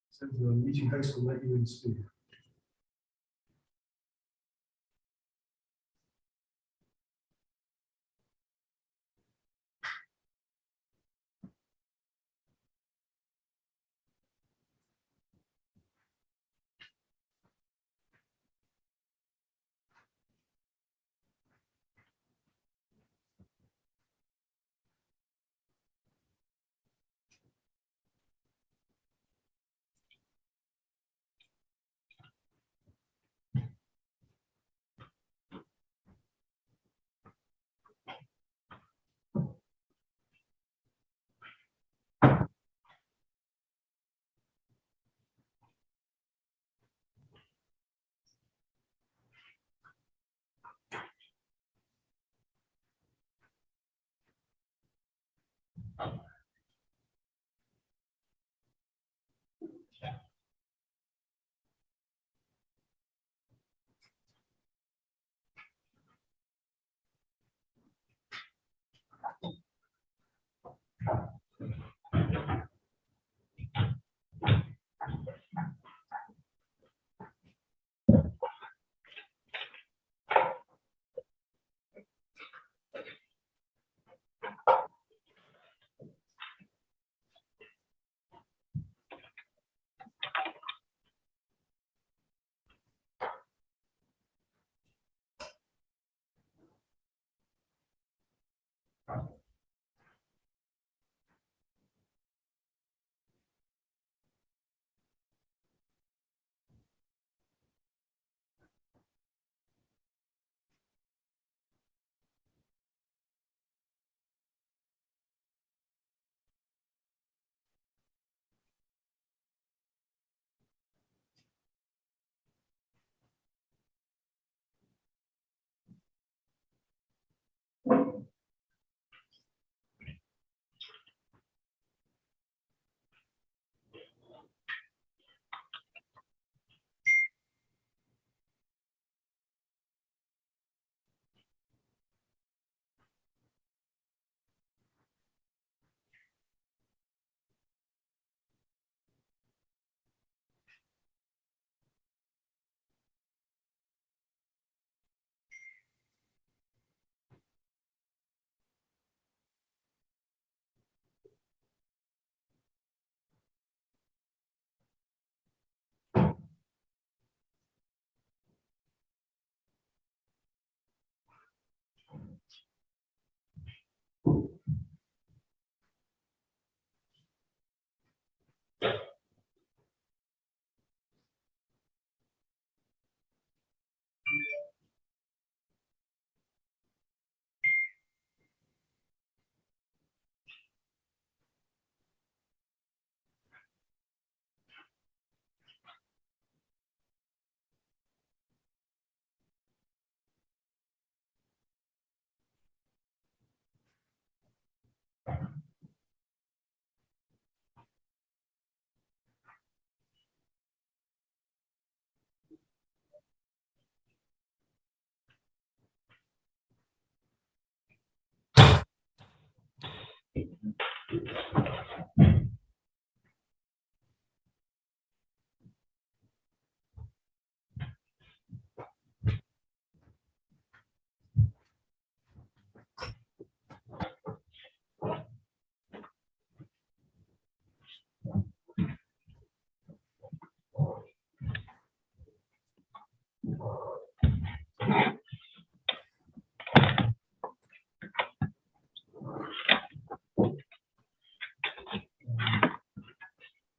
So the meeting host will let you in speak.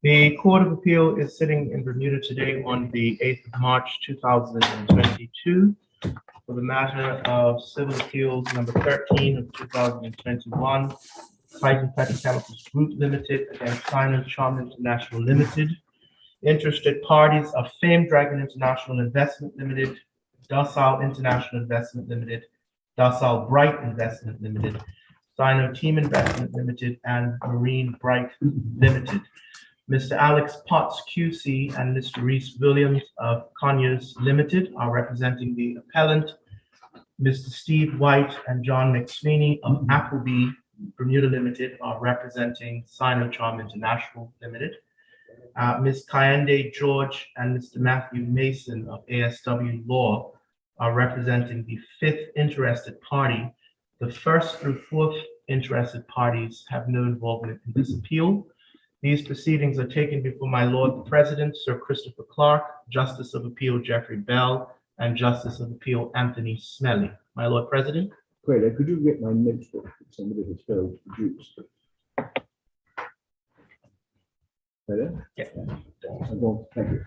The Court of Appeal is sitting in Bermuda today on the 8th of March 2022 for the matter of Civil Appeals number 13 of 2021, Titan Petrochemicals Group Limited against Sino International Limited. Interested parties are Fame Dragon International Investment Limited, Docile International Investment Limited, Docile Bright Investment Limited, Sino Team Investment Limited, and Marine Bright Limited. Mr. Alex Potts QC and Mr. Reese Williams of Conyers Limited are representing the appellant. Mr. Steve White and John McSweeney of Appleby Bermuda Limited are representing Sino International Limited. Ms. Kayende George and Mr. Matthew Mason of ASW Law are representing the fifth interested party. The first through fourth interested parties have no involvement in this appeal. These proceedings are taken before my Lord the President, Sir Christopher Clark, Justice of Appeal Jeffrey Bell, and Justice of Appeal Anthony Smelly. My Lord President. Great. Could you get my notes book that somebody has failed to produce? Better? Yeah. Thank you.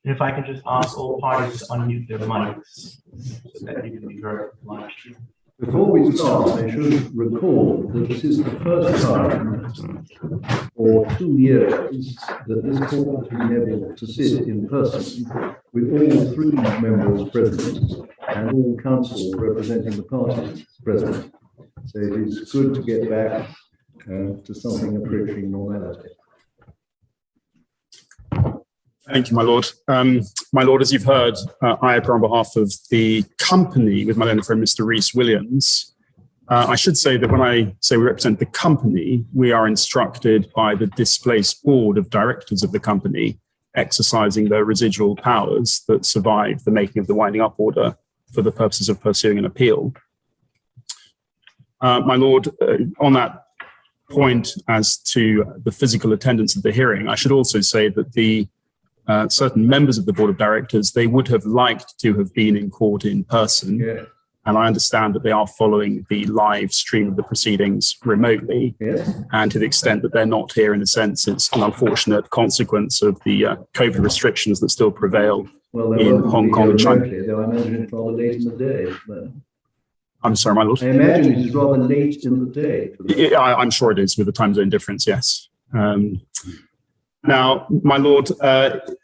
And if I can just ask all parties to unmute their mics so that you can be heard live stream. Before we start, I should recall that this is the first time for 2 years that this court has been able to sit in person with all three members present and all counsel representing the parties present. So it is good to get back to something approaching normality. Thank you, my lord. My lord, as you've heard, I appear on behalf of the company with my learned friend, Mr. Reese Williams. I should say that when I say we represent the company, we are instructed by the displaced board of directors of the company, exercising the residual powers that survive the making of the winding up order for the purposes of pursuing an appeal. My lord, on that point as to the physical attendance of the hearing, I should also say that the certain members of the board of directors, they would have liked to have been in court in person. Yeah. And I understand that they are following the live stream of the proceedings remotely. Yes. And to the extent that they're not here, in a sense, it's an unfortunate consequence of the COVID restrictions that still prevail in Hong Kong and China. Though I imagine it's rather late in the day. But I'm sorry, my lord. I imagine it is rather late in the day. Yeah, I'm sure it is with the time zone difference, yes. Now, my lord, with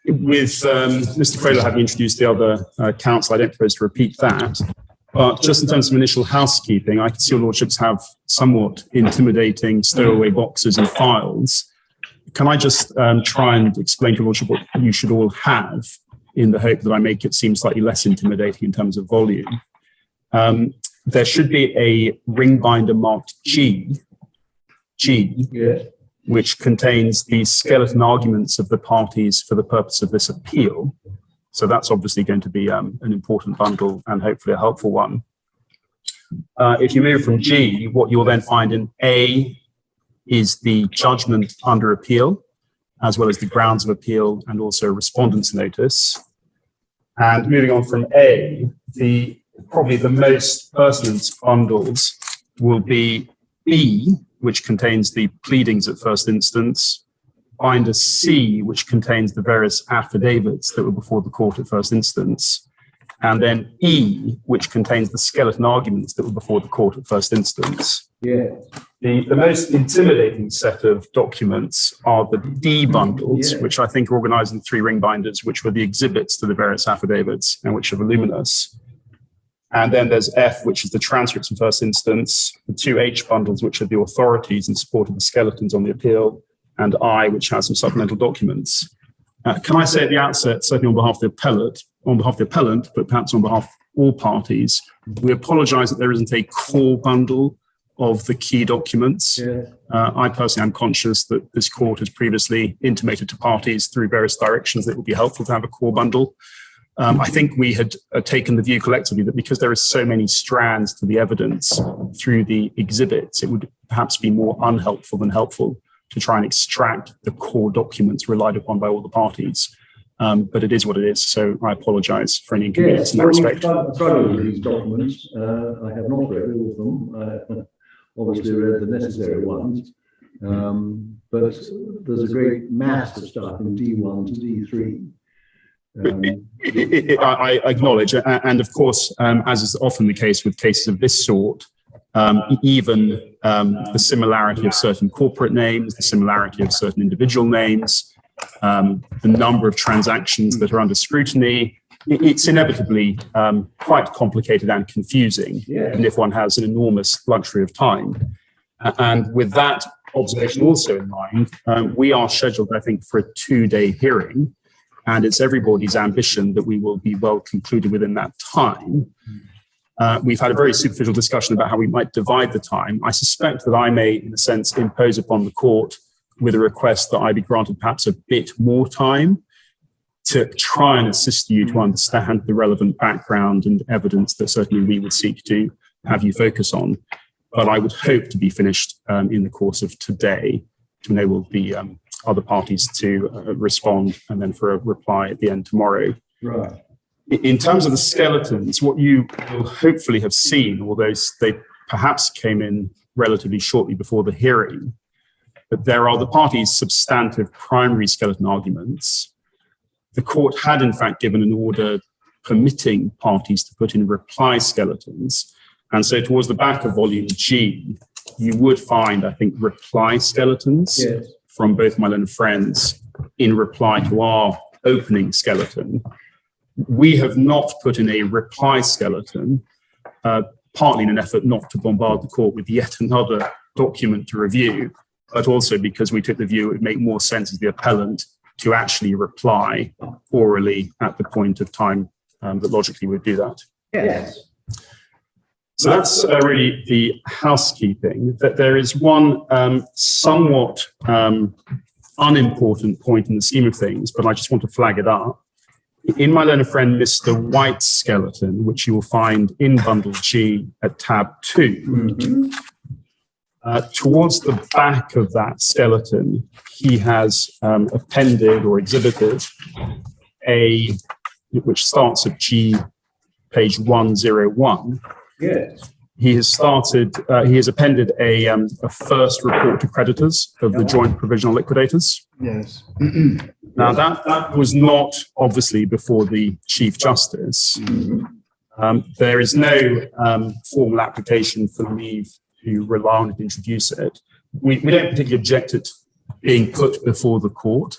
Mr. Crowler having introduced the other counsel, I don't propose to repeat that. But just in terms of initial housekeeping, I can see your lordships have somewhat intimidating stowaway boxes and files. Can I just try and explain to your lordship what you should all have in the hope that I make it seem slightly less intimidating in terms of volume? There should be a ring binder marked G, Yes. which contains the skeleton arguments of the parties for the purpose of this appeal. So that's obviously going to be an important bundle and hopefully a helpful one. If you move from G, what you'll then find in A is the judgment under appeal, as well as the grounds of appeal and also respondent's notice. And moving on from A, probably the most pertinent bundles will be B, which contains the pleadings at first instance, binder C, which contains the various affidavits that were before the court at first instance, and then E, which contains the skeleton arguments that were before the court at first instance. Yeah. The most intimidating set of documents are the D bundles, Yeah. which I think are organized in 3 ring binders, which were the exhibits to the various affidavits and which are voluminous. And then there's F, which is the transcripts in first instance, the 2 H bundles, which are the authorities in support of the skeletons on the appeal, and I, which has some supplemental documents. Can I say at the outset, certainly on behalf of the appellant, but perhaps on behalf of all parties, we apologize that there isn't a core bundle of the key documents. Yeah. I personally am conscious that this court has previously intimated to parties through various directions that it would be helpful to have a core bundle. I think we had taken the view collectively that because there are so many strands to the evidence through the exhibits, it would perhaps be more unhelpful than helpful to try and extract the core documents relied upon by all the parties. but it is what it is. So I apologise for any inconvenience Yes, in that respect. I've tried with these documents. I have not read all of them. I obviously read the necessary ones. But there's a great mass of stuff in D1 to D3. I acknowledge, and of course, as is often the case with cases of this sort, even the similarity of certain corporate names, the similarity of certain individual names, the number of transactions that are under scrutiny, it's inevitably quite complicated and confusing, even if one has an enormous luxury of time. And with that observation also in mind, we are scheduled, I think, for a 2-day hearing, and it's everybody's ambition that we will be well concluded within that time. We've had a very superficial discussion about how we might divide the time. I suspect that I may, in a sense, impose upon the court with a request that I be granted perhaps a bit more time to try and assist you to understand the relevant background and evidence that certainly we would seek to have you focus on. But I would hope to be finished in the course of today to enable the other parties to respond and then for a reply at the end tomorrow. Right. In terms of the skeletons, what you will hopefully have seen, although they perhaps came in relatively shortly before the hearing, that there are the parties' substantive primary skeleton arguments. The court had in fact given an order permitting parties to put in reply skeletons. And so towards the back of volume G, you would find, I think, reply skeletons from both my learned friends in reply to our opening skeleton. We have not put in a reply skeleton, partly in an effort not to bombard the court with yet another document to review, but also because we took the view it would make more sense as the appellant to actually reply orally at the point of time that logically would do that. Yes. So that's really the housekeeping. That there is one somewhat unimportant point in the scheme of things, but I just want to flag it up. In my learned friend Mr. White's skeleton, which you will find in bundle G at tab 2, towards the back of that skeleton, he has appended or exhibited which starts at G, page 101. Yes. He has appended a first report to creditors of the joint provisional liquidators. Yes. Now, that was not obviously before the Chief Justice. There is no formal application for leave to rely on it to introduce it. We don't particularly object it being put before the court,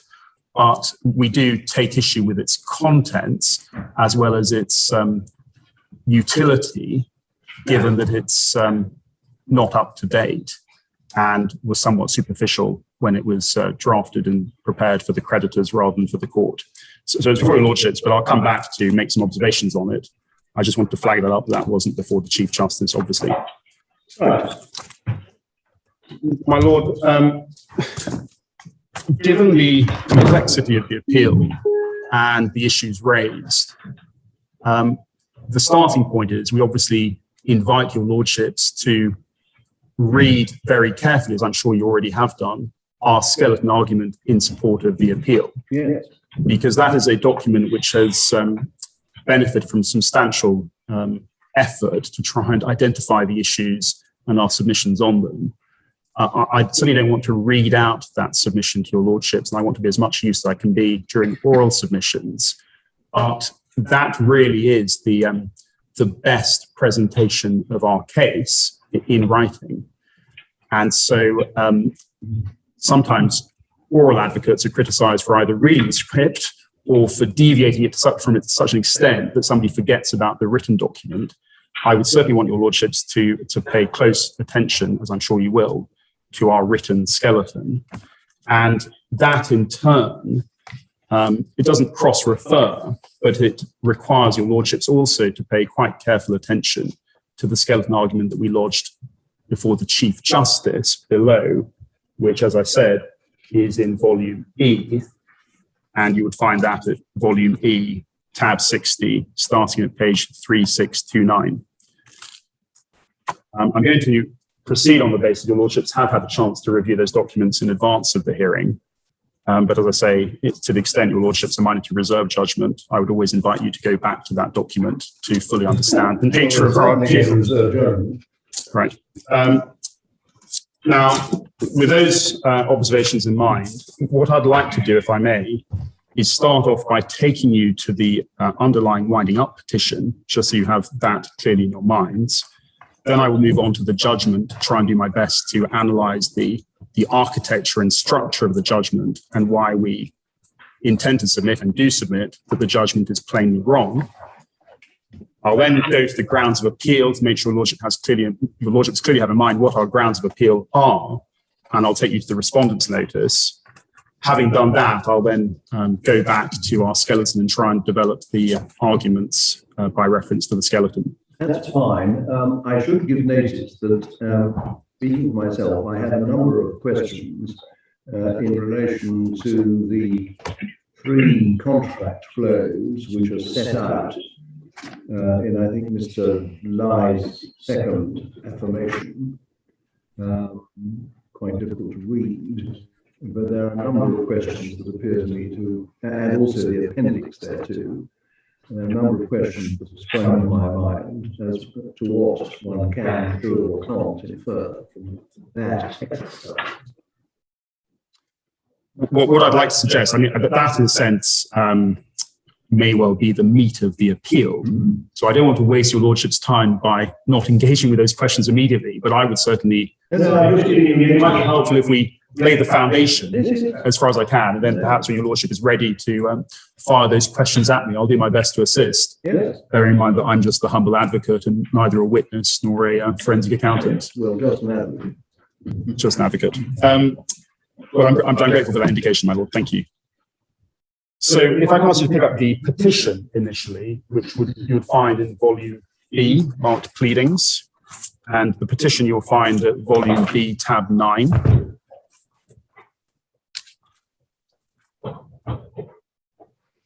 but we do take issue with its contents as well as its utility, given that it's not up to date and was somewhat superficial when it was drafted and prepared for the creditors rather than for the court. So it's before your lordships, but I'll come back to make some observations on it. I just want to flag that up. That wasn't before the Chief Justice, obviously. Right. My Lord, given the complexity of the appeal and the issues raised, the starting point is we obviously invite your lordships to read very carefully, as I'm sure you already have done, our skeleton argument in support of the appeal. Yes. Because that is a document which has benefited from substantial effort to try and identify the issues and our submissions on them. I certainly don't want to read out that submission to your lordships, and I want to be as much use as I can be during oral submissions. But that really is the best presentation of our case in writing. And so sometimes oral advocates are criticized for either reading the script or for deviating it from it to such an extent that somebody forgets about the written document. I would certainly want your lordships to pay close attention, as I'm sure you will, to our written skeleton. And that in turn, it doesn't cross-refer, but it requires your lordships also to pay quite careful attention to the skeleton argument that we lodged before the Chief Justice below, which, as I said, is in volume E, and you would find that at volume E, tab 60, starting at page 3629. I'm going to proceed on the basis your lordships have had a chance to review those documents in advance of the hearing. But as I say, to the extent your lordships are minded to reserve judgment, I would always invite you to go back to that document to fully understand the nature of our appeal. Right. Now, with those observations in mind, what I'd like to do, if I may, is start off by taking you to the underlying winding up petition, just so you have that clearly in your minds. Then I will move on to the judgment to try and do my best to analyze the architecture and structure of the judgment and why we intend to submit and do submit that the judgment is plainly wrong. I'll then go to the grounds of appeal to make sure your lordships clearly have in mind what our grounds of appeal are, and I'll take you to the respondent's notice. Having done that, I'll then go back to our skeleton and try and develop the arguments by reference to the skeleton. That's fine. I should give notice that, speaking for myself, I had a number of questions in relation to the 3 contract flows which are set out in, I think, Mr. Lye's second affirmation. Quite difficult to read, but there are a number of questions that appear to me to, and also the appendix there too. There are a number of questions that have sprung to my mind as to what one can, should, or can't infer from that exercise. What I'd like to suggest, I mean, that in a sense may well be the meat of the appeal. So I don't want to waste your lordship's time by not engaging with those questions immediately, but I would certainly, it might be helpful if we lay the foundation as far as I can, and then perhaps when your lordship is ready to fire those questions at me, I'll do my best to assist. Yes. Bearing in mind that I'm just the humble advocate and neither a witness nor a forensic accountant. Well, just an advocate. Just an advocate. Well, I'm grateful for that indication, my lord. Thank you. So if I can ask you to pick up the petition initially, which you would find in volume B, marked pleadings, and the petition you'll find at volume B, tab 9.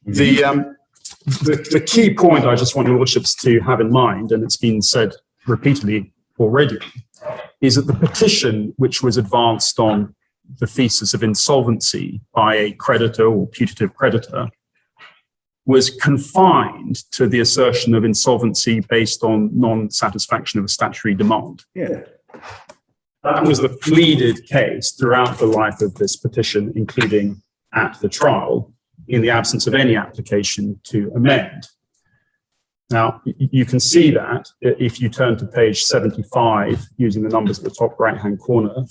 The key point I just want your lordships to have in mind, and it's been said repeatedly already, is that the petition which was advanced on the thesis of insolvency by a creditor or putative creditor was confined to the assertion of insolvency based on non-satisfaction of a statutory demand. Yeah. That was the pleaded case throughout the life of this petition, including at the trial, in the absence of any application to amend. Now, you can see that if you turn to page 75, using the numbers at the top right-hand corner.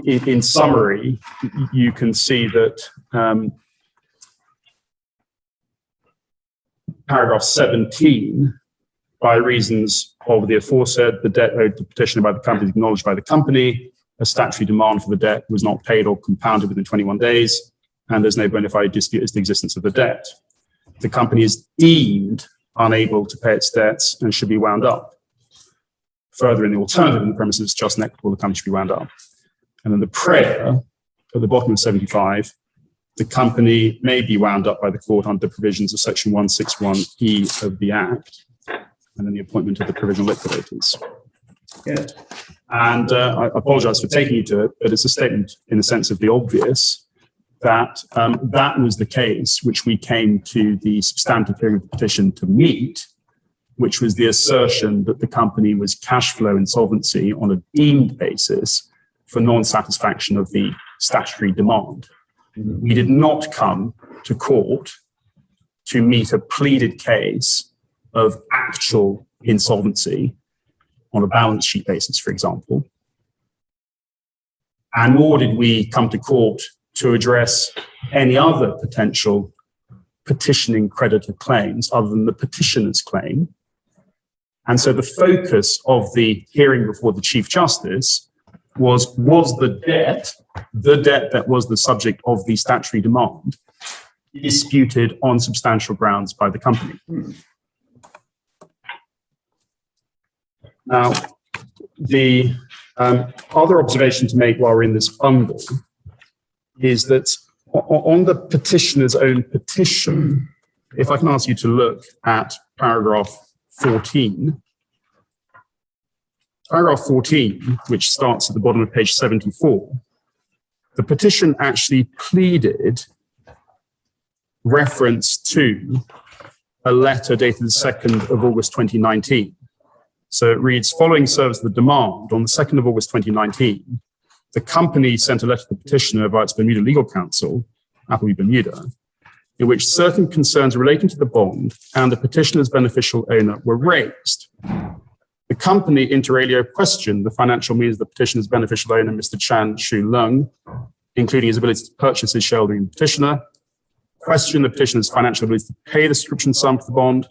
In summary, you can see that paragraph 17, by reasons of the aforesaid, the debt owed to petitioner by the company is acknowledged by the company, a statutory demand for the debt was not paid or compounded within 21 days, and there's no bona fide dispute as to the existence of the debt. The company is deemed unable to pay its debts and should be wound up. Further, in the alternative, in the premises just and equitable, the company should be wound up. And then the prayer at the bottom of 75, the company may be wound up by the court under the provisions of section 161E of the Act, and then the appointment of the provisional liquidators. Yes. And I apologize for taking you to it, but it's a statement in the sense of the obvious that that was the case which we came to the substantive hearing of the petition to meet, which was the assertion that the company was cash flow insolvency on a deemed basis for non-satisfaction of the statutory demand. We did not come to court to meet a pleaded case of actual insolvency on a balance sheet basis, for example. And nor did we come to court to address any other potential petitioning creditor claims other than the petitioner's claim. And so the focus of the hearing before the Chief Justice was the debt that was the subject of the statutory demand, disputed on substantial grounds by the company. Now, the other observation to make while we're in this bundle is that on the petitioner's own petition, if I can ask you to look at paragraph 14, paragraph 14, which starts at the bottom of page 74, the petition actually pleaded reference to a letter dated the 2nd of August 2019. So it reads, following service of the demand, on the 2nd of August 2019, the company sent a letter to the petitioner via its Bermuda legal counsel, Appleby Bermuda, in which certain concerns relating to the bond and the petitioner's beneficial owner were raised. The company, inter alia, questioned the financial means of the petitioner's beneficial owner, Mr. Chan Shu Lung, including his ability to purchase his shareholding in the petitioner, questioned the petitioner's financial ability to pay the subscription sum for the bond,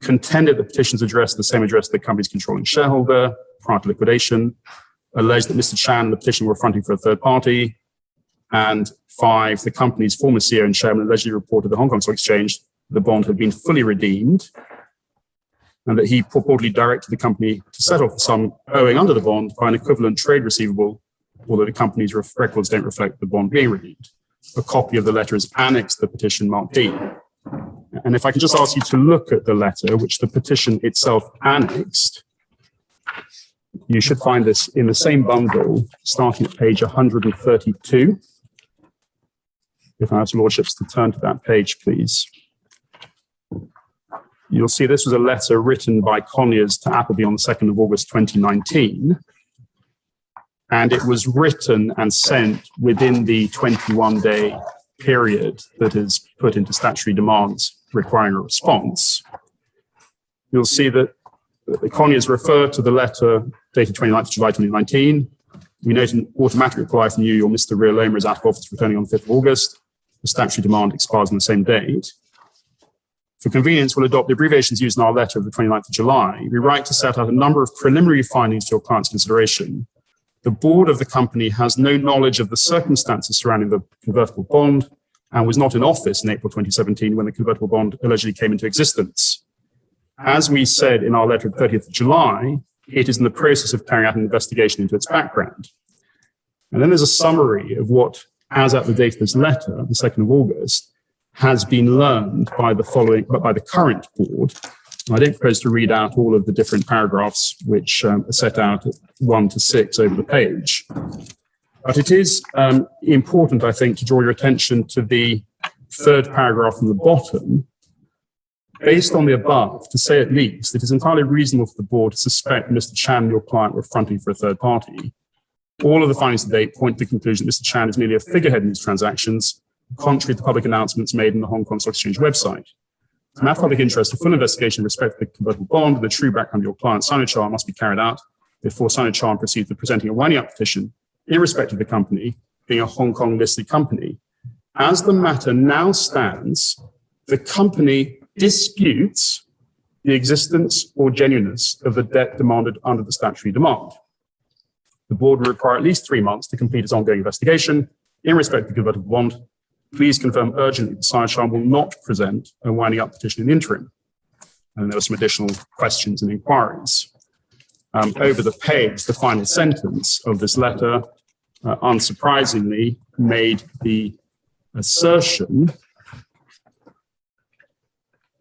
contended the petitioner's address, the same address of the company's controlling shareholder prior to liquidation, alleged that Mr. Chan and the petitioner were fronting for a third party, and 5, the company's former CEO and chairman allegedly reported to the Hong Kong Stock Exchange the bond had been fully redeemed, and that he purportedly directed the company to settle the sum owing under the bond by an equivalent trade receivable, although the company's records don't reflect the bond being redeemed. A copy of the letter is annexed to the petition marked D. And if I can just ask you to look at the letter, which the petition itself annexed, you should find this in the same bundle, starting at page 132. If I ask lordships to turn to that page, please. You'll see this was a letter written by Conyers to Appleby on the 2nd of August 2019. And it was written and sent within the 21-day period that is put into statutory demands requiring a response. You'll see that the Conyers refer to the letter dated 29th of July 2019. We note an automatic reply from you, your Mr. Real Lomer is out of office returning on the 5th of August. The statutory demand expires on the same date. For convenience, we'll adopt the abbreviations used in our letter of the 29th of July. We write to set out a number of preliminary findings to your client's consideration. The board of the company has no knowledge of the circumstances surrounding the convertible bond and was not in office in April 2017 when the convertible bond allegedly came into existence. As we said in our letter of 30th of July, it is in the process of carrying out an investigation into its background. And then there's a summary of what, as at the date of this letter, the 2nd of August, has been learned by the current board. I don't propose to read out all of the different paragraphs which are set out at 1 to 6 over the page. But it is important, I think, to draw your attention to the 3rd paragraph from the bottom. Based on the above, to say at least, it is entirely reasonable for the board to suspect Mr. Chan and your client were fronting for a third party. All of the findings to date point to the conclusion that Mr. Chan is merely a figurehead in these transactions, contrary to public announcements made in the Hong Kong Stock Exchange website. In our public interest, a full investigation with respect to the convertible bond and the true background of your client, Sino must be carried out before Sino proceeds with presenting a winding up petition in respect of the company being a Hong Kong listed company. As the matter now stands, the company disputes the existence or genuineness of the debt demanded under the statutory demand. The board will require at least 3 months to complete its ongoing investigation in respect to the convertible bond. Please confirm urgently that Sino will not present a winding up petition in the interim. And there are some additional questions and inquiries. Over the page, the final sentence of this letter, unsurprisingly, made the assertion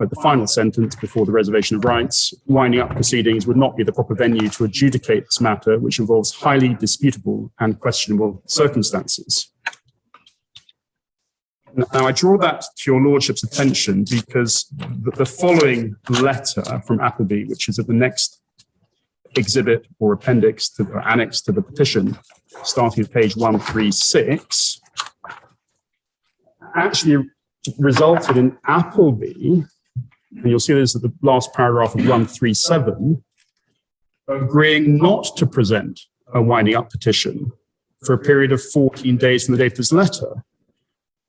at the final sentence before the reservation of rights, winding up proceedings would not be the proper venue to adjudicate this matter, which involves highly disputable and questionable circumstances. Now, I draw that to your lordship's attention because the following letter from Appleby, which is at the next exhibit or appendix to or annex to the petition, starting at page 136, actually resulted in Appleby, and you'll see this at the last paragraph of 137, agreeing not to present a winding up petition for a period of 14 days from the date of this letter,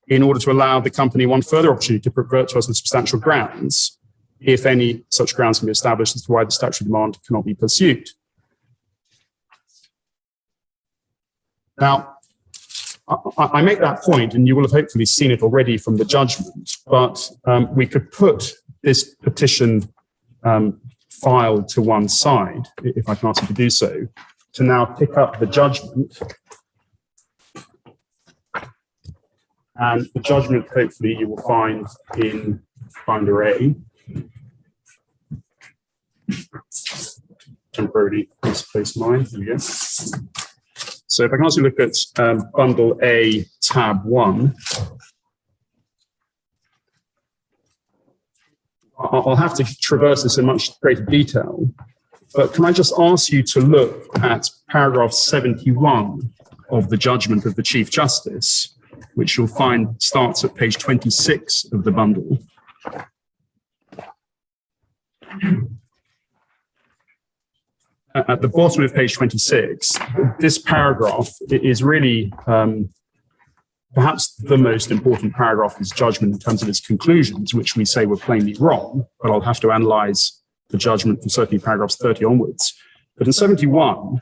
in order to allow the company one further opportunity to revert to us with substantial grounds, if any such grounds can be established as to why the statutory demand cannot be pursued. Now, I make that point, and you will have hopefully seen it already from the judgment, but we could put this petition file to one side, if I can ask you to do so, to now pick up the judgment. And the judgment, hopefully, you will find in Finder A. temporarily misplaced mine. There we go. So if I can also look at bundle A, tab 1. I'll have to traverse this in much greater detail, but can I just ask you to look at paragraph 71 of the judgment of the Chief Justice, which you'll find starts at page 26 of the bundle. At the bottom of page 26, this paragraph is really perhaps the most important paragraph of his judgment in terms of its conclusions, which we say were plainly wrong, but I'll have to analyze the judgment from certainly paragraphs 30 onwards. But in 71,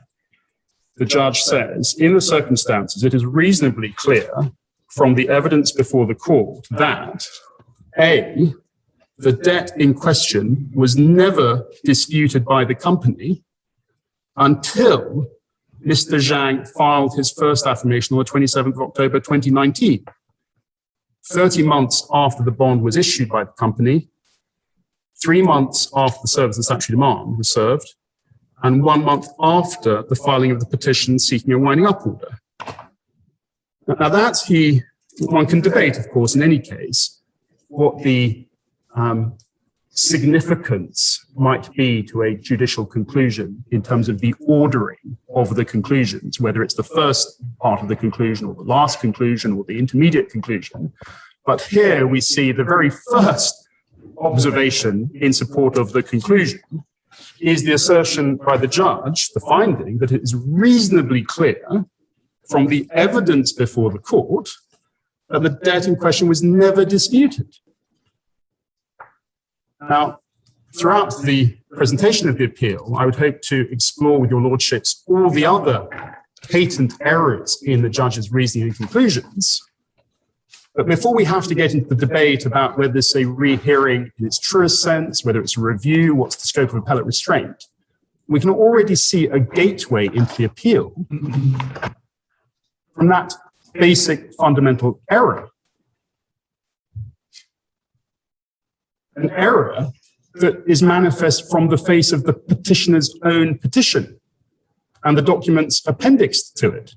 the judge says, in the circumstances, it is reasonably clear from the evidence before the court that A, the debt in question was never disputed by the company until Mr. Zhang filed his first affirmation on the 27th of October 2019, 30 months after the bond was issued by the company, 3 months after the service of statutory demand was served, and 1 month after the filing of the petition seeking a winding up order. Now one can debate, of course, in any case, what the significance might be to a judicial conclusion in terms of the ordering of the conclusions, whether it's the first part of the conclusion or the last conclusion or the intermediate conclusion. But here we see the very first observation in support of the conclusion is the assertion by the judge, the finding, that it is reasonably clear from the evidence before the court that the debt in question was never disputed. Now, throughout the presentation of the appeal, I would hope to explore with your lordships all the other patent errors in the judge's reasoning and conclusions. But before we have to get into the debate about whether this is a rehearing in its truest sense, whether it's a review, what's the scope of appellate restraint, we can already see a gateway into the appeal from that basic fundamental error. An error that is manifest from the face of the petitioner's own petition and the documents appendixed to it.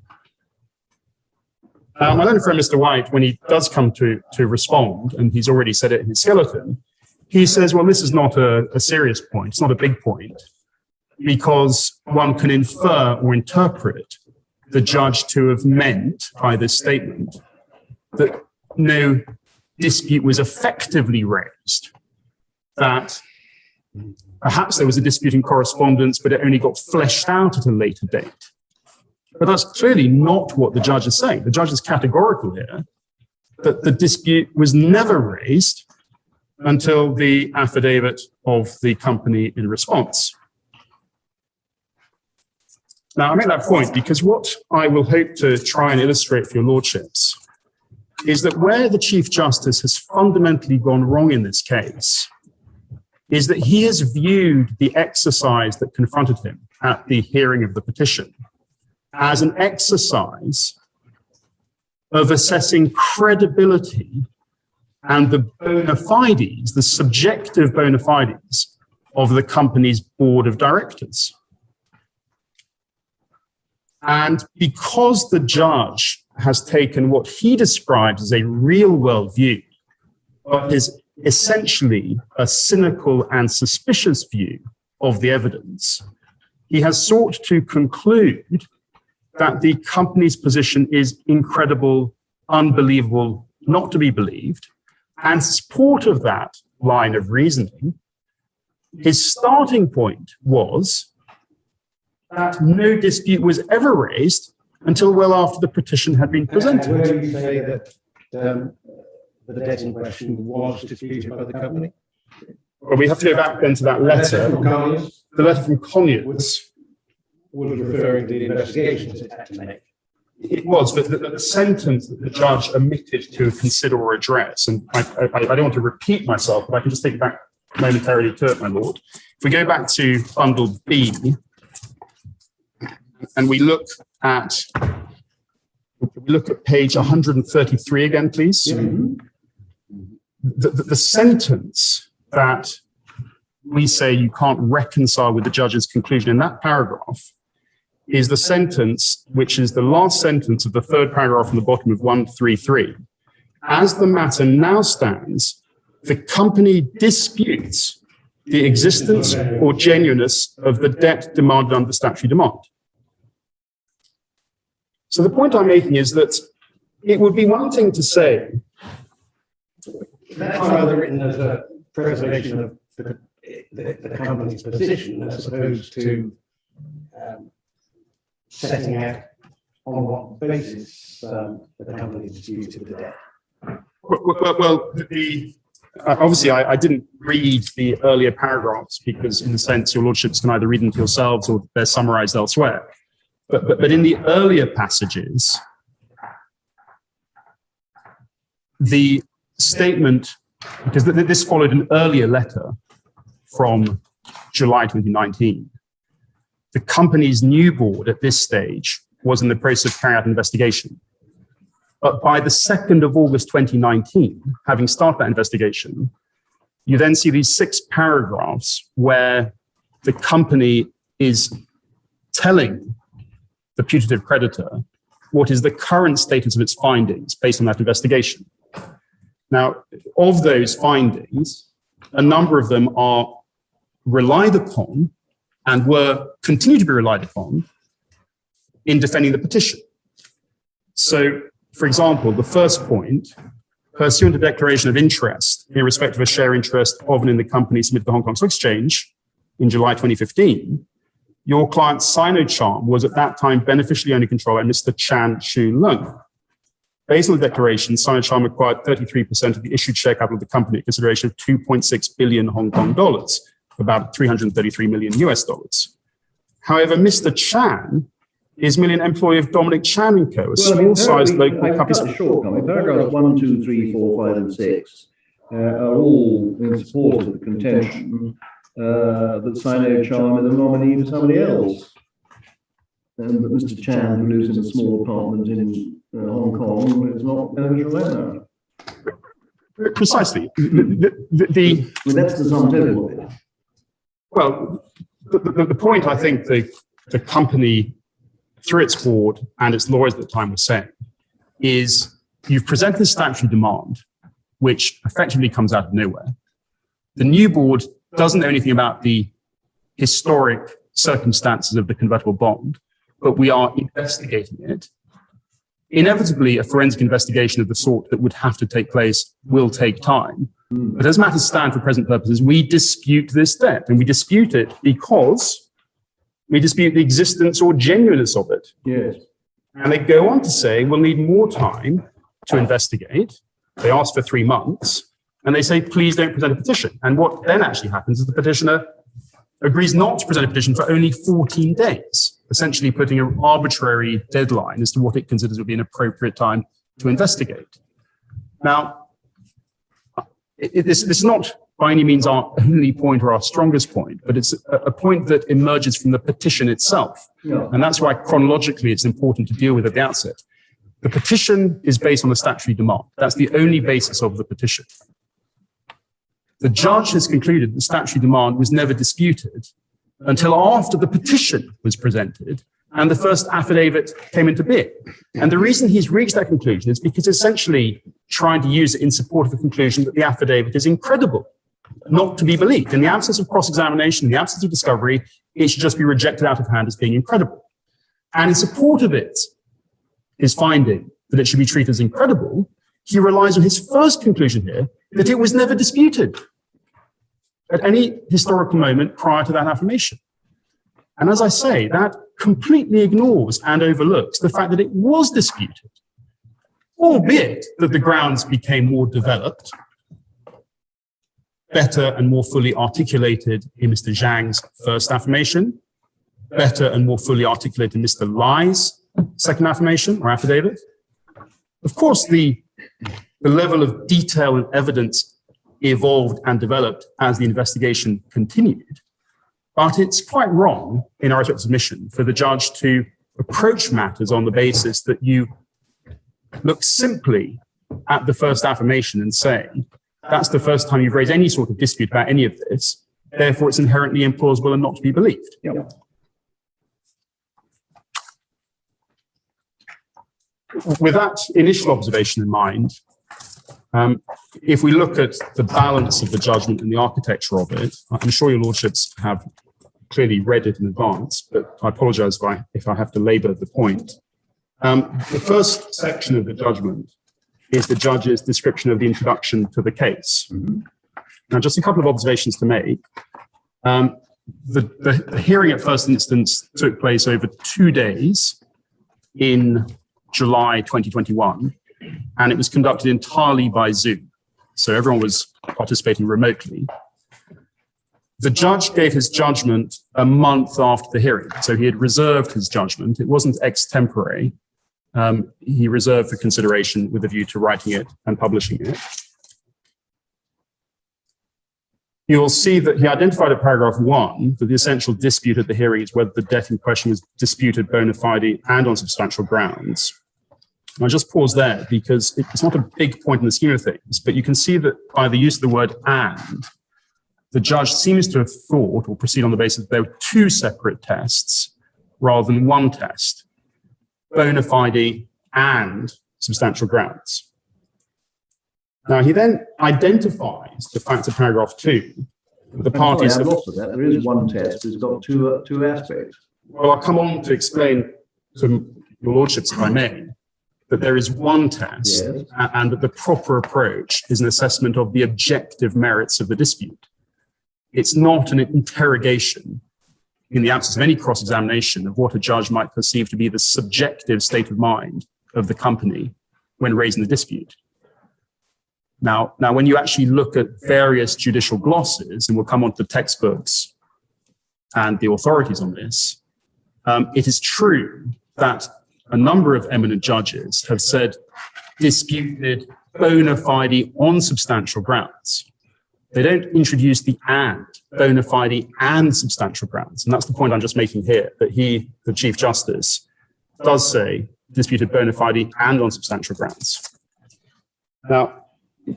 My learned friend, Mr. White, when he does come to respond, and he's already said it in his skeleton, he says, well, this is not a serious point. It's not a big point, because one can infer or interpret the judge to have meant by this statement that no dispute was effectively raised, that perhaps there was a dispute in correspondence, but it only got fleshed out at a later date. But that's clearly not what the judge is saying. The judge is categorical here that the dispute was never raised until the affidavit of the company in response. Now, I make that point because what I will hope to try and illustrate for your lordships is that where the Chief Justice has fundamentally gone wrong in this case is that he has viewed the exercise that confronted him at the hearing of the petition as an exercise of assessing credibility and the bona fides, the subjective bona fides of the company's board of directors. And because the judge has taken what he describes as a real-world view, but is essentially a cynical and suspicious view of the evidence, he has sought to conclude that the company's position is incredible, unbelievable, not to be believed. And support of that line of reasoning, his starting point was that no dispute was ever raised until well after the petition had been presented. And where you say that the debt in question was disputed by the company? Well, we have to go back then to that letter. The letter from Conyers was referring to the investigations it had to make. It was, but the sentence that the judge omitted to consider or address, and I don't want to repeat myself, but I can just take it back momentarily to it, my lord. If we go back to bundle B, and we look at page 133 again, please. Mm-hmm. The sentence that we say you can't reconcile with the judge's conclusion in that paragraph is the sentence, which is the last sentence of the third paragraph from the bottom of 133. As the matter now stands, the company disputes the existence or genuineness of the debt demanded under the statutory demand. So the point I'm making is that it would be one thing to say, that's rather written as a preservation of the company's position as opposed to setting out on what basis the company disputed the debt. well, obviously I didn't read the earlier paragraphs because in a sense your lordships can either read them to yourselves or they're summarized elsewhere. But in the earlier passages, the statement, because this followed an earlier letter from July 2019, the company's new board at this stage was in the process of carrying out an investigation. But by the 2nd of August 2019, having started that investigation, you then see these 6 paragraphs where the company is telling the putative creditor what is the current status of its findings based on that investigation. Now, of those findings, a number of them are relied upon and continue to be relied upon in defending the petition. So, for example, the first point, pursuant to declaration of interest in respect of a share interest of and in the company submitted to the Hong Kong Stock Exchange in July 2015, your client Sino was at that time beneficially owned and controlled by Mr. Chan Chu Lung. Based on the declaration, Sino acquired 33% of the issued share capital of the company at consideration of 2.6 billion Hong Kong dollars, about 333 million US dollars. However, Mr. Chan is merely an employee of Dominic Chan & Co., a small-sized local company. Paragraphs 1, 2, 3, 4, 5, and 6 are all in support of the contention that Sino Charm is a nominee for somebody else, and that Mr. Chan, who lives in a small apartment in Hong Kong, is not beneficial owner. Precisely. I mean, that's the sum total of it. Well, the point I think the company, through its board and its lawyers at the time, was saying is you've presented a statutory demand, which effectively comes out of nowhere. The new board doesn't know anything about the historic circumstances of the convertible bond, but we are investigating it. Inevitably, a forensic investigation of the sort that would have to take place will take time. But as matters stand for present purposes, we dispute this debt, and we dispute it because we dispute the existence or genuineness of it. Yes. And they go on to say, we'll need more time to investigate. They ask for 3 months, and they say, please don't present a petition. And what then actually happens is the petitioner agrees not to present a petition for only 14 days, essentially putting an arbitrary deadline as to what it considers would be an appropriate time to investigate. Now, this is not by any means our only point or our strongest point, but it's a point that emerges from the petition itself. Yeah. And that's why chronologically it's important to deal with at the outset. The petition is based on the statutory demand. That's the only basis of the petition. The judge has concluded the statutory demand was never disputed until after the petition was presented and the first affidavit came into being. And the reason he's reached that conclusion is because essentially trying to use it in support of the conclusion that the affidavit is incredible, not to be believed. In the absence of cross-examination, in the absence of discovery, it should just be rejected out of hand as being incredible. And in support of it, his finding that it should be treated as incredible, he relies on his first conclusion here, that it was never disputed at any historical moment prior to that affirmation. And as I say, that completely ignores and overlooks the fact that it was disputed, albeit that the grounds became more developed, better and more fully articulated in Mr. Zhang's first affirmation, better and more fully articulated in Mr. Lai's second affirmation or affidavit. Of course, the level of detail and evidence evolved and developed as the investigation continued. But it's quite wrong, in our submission, for the judge to approach matters on the basis that you look simply at the first affirmation and say, that's the first time you've raised any sort of dispute about any of this. therefore it's inherently implausible and not to be believed. Yeah. With that initial observation in mind, if we look at the balance of the judgment and the architecture of it, I'm sure your lordships have clearly read it in advance, but I apologize if I have to labor the point. The first section of the judgment is the judge's description of the introduction to the case. Now, just a couple of observations to make. The hearing at first instance took place over 2 days in July 2021, and it was conducted entirely by Zoom. So everyone was participating remotely. The judge gave his judgment a month after the hearing. So he had reserved his judgment. It wasn't extempore. He reserved for consideration with a view to writing it and publishing it. You will see that he identified at paragraph 1 that the essential dispute at the hearing is whether the debt in question was disputed bona fide and on substantial grounds. I'll just pause there because it's not a big point in the scheme of things, but you can see that by the use of the word "and," the judge seems to have thought or proceed on the basis that there were 2 separate tests rather than 1 test, bona fide and substantial grounds. Now, he then identifies the fact of paragraph 2 that the parties have lost of that. There is 1 test. It's got two aspects. Well, I'll come on to explain to your lordships, if I may, that there is 1 test, yes, and that the proper approach is an assessment of the objective merits of the dispute. It's not an interrogation in the absence of any cross-examination of what a judge might perceive to be the subjective state of mind of the company when raising the dispute. Now, when you actually look at various judicial glosses, and we'll come on to the textbooks and the authorities on this, it is true that a number of eminent judges have said disputed bona fide on substantial grounds. They don't introduce the and, bona fide and substantial grounds. And that's the point I'm just making here, that he, the Chief Justice, does say disputed bona fide and on substantial grounds. Now,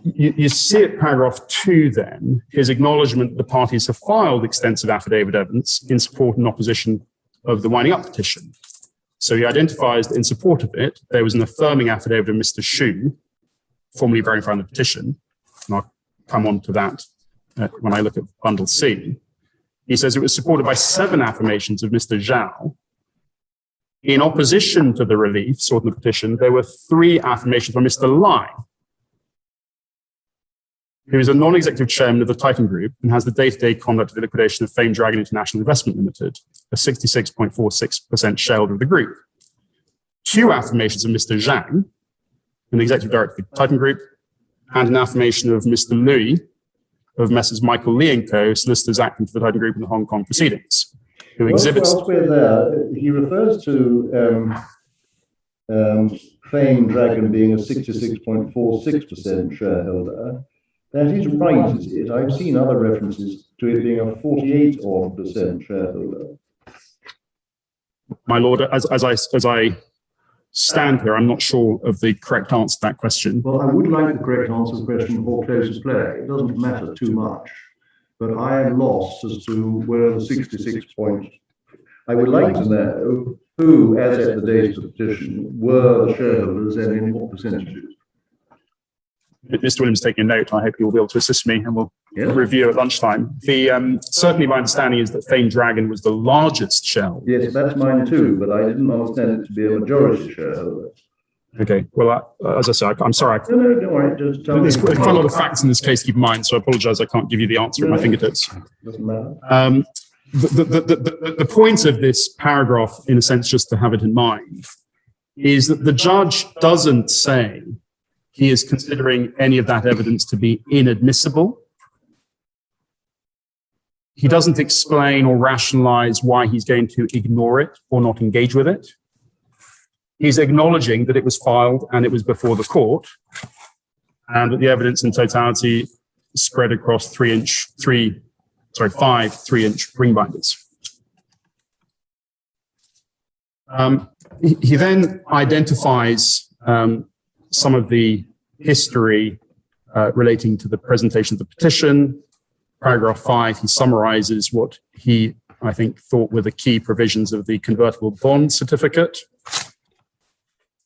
you see at paragraph 2 then, his acknowledgement that the parties have filed extensive affidavit evidence in support and opposition of the winding up petition. So he identifies that in support of it, there was an affirming affidavit of Mr. Xu, formally verifying the petition. And I'll come on to that when I look at bundle C. He says it was supported by 7 affirmations of Mr. Zhao. In opposition to the relief sought in the petition, there were 3 affirmations by Mr. Lai, who is a non-executive chairman of the Titan Group and has the day-to-day conduct of the liquidation of Fame Dragon International Investment Limited, a 66.46% shareholder of the group. 2 affirmations of Mr. Zhang, an executive director of the Titan Group, and an affirmation of Mr. Lui of Messrs. Michael Lee & Co., solicitors acting for the Titan Group in the Hong Kong proceedings, who exhibits... Whilst we're there, he refers to Fame Dragon being a 66.46% shareholder. That is right, is it? I've seen other references to it being a 48% shareholder. My lord, as I stand here, I'm not sure of the correct answer to that question. Well, I would like the correct answer to the question for close play. It doesn't matter too much, but I am lost as to where the 66 point. I would like to know who, as at the date of the petition, were the shareholders and in what percentages. Mr. Williams taking a note. I hope you'll be able to assist me, and we'll review at lunchtime. Certainly my understanding is that Fame Dragon was the largest shareholder. Yes, that's mine too, but I didn't understand it to be a majority shareholder. Okay, well, as I said, I'm sorry. No, don't worry, just tell me. There's quite a lot of facts in this case to keep in mind, so I apologize I can't give you the answer at my fingertips. Doesn't matter. The point of this paragraph, in a sense, just to have it in mind, is that the judge doesn't say he is considering any of that evidence to be inadmissible. He doesn't explain or rationalize why he's going to ignore it or not engage with it. He's acknowledging that it was filed and it was before the court, and that the evidence in totality spread across 5 3-inch ring binders. He then identifies some of the history relating to the presentation of the petition, paragraph 5, he summarizes what he, I think, thought were the key provisions of the convertible bond certificate.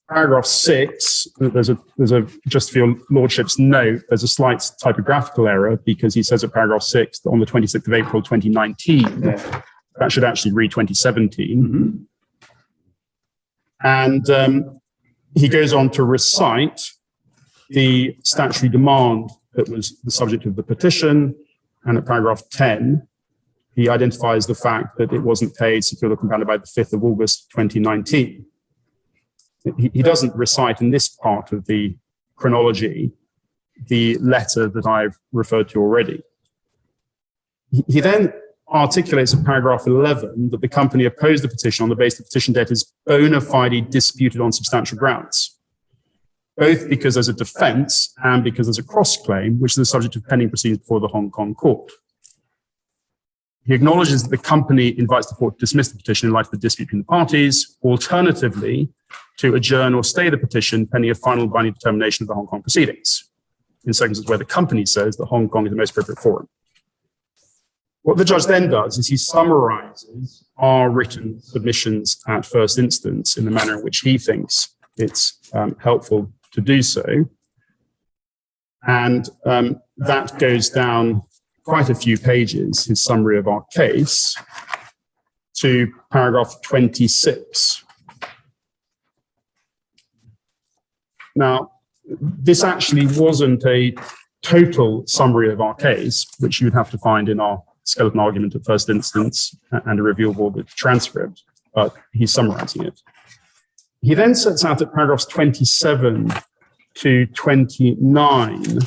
Paragraph 6, there's a just for your lordship's note, there's a slight typographical error because he says at paragraph 6 that on the 26th of April 2019, that should actually read 2017. And he goes on to recite the statutory demand that was the subject of the petition. And at paragraph 10, he identifies the fact that it wasn't paid, secured, or compounded by the 5th of August 2019. He doesn't recite in this part of the chronology the letter that I've referred to already. He then articulates in paragraph 11 that the company opposed the petition on the basis the petition debt is bona fide disputed on substantial grounds, both because there's a defense and because there's a cross-claim, which is the subject of pending proceedings before the Hong Kong court. He acknowledges that the company invites the court to dismiss the petition in light of the dispute between the parties, alternatively, to adjourn or stay the petition pending a final binding determination of the Hong Kong proceedings, in circumstances where the company says that Hong Kong is the most appropriate forum. What the judge then does is he summarizes our written submissions at first instance in the manner in which he thinks it's helpful to do so. And that goes down quite a few pages, his summary of our case, to paragraph 26. Now, this actually wasn't a total summary of our case, which you'd have to find in our skeleton argument at first instance and a review of all the transcript, but he's summarizing it. He then sets out at paragraphs 27 to 29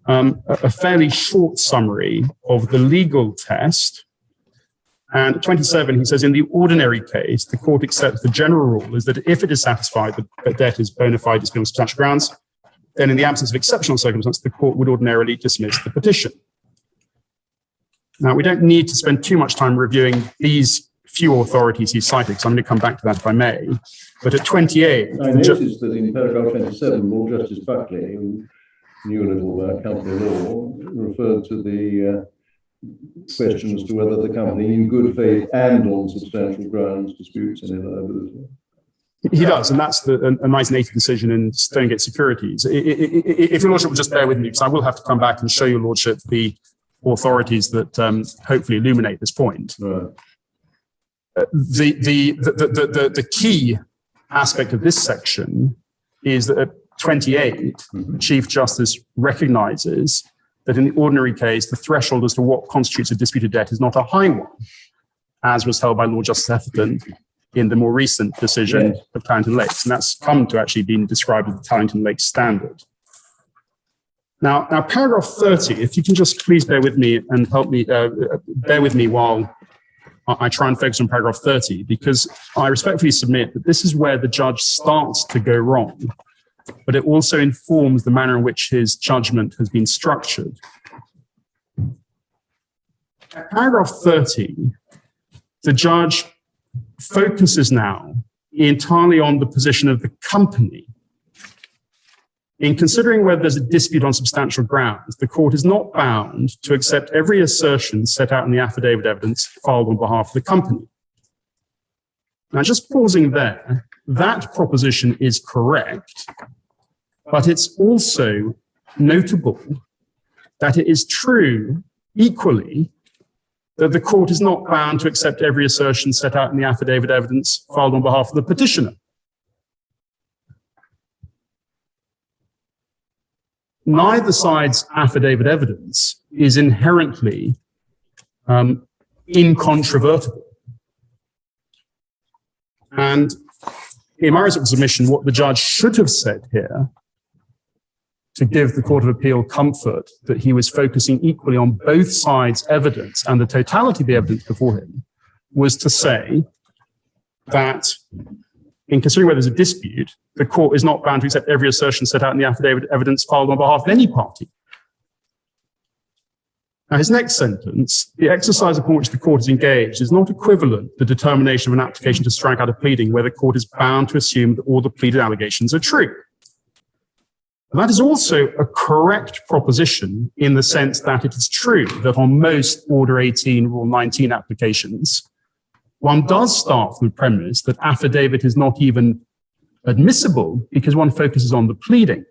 a fairly short summary of the legal test. And at 27, he says, in the ordinary case, the court accepts the general rule is that if it is satisfied that the debt is bona fide disputed on substantial grounds, then in the absence of exceptional circumstances, the court would ordinarily dismiss the petition. Now, we don't need to spend too much time reviewing these few authorities he's cited, so I'm going to come back to that if I may. But at 28... I noticed that in paragraph 27, Lord Justice Buckley, who knew a little about company law, referred to the question as to whether the company, in good faith and on substantial grounds, disputes any liability. He does, and that's a 1980 decision in Stonegate Securities. If your lordship will just bear with me, because I will have to come back and show your lordship the authorities that hopefully illuminate this point. Right. The key aspect of this section is that at 28, the Chief Justice recognizes that in the ordinary case, the threshold as to what constitutes a disputed debt is not a high one, as was held by Lord Justice Etherton in the more recent decision of Tallington Lakes. And that's come to actually being described as the Tallington Lakes standard. Now, paragraph 30, if you can just please bear with me and help me, bear with me while I try and focus on paragraph 30, because I respectfully submit that this is where the judge starts to go wrong, but it also informs the manner in which his judgment has been structured. At paragraph 30, the judge focuses now entirely on the position of the company. In considering whether there's a dispute on substantial grounds, the court is not bound to accept every assertion set out in the affidavit evidence filed on behalf of the company. Now, just pausing there, that proposition is correct, but it's also notable that it is true equally that the court is not bound to accept every assertion set out in the affidavit evidence filed on behalf of the petitioner. Neither side's affidavit evidence is inherently incontrovertible. And in my submission, what the judge should have said here to give the Court of Appeal comfort that he was focusing equally on both sides' evidence and the totality of the evidence before him was to say that in considering whether there's a dispute, the court is not bound to accept every assertion set out in the affidavit evidence filed on behalf of any party. Now, his next sentence, the exercise upon which the court is engaged is not equivalent to the determination of an application to strike out a pleading where the court is bound to assume that all the pleaded allegations are true. That is also a correct proposition in the sense that it is true that on most Order 18, Rule 19 applications, one does start from the premise that affidavit is not even admissible because one focuses on the pleading.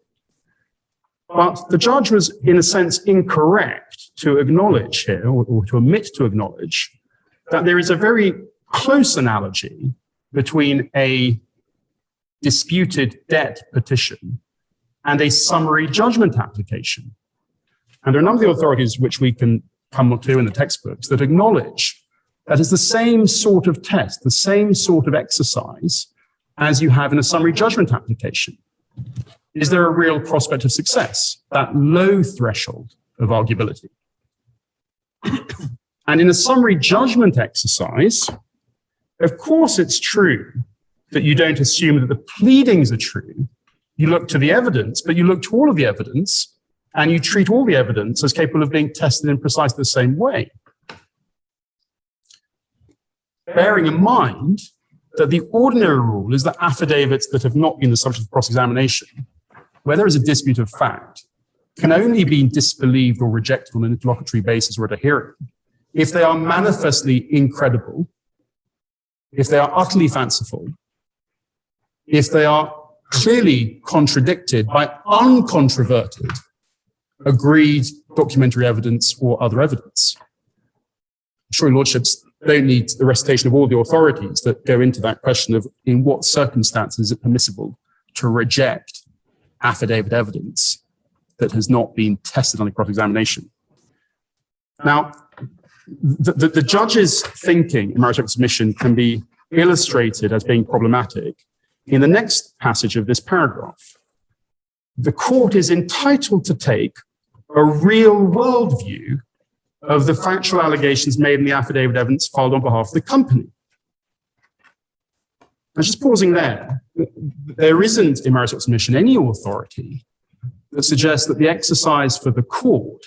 But the judge was, in a sense, incorrect to acknowledge here, or to omit to acknowledge, that there is a very close analogy between a disputed debt petition and a summary judgment application. And there are a number of the authorities which we can come to in the textbooks that acknowledge that it's the same sort of test, the same sort of exercise as you have in a summary judgment application. Is there a real prospect of success? That low threshold of arguability. And in a summary judgment exercise, of course it's true that you don't assume that the pleadings are true. You look to the evidence, but you look to all of the evidence and you treat all the evidence as capable of being tested in precisely the same way. Bearing in mind that the ordinary rule is that affidavits that have not been the subject of cross-examination, where there is a dispute of fact, can only be disbelieved or rejected on an interlocutory basis or at a hearing if they are manifestly incredible, if they are utterly fanciful, if they are clearly contradicted by uncontroverted, agreed documentary evidence or other evidence. I'm sure your lordships don't need the recitation of all the authorities that go into that question of in what circumstances is it permissible to reject affidavit evidence that has not been tested on a cross-examination. Now, the judge's thinking in maritime submission can be illustrated as being problematic in the next passage of this paragraph. The court is entitled to take a real-world view of the factual allegations made in the affidavit evidence filed on behalf of the company. Now, just pausing there, there isn't in maritime submission any authority that suggests that the exercise for the court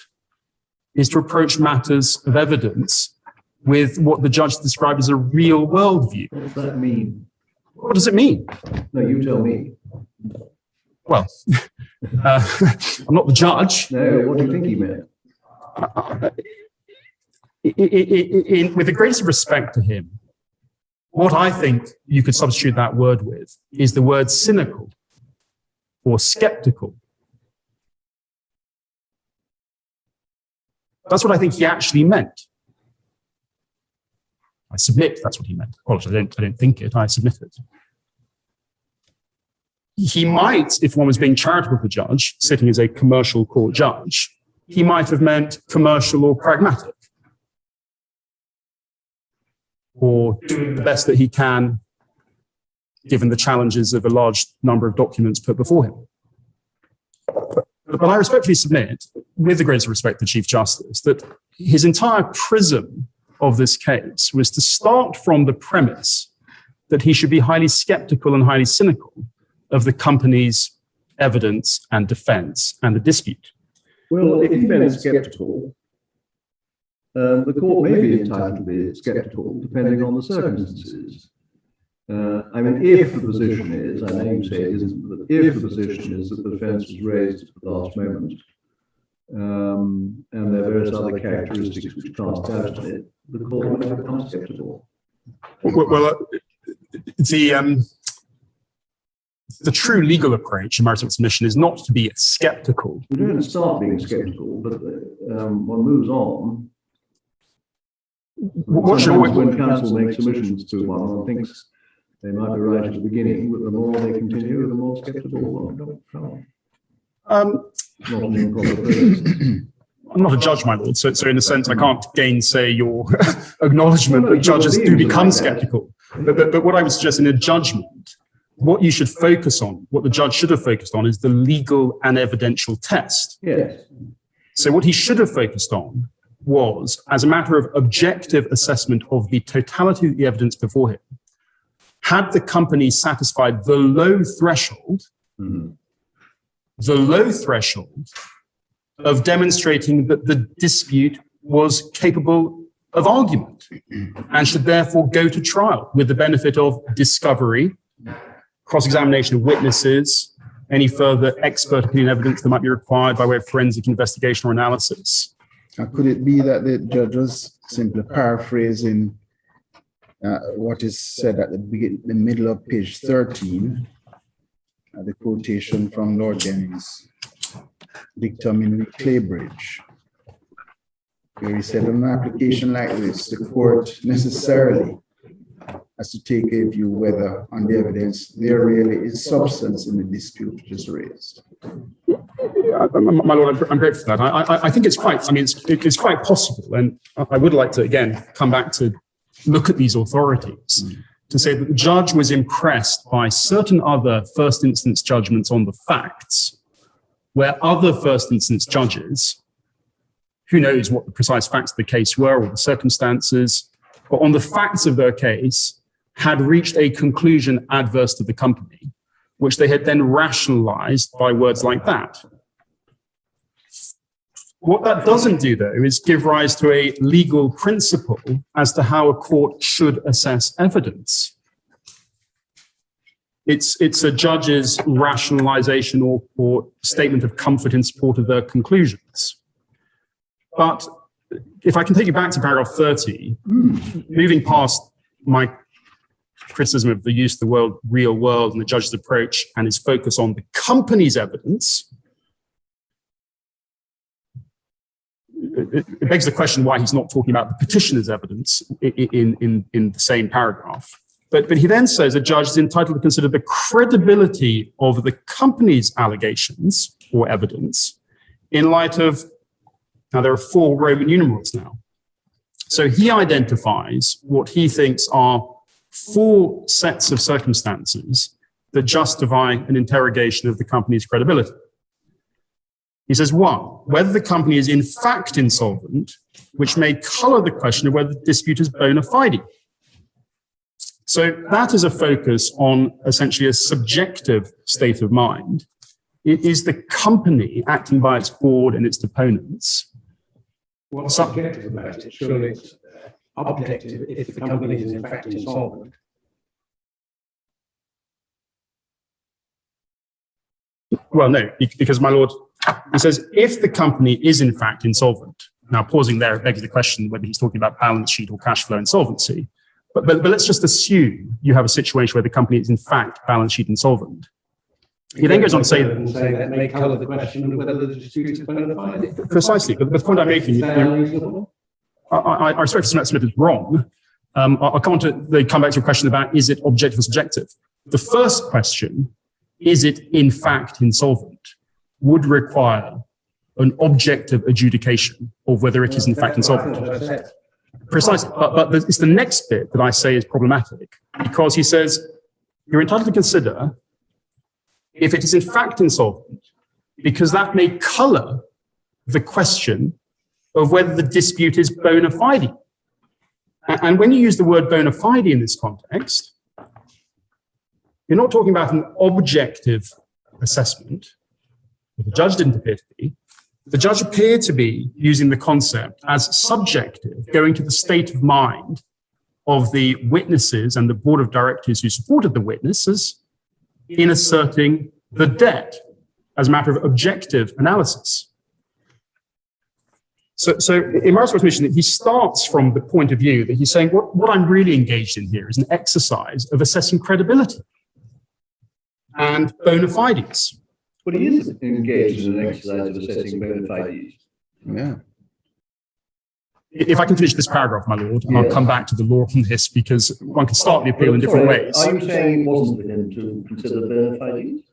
is to approach matters of evidence with what the judge described as a real-world view. What does that mean? What does it mean? No, you tell me. Well, I'm not the judge. No, what do you think he meant? With the greatest respect to him, what I think you could substitute that word with is the word cynical or skeptical. That's what I think he actually meant. I submit that's what he meant. Apologies, I don't think it, I submit it. He might, if one was being charitable with the judge, sitting as a commercial court judge, he might have meant commercial or pragmatic, or doing the best that he can, given the challenges of a large number of documents put before him. But I respectfully submit, with the greatest respect to the Chief Justice, that his entire prism of this case was to start from the premise that he should be highly skeptical and highly cynical of the company's evidence and defense and the dispute. Well, if he meant skeptical, the court may be entitled to be skeptical depending on the circumstances. I mean, if the position is, I know you say it isn't, but if the position is that the defense was raised at the last moment, and there are various other characteristics which cast doubt on it, the court may become skeptical. Well, the true legal approach in maritime submission is not to be skeptical. You don't start being skeptical, but one moves on. When counsel makes submissions to one thinks they might be right at the beginning, but the more they continue, the more skeptical one becomes. I'm not a judge, my lord, so in a sense I can't gainsay your acknowledgement that judges do become skeptical. But what I would suggest in a judgment, what you should focus on, what the judge should have focused on, is the legal and evidential test. Yes. So what he should have focused on was, as a matter of objective assessment of the totality of the evidence before him, had the company satisfied the low threshold, of demonstrating that the dispute was capable of argument and should therefore go to trial with the benefit of discovery, cross-examination of witnesses, any further expert opinion evidence that might be required by way of forensic investigation or analysis? Could it be that the judge was simply paraphrasing what is said at the middle of page 13, the quotation from Lord Denny's dictum in Claybridge, where he said, on an application like this, the court necessarily has to take a view whether on the evidence there really is substance in the dispute which is raised. My Lord, I'm grateful for that. I think it's quite, I mean, it's quite possible. And I would like to, again, come back to look at these authorities to say that the judge was impressed by certain other first instance judgments on the facts, where other first instance judges, who knows what the precise facts of the case were or the circumstances, but on the facts of their case, had reached a conclusion adverse to the company, which they had then rationalized by words like that. What that doesn't do, though, is give rise to a legal principle as to how a court should assess evidence. It's a judge's rationalization or statement of comfort in support of their conclusions. But if I can take you back to paragraph 30, moving past my criticism of the use of the word real world and the judge's approach and his focus on the company's evidence, it begs the question why he's not talking about the petitioner's evidence in the same paragraph. But he then says the judge is entitled to consider the credibility of the company's allegations or evidence in light of, now there are 4 Roman numerals now. So he identifies what he thinks are 4 sets of circumstances that justify an interrogation of the company's credibility. He says, 1, whether the company is in fact insolvent, which may color the question of whether the dispute is bona fide. So that is a focus on essentially a subjective state of mind. It is the company acting by its board and its deponents. What's subjective about it? Surely it's objective if the company is in fact insolvent. Well, no, because, my Lord, he says, if the company is in fact insolvent, now pausing there, it begs the question whether he's talking about balance sheet or cash flow insolvency. But let's just assume you have a situation where the company is in fact balance sheet insolvent. He then goes on to say that may color the question of whether the dispute is bona fide. Precisely, but the point I'm making, I respect Mr. Smith is wrong. I'll come on to come back to your question about is it objective or subjective. The first question, is it in fact insolvent, would require an objective adjudication of whether it is in fact insolvent. Precisely, but it's the next bit that I say is problematic, because he says you're entitled to consider if it is in fact insolvent, because that may color the question of whether the dispute is bona fide. And when you use the word bona fide in this context, you're not talking about an objective assessment. The judge didn't appear to be. The judge appeared to be using the concept as subjective, going to the state of mind of the witnesses and the board of directors who supported the witnesses in asserting the debt as a matter of objective analysis. So in my response, he starts from the point of view that he's saying what I'm really engaged in here is an exercise of assessing credibility and bona fides. But he is engaged in an exercise of assessing bona fides. Yeah. If I can finish this paragraph, my Lord, and I'll come back to the law on this, because one can start the appeal in different ways. Are you saying it wasn't for him to consider bona fides?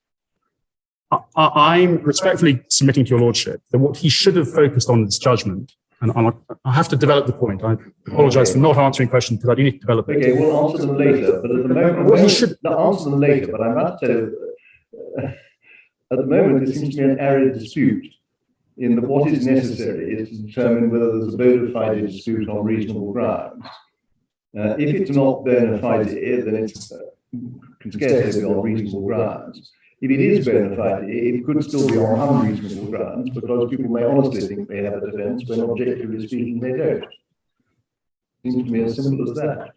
I'm respectfully submitting to your lordship that what he should have focused on in this judgment, and I have to develop the point. I apologize for not answering questions because I do need to develop it. Okay, we'll answer them later. But at the moment, Well, he should not answer them later. But I'm about to tell you, at the moment, there seems to be an area dispute in that what is necessary is to determine whether there's a bona fide dispute on reasonable grounds. If it's not bona fide, then it can scarcely be on reasonable grounds. If it is bona fide, it could still be on unreasonable grounds, because people may honestly think they have a defense when objectively speaking they don't. Seems to me as simple as that.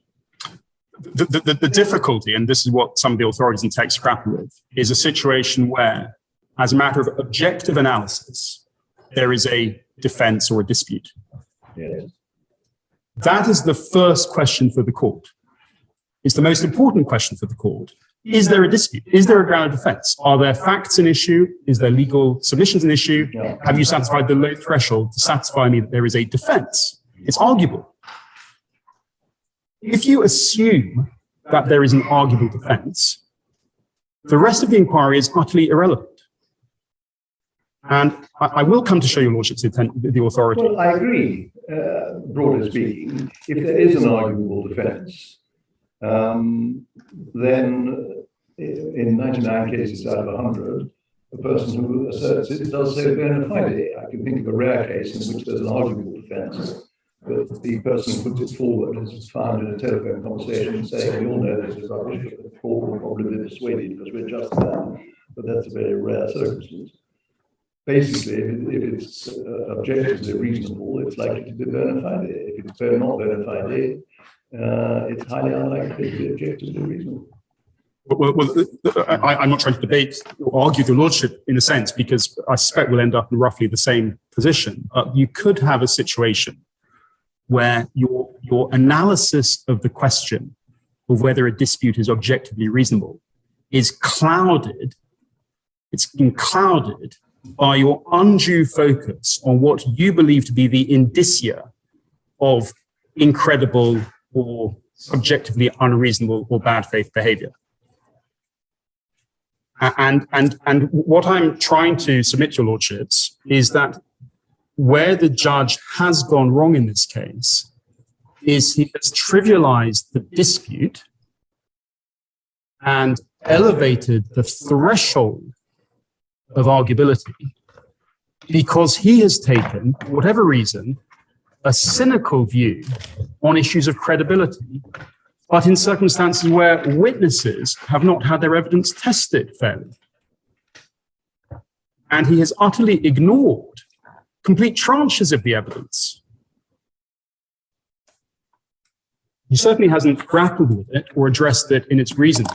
The difficulty, and this is what some of the authorities in text grapple with, is a situation where, as a matter of objective analysis, there is a defense or a dispute. Yes. That is the first question for the court. It's the most important question for the court. Is there a dispute? Is there a ground of defense? Are there facts an issue? Is there legal submissions an issue? Yeah. Have you satisfied the low threshold to satisfy me that there is a defense? It's arguable. If you assume that there is an arguable defense, the rest of the inquiry is utterly irrelevant. And I will come to show your lordships the authority. Well, I agree, broadly speaking. If there is an arguable defense, then in 99 cases out of 100, the person who asserts it does say bona fide. I can think of a rare case in which there's an arguable defense, but the person who puts it forward is found in a telephone conversation saying, we all know this is rubbish, but the court will probably be persuaded because we're just that. But that's a very rare circumstance. Basically, if it's objectively reasonable, it's likely to be bona fide. If it's not bona fide, it's highly unlikely to be objectively reasonable. I'm not trying to debate or argue the lordship in a sense, because I suspect we'll end up in roughly the same position. You could have a situation where your analysis of the question of whether a dispute is objectively reasonable is clouded. It's been clouded by your undue focus on what you believe to be the indicia of incredible or subjectively unreasonable or bad faith behavior. And what I'm trying to submit to your lordships is that where the judge has gone wrong in this case is he has trivialized the dispute and elevated the threshold of arguability because he has taken, for whatever reason, a cynical view on issues of credibility, but in circumstances where witnesses have not had their evidence tested fairly. And he has utterly ignored complete tranches of the evidence. He certainly hasn't grappled with it or addressed it in its reasoning.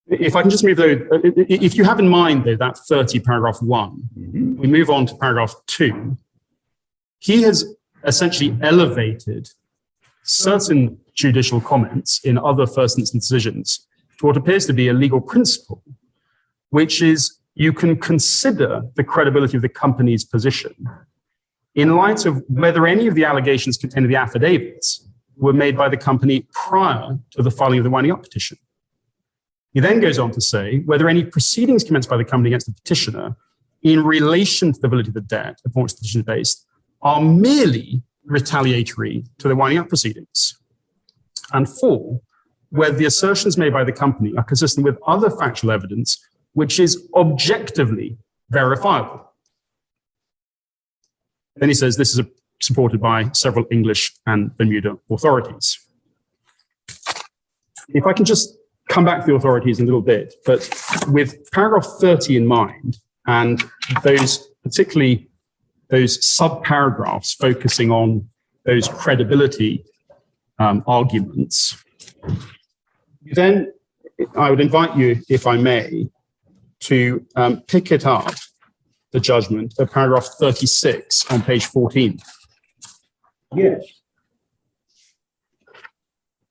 If I can just move, though, if you have in mind, though, that 30 paragraph 1, we move on to paragraph 2. He has essentially elevated certain judicial comments in other first instance decisions to what appears to be a legal principle, which is you can consider the credibility of the company's position in light of whether any of the allegations contained in the affidavits were made by the company prior to the filing of the winding up petition. He then goes on to say whether any proceedings commenced by the company against the petitioner in relation to the validity of the debt upon which the petition is based are merely retaliatory to the winding up proceedings. And 4, whether the assertions made by the company are consistent with other factual evidence which is objectively verifiable. Then he says this is supported by several English and Bermuda authorities. If I can just come back to the authorities in a little bit, but with paragraph 30 in mind, and those particularly those sub-paragraphs focusing on those credibility arguments, then I would invite you, if I may, to pick it up, the judgment, at paragraph 36 on page 14. Yes.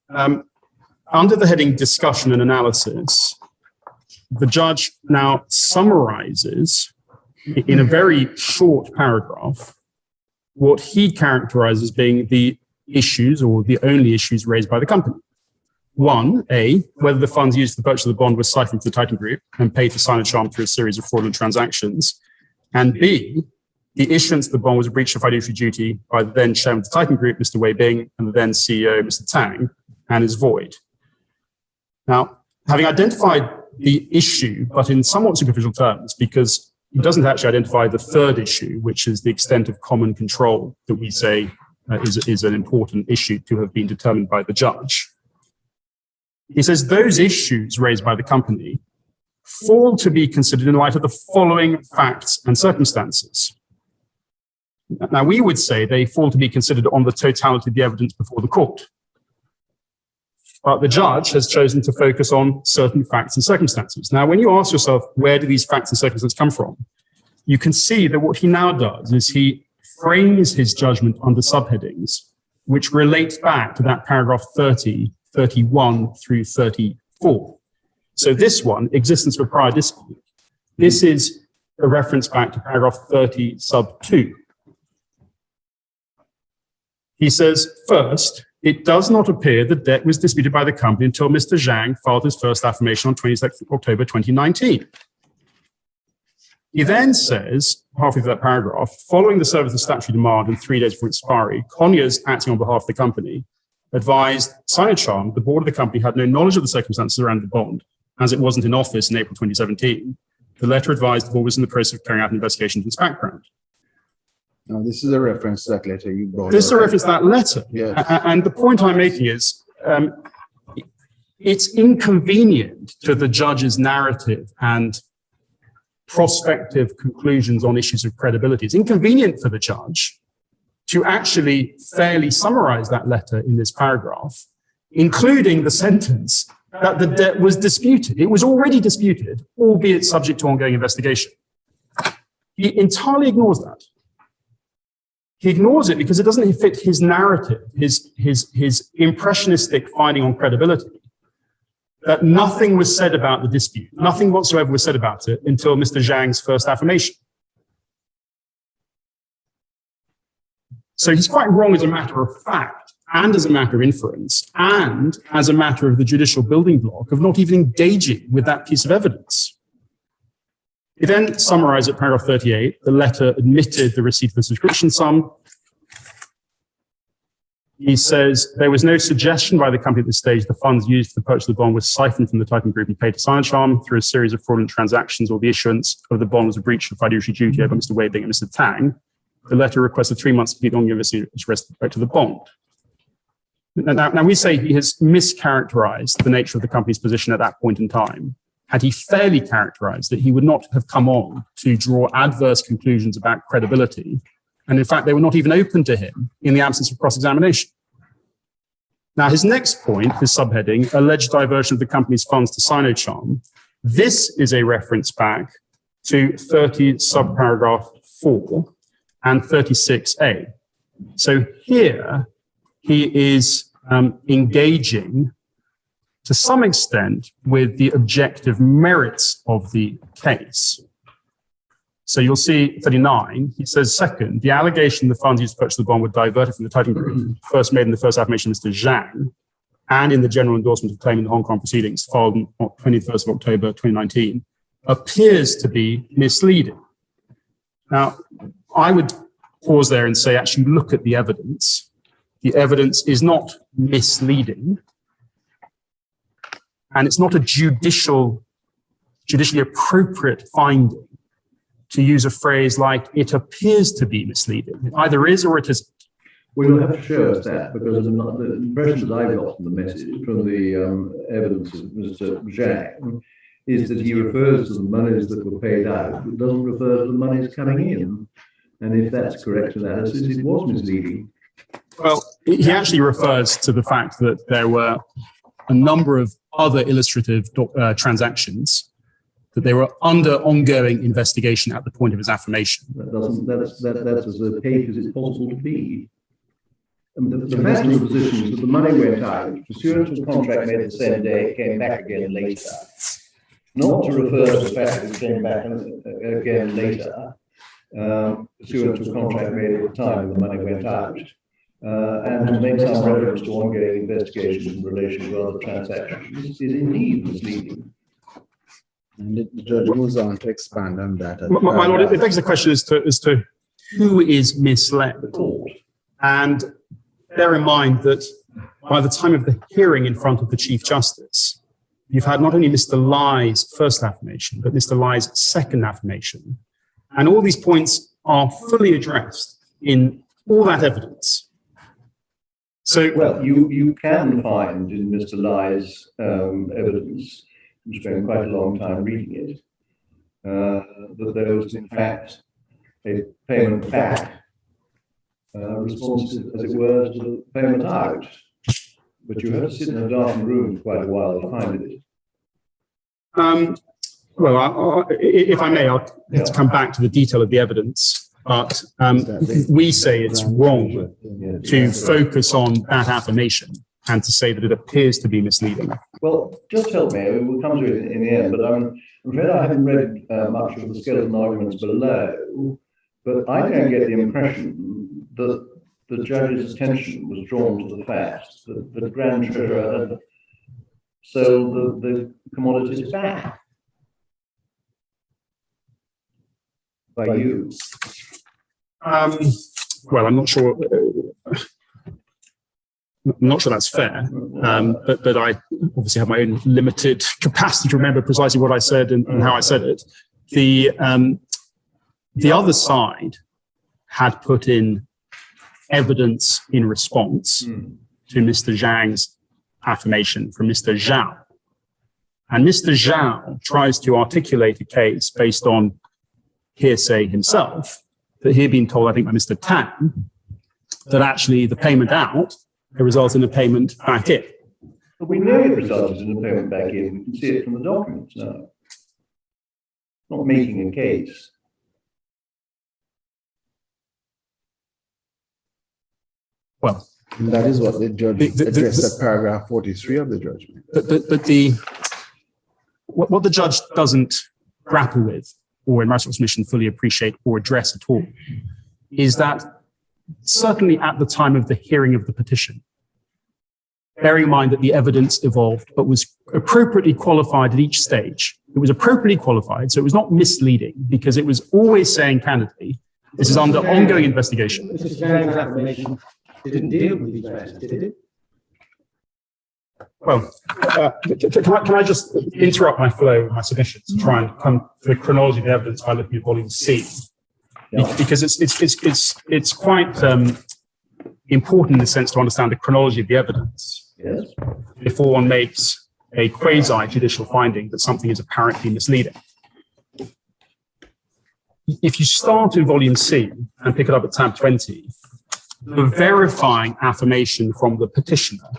Under the heading discussion and analysis, the judge now summarizes in a very short paragraph what he characterizes as being the issues or the only issues raised by the company. 1, A, whether the funds used for the purchase of the bond were siphoned from the Titan Group and paid to Sino through a series of fraudulent transactions. And B, the issuance of the bond was a breach of fiduciary duty by the then chairman of the Titan Group, Mr. Wei Bing, and the then CEO, Mr. Tang, and is void. Now, having identified the issue, but in somewhat superficial terms, because he doesn't actually identify the third issue, which is the extent of common control that we say is an important issue to have been determined by the judge. He says those issues raised by the company fall to be considered in light of the following facts and circumstances. Now, we would say they fall to be considered on the totality of the evidence before the court. but the judge has chosen to focus on certain facts and circumstances. Now, when you ask yourself, where do these facts and circumstances come from? You can see that what he now does is he frames his judgment under subheadings, which relate back to that paragraph 30, 31 through 34. So this one, existence of a prior dispute, this is a reference back to paragraph 30 sub 2. He says, first, it does not appear that debt was disputed by the company until Mr. Zhang filed his first affirmation on 26th October 2019. He then says, halfway through that paragraph, following the service of statutory demand and 3 days before expiry, Conyers, acting on behalf of the company, advised Sino, the board of the company, had no knowledge of the circumstances around the bond, as it wasn't in office in April 2017. The letter advised the board was in the process of carrying out an investigation into its background. Now, this is a reference to that letter you brought. This is a reference to that letter. Yes. And the point I'm making is it's inconvenient to the judge's narrative and prospective conclusions on issues of credibility. It's inconvenient for the judge to actually fairly summarize that letter in this paragraph, including the sentence that the debt was disputed. It was already disputed, albeit subject to ongoing investigation. He entirely ignores that. He ignores it because it doesn't fit his narrative, his impressionistic finding on credibility, that nothing was said about the dispute. Nothing whatsoever was said about it until Mr. Zhang's first affirmation. So he's quite wrong as a matter of fact, and as a matter of inference, and as a matter of the judicial building block of not even engaging with that piece of evidence. He then summarized at paragraph 38, the letter admitted the receipt of the subscription sum. He says there was no suggestion by the company at this stage the funds used for the purchase of the bond was siphoned from the Titan Group and paid to Sino through a series of fraudulent transactions, or the issuance of the bond was a breach of fiduciary duty over Mr. Weibing and Mr. Tang. The letter requested 3 months to complete the ongoing investigation with respect to the bond. Now, we say he has mischaracterized the nature of the company's position at that point in time. Had he fairly characterized it, he would not have come on to draw adverse conclusions about credibility. And in fact, they were not even open to him in the absence of cross-examination. Now, his next point, his subheading, alleged diversion of the company's funds to Sino. This is a reference back to 30 subparagraph 4 and 36A. So here he is engaging to some extent with the objective merits of the case. So you'll see 39, he says, second, the allegation the funds used to purchase the bond were diverted from the Titan Group, first made in the first affirmation of Mr. Zhang, and in the general endorsement of claim in the Hong Kong proceedings filed on 21st of October 2019, appears to be misleading. Now, I would pause there and say, actually look at the evidence. The evidence is not misleading, and it's not a judicially appropriate finding to use a phrase like, it appears to be misleading. It either is or it isn't. Well, you'll have to show us that, because the impression that I got from the message, from the evidence of Mr. Zhang, is that he refers to the monies that were paid out, but doesn't refer to the monies coming in. And if that's correct analysis, it was misleading. Well, he actually refers to the fact that there were a number of other illustrative transactions, that they were under ongoing investigation at the point of his affirmation. That's as opaque as it's possible to be. The fact of the position is that the money went out pursuant to a contract made the same day, it came back again later. Not to refer to the fact that it came back again later, pursuant to a contract made at the time the money went out, and to make some reference to ongoing investigations in relation to other transactions is indeed misleading. And the judge goes on to expand on that. My Lord, it begs the question as to who is misled. And bear in mind that by the time of the hearing in front of the Chief Justice, you've had not only Mr. Lai's first affirmation, but Mr. Lai's second affirmation. And all these points are fully addressed in all that evidence. So, well, you can find in Mr. Lai's evidence, you spent quite a long time reading it, that there was in fact a payment back, responsive, as it were, to the payment out. But you have to sit in a dark room for quite a while to find it. Well, if I may, I'll have to come back to the detail of the evidence, but we say it's wrong to focus on that affirmation and to say that it appears to be misleading. Well, just help me, we'll come to it in the end, but I'm afraid I haven't read much of the skeleton arguments below, but I don't get the impression that the judge's attention was drawn to the fact that the Grand Treasurer had sold the commodities back by you. Well, I'm not sure. I'm not sure that's fair, but I obviously have my own limited capacity to remember precisely what I said and how I said it. The other side had put in evidence in response to Mr. Zhang's affirmation from Mr. Zhao. And Mr. Zhao tries to articulate a case based on hearsay himself, that he had been told, I think by Mr. Tan, that actually the payment out results in a payment back in. But we know it resulted in a payment back in. We can see it from the documents now. Not making a case. Well, And that is what the judge addressed at paragraph 43 of the judgment. But what the judge doesn't grapple with, or in my submission fully appreciate or address at all, is that certainly at the time of the hearing of the petition, bearing in mind that the evidence evolved, but was appropriately qualified at each stage. It was appropriately qualified, so it was not misleading, because it was always saying candidly, this is under ongoing investigation. Mr. Zhang's affirmation didn't deal with these matters, did it? Well, can I just interrupt my flow of my submissions to try and come to the chronology of the evidence by looking at volume C? Because it's quite important in the sense to understand the chronology of the evidence before one makes a quasi-judicial finding that something is apparently misleading. If you start in volume C and pick it up at tab 20, the verifying affirmation from the petitioner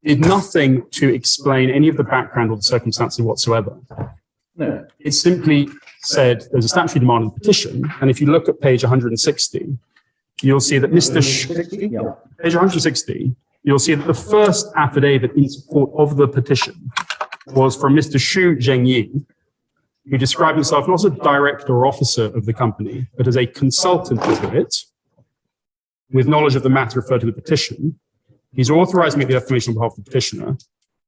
did nothing to explain any of the background or the circumstances whatsoever. No. It simply said there's a statutory demand in the petition, and if you look at page 160, you'll see that page 160, you'll see that the first affidavit in support of the petition was from Mr. Xu Zhengyi, who described himself not as a director or officer of the company, but as a consultant to it, with knowledge of the matter referred to the petition. He's authorized to make the affirmation on behalf of the petitioner.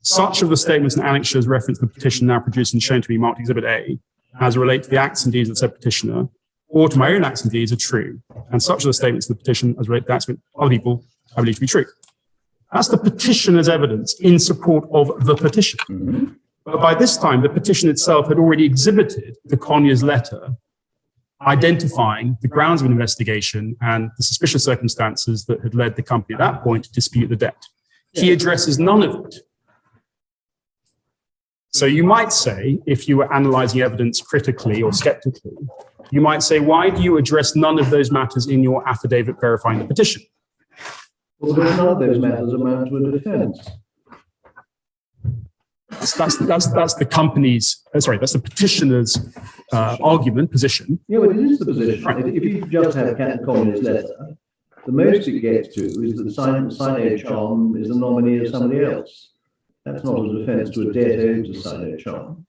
Such of the statements and annexures referenced in the petition now produced and shown to be marked Exhibit A, as relate to the acts and deeds of the said petitioner, or to my own acts and deeds, are true. And such of the statements in the petition as relate to the acts of other people I believe to be true. That's the petitioner's evidence in support of the petition. Mm-hmm. But by this time, the petition itself had already exhibited the Conyers letter identifying the grounds of an investigation and the suspicious circumstances that had led the company at that point to dispute the debt. He addresses none of it. So you might say, if you were analyzing evidence critically or skeptically, you might say, why do you address none of those matters in your affidavit verifying the petition? Well, none of those matters amount to a defense. That's the company's, that's the petitioner's position. Yeah, well, it is the position. Right. If you just have Conyers' letter, the most it gets to is that Sino Chom is the nominee of somebody else. That's not a defense to a debt owed to Sino Chom.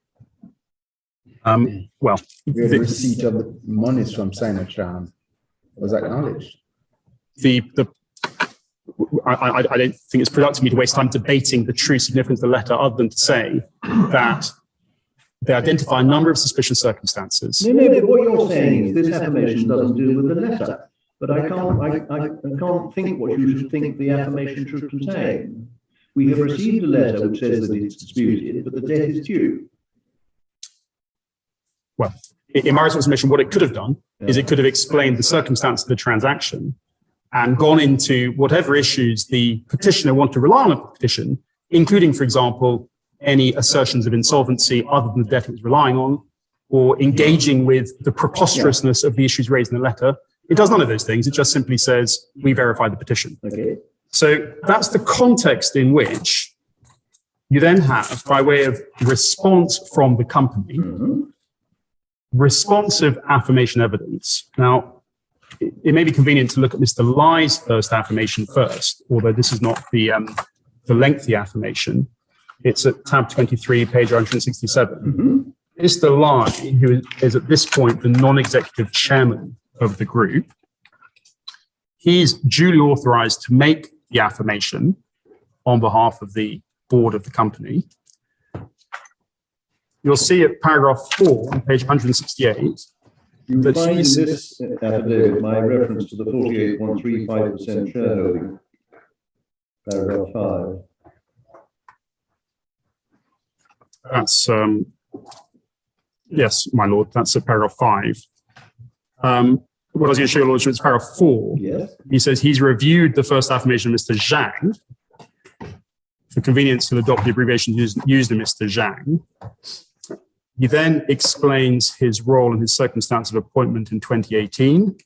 Well, The receipt of the monies from Sino Chom was acknowledged. I don't think it's productive for me to waste time debating the true significance of the letter, other than to say that they identify a number of suspicious circumstances. No, but what you're saying is this affirmation doesn't deal with the letter. But I can't think what you should think the affirmation should contain. We have received a letter which says that it's disputed, but the debt is due. Well, in my submission, what it could have done is it could have explained the circumstance of the transaction and gone into whatever issues the petitioner wanted to rely on a petition, including, for example, any assertions of insolvency other than the debt it was relying on, or engaging with the preposterousness of the issues raised in the letter. It does none of those things. It just simply says, we verify the petition. Okay. So that's the context in which you then have, by way of response from the company, responsive affirmation evidence. Now, it may be convenient to look at Mr. Lie's first affirmation first, although this is not the lengthy affirmation. It's at tab 23, page 167. Mr. Lie, who is at this point the non-executive chairman of the group, he's duly authorized to make the affirmation on behalf of the board of the company. You'll see at paragraph 4 on page 168. You find in this affidavit my reference to the 48.35% shareholding, paragraph 5. That's, yes, my lord, that's at paragraph 5. What I was going to show you, Lordship, is paragraph 4. Yes. He says he's reviewed the first affirmation of Mr. Zhang. For convenience, to adopt the abbreviation used in Mr. Zhang. He then explains his role and his circumstance of appointment in 2018.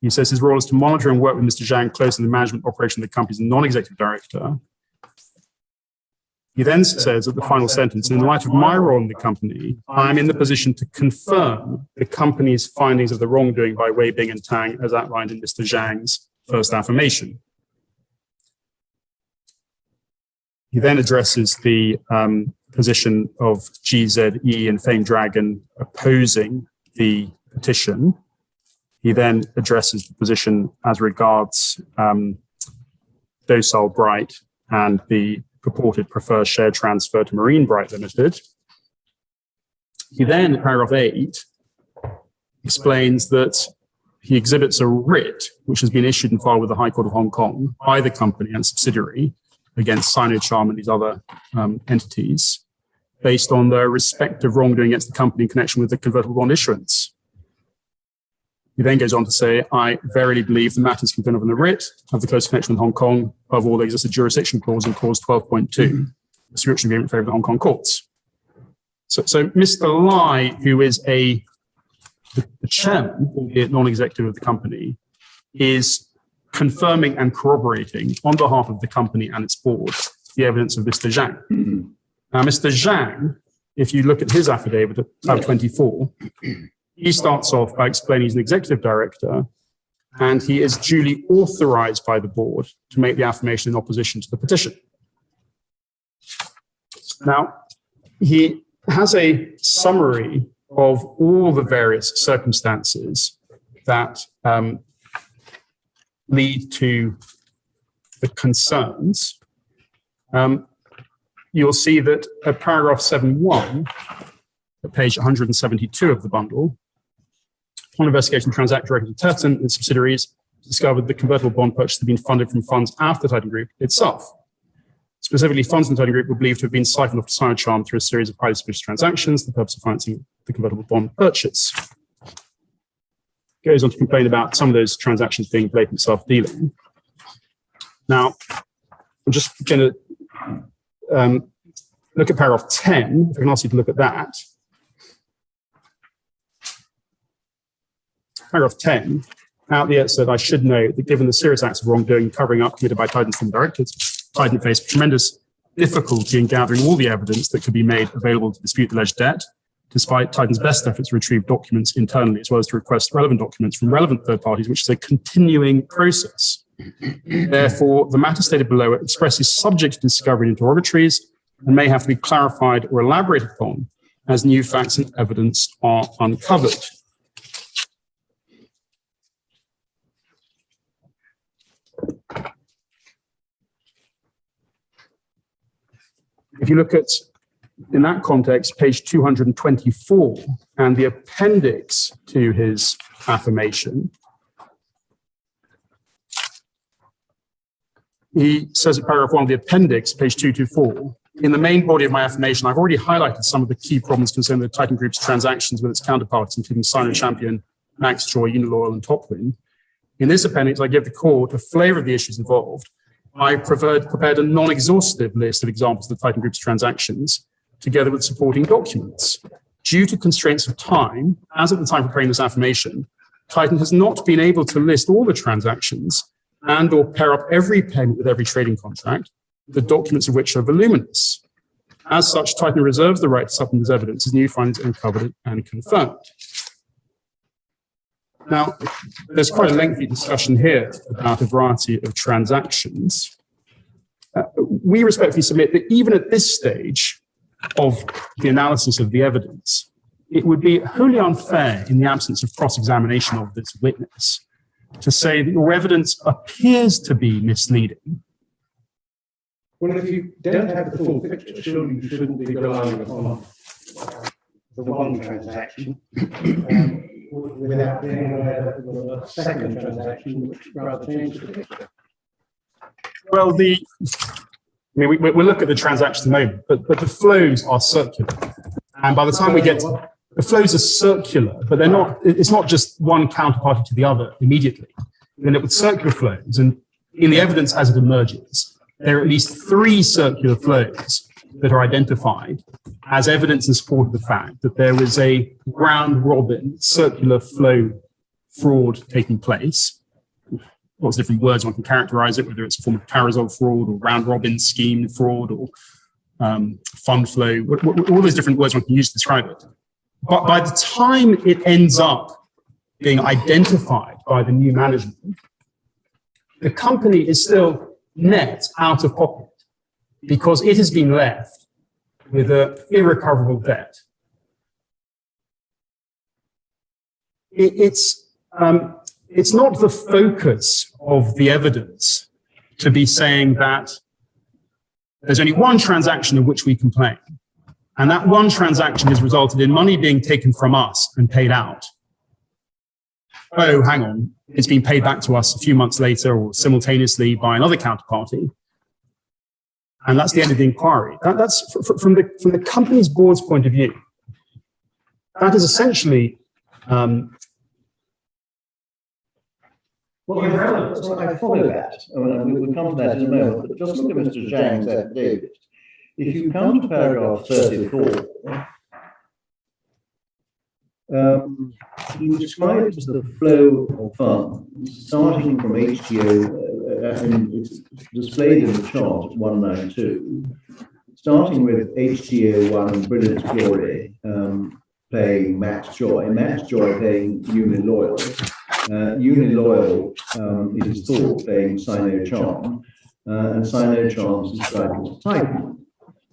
He says his role is to monitor and work with Mr. Zhang closely in the management operation of the company as a non-executive director. He then says at the final sentence, in light of my role in the company, I'm in the position to confirm the company's findings of the wrongdoing by Wei Bing and Tang as outlined in Mr. Zhang's first affirmation. He then addresses the position of GZE and Fame Dragon opposing the petition. He then addresses the position as regards Docile Bright and the purported preferred share transfer to Marine Bright Limited. He then, in paragraph 8, explains that he exhibits a writ which has been issued and filed with the High Court of Hong Kong by the company and subsidiary against Sino and these other entities based on their respective wrongdoing against the company in connection with the convertible bond issuance. He then goes on to say, I verily believe the matters contained in the writ have the close connection with Hong Kong. Above all, there exists a jurisdiction clause in clause 12.2, the subscription agreement in favor of the Hong Kong courts. So Mr. Lai, who is the chairman, albeit non-executive of the company, is confirming and corroborating on behalf of the company and its board the evidence of Mr. Zhang. Now, Mr. Zhang, if you look at his affidavit at tab 24, he starts off by explaining he's an executive director and he is duly authorized by the board to make the affirmation in opposition to the petition. Now, he has a summary of all the various circumstances that lead to the concerns. You'll see that at paragraph 7.1, at page 172 of the bundle, on investigation, Transact Director Teton and its subsidiaries discovered the convertible bond purchase had been funded from funds after the Titan Group itself. Specifically, funds in the Titan Group were believed to have been siphoned off to Sinocharm through a series of highly suspicious transactions for the purpose of financing the convertible bond purchase. Goes on to complain about some of those transactions being blatant self-dealing. Now, I'm just going to look at paragraph 10. If I can ask you to look at that. Paragraph 10, out the outset, I should note that given the serious acts of wrongdoing and covering up committed by Titan's former directors, Titan faced tremendous difficulty in gathering all the evidence that could be made available to dispute the alleged debt, despite Titan's best efforts to retrieve documents internally, as well as to request relevant documents from relevant third parties, which is a continuing process. Therefore, the matter stated below expresses subject to discovery and interrogatories and may have to be clarified or elaborated upon as new facts and evidence are uncovered. If you look at, in that context, page 224 and the appendix to his affirmation, he says in paragraph 1 of the appendix, page 224, in the main body of my affirmation, I've already highlighted some of the key problems concerning the Titan Group's transactions with its counterparts, including Sino Champion, Max Joy, Untitled, and Topwin. In this appendix, I give the court a flavor of the issues involved. I prepared a non-exhaustive list of examples of the Titan Group's transactions, together with supporting documents. Due to constraints of time, as at the time of preparing this affirmation, Titan has not been able to list all the transactions and or pair up every payment with every trading contract, the documents of which are voluminous. As such, Titan reserves the right to supplement as evidence as new findings are uncovered and confirmed. Now, there's quite a lengthy discussion here about a variety of transactions. We respectfully submit that even at this stage of the analysis of the evidence, it would be wholly unfair in the absence of cross-examination of this witness to say that your evidence appears to be misleading. Well, if you don't have the full picture, surely you shouldn't be relying upon the one transaction without being aware that there was a second transaction which rather changed the picture. Well, we'll look at the transaction in a moment, but the flows are circular. And by the time we get to, the flows are circular, but they're not, it's not just one counterparty to the other immediately. We end up with circular flows, and in the evidence as it emerges, there are at least 3 circular flows that are identified as evidence in support of the fact that there is a round-robin circular flow fraud taking place. Lots of different words one can characterize it, whether it's a form of carousel fraud or round-robin scheme fraud or fund flow, all those different words one can use to describe it. But by the time it ends up being identified by the new management, the company is still net out of pocket because it has been left with an irrecoverable debt. It's not the focus of the evidence to be saying that there's only one transaction of which we complain, and that one transaction has resulted in money being taken from us and paid out. Oh, hang on, it's been paid back to us a few months later or simultaneously by another counterparty. And that's the end of the inquiry. That's from the company's board's point of view. That is essentially Well, I follow that. We'll come to that in a moment, but just look at Mr. Zhang's affidavit. If you come to paragraph 34, he describes the flow of funds starting from HTO, and it's displayed in the chart 192, starting with HTO1 Brilliant Glory paying Max Joy paying Union Loyal. Union Loyal is thought paying Sino Charm, and Sino Charm's described as Titan.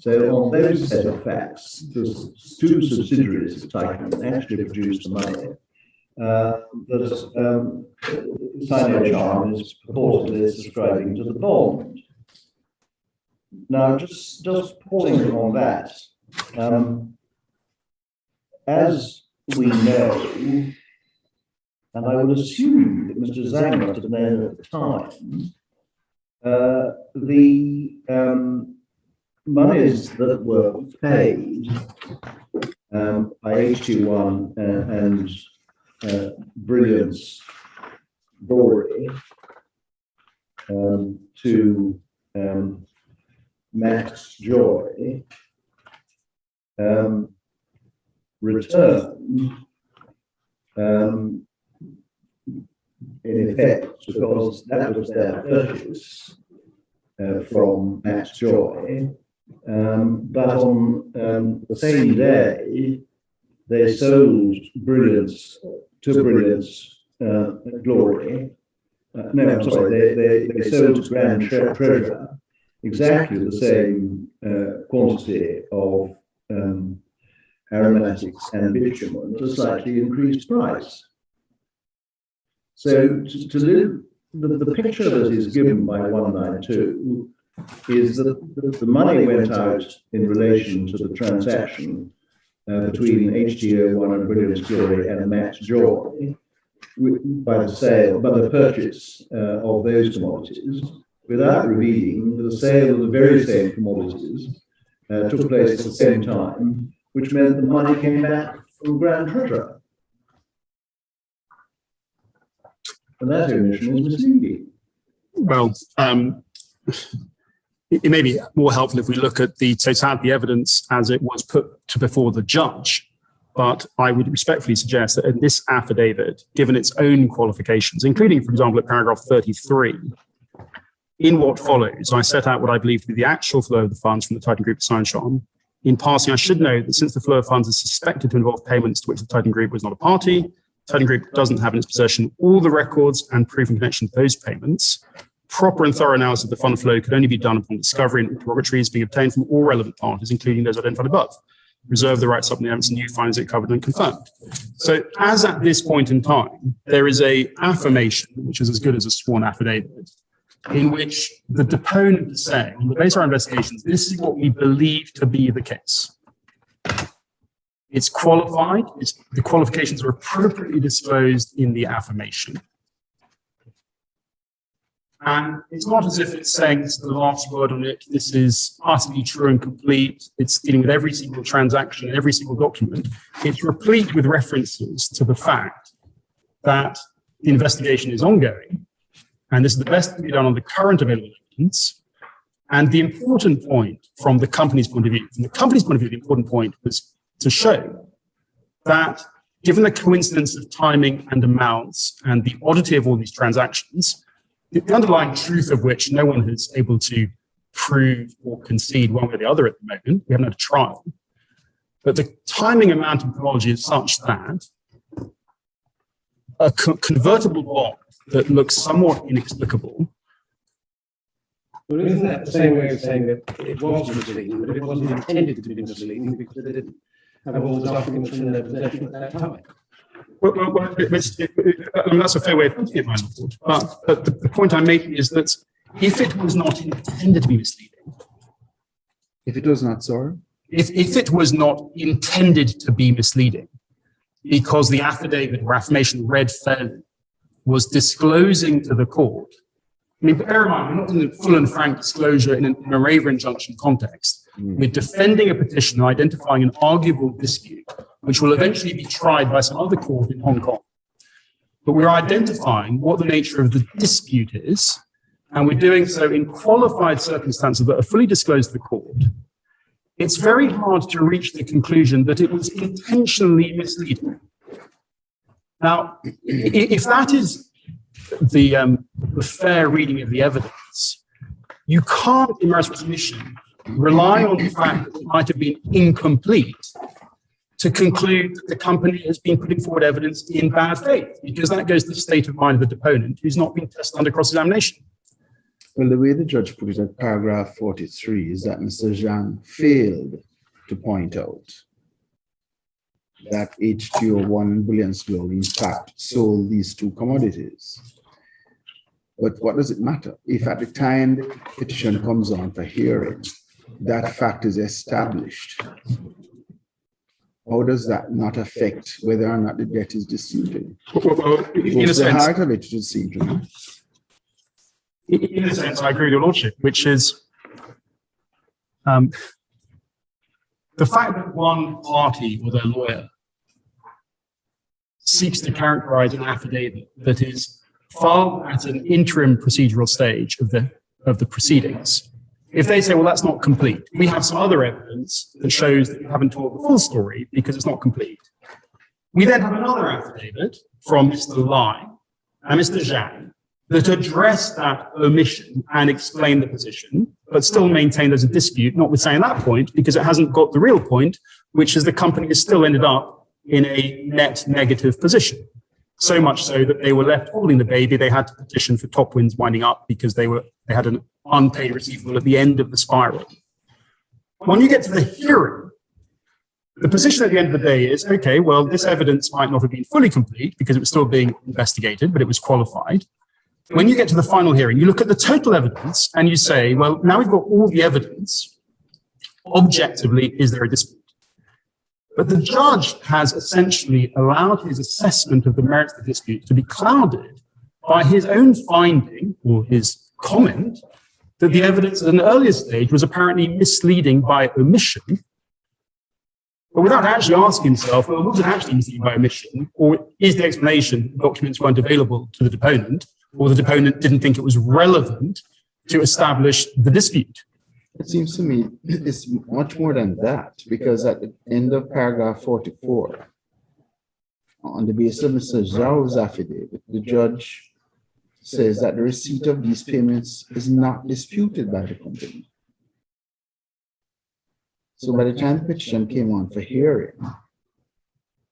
So on those set of facts, the 2 subsidiaries of Titan actually produced the money that Sino Charm is purportedly subscribing to the bond. Now, just pausing on that, as we know, and I would assume that Mr. Zhang must have known at the time, the monies that were paid by HT1 and Brilliance Glory to Max Joy returned in effect, because that was their purchase from Max Joy. But on the same day, they sold Brilliance to Brilliance Glory. No, I'm sorry, they sold to Grand Treasurer exactly the same quantity of aromatics and bitumen at a slightly increased price. So the picture that is given by 192 is that the money went out in relation to the transaction between HTO1 and Brilliance Glory and Max Joy by the purchase of those commodities, without revealing that the sale of the very same commodities took place at the same time, which meant the money came back from Grand Treasurer. And that omission is misleading. Well, it may be more helpful if we look at the totality of evidence as it was put to before the judge but I would respectfully suggest that in this affidavit, given its own qualifications, including, for example, at paragraph 33, in what follows, I set out what I believe to be the actual flow of the funds from the Titan Group to Sino. In passing, I should note that since the flow of funds is suspected to involve payments to which the Titan Group was not a party, Titan Group doesn't have in its possession all the records and proof in connection to those payments. Proper and thorough analysis of the fund flow could only be done upon discovery and interrogatories being obtained from all relevant parties, including those identified above. Reserve the right to supplement evidence and new findings that covered and confirmed. So as at this point in time, there is a affirmation, which is as good as a sworn affidavit, in which the deponent is saying, on the basis of our investigations, this is what we believe to be the case. It's qualified, the qualifications are appropriately disclosed in the affirmation. And it's not as if it's saying this is the last word on it, this is utterly true and complete, it's dealing with every single transaction, every single document. It's replete with references to the fact that the investigation is ongoing, and this is the best that can be done on the current available evidence. And the important point from the company's point of view, the important point was to show that given the coincidence of timing and amounts and the oddity of all these transactions, the underlying truth of which no one is able to prove or concede one way or the other at the moment, we haven't had a trial, but the timing, amount, and chronology is such that a convertible bond that looks somewhat inexplicable. Well, isn't that the same way of saying that it was misleading, but it wasn't intended to be misleading because they didn't have all the documents in their possession at that time? Well, I mean, that's a fair way of putting it, my lord. But the point I'm making is that if it was not intended to be misleading, If it was not, sorry? if it was not intended to be misleading, because the affidavit or affirmation read fairly was disclosing to the court. I mean, bear in mind, we're not in a full and frank disclosure in a waiver injunction context. We're defending a petition identifying an arguable dispute, which will eventually be tried by some other court in Hong Kong. But we're identifying what the nature of the dispute is, and we're doing so in qualified circumstances that are fully disclosed to the court. It's very hard to reach the conclusion that it was intentionally misleading. Now, if that is the fair reading of the evidence, you can't, in Maris recognition, rely on the fact that it might have been incomplete to conclude that the company has been putting forward evidence in bad faith, because that goes to the state of mind of the deponent who's not been tested under cross-examination. Well, the way the judge put it at paragraph 43 is that Mr. Zhang failed to point out that H2O1 and Bullions Global in fact sold these two commodities. But what does it matter? If at the time the petition comes on for hearing, that fact is established, how does that not affect whether or not the debt is disputed? Well, in a The sense, heart of it should seem to me. in a sense, I agree with your lordship, which is the fact that one party or their lawyer seeks to characterize an affidavit that is filed at an interim procedural stage of the proceedings. If they say, well, that's not complete, we have some other evidence that shows that you haven't told the full story because it's not complete. We then have another affidavit from Mr. Lai and Mr. Zhang that address that omission and explain the position, but still maintain there's a dispute, notwithstanding that point, because it hasn't got the real point, which is the company has still ended up in a net negative position. So much so that they were left holding the baby. They had to petition for top winds winding up because they had an unpaid receivable at the end of the spiral. When you get to the hearing, the position at the end of the day is, okay, well, this evidence might not have been fully complete because it was still being investigated, but it was qualified. When you get to the final hearing, you look at the total evidence and you say, well, now we've got all the evidence. Objectively, is there a dispute? But the judge has essentially allowed his assessment of the merits of the dispute to be clouded by his own finding or his comment that the evidence at an earlier stage was apparently misleading by omission, but without actually asking himself, well, was it actually misleading by omission, or is the explanation documents weren't available to the deponent, or the deponent didn't think it was relevant to establish the dispute? It seems to me it's much more than that, because at the end of paragraph 44, on the basis of Mr. Zhao's affidavit, the judge says that the receipt of these payments is not disputed by the company. So by the time the petition came on for hearing,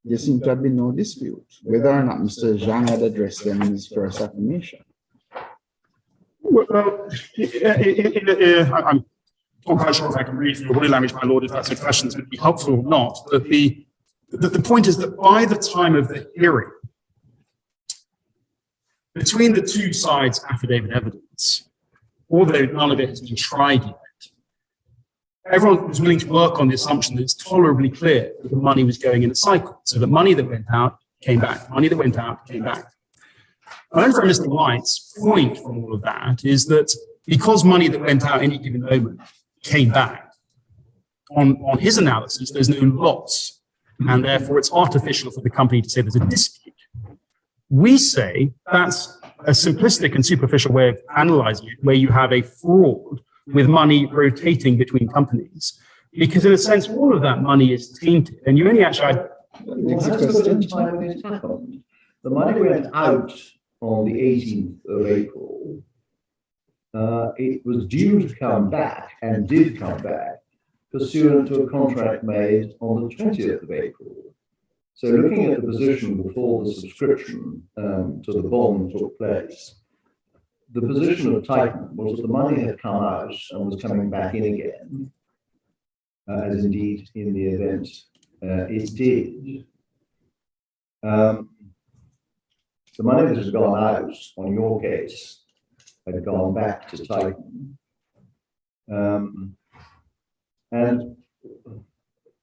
there seemed to have been no dispute whether or not Mr. Zhang had addressed them in his first affirmation. Well, I'm not quite sure if I can read from the body language, my lord, if that's a question that would be helpful or not. But the point is that by the time of the hearing, between the two sides' affidavit evidence, although none of it has been tried yet, everyone was willing to work on the assumption that it's tolerably clear that the money was going in a cycle. So the money that went out came back, money that went out came back. I learned from Mr. White's point from all of that is that because money that went out any given moment came back, on his analysis, there's no loss, and therefore it's artificial for the company to say there's a dispute. We say that's a simplistic and superficial way of analyzing it, where you have a fraud with money rotating between companies, because in a sense, all of that money is tainted, and you only actually. The money went out on the 18th of April. It was due to come back and did come back pursuant to a contract made on the 20th of April. So looking at the position before the subscription to the bond took place, the position of Titan was that the money had come out and was coming back in again, as indeed in the event it did. The money that has gone out on your case had gone back to Titan. And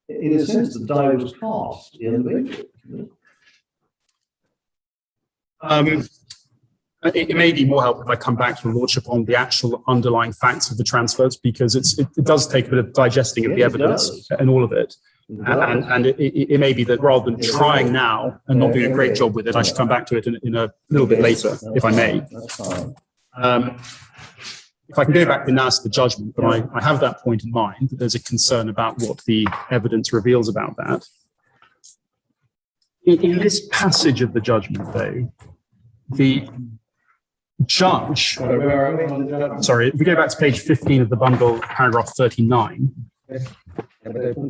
in a sense, the die was cast in the April. It may be more helpful if I come back to the lordship on the actual underlying facts of the transfers, because it does take a bit of digesting of the evidence and all of it. And it may be that rather than trying now and not doing a great job with it, I should come back to it in a little bit later, if I may. If I can go back to now to the judgment, but I have that point in mind, that there's a concern about what the evidence reveals about that. In this passage of the judgment, though, the judge, sorry, if we go back to page 15 of the bundle, paragraph 39.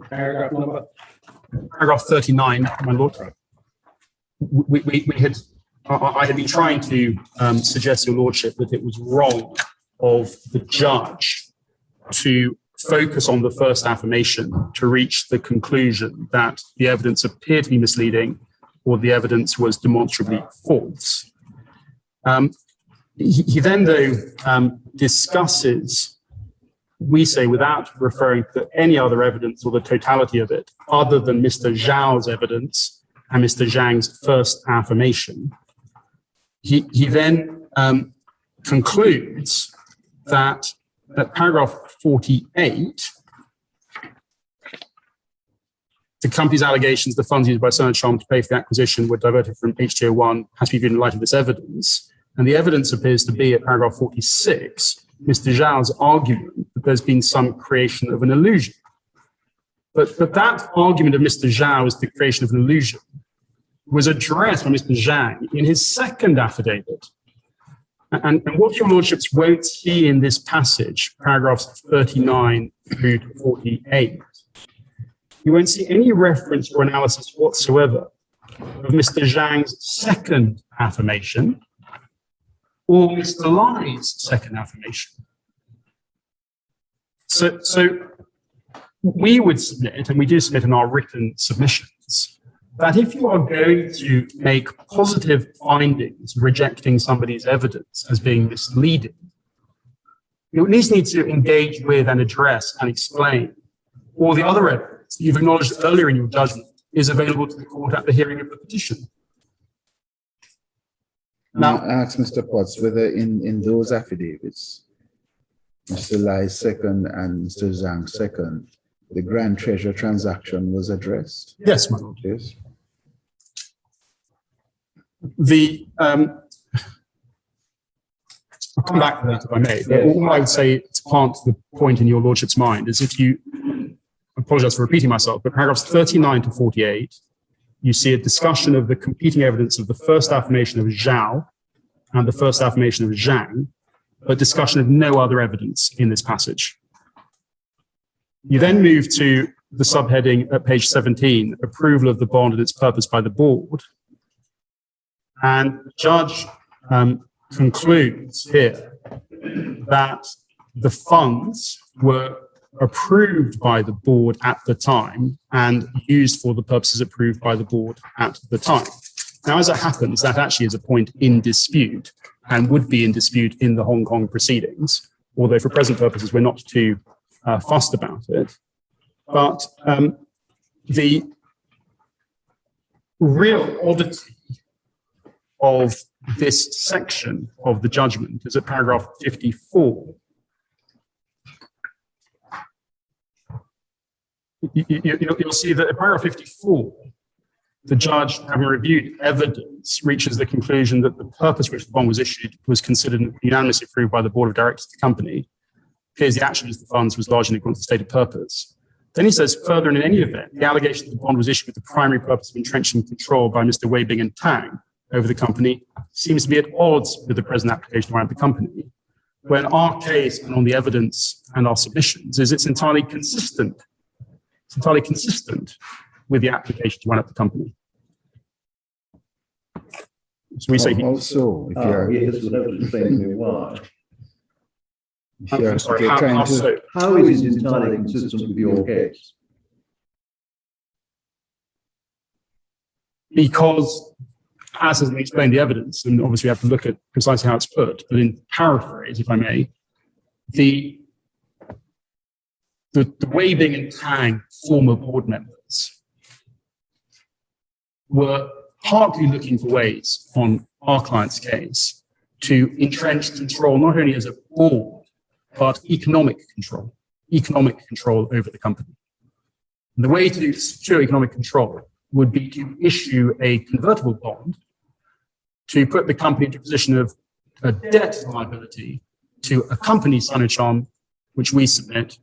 Paragraph number. Paragraph 39, my lord. I had been trying to suggest, your lordship, that it was wrong of the judge to focus on the first affirmation to reach the conclusion that the evidence appeared to be misleading or the evidence was demonstrably false. He then, though, discusses, we say, without referring to any other evidence or the totality of it, other than Mr. Zhao's evidence and Mr. Zhang's first affirmation. He then concludes that at paragraph 48, the company's allegations, the funds used by Sino to pay for the acquisition were diverted from HTO1 has to be viewed in light of this evidence. And the evidence appears to be at paragraph 46, Mr. Zhao's argument that there's been some creation of an illusion. But that argument of Mr. Zhao as the creation of an illusion was addressed by Mr. Zhang in his second affidavit. And what your lordships won't see in this passage, paragraphs 39 through to 48, you won't see any reference or analysis whatsoever of Mr. Zhang's second affirmation or Mr. Lai's second affirmation. So we would submit, and we do submit in our written submissions, that if you are going to make positive findings rejecting somebody's evidence as being misleading, you at least need to engage with and address and explain all the other evidence that you've acknowledged earlier in your judgment is available to the court at the hearing of the petition. Now, I ask Mr. Potts whether in those affidavits, Mr. Lai's second and Mr. Zhang's second, the Grand Treasure transaction was addressed. Yes, my lord. Yes. I'll come back to that if I may. But all I would say plant the point in your lordship's mind is if you, I apologize for repeating myself, but paragraphs 39 to 48, you see a discussion of the competing evidence of the first affirmation of Zhao and the first affirmation of Zhang, but discussion of no other evidence in this passage. You then move to the subheading at page 17, approval of the bond and its purpose by the board. And the judge concludes here that the funds were approved by the board at the time and used for the purposes approved by the board at the time. Now, as it happens, that actually is a point in dispute and would be in dispute in the Hong Kong proceedings, although for present purposes, we're not too fussed about it. But the real oddity of this section of the judgment is at paragraph 54. You'll see that at paragraph 54, the judge, having reviewed evidence, reaches the conclusion that the purpose for which the bond was issued was considered unanimously approved by the board of directors of the company. Appears the action of the funds was largely in accordance with the stated purpose. Then he says, further, and in any event, the allegation that the bond was issued with the primary purpose of entrenching control by Mr. Weibing and Tang over the company seems to be at odds with the present application around the company, when our case and on the evidence and our submissions is it's entirely consistent. It's entirely consistent with the application to run up the company. So we say, Also, if you're, Yes, that would explain to me why. if you're, if sorry, you're how trying to, so? How is it entirely consistent with your case? Because, as has been explained, the evidence, and obviously we have to look at precisely how it's put, but in paraphrase, if I may, the Weibing and Tang former board members were partly looking for ways on our client's case to entrench control, not only as a board, but economic control over the company. And the way to secure economic control would be to issue a convertible bond to put the company into a position of a debt liability to a company, Sino, which we submit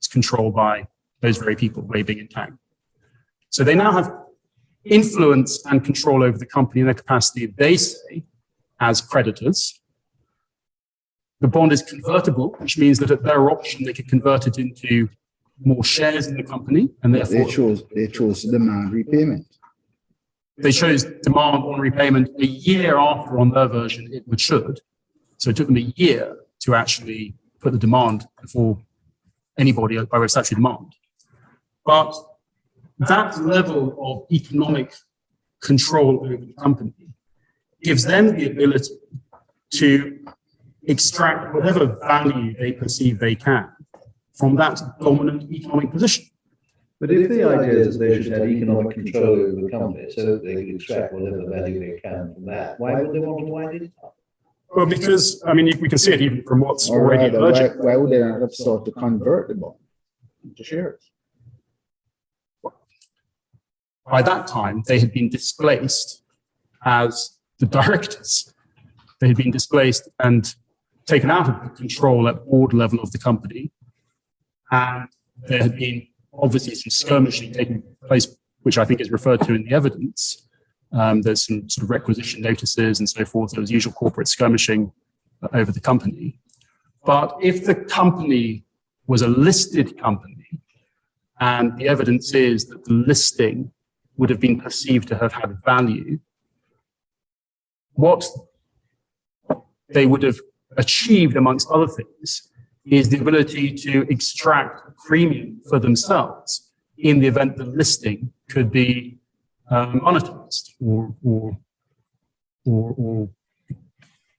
is controlled by those very people, Weibing and Tang. So they now have influence and control over the company in their capacity, they say, as creditors. The bond is convertible, which means that at their option, they could convert it into more shares in the company, and therefore they chose demand repayment. they chose demand on repayment a year after on their version it should. So it took them a year to actually put the demand before anybody by way of statutory demand. But that level of economic control over the company gives them the ability to extract whatever value they perceive they can from that dominant economic position. But if the idea is that they should have economic control over the company so that they can extract whatever value they can from that, why would they want to wind it up? Well, because, I mean, we can see it even from what's Or already rather, emerging. why would they not have sought to convert the bond into shares? By that time, they had been displaced as the directors. They had been displaced and taken out of the control at board level of the company. And there had been obviously some skirmishing taking place, which I think is referred to in the evidence. There's some sort of requisition notices and so forth. There was usual corporate skirmishing over the company. But if the company was a listed company, and the evidence is that the listing would have been perceived to have had value, what they would have achieved, amongst other things, is the ability to extract a premium for themselves in the event the listing could be monetized or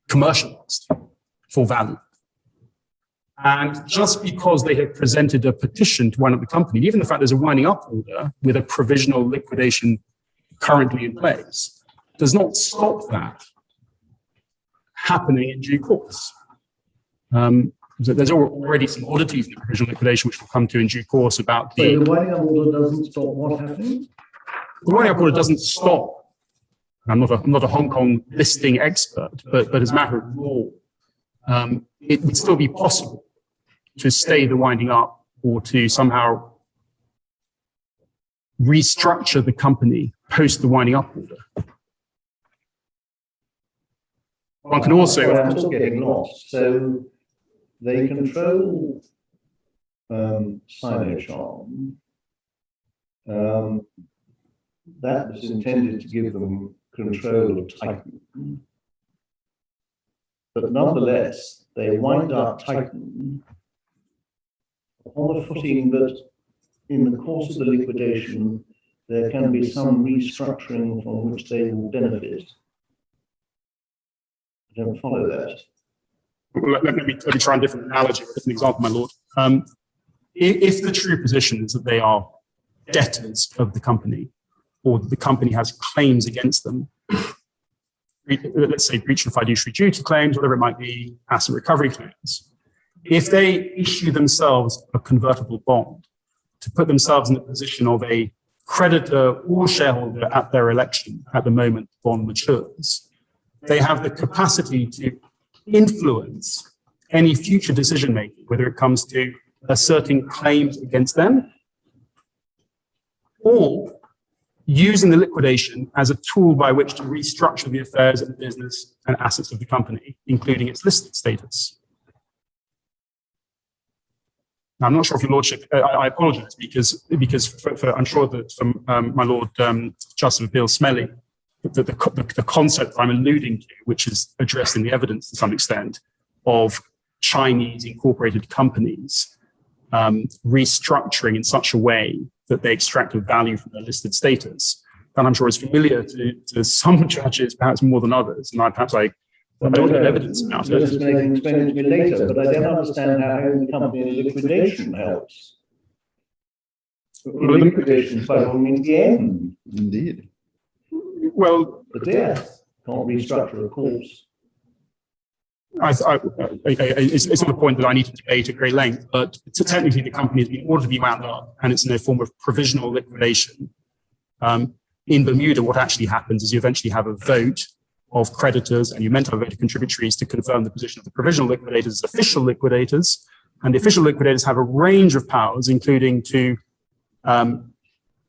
commercialized for value. And just because they have presented a petition to wind up the company, even the fact there's a winding up order with a provisional liquidation currently in place, does not stop that happening in due course. There's already some oddities in the provisional liquidation, which we'll come to in due course about So the winding up order doesn't stop what happening? The winding up order doesn't stop. I'm not a Hong Kong listing expert, but as a matter of law, it would still be possible to stay the winding up or to somehow restructure the company post the winding up order. One can also... I'm still getting lost. So they control Sino. That was intended to give them control of Titan. But nonetheless, they wind up Titan on the footing that in the course of the liquidation, there can be some restructuring from which they will benefit. I don't follow that. Let me try a different analogy, a different example, my lord. If the true position is that they are debtors of the company, or that the company has claims against them, let's say breach of fiduciary duty claims, whatever it might be, asset recovery claims, if they issue themselves a convertible bond to put themselves in the position of a creditor or shareholder at their election at the moment the bond matures, they have the capacity to influence any future decision making, whether it comes to asserting claims against them or using the liquidation as a tool by which to restructure the affairs of the business and assets of the company, including its listed status. Now, I'm not sure if your lordship, I apologize because I'm sure that from my lord Justice of Bill Smelly, the concept I'm alluding to, which is addressed in the evidence to some extent, of Chinese incorporated companies restructuring in such a way that they extract a value from their listed status, that I'm sure is familiar to some judges, perhaps more than others, and I don't have evidence about it. Explain it to me later, but I don't understand how having the company in liquidation helps. Liquidation by all means the end. Indeed. Well, The death can't restructure a course. It's not a point that I need to debate at great length, but technically the company has been ordered to be wound up and it's in a form of provisional liquidation. In Bermuda, what actually happens is you eventually have a vote of creditors and you meant to have a vote of contributories to confirm the position of the provisional liquidators as official liquidators. And the official liquidators have a range of powers, including to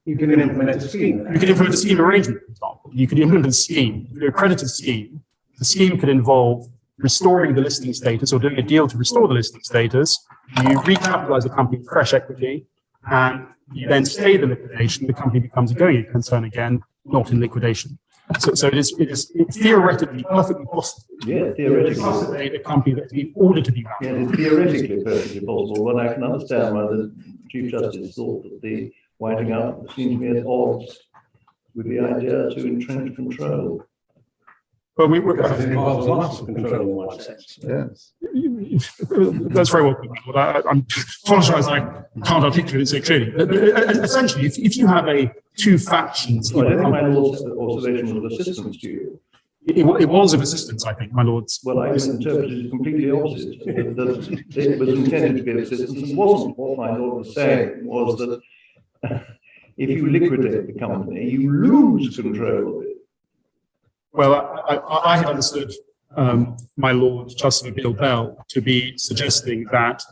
You can implement a scheme. you can implement a scheme arrangement, for example. You could implement a scheme, you could do a creditor scheme. The scheme could involve restoring the listing status or doing a deal to restore the listing status. You recapitalize the company with fresh equity, and you then stay the liquidation. The company becomes a going concern again, not in liquidation. So it is theoretically perfectly possible Yeah, to theoretically. resuscitate a company that's been ordered to be wound Yeah, up. it's theoretically perfectly possible, but I can understand why the Chief Justice thought that the winding up seems to be at odds with the idea to entrench control. But Because it involves lots of control in one sense. Yes. that's very well put. But I apologize, I can't articulate it so clearly. But essentially, if you have two factions, I don't think my lord's observation was assistance to you. it was of assistance, I think, my lords. Well, I interpreted it completely opposite. That it was intended to be of assistance and wasn't. What my lord was saying was that if you liquidate the company, you lose control of it. Well, I had understood my Lord Justice Bill Bell to be suggesting that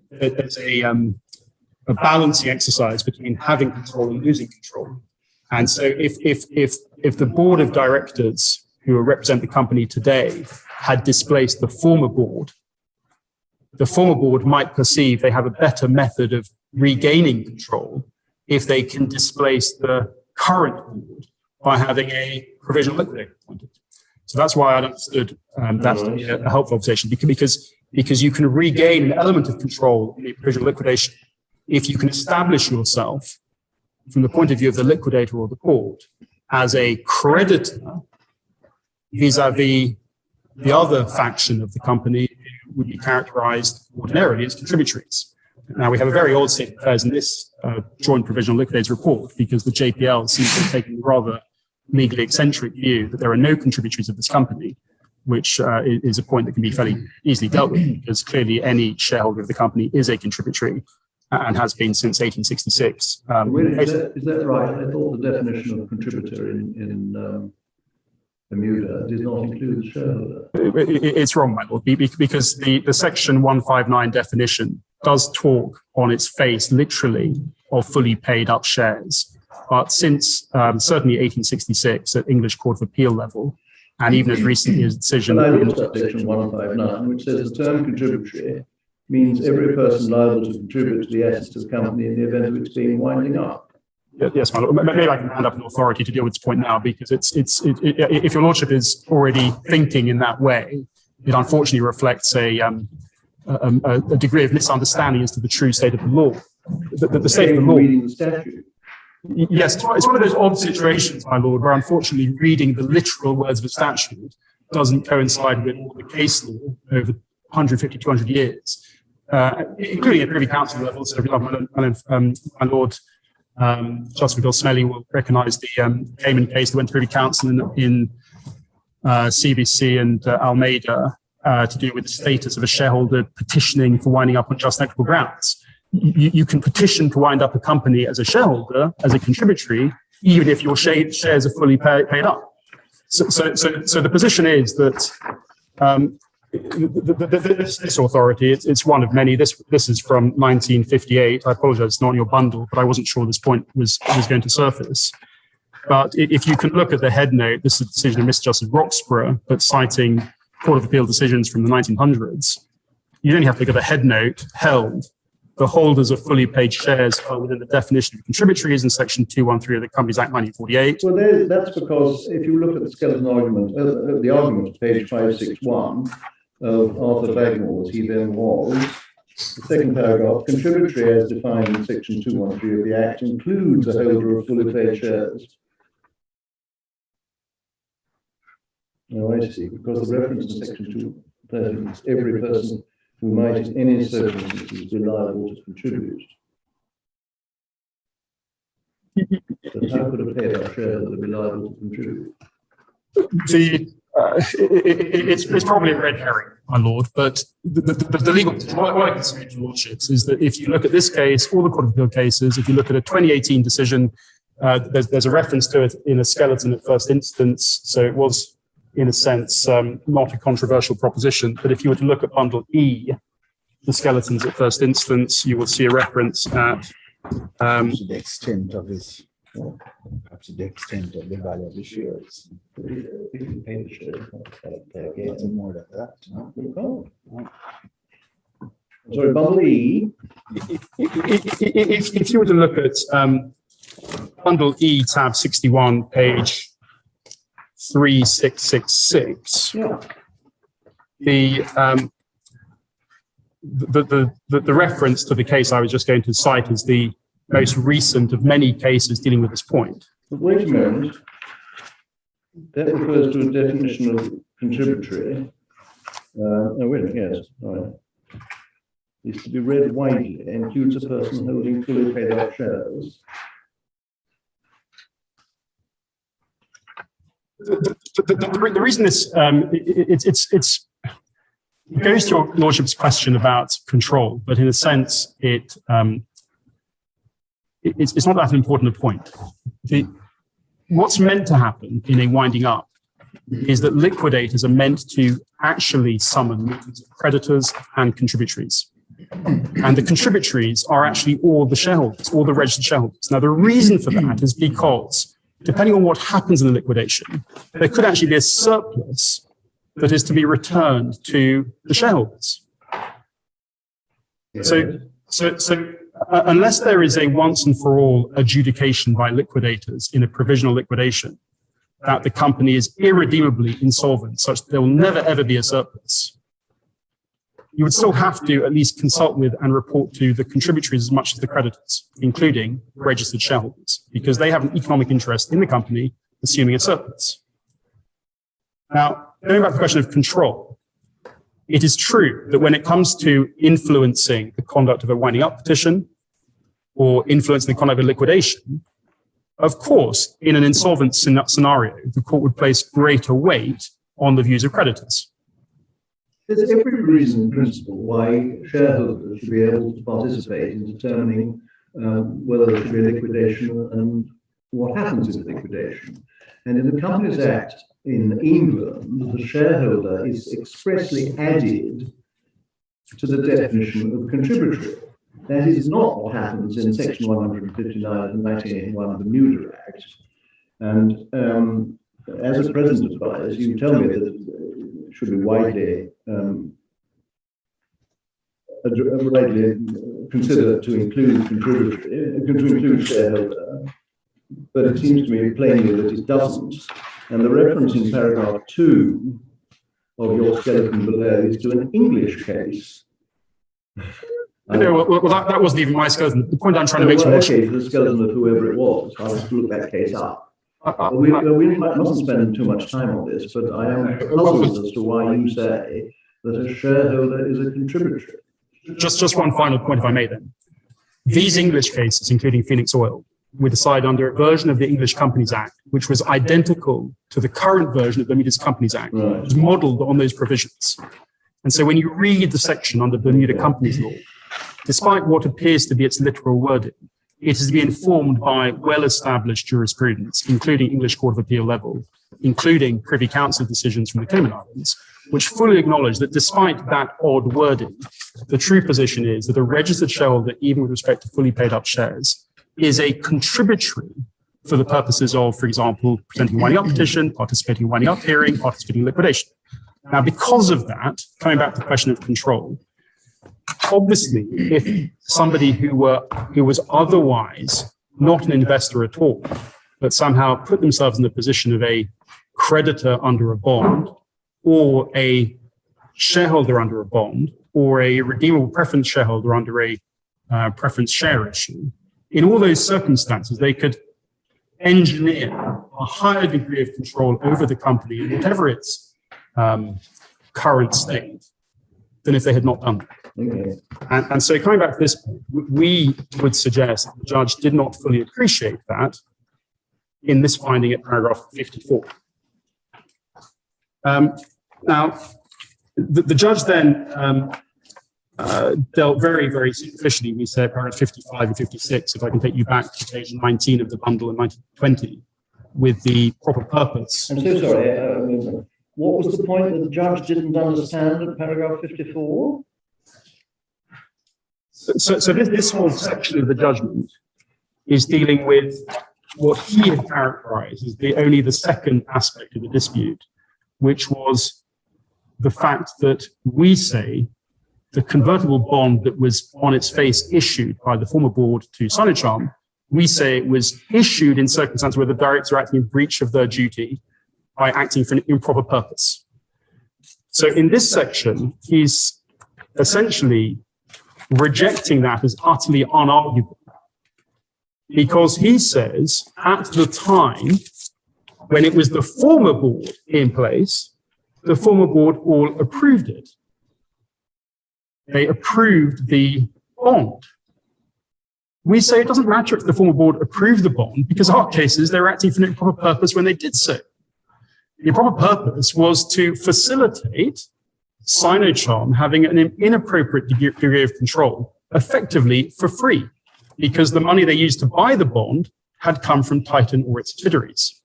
there's a balancing exercise between having control and losing control. And so if the board of directors who represent the company today had displaced the former board might perceive they have a better method of regaining control if they can displace the current board by having a provisional liquidator appointed. So that's why I understood that to be a helpful observation, because you can regain an element of control in a provisional liquidation if you can establish yourself from the point of view of the liquidator or the court as a creditor vis-a-vis the other faction of the company who would be characterized ordinarily as contributories. Now, we have a very odd state of affairs in this joint provisional liquidators report because the JPL seems to have taken a rather legally eccentric view that there are no contributories of this company, which is a point that can be fairly easily dealt with because clearly any shareholder of the company is a contributory and has been since 1866. Really, is that right? I thought the definition of contributor in Bermuda did not include the shareholder. It's wrong, my lord, because the section 159 definition does talk on its face literally of fully paid up shares. But since certainly 1866 at English Court of Appeal level, and even as recently as decision. And I looked at section 159, which says the term contributory means every person liable to contribute to the assets of the company in the event of its being winding up. Yes, my lord. Maybe I can hand up an authority to deal with this point now, because if your lordship is already thinking in that way, it unfortunately reflects a degree of misunderstanding as to the true state of the law. The state of the law. Reading the statute. Yes, it's one of those odd situations, my lord, where unfortunately reading the literal words of a statute doesn't coincide with all the case law over 150, 200 years, including at Privy Council level. So, my lord, Justice Bill Smelly will recognise the Cayman case that went to Privy Council in CVC and Almeida to do with the status of a shareholder petitioning for winding up on just equitable grounds. You can petition to wind up a company as a shareholder, as a contributory, even if your shares are fully paid up. So the position is that this authority, it's one of many. This is from 1958. I apologize, it's not in your bundle, but I wasn't sure this point was going to surface. But if you can look at the head note, this is a decision of Mr. Justice Roxburgh, but citing Court of Appeal decisions from the 1900s. You only have to look at the head note, held. The holders of fully paid shares are within the definition of contributories in section 213 of the Companies Act 1948. Well, that's because if you look at the skeleton argument, the argument, page 561 of Arthur Bagnall, as he then was, the second paragraph, contributory as defined in section 213 of the Act includes a holder of fully paid shares. No, I see, because the reference in section 213 is every person who might in any circumstances be liable to contribute. But how could a paid up shareholder be liable to contribute? It's probably a red herring, my lord, but the legal, what I can say to your lordships is that if you look at this case, all the Court of Appeal cases, if you look at a 2018 decision, there's a reference to it in a skeleton at first instance, so it was, in a sense, not a controversial proposition. But if you were to look at bundle E, the skeletons at first instance, you will see a reference at to the extent of his, perhaps to the extent of the value of the shares. It's more than that. No? Sorry, bundle E. If you were to look at bundle E, tab 61, page 3666. Yeah. The reference to the case I was just going to cite is the most recent of many cases dealing with this point. But wait a moment. That refers to a definition of contributory. Oh, wait a minute, yes. All right. Is to be read widely, includes a person holding fully paid up shares. The reason this it goes to your lordship's question about control, but in a sense it's not that important a point. What's meant to happen in a winding up is that liquidators are meant to actually summon meetings of creditors and contributories. And the contributories are actually all the shareholders, all the registered shareholders. Now, the reason for that is because depending on what happens in the liquidation, there could actually be a surplus that is to be returned to the shareholders. So unless there is a once and for all adjudication by liquidators in a provisional liquidation that the company is irredeemably insolvent, such that there will never ever be a surplus, you would still have to at least consult with and report to the contributories as much as the creditors, including registered shareholders, because they have an economic interest in the company assuming a surplus. Now, going back to the question of control, it is true that when it comes to influencing the conduct of a winding up petition or influencing the conduct of a liquidation, of course, in an insolvent scenario, the court would place greater weight on the views of creditors. There's every reason in principle why shareholders should be able to participate in determining whether there should be a liquidation and what happens in the liquidation. And in the Companies Act in England, the shareholder is expressly added to the definition of contributory. That is not what happens in Section 159 of the 1981 Bermuda Act. And as at present advised, you tell me that it should be widely considered to include contributory, to include shareholder, but it seems to me plainly that it doesn't. And the reference in paragraph 2 of your skeleton below is to an English case. No, well, that wasn't even my skeleton. The point I'm trying to make was the skeleton of whoever it was. I'll have to look that case up. We mustn't spend too much time on this, but I am puzzled as to why you say that a shareholder is a contributor. Just one final point, if I may then. These English cases, including Phoenix Oil, were decided under a version of the English Companies Act, which was identical to the current version of the Bermuda Companies Act, which was modeled on those provisions. And so when you read the section under Bermuda Companies Law, despite what appears to be its literal wording, it is to be informed by well-established jurisprudence, including English Court of Appeal level, including Privy Council decisions from the Cayman Islands, which fully acknowledge that despite that odd wording, the true position is that a registered shareholder, even with respect to fully paid up shares, is a contributory for the purposes of, for example, presenting a winding up petition, participating in a winding up hearing, participating in liquidation. Now, because of that, coming back to the question of control, obviously, if somebody who was otherwise not an investor at all, but somehow put themselves in the position of a creditor under a bond, or a shareholder under a bond, or a redeemable preference shareholder under a preference share issue, in all those circumstances, they could engineer a higher degree of control over the company in whatever its current state than if they had not done that. Okay. And so coming back to this point, we would suggest that the judge did not fully appreciate that in this finding at paragraph 54. Now, the judge then dealt very, very superficially, we say, paragraph 55 and 56, if I can take you back to page 19 of the bundle in 1920, with the proper purpose. I'm so sorry. What was the point that the judge didn't understand in paragraph 54? So this whole section of the judgment is dealing with what he had characterized as only the second aspect of the dispute, which was the fact that we say the convertible bond that was on its face issued by the former board to Sino, we say it was issued in circumstances where the directors are acting in breach of their duty by acting for an improper purpose. So in this section, he's essentially rejecting that as utterly unarguable, because he says at the time when it was the former board in place, the former board all approved it. They approved the bond. We say it doesn't matter if the former board approved the bond, because in our cases, they were acting for an improper purpose when they did so. The improper purpose was to facilitate Sino having an inappropriate degree of control, effectively for free, because the money they used to buy the bond had come from Titan or its subsidiaries.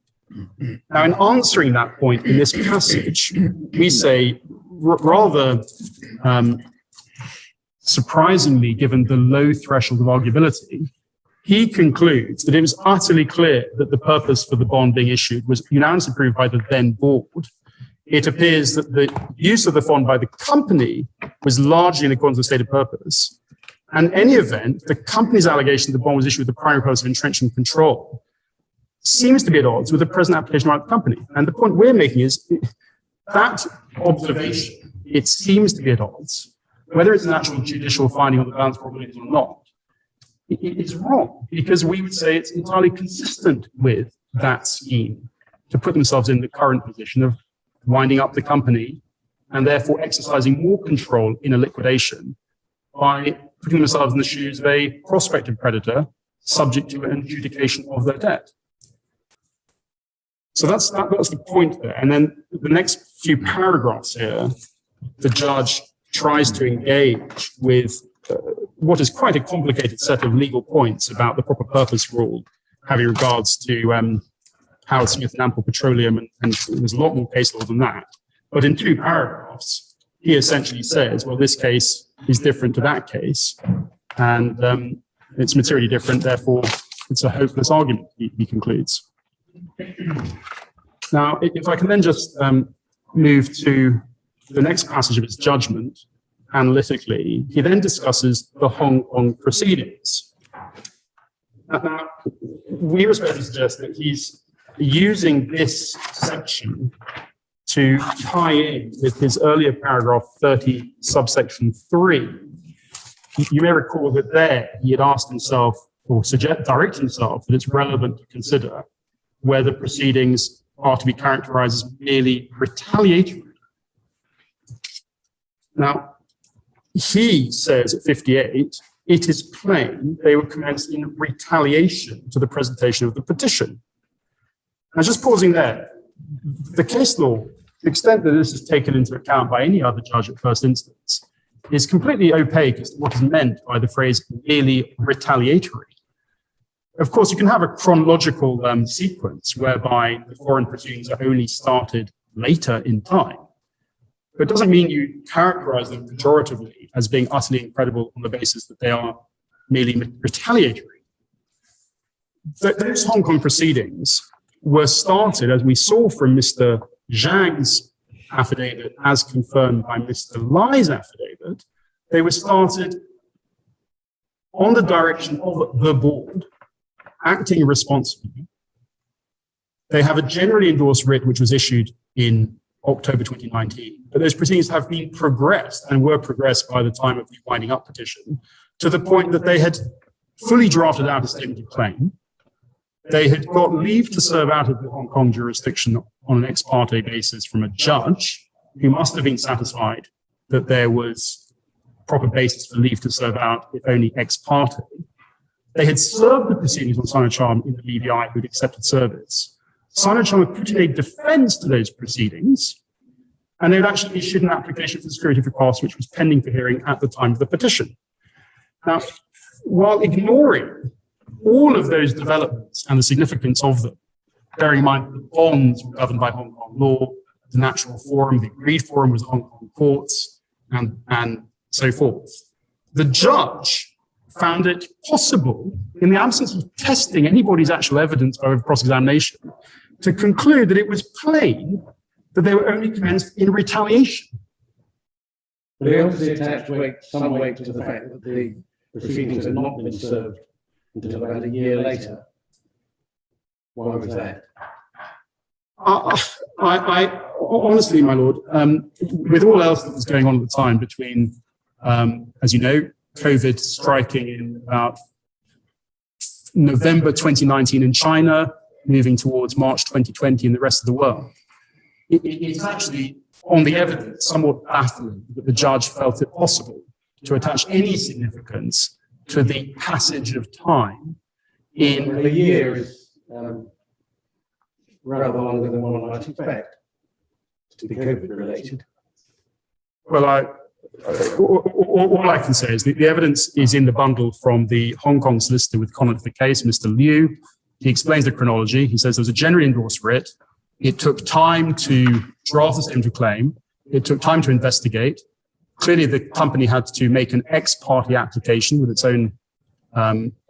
Now, in answering that point in this passage, we say, rather surprisingly, given the low threshold of arguability, he concludes that it was utterly clear that the purpose for the bond being issued was unanimously approved by the then board. It appears that the use of the bond by the company was largely in accordance with stated purpose. And in any event, the company's allegation that the bond was issued with the primary purpose of entrenching control seems to be at odds with the present application by the company. And the point we're making is that observation, it seems to be at odds, whether it's an actual judicial finding on the balance probabilities or not, it is wrong, because we would say it's entirely consistent with that scheme to put themselves in the current position of winding up the company and therefore exercising more control in a liquidation by putting themselves in the shoes of a prospective creditor subject to an adjudication of their debt. So that's the point there. And then the next few paragraphs here, the judge tries to engage with what is quite a complicated set of legal points about the proper purpose rule, having regards to Howard Smith and Ample Petroleum, and there's a lot more case law than that. But in 2 paragraphs, he essentially says, well, this case is different to that case, and it's materially different, therefore it's a hopeless argument, he concludes. Now, if I can then just move to the next passage of his judgment, analytically, he then discusses the Hong Kong proceedings. Now, we respectfully suggest that he's using this section to tie in with his earlier paragraph 30, subsection 3. You may recall that there he had asked himself, or direct himself, that it's relevant to consider whether proceedings are to be characterized as merely retaliatory. Now, he says at 58, it is plain they were commenced in retaliation to the presentation of the petition. Now, just pausing there, the case law, to the extent that this is taken into account by any other judge at first instance, is completely opaque as to what is meant by the phrase merely retaliatory. Of course, you can have a chronological sequence whereby the foreign proceedings are only started later in time. But it doesn't mean you characterize them pejoratively as being utterly incredible on the basis that they are merely retaliatory. Those Hong Kong proceedings were started, as we saw from Mr. Zhang's affidavit, as confirmed by Mr. Lai's affidavit, they were started on the direction of the board, acting responsibly. They have a generally endorsed writ which was issued in October 2019, but those proceedings have been progressed and were progressed by the time of the winding up petition to the point that they had fully drafted out a statement of claim. They had got leave to serve out of the Hong Kong jurisdiction on an ex parte basis from a judge who must have been satisfied that there was proper basis for leave to serve out, if only ex parte. They had served the proceedings on Sino in the BVI who had accepted service. Sino had put in a defense to those proceedings, and they had actually issued an application for security for costs, which was pending for hearing at the time of the petition. Now, while ignoring all of those developments and the significance of them, bearing in mind that the bonds were governed by Hong Kong law, the natural forum, the agreed forum was Hong Kong courts, and so forth, the judge found it possible, in the absence of testing anybody's actual evidence by cross-examination, to conclude that it was plain that they were only commenced in retaliation. But he obviously attached some weight to the fact that the proceedings had not been served until about a year later. Why was that? I honestly, my lord, with all else that was going on at the time between, as you know, COVID striking in about November 2019 in China, moving towards March 2020 in the rest of the world. It's actually, on the evidence, somewhat baffling that the judge felt it possible to attach any significance to the passage of time in a year is rather longer than one might expect to be COVID related. Well, all I can say is that the evidence is in the bundle from the Hong Kong solicitor with comment of the case, Mr. Liu. He explains the chronology. He says there was a generally endorsed writ. It took time to draft the statement of claim. It took time to investigate. Clearly, the company had to make an ex parte application with its own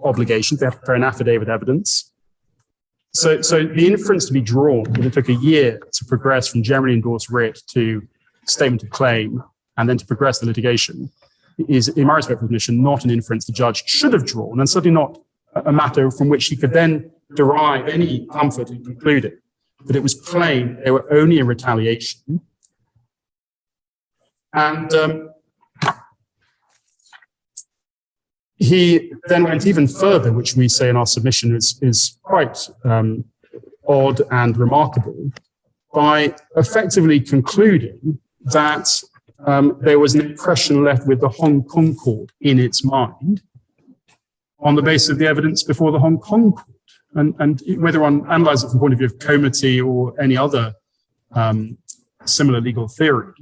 obligations. They have to prepare an affidavit evidence. So the inference to be drawn that it took a year to progress from generally endorsed writ to statement of claim and then to progress the litigation is, in my respectful admission, not an inference the judge should have drawn, and certainly not a matter from which he could then derive any comfort in concluding that it was plain they were only in retaliation. And he then went even further, which we say in our submission is quite odd and remarkable, by effectively concluding that there was an impression left with the Hong Kong court in its mind on the basis of the evidence before the Hong Kong court. And whether one analyzes it from the point of view of comity or any other similar legal theory,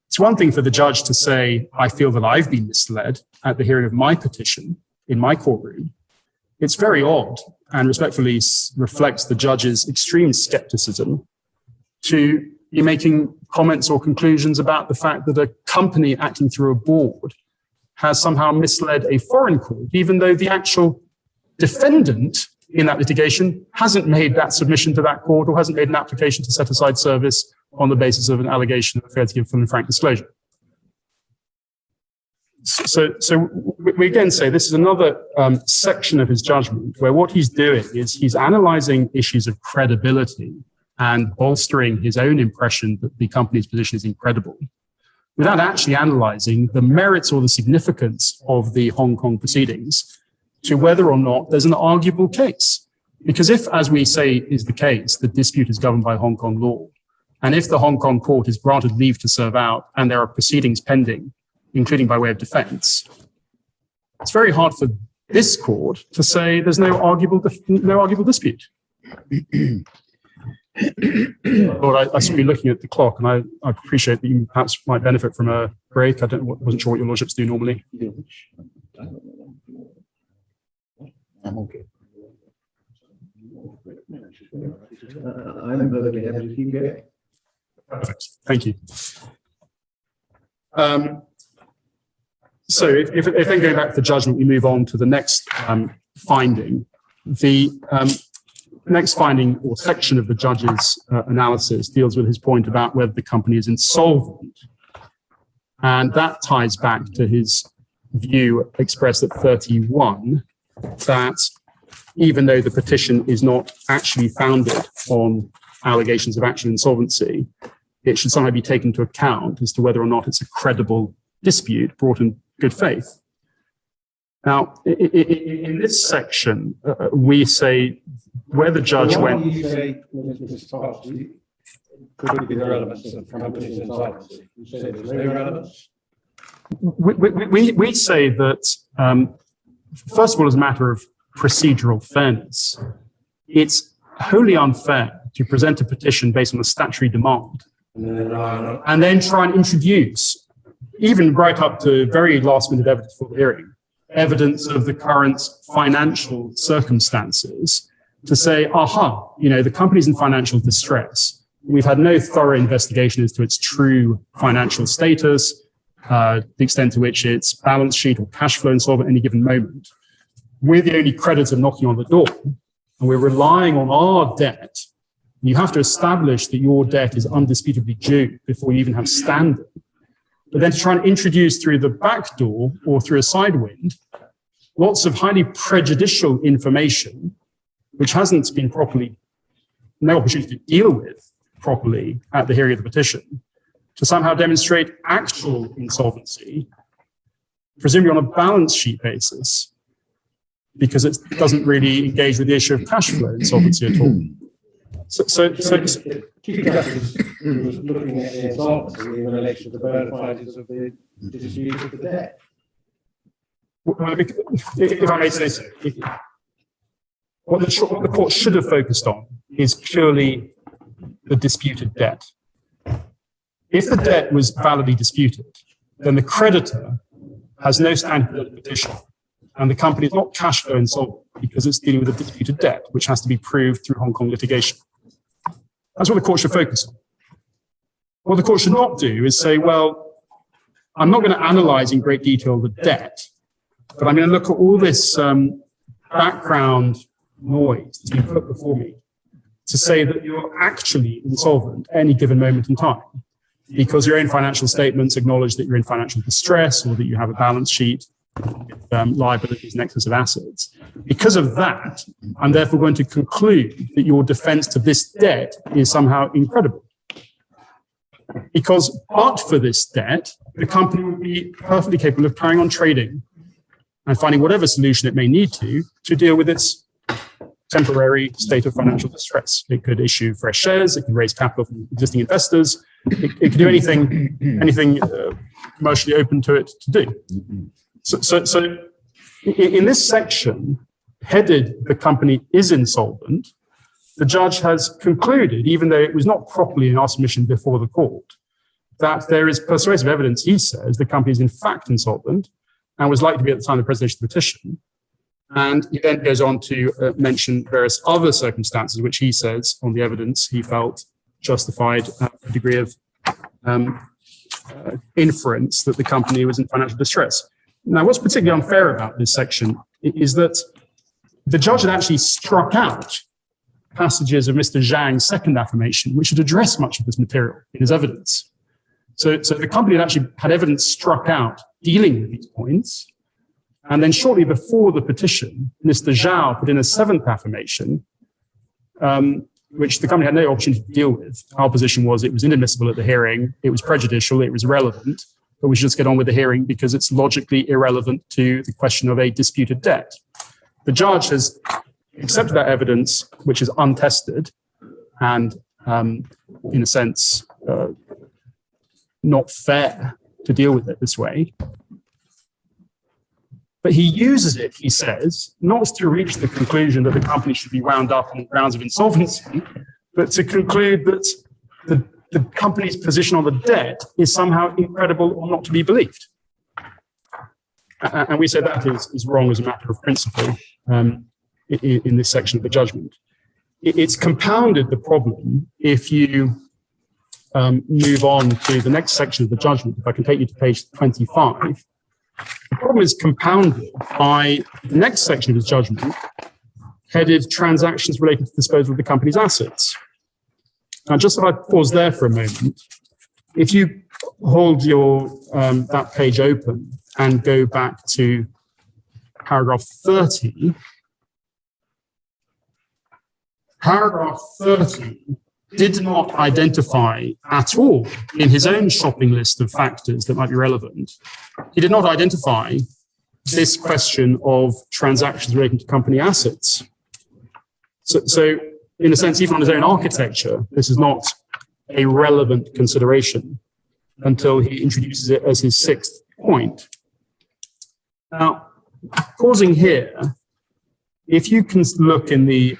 it's one thing for the judge to say, I feel that I've been misled at the hearing of my petition in my courtroom. It's very odd and respectfully reflects the judge's extreme skepticism to be making comments or conclusions about the fact that a company acting through a board has somehow misled a foreign court, even though the actual defendant in that litigation hasn't made that submission to that court or hasn't made an application to set aside service on the basis of an allegation of failure to give full and frank disclosure. So we again say this is another section of his judgment where what he's doing is he's analyzing issues of credibility and bolstering his own impression that the company's position is incredible without actually analyzing the merits or the significance of the Hong Kong proceedings to whether or not there's an arguable case. Because if, as we say is the case, the dispute is governed by Hong Kong law, and if the Hong Kong court is granted leave to serve out and there are proceedings pending, including by way of defense, it's very hard for this court to say there's no arguable dispute. Lord, I should be looking at the clock, and I appreciate that you perhaps might benefit from a break. Wasn't sure what your lordships do normally. I'm okay. I'm perfectly happy to keep going. Perfect. Thank you. So if then going back to the judgment, we move on to the next finding. The next finding or section of the judge's analysis deals with his point about whether the company is insolvent. And that ties back to his view expressed at 31, that even though the petition is not actually founded on allegations of actual insolvency, it should somehow be taken into account as to whether or not it's a credible dispute brought in good faith. Now, in this section, we say where the judge went. You say, could be the relevance of company's insolvency. You say there's no relevance? We say that, first of all, as a matter of procedural fairness, it's wholly unfair to present a petition based on a statutory demand and then try and introduce, even right up to very last minute evidence for the hearing, evidence of the current financial circumstances to say, aha, the company's in financial distress. We've had no thorough investigation as to its true financial status, the extent to which its balance sheet or cash flow insolvent at any given moment. We're the only creditor knocking on the door, and we're relying on our debt. You have to establish that your debt is undisputably due before you even have standing. But then to try and introduce through the back door or through a side wind, lots of highly prejudicial information, which hasn't been no opportunity to deal with properly at the hearing of the petition, to somehow demonstrate actual insolvency, presumably on a balance sheet basis, because it doesn't really engage with the issue of cash flow insolvency at all. So Chief Justice was looking at the insolvency in relation to the bona fides of the dispute of the debt. if I may say so, what the court should have focused on is purely the disputed debt. If the debt was validly disputed, then the creditor has no standing for the petition, and the company is not cash flow insolvent because it's dealing with a disputed debt, which has to be proved through Hong Kong litigation. That's what the court should focus on. What the court should not do is say, well, I'm not going to analyze in great detail the debt, but I'm going to look at all this background noise that's been put before me to say that you're actually insolvent at any given moment in time, because your own financial statements acknowledge that you're in financial distress or that you have a balance sheet with liabilities in excess of assets. Because of that, I'm therefore going to conclude that your defense to this debt is somehow incredible. Because but for this debt, the company would be perfectly capable of carrying on trading and finding whatever solution it may need to deal with its temporary state of financial distress. It could issue fresh shares, it can raise capital from existing investors, it could do anything commercially open to it to do. So in this section, headed "the company is insolvent," the judge has concluded, even though it was not properly in our submission before the court, that there is persuasive evidence, he says, the company is in fact insolvent and was likely to be at the time of the presentation of the petition. And he then goes on to mention various other circumstances, which he says, on the evidence, he felt justified a degree of inference that the company was in financial distress. Now, what's particularly unfair about this section is that the judge had actually struck out passages of Mr. Zhang's second affirmation, which had addressed much of this material in his evidence. So the company had actually had evidence struck out dealing with these points. And then shortly before the petition, Mr. Zhao put in a seventh affirmation, which the company had no opportunity to deal with. Our position was it was inadmissible at the hearing, it was prejudicial, it was irrelevant, but we should just get on with the hearing because it's logically irrelevant to the question of a disputed debt. The judge has accepted that evidence, which is untested and, in a sense, not fair to deal with it this way. But he uses it, he says, not to reach the conclusion that the company should be wound up on grounds of insolvency, but to conclude that the company's position on the debt is somehow incredible or not to be believed. And we say that is wrong as a matter of principle in this section of the judgment. It's compounded the problem if you move on to the next section of the judgment. If I can take you to page 25. The problem is compounded by the next section of his judgment, headed transactions related to disposal of the company's assets. Now, just if I pause there for a moment, if you hold your that page open and go back to paragraph 30, paragraph 30 did not identify at all in his own shopping list of factors that might be relevant. He did not identify this question of transactions relating to company assets. So in a sense, even on his own architecture, this is not a relevant consideration until he introduces it as his sixth point. Now, pausing here, if you can look in the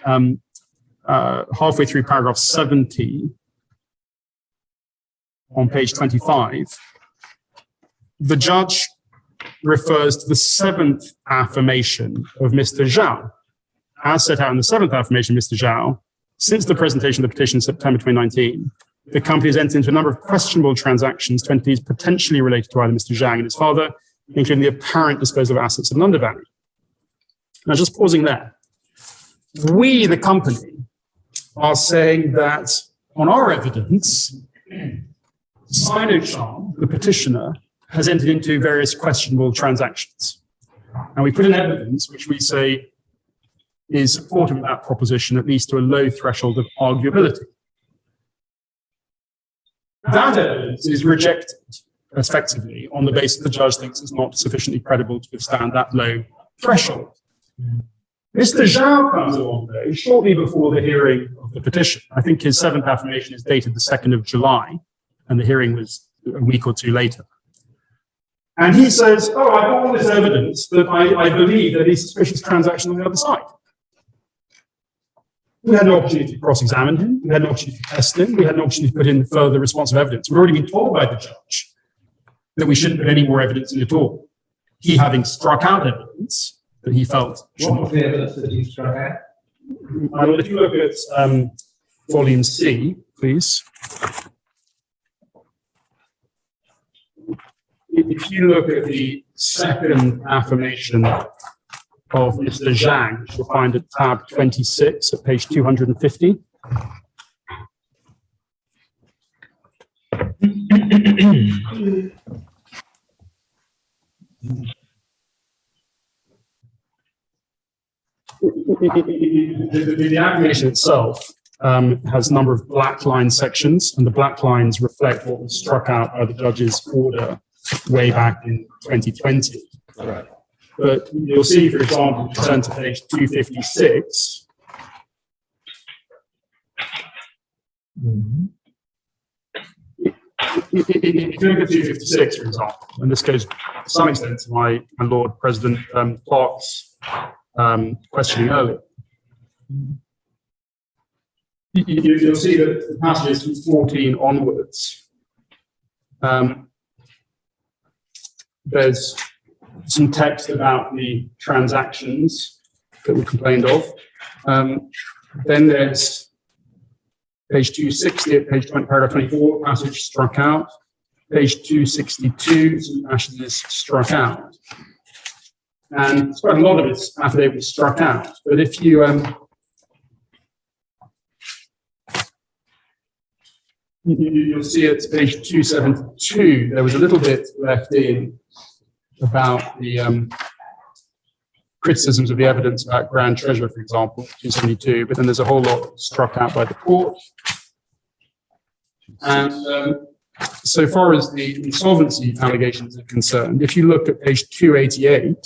halfway through paragraph 70 on page 25, the judge refers to the seventh affirmation of Mr. Zhao. As set out in the seventh affirmation of Mr. Zhao, since the presentation of the petition in September 2019, the company has entered into a number of questionable transactions to entities potentially related to either Mr. Zhang and his father, including the apparent disposal of assets of an undervalue. Now, just pausing there. We, the company, are saying that on our evidence, Sino, the petitioner, has entered into various questionable transactions. And we put in evidence which we say is supportive of that proposition, at least to a low threshold of arguability. That evidence is rejected effectively on the basis the judge thinks it's not sufficiently credible to withstand that low threshold. Mr. Zhao comes along, though, shortly before the hearing of the petition. I think his seventh affirmation is dated the 2nd of July, and the hearing was a week or two later. And he says, oh, I have all this evidence that I believe there is suspicious transaction on the other side. We had no opportunity to cross-examine him. We had no opportunity to test him. We had no opportunity to put in further responsive evidence. We've already been told by the judge that we shouldn't put any more evidence in at all. He having struck out evidence that he felt should What was the evidence that he struck out? If you look at volume C, please. If you look at the second affirmation of Mr. Zhang, you'll find at tab 26 at page 250. The affirmation itself has a number of black line sections, and the black lines reflect what was struck out by the judge's order way back in 2020. Right. But you'll see, for example, if you turn to page 256, if you look at 256, for example, and this goes to some extent to my Lord President Clark's questioning earlier, you'll see that the passages from 14 onwards, there's some text about the transactions that were complained of. Then there's page 260 at page 20, paragraph 24, passage struck out. Page 262, some passages struck out. And quite a lot of his affidavit was struck out. But if you you'll see at page 272, there was a little bit left in about the criticisms of the evidence about Grand Treasurer, for example, 272, but then there's a whole lot struck out by the court. And so far as the insolvency allegations are concerned, if you look at page 288,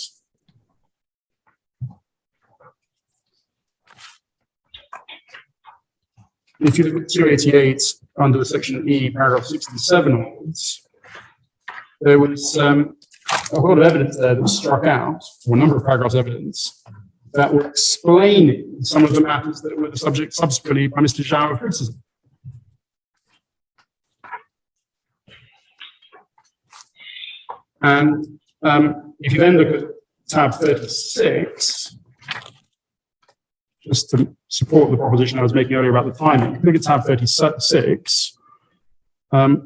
if you look at 288 under the section E, paragraph 67 onwards, there was a whole lot of evidence there that was struck out, or a number of paragraphs of evidence, that were explaining some of the matters that were the subject subsequently by Mr. Zhao of criticism. And if you then look at tab 36, just to support the proposition I was making earlier about the timing, if you look at tab 36,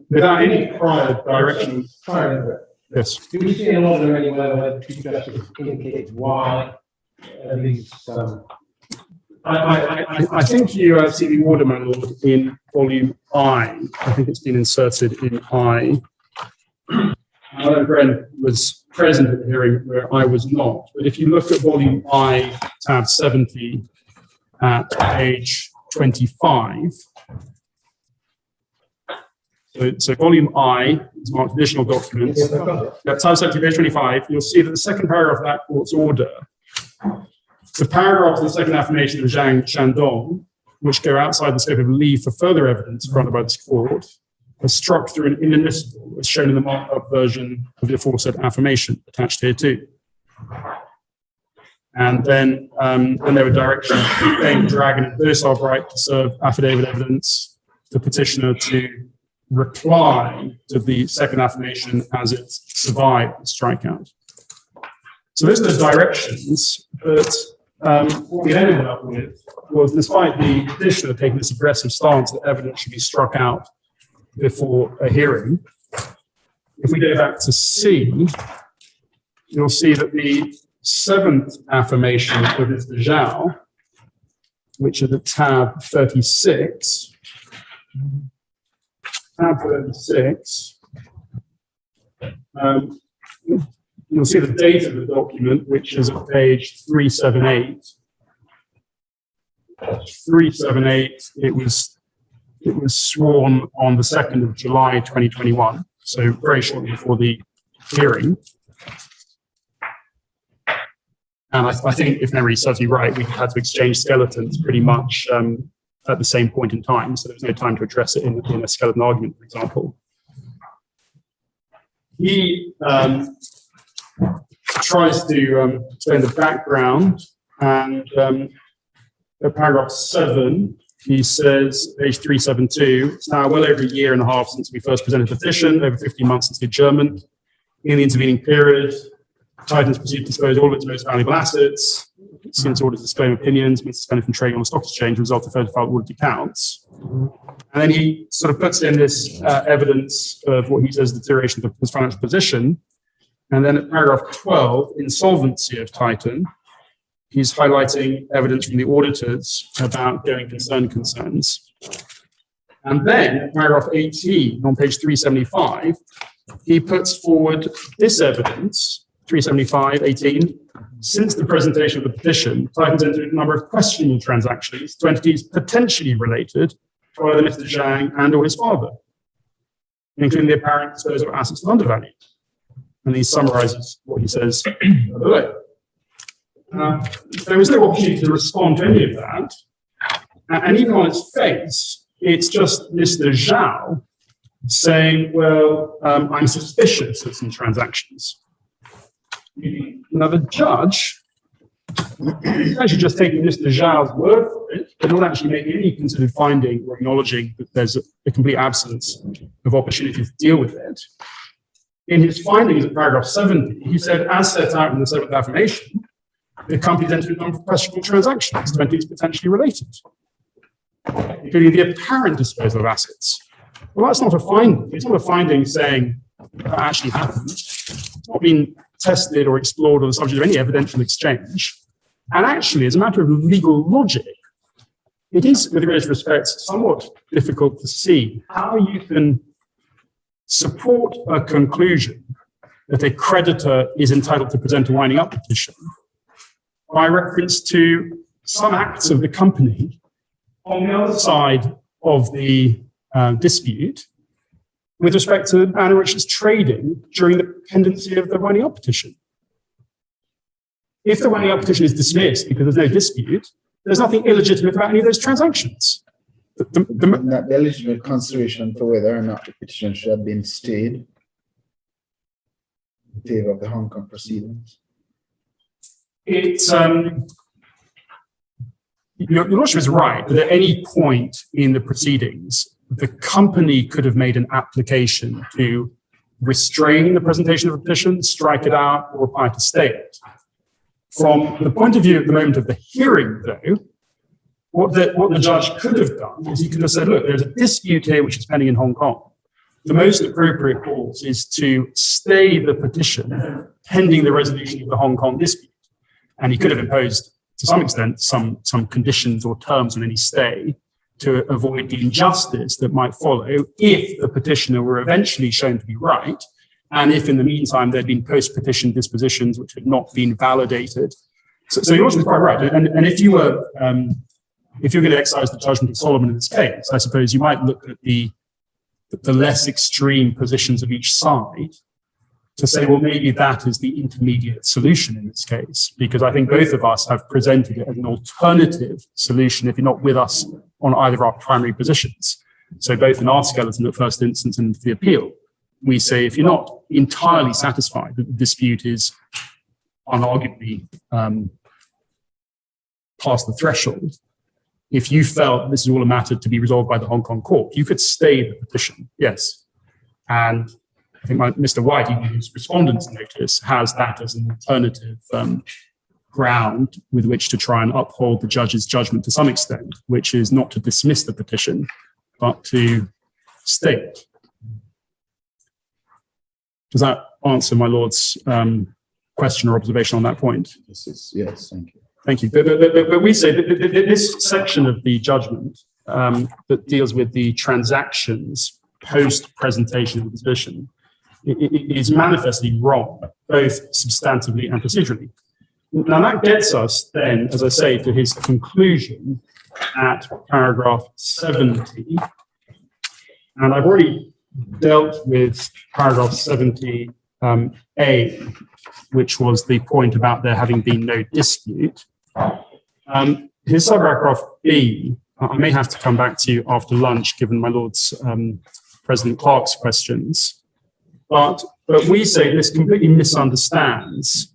without any prior direction. Yes. Do we see an order anywhere where the Chief Justice indicates why these? I think you see the order manual in volume I. I think it's been inserted in I. I know Brent was present at the hearing where I was not, but if you look at volume I, tab 70, at page 25, so volume I is marked additional documents. At tab 70, page 25, you'll see that the second paragraph of that court's order, the paragraphs of the second affirmation of Zhang Shandong, which go outside the scope of leave for further evidence granted by this court, are struck through an inadmissible, as shown in the marked-up version of the aforesaid affirmation attached here too. And then there were directions to claim Dragon and Bursar right to serve affidavit evidence, the petitioner to reply to the second affirmation as it survived the strikeout. So those are the directions, but what we ended up with was, despite the petitioner taking this aggressive stance that evidence should be struck out before a hearing, if we go back to C, you'll see that the seventh affirmation of Mr. Zhao, which is at tab 36, you'll see the date of the document, which is at page 378. 378, it was sworn on the 2nd of July 2021, so very shortly before the hearing. And I think, if memory serves me right, we had to exchange skeletons pretty much at the same point in time, so there was no time to address it in a skeleton argument, for example. He tries to explain the background, and at paragraph 7, he says, page 372, it's now well over a year and a half since we first presented the petition, over 15 months since the adjournment. In the intervening period, Titan's proceeded to dispose all of its most valuable assets, since ordered to disclaim opinions, been suspended from trading on the stock exchange, result of failure to file audited accounts. And then he sort of puts in this evidence of what he says is deterioration of his financial position. And then at paragraph 12, insolvency of Titan, he's highlighting evidence from the auditors about going concern concerns. And then at paragraph 18 on page 375, he puts forward this evidence, 375, 18, since the presentation of the petition, Titan's entered a number of questionable transactions to entities potentially related to either Mr. Zhang and or his father, including the apparent disposal of assets undervalued. And he summarizes what he says below. There was no opportunity to respond to any of that. And even on its face, it's just Mr. Zhao saying, well, I'm suspicious of some transactions. Now, the judge is actually just taking Mr. Zhao's word for it, but not actually making any considered finding or acknowledging that there's a complete absence of opportunity to deal with it. In his findings at paragraph 70, he said, as set out in the seventh affirmation, the company's entered into non-professional transactions to entities potentially related, including the apparent disposal of assets. Well, that's not a finding. It's not a finding saying that actually happened. It's not been tested or explored on the subject of any evidential exchange. And actually, as a matter of legal logic, it is, with great respect, somewhat difficult to see how you can support a conclusion that a creditor is entitled to present a winding up petition by reference to some acts of the company on the other side of the dispute with respect to the manner in which it's trading during the pendency of the winding up petition. If the winding up petition is dismissed because there's no dispute, there's nothing illegitimate about any of those transactions. Not the eligible consideration for whether or not the petition should have been stayed in favor of the Hong Kong proceedings. It's your lordship is right that at any point in the proceedings, the company could have made an application to restrain the presentation of a petition, strike it out, or apply to stay it. From the point of view at the moment of the hearing, though, what the judge could have done is he could have said, look, there's a dispute here which is pending in Hong Kong. The most appropriate course is to stay the petition pending the resolution of the Hong Kong dispute. And he could have imposed, to some extent, some conditions or terms on any stay to avoid the injustice that might follow if the petitioner were eventually shown to be right, and if in the meantime there'd been post-petition dispositions which had not been validated. So your lordship is quite right. And if you were going to exercise the judgment of Solomon in this case, I suppose you might look at the less extreme positions of each side to say, well, maybe that is the intermediate solution in this case, because I think both of us have presented it as an alternative solution if you're not with us on either of our primary positions. So both in our skeleton at first instance and the appeal, we say if you're not entirely satisfied that the dispute is unarguably past the threshold, if you felt this is all a matter to be resolved by the Hong Kong court, you could stay the petition, yes. And I think Mr. White, even his respondent's notice, has that as an alternative ground with which to try and uphold the judge's judgment to some extent, which is not to dismiss the petition, but to stay it. Does that answer my lord's question or observation on that point? Yes, thank you. Thank you. But we say that this section of the judgment that deals with the transactions post-presentation of the petition is manifestly wrong, both substantively and procedurally. Now that gets us then, as I say, to his conclusion at paragraph 70. And I've already dealt with paragraph 70A, which was the point about there having been no dispute. His subparagraph B, I may have to come back to you after lunch, given my lord's President Clark's questions. But we say this completely misunderstands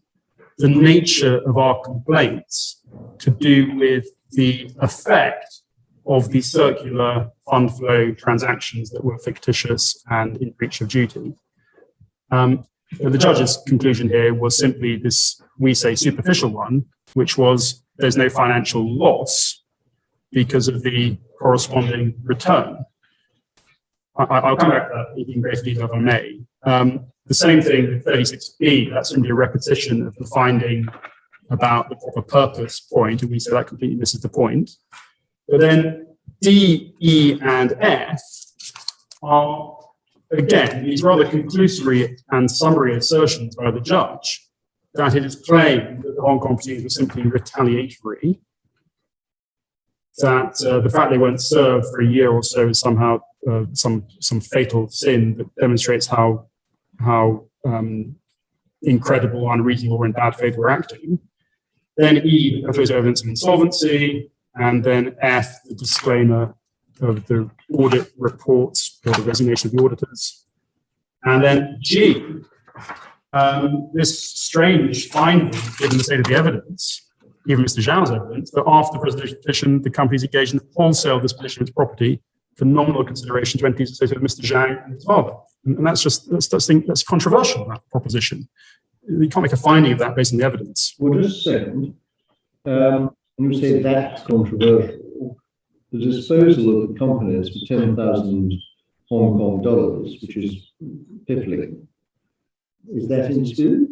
the nature of our complaints to do with the effect of the circular fund flow transactions that were fictitious and in breach of duty. The judge's conclusion here was simply this, we say, superficial one, which was there's no financial loss because of the corresponding return. I'll come back to that in greater detail if I may. The same thing with 36B, that's simply a repetition of the finding about the proper purpose point, and we say that completely misses the point. But then D, E, and F are, again, these rather conclusory and summary assertions by the judge that it is claimed that the Hong Kong proceedings were simply retaliatory, that the fact they weren't served for a year or so is somehow some fatal sin that demonstrates how incredible, unreasonable, or in bad faith we're acting. Then E, the evidence of insolvency, and then F, the disclaimer of the audit reports or the resignation of the auditors. And then G, this strange finding, given the state of the evidence, given Mr. Zhao's evidence, that after the presentation petition, the companies engaged in wholesale disposition of its property for nominal consideration to entities associated with Mr. Zhang and his father. And that's controversial, that proposition. you can't make a finding of that based on the evidence. Well, just a second. When you say that's controversial, the disposal of the companies for 10,000 Hong Kong dollars, which is piffling, is that in dispute?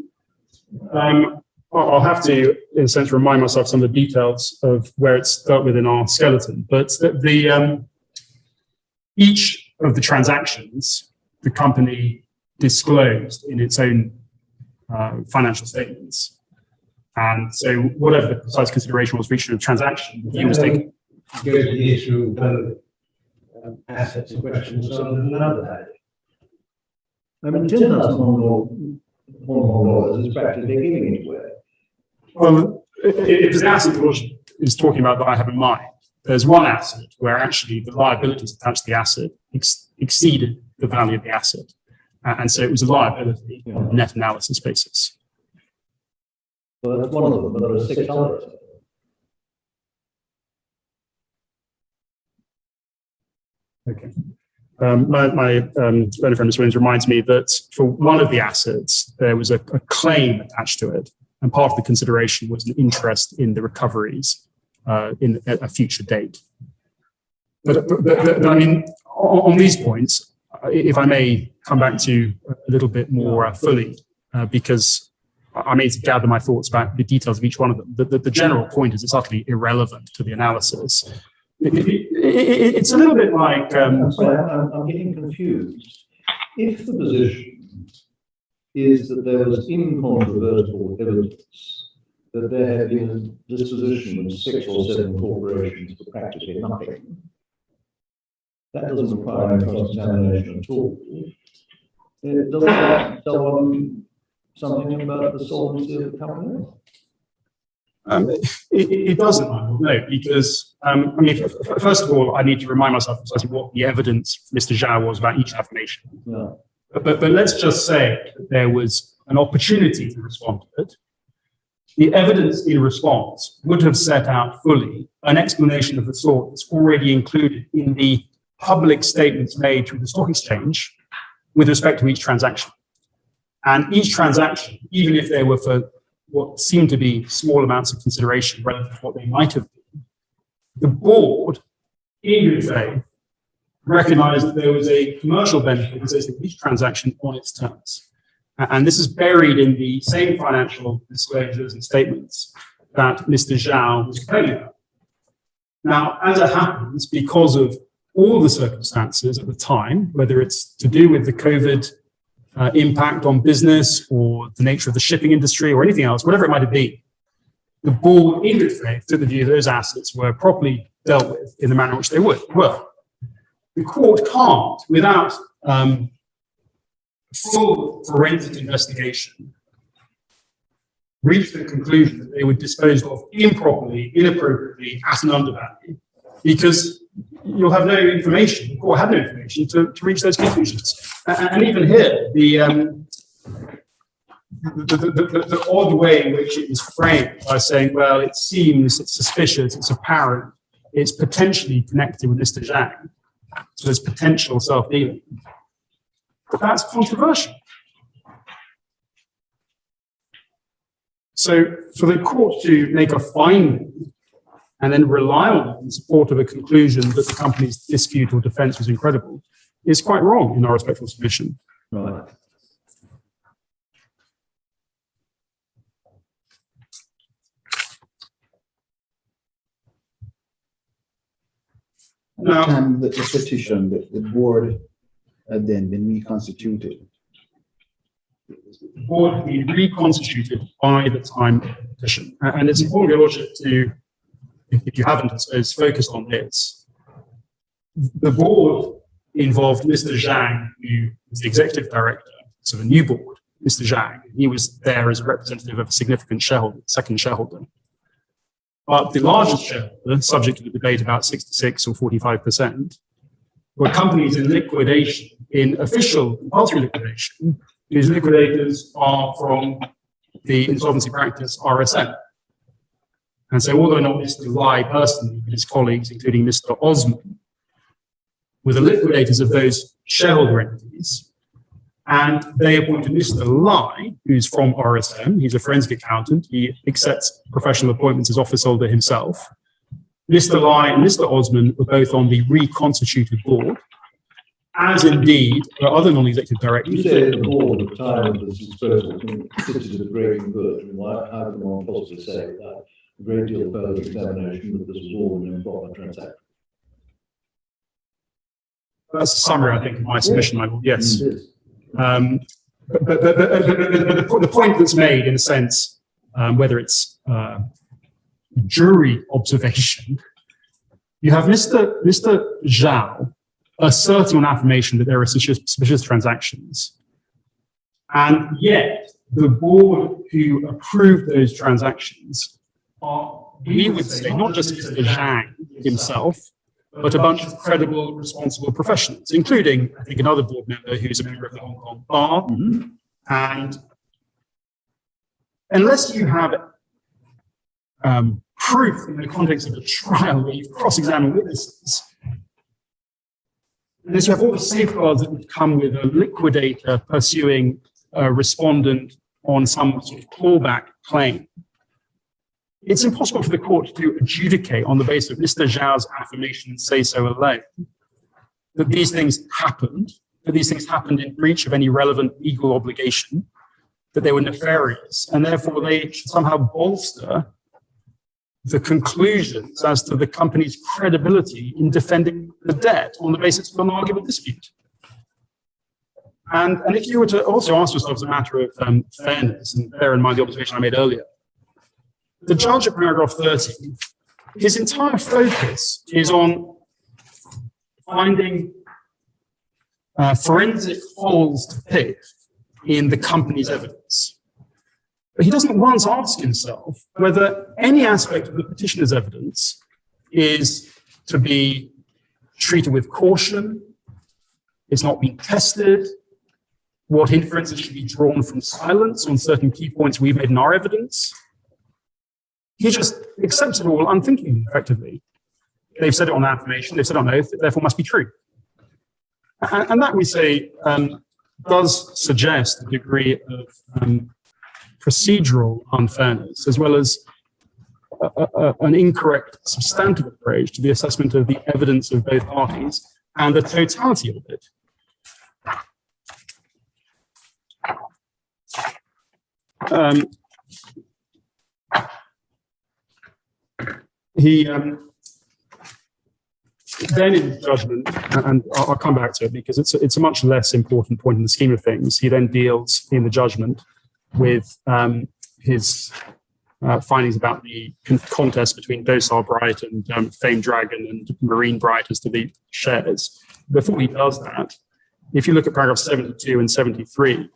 I'll have to, in a sense, remind myself some of the details of where it's dealt with in our skeleton. But each of the transactions, the company disclosed in its own financial statements. And so whatever the precise consideration was for each transaction, the view was taken. Go to the issue of assets in question, so another value. I mean, 10,000 Hong Kong dollars is practically giving it away. Well, if the asset is talking about that I have in mind, there's one asset where actually the liabilities attached to the asset exceeded the value of the asset. And so it was a liability on a net analysis basis. Well, that's one of them, but there are 6 others. Okay. My friend, Mr. Williams, reminds me that for one of the assets, there was a claim attached to it. And part of the consideration was an interest in the recoveries in a future date. But I mean, on these points, if I may come back to a little bit more fully, because I need to gather my thoughts about the details of each one of them. The general point is it's utterly irrelevant to the analysis. It's a little bit like... I'm sorry, I'm getting confused. If the position is that there was incontrovertible evidence that there had been a disposition of 6 or 7 corporations for practically nothing, that doesn't require any cross-examination at all. Doesn't that tell one something about the solvency of the company? It doesn't, no, because, I mean, first of all, I need to remind myself precisely what the evidence Mr. Zhao was about each affirmation. Yeah. But let's just say that there was an opportunity to respond to it. The evidence in response would have set out fully an explanation of the sort that's already included in the public statements made through the stock exchange with respect to each transaction. And each transaction, even if they were for what seemed to be small amounts of consideration relative to what they might have been, the board, in good faith, recognized that there was a commercial benefit associated with each transaction on its terms. And this is buried in the same financial disclosures and statements that Mr. Zhao was complaining about. Now, as it happens, because of all the circumstances at the time, whether it's to do with the COVID impact on business or the nature of the shipping industry or anything else, whatever it might have been, the board, in good faith, took the view that those assets were properly dealt with in the manner in which they were. The court can't, without full forensic investigation, reach the conclusion that they were disposed of improperly, inappropriately, at an undervalue, because you'll have no information, the court had no information to reach those conclusions. And even here, the odd way in which it was framed by saying, well, it seems, it's suspicious, it's apparent, it's potentially connected with Mr. Zhang, so there's potential self-dealing. But that's controversial. So for the court to make a finding and then rely on it in support of a conclusion that the company's dispute or defense was incredible is quite wrong in our respectful submission. Right. At the time of the petition, the board had then been reconstituted. The board had been reconstituted by the time of the petition. And it's important, Your Lordship, to, if you haven't, I suppose, focus on this. The board involved Mr. Zhang, who was the executive director, so the new board, Mr. Zhang. He was there as a representative of a significant shareholder, second shareholder. But the largest shareholder, subject to the debate about 66 or 45%, were companies in liquidation, in official compulsory liquidation, whose liquidators are from the insolvency practice RSM. And so although not Mr. Lai personally, but his colleagues, including Mr. Osman, were the liquidators of those shareholder entities, And they appointed Mr. Lai, who's from RSM. He's a forensic accountant. He accepts professional appointments as office holder himself. Mr. Lai and Mr. Osman were both on the reconstituted board, as indeed were other non-executive directors. You say the board at the time of the disposal considered it great good. How can one possibly say that a great deal of further examination that this was all an improper transaction? That's a summary, I think, of my submission, Michael. Yes. But the point that's made, in a sense, whether it's jury observation, you have Mr. Zhao asserting on affirmation that there are suspicious transactions, and yet the board who approved those transactions are, we would say, not just Mr. Zhang himself, but a bunch of credible, responsible professionals, including, I think, another board member who's a member of the Hong Kong Bar. And unless you have proof in the context of a trial where you've cross-examined witnesses, unless you have all the safeguards that would come with a liquidator pursuing a respondent on some sort of clawback claim, it's impossible for the court to adjudicate on the basis of Mr. Zhao's affirmation and say so alone that these things happened, that these things happened in breach of any relevant legal obligation, that they were nefarious, and therefore they should somehow bolster the conclusions as to the company's credibility in defending the debt on the basis of an arguable dispute. And if you were to also ask yourself as a matter of fairness, and bear in mind the observation I made earlier, the judge at paragraph 30, his entire focus is on finding forensic holes to pick in the company's evidence. But he doesn't once ask himself whether any aspect of the petitioner's evidence is to be treated with caution, it's not been tested, what inferences should be drawn from silence on certain key points we've made in our evidence. He just accepts it all unthinkingly, effectively. They've said it on affirmation, they've said it on oath, it therefore must be true. And that, we say, does suggest a degree of procedural unfairness, as well as an incorrect substantive approach to the assessment of the evidence of both parties and the totality of it. He then, in his judgment, and I'll come back to it because it's a much less important point in the scheme of things, he then deals in the judgment with his findings about the contest between Docile Bright and Famed Dragon and Marine Bright as to the shares. Before he does that, if you look at paragraphs 72 and 73,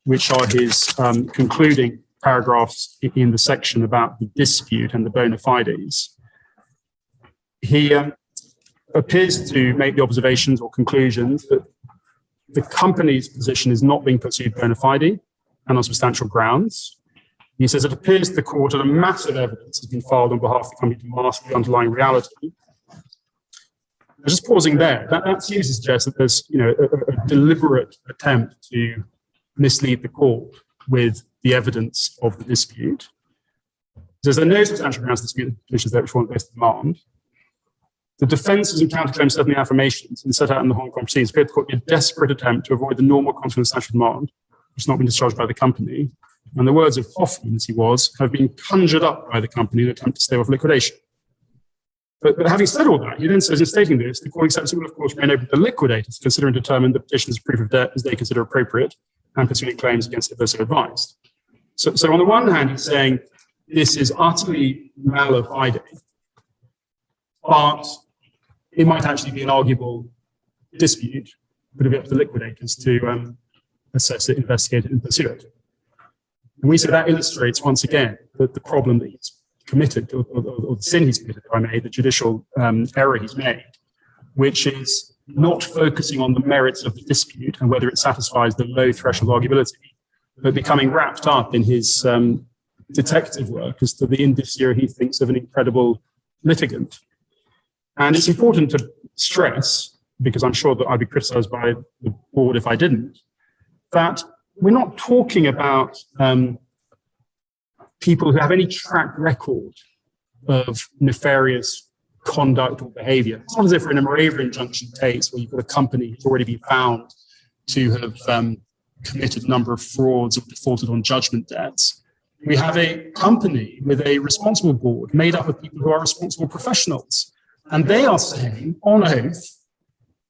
which are his concluding paragraphs in the section about the dispute and the bona fides, he appears to make the observations or conclusions that the company's position is not being pursued bona fide and on substantial grounds. He says it appears to the court that a massive evidence has been filed on behalf of the company to mask the underlying reality. Just pausing there, that seems to suggest that there's a deliberate attempt to mislead the court with the evidence of the dispute. He says there are no substantial grounds to dispute the petitions that form the base demand. The defences and counterclaims set in the affirmations and set out in the Hong Kong proceedings appear to court to be a desperate attempt to avoid the normal consequence of statute of demand, which has not been discharged by the company. And the words of Hoffman, as he was, have been conjured up by the company in an attempt to stave off liquidation. But having said all that, he then says, in stating this, the court accepts it will, of course, remain open to liquidators to consider and determine the petition's proof of debt as they consider appropriate and pursuing claims against it they're so advised. So on the one hand, he's saying this is utterly malo fide, but it might actually be an arguable dispute, but it'll be up to the liquidators to assess it, investigate it, and pursue it. And we say that illustrates, once again, that the problem that he's committed, or the sin he's committed, if I may, the judicial error he's made, which is not focusing on the merits of the dispute and whether it satisfies the low threshold arguability, but becoming wrapped up in his detective work as to the indicia he thinks of an incredible litigant. And it's important to stress, because I'm sure that I'd be criticized by the board if I didn't, that we're not talking about people who have any track record of nefarious conduct or behavior. It's not as if we're in a Moravian injunction case where you've got a company who's already been found to have committed a number of frauds or defaulted on judgment debts. We have a company with a responsible board made up of people who are responsible professionals. And they are saying on oath,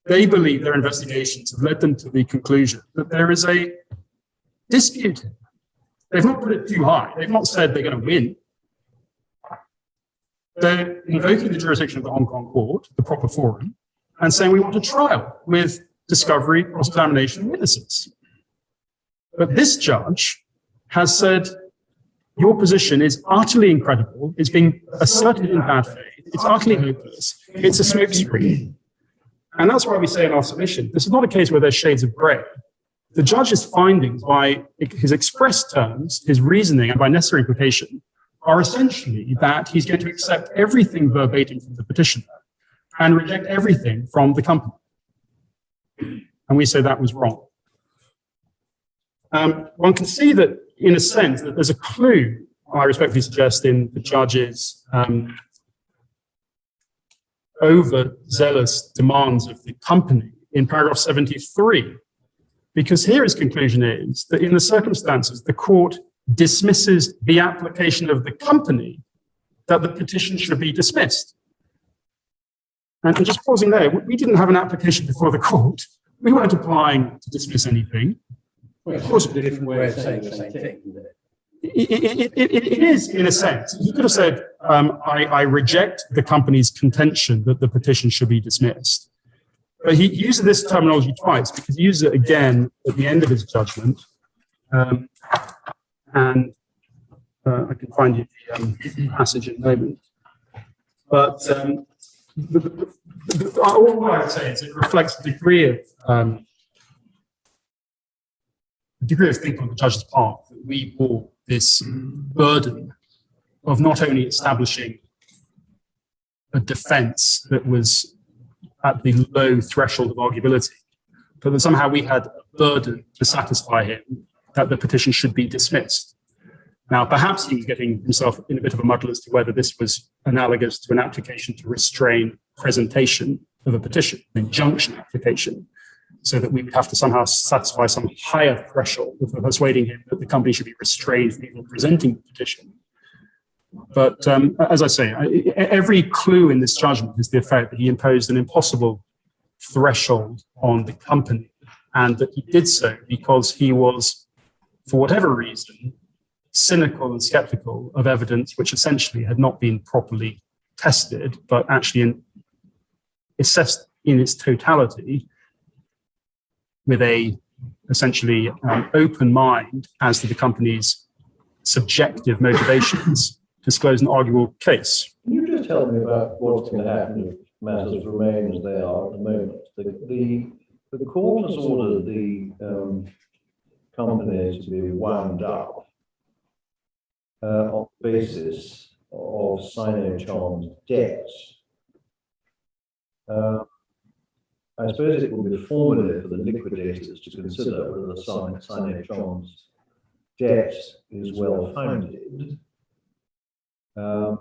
they believe their investigations have led them to the conclusion that there is a dispute. They've not put it too high. They've not said they're going to win. They're invoking the jurisdiction of the Hong Kong court, the proper forum, and saying we want a trial with discovery, cross-examination, and witnesses. But this judge has said, your position is utterly incredible. It's being asserted in bad faith. It's utterly hopeless. It's a smokescreen. And that's why we say in our submission, this is not a case where there's shades of grey. The judge's findings, by his express terms, his reasoning, and by necessary implication, are essentially that he's going to accept everything verbatim from the petitioner and reject everything from the company. And we say that was wrong. One can see that, in a sense, that there's a clue, I respectfully suggest, in the judge's overzealous demands of the company in paragraph 73. Because here his conclusion is that in the circumstances, the court dismisses the application of the company that the petition should be dismissed. And just pausing there, we didn't have an application before the court. We weren't applying to dismiss anything. Well, of course, it's a different way of saying the same thing, isn't it? It is, in a sense. He could have said, I reject the company's contention that the petition should be dismissed. But he uses this terminology twice, because he uses it again at the end of his judgment. And I can find you the passage in a moment. But all I would say is it reflects the degree of thinking on the judge's part that we bore this burden of not only establishing a defense that was at the low threshold of arguability, but that somehow we had a burden to satisfy him that the petition should be dismissed. Now, perhaps he was getting himself in a bit of a muddle as to whether this was analogous to an application to restrain presentation of a petition, an injunction application, so that we would have to somehow satisfy some higher threshold of persuading him that the company should be restrained from even presenting the petition. But as I say, every clue in this judgment is the effect that he imposed an impossible threshold on the company, and that he did so because he was, for whatever reason, cynical and skeptical of evidence which essentially had not been properly tested, but actually assessed in its totality with a essentially open mind as to the company's subjective motivations to disclose an arguable case. Can you just tell me about what's going to happen if matters remain as they are at the moment? The court has ordered the company to be wound up on the basis of Sino debts. I suppose it will be formally for the liquidators to consider whether the Sino debt is well founded. But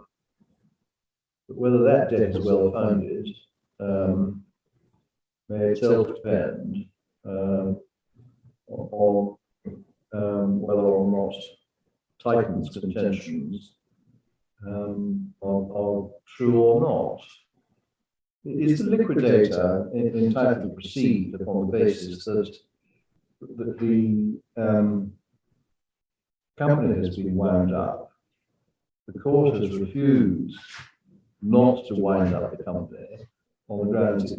whether that debt is well founded may itself depend on whether or not Titan's contentions are true or not. Is the liquidator entitled to proceed upon the basis that the company has been wound up? The court has refused not to wind up the company on the grounds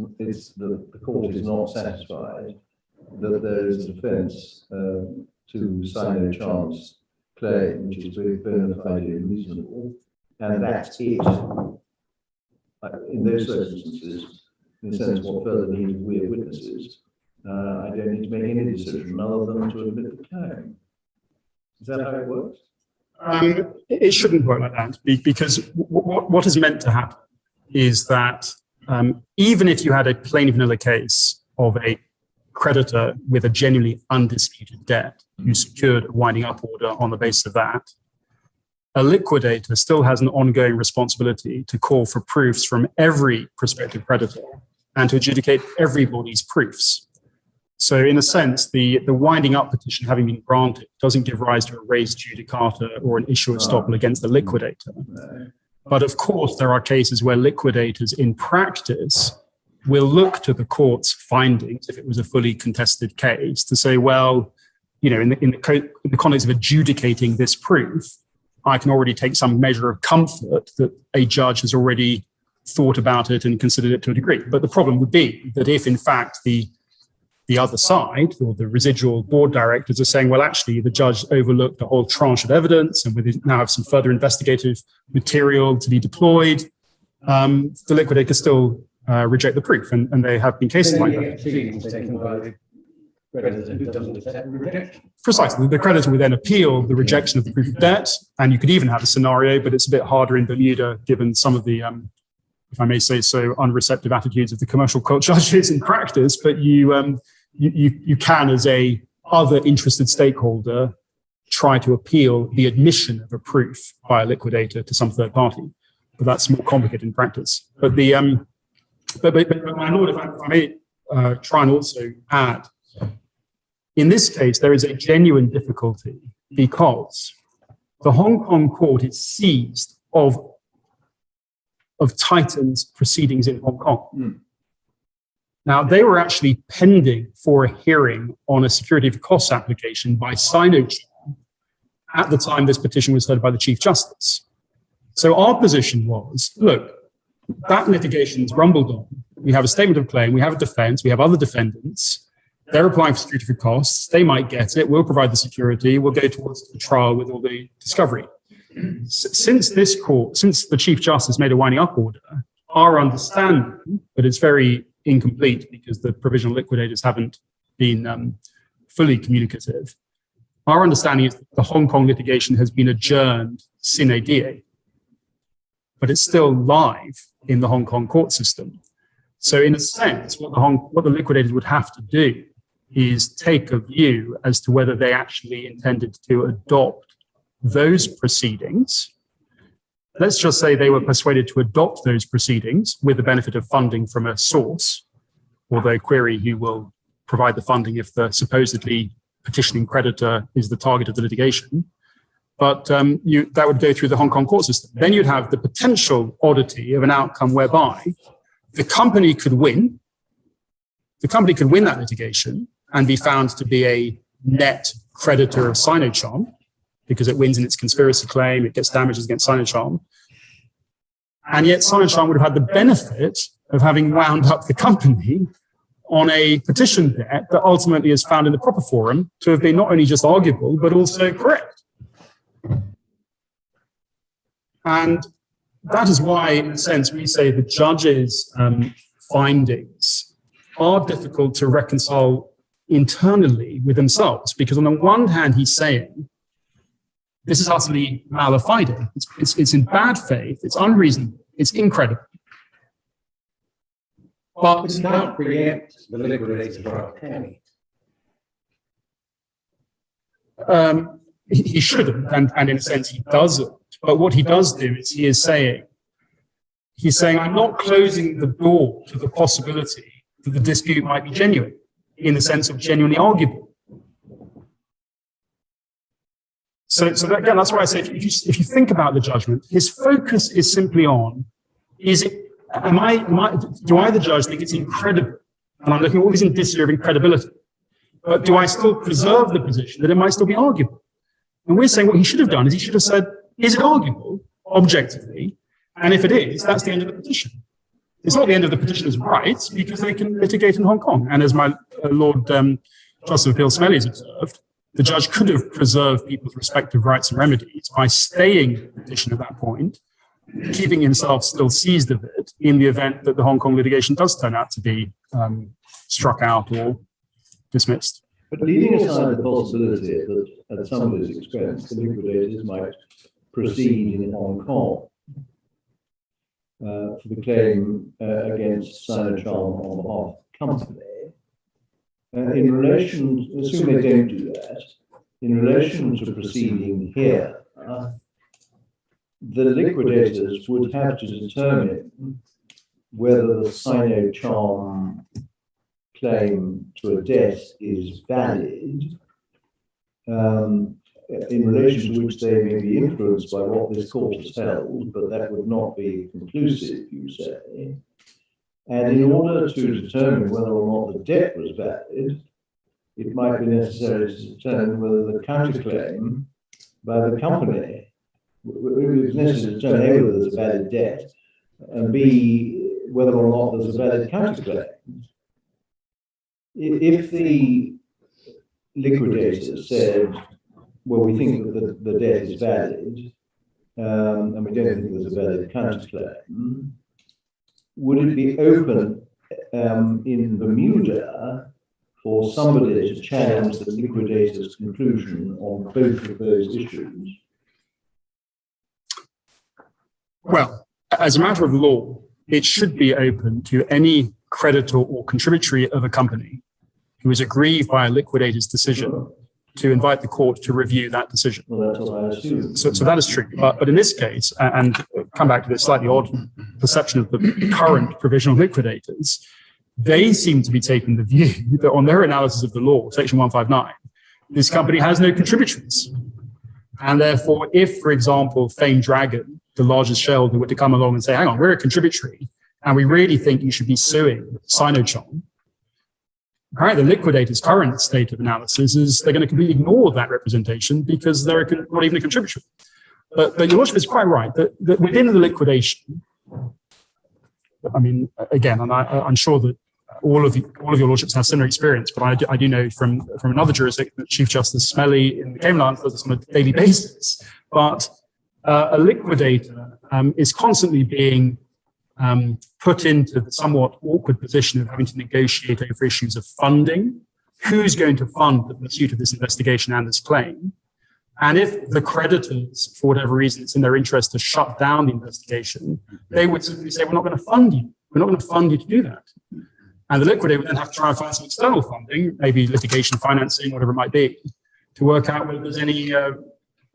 the court is not satisfied that there is a defence to Sino claim, which is bona fide reasonable, and that's it. In those circumstances, in the sense what further need we are witnesses, I don't need to make any decision other than to admit the claim. Is that how it works? It shouldn't work like that, because what is meant to happen is that even if you had a plain vanilla case of a creditor with a genuinely undisputed debt who secured a winding up order on the basis of that, a liquidator still has an ongoing responsibility to call for proofs from every prospective creditor and to adjudicate everybody's proofs. So in a sense, the winding up petition having been granted doesn't give rise to a res judicata or an issue of estoppel against the liquidator. But of course, there are cases where liquidators in practice will look to the court's findings, if it was a fully contested case, to say, well, you know, in the context of adjudicating this proof, I can already take some measure of comfort that a judge has already thought about it and considered it to a degree. But the problem would be that if, in fact, the other side or the residual board directors are saying, well, actually, the judge overlooked a whole tranche of evidence and we now have some further investigative material to be deployed, the liquidator can still reject the proof. And they have been cases like that. Precisely. The creditor would then appeal the rejection of the proof of debt. And you could even have a scenario, but it's a bit harder in Bermuda, given some of the, if I may say so, unreceptive attitudes of the commercial court judges in practice. But you can, as a other interested stakeholder, try to appeal the admission of a proof by a liquidator to some third party. But that's more complicated in practice. But but my lord, if I may try and also add, in this case, there is a genuine difficulty because the Hong Kong court is seized of Titan's proceedings in Hong Kong. Now, they were actually pending for a hearing on a security of costs application by Sino at the time this petition was heard by the Chief Justice. So our position was, look, that litigation's rumbled on. We have a statement of claim, we have a defense, we have other defendants. They're applying for security for costs. They might get it. We'll provide the security. We'll go towards the trial with all the discovery. Since the Chief Justice made a winding up order, our understanding, but it's very incomplete because the provisional liquidators haven't been fully communicative. Our understanding is that the Hong Kong litigation has been adjourned sine die, but it's still live in the Hong Kong court system. So in a sense, what the liquidators would have to do is take a view as to whether they actually intended to adopt those proceedings. Let's just say they were persuaded to adopt those proceedings with the benefit of funding from a source, although query who will provide the funding if the supposedly petitioning creditor is the target of the litigation. But that would go through the Hong Kong court system. Then you'd have the potential oddity of an outcome whereby the company could win. The company could win that litigation and be found to be a net creditor of Sinocharm because it wins in its conspiracy claim, it gets damages against Sinocharm. And yet Sinocharm would have had the benefit of having wound up the company on a petition debt that ultimately is found in the proper forum to have been not only just arguable, but also correct. And that is why, in a sense, we say the judge's findings are difficult to reconcile internally with themselves, because on the one hand, he's saying, this is utterly mala fide. It's in bad faith, it's unreasonable, it's incredible. But it's not preempt the liquidator's right, can he? He shouldn't, and in a sense, he doesn't. But what he does do is he's saying, I'm not closing the door to the possibility that the dispute might be genuine, in the sense of genuinely arguable. So again, that's why I say, if you think about the judgment, his focus is simply on, do I, the judge, think it's incredible? And I'm looking at all these indicia of incredibility. But do I still preserve the position that it might still be arguable? And we're saying what he should have done is he should have said, is it arguable, objectively? And if it is, that's the end of the petition. It's not the end of the petitioner's rights, because they can litigate in Hong Kong. And as my Lord Justice of Appeal Smelly has observed, the judge could have preserved people's respective rights and remedies by staying the petition at that point, keeping himself still seized of it in the event that the Hong Kong litigation does turn out to be struck out or dismissed. But leaving aside the possibility that at somebody's expense, the liquidators might proceed in Hong Kong for the claim against Sinocharm on behalf of the company, In relation, assume they don't do that, in relation to proceeding here, the liquidators would have to determine whether the Sino charm claim to a debt is valid, in relation to which they may be influenced by what this court has held, but that would not be conclusive, you say. And in order to determine whether or not the debt was valid, it might be necessary to determine whether the counterclaim by the company, it's necessary to determine A, whether there's a valid debt, and B, whether or not there's a valid counterclaim. If the liquidator said, well, we think that the debt is valid, and we don't think there's a valid counterclaim, would it be open in Bermuda for somebody to challenge the liquidator's conclusion on both of those issues? Well, as a matter of law, it should be open to any creditor or contributory of a company who is aggrieved by a liquidator's decision to invite the court to review that decision. Well, that's what I assume. So that is true. But in this case, and come back to this slightly odd perception of the current provisional liquidators, they seem to be taking the view that on their analysis of the law, section 159, this company has no contributories. And therefore, if, for example, Fame Dragon, the largest shareholder, were to come along and say, hang on, we're a contributory, and we really think you should be suing Sinochon, apparently the liquidator's current state of analysis is they're going to completely ignore that representation because they're not even a contributor. But your lordship is quite right that within the liquidation, I mean, again, and I'm sure that all of your lordships have similar experience, but I do know from another jurisdiction that Chief Justice Smelly in the Cayman Islands does this on a daily basis. But a liquidator is constantly being put into the somewhat awkward position of having to negotiate over issues of funding. Who's going to fund the pursuit of this investigation and this claim? And if the creditors, for whatever reason, it's in their interest to shut down the investigation, they would simply say, we're not going to fund you. We're not going to fund you to do that. And the liquidator would then have to try and find some external funding, maybe litigation financing, whatever it might be, to work out whether there's any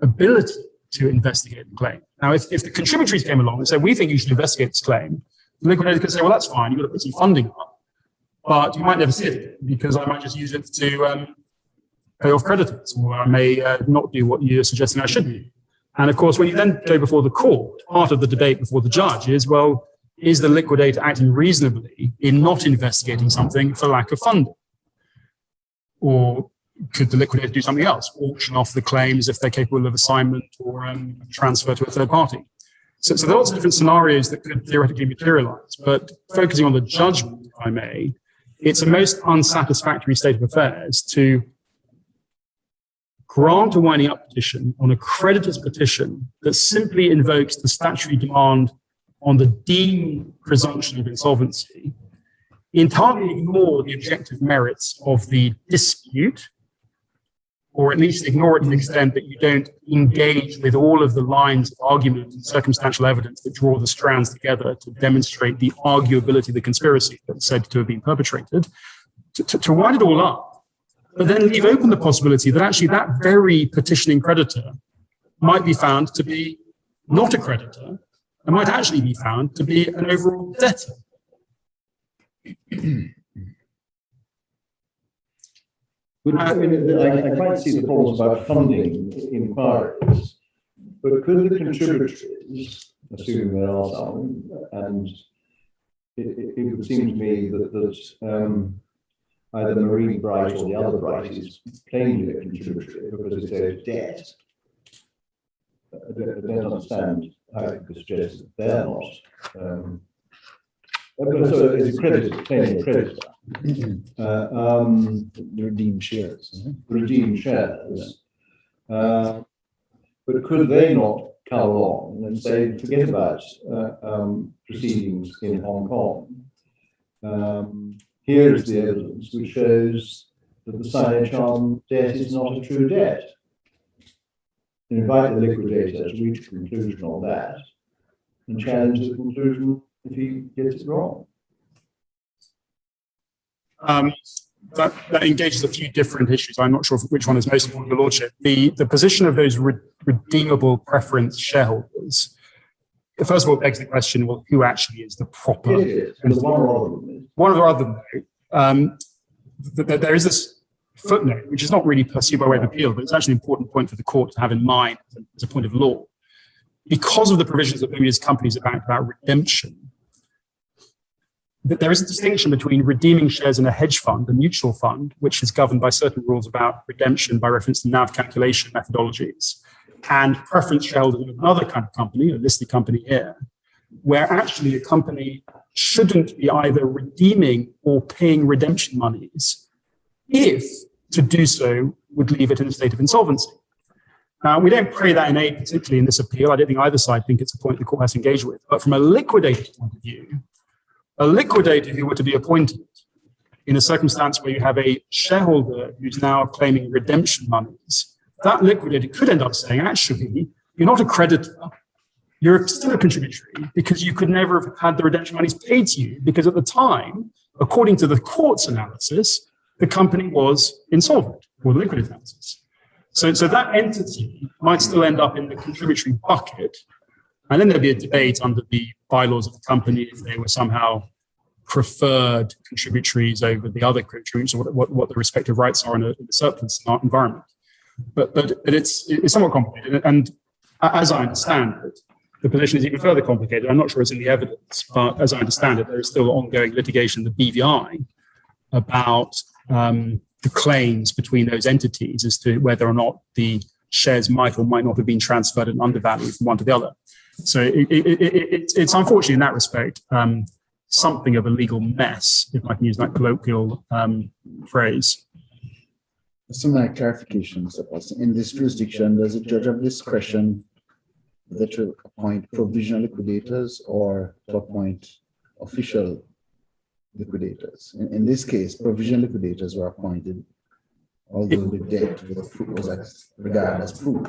ability to investigate the claim. Now, if the contributories came along and said, we think you should investigate this claim, the liquidator could say, well, that's fine, you've got to put some funding up, but you might never see it because I might just use it to pay off creditors, or I may not do what you're suggesting I should do. And of course, when you then go before the court, part of the debate before the judge is, well, is the liquidator acting reasonably in not investigating something for lack of funding? Or could the liquidator do something else, auction off the claims if they're capable of assignment or transfer to a third party? So there are lots of different scenarios that could theoretically materialize, but focusing on the judgment, if I may, it's a most unsatisfactory state of affairs to grant a winding up petition on a creditor's petition that simply invokes the statutory demand on the deemed presumption of insolvency, entirely ignore the objective merits of the dispute, or at least ignore it to the extent that you don't engage with all of the lines of argument and circumstantial evidence that draw the strands together to demonstrate the arguability of the conspiracy that's said to have been perpetrated, to wind it all up, but then leave open the possibility that actually that very petitioning creditor might be found to be not a creditor and might actually be found to be an overall debtor. I quite see the problems about funding inquiries, but could the contributors, assuming there are some, and it would seem to me that either Marine Bright or the other Bright is plainly a contributory because it's a debt. I don't understand how you could suggest that they're not. So it's a creditor, plainly a creditor. Redeemed shares. Redeemed shares. But could they not come along and say, forget about proceedings in Hong Kong? Here is the evidence which shows that the Sino debt is not a true debt. And invite the liquidator to reach a conclusion on that and challenge the conclusion if he gets it wrong. that engages a few different issues. I'm not sure which one is most important, Your Lordship. The position of those redeemable preference shareholders, first of all, begs the question, well, who actually is the proper? It is. And one or other. One or other, there is this footnote, which is not really pursued by way of appeal, but it's actually an important point for the court to have in mind as a point of law. Because of the provisions that Bermuda's companies about redemption, that there is a distinction between redeeming shares in a hedge fund, a mutual fund, which is governed by certain rules about redemption by reference to NAV calculation methodologies, and preference shareholders in another kind of company, a listed company here, where actually a company shouldn't be either redeeming or paying redemption monies if to do so would leave it in a state of insolvency. Now, we don't pray that in aid, particularly in this appeal. I don't think either side think it's a point the court has to engage with. But from a liquidator's point of view, a liquidator who were to be appointed in a circumstance where you have a shareholder who's now claiming redemption monies, that liquidator could end up saying, actually, you're not a creditor, you're still a contributory, because you could never have had the redemption monies paid to you, because at the time, according to the court's analysis, the company was insolvent, or the liquidator's analysis. So that entity might still end up in the contributory bucket, and then there'd be a debate under the bylaws of the company if they were somehow preferred contributories over the other contributors, or what the respective rights are in a surplus environment. But it's somewhat complicated, and as I understand it, the position is even further complicated. I'm not sure it's in the evidence, but as I understand it, there is still ongoing litigation in the BVI about the claims between those entities as to whether or not the shares might or might not have been transferred and undervalued from one to the other. So it's unfortunately in that respect something of a legal mess, if I can use that colloquial phrase. Some clarification, Mr. Paulson. In this jurisdiction, does the judge have discretion whether to appoint provisional liquidators or to appoint official liquidators? In this case, provisional liquidators were appointed, although the debt was regarded as proved.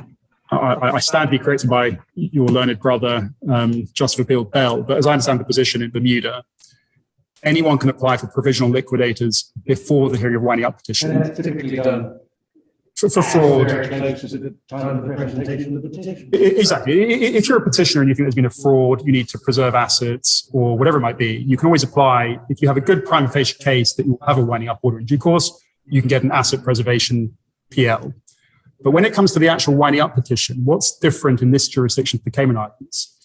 I stand to be corrected by your learned brother, Justice of Appeal Bell, but as I understand the position in Bermuda, anyone can apply for provisional liquidators before the hearing of winding up petition. And that's typically done for fraud. very close to the time of the presentation of the petition. Exactly. If you're a petitioner and you think there's been a fraud, you need to preserve assets or whatever it might be, you can always apply. If you have a good prima facie case that you have a winding up order in due course, you can get an asset preservation PL. But when it comes to the actual winding up petition, what's different in this jurisdiction for the Cayman Islands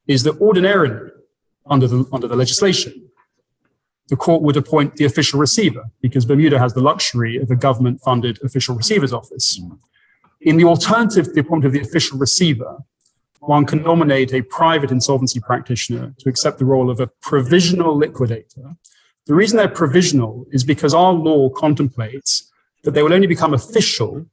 is that ordinarily, under the legislation, the court would appoint the official receiver, because Bermuda has the luxury of a government-funded official receiver's office. In the alternative to the appointment of the official receiver, one can nominate a private insolvency practitioner to accept the role of a provisional liquidator. The reason they're provisional is because our law contemplates that they will only become official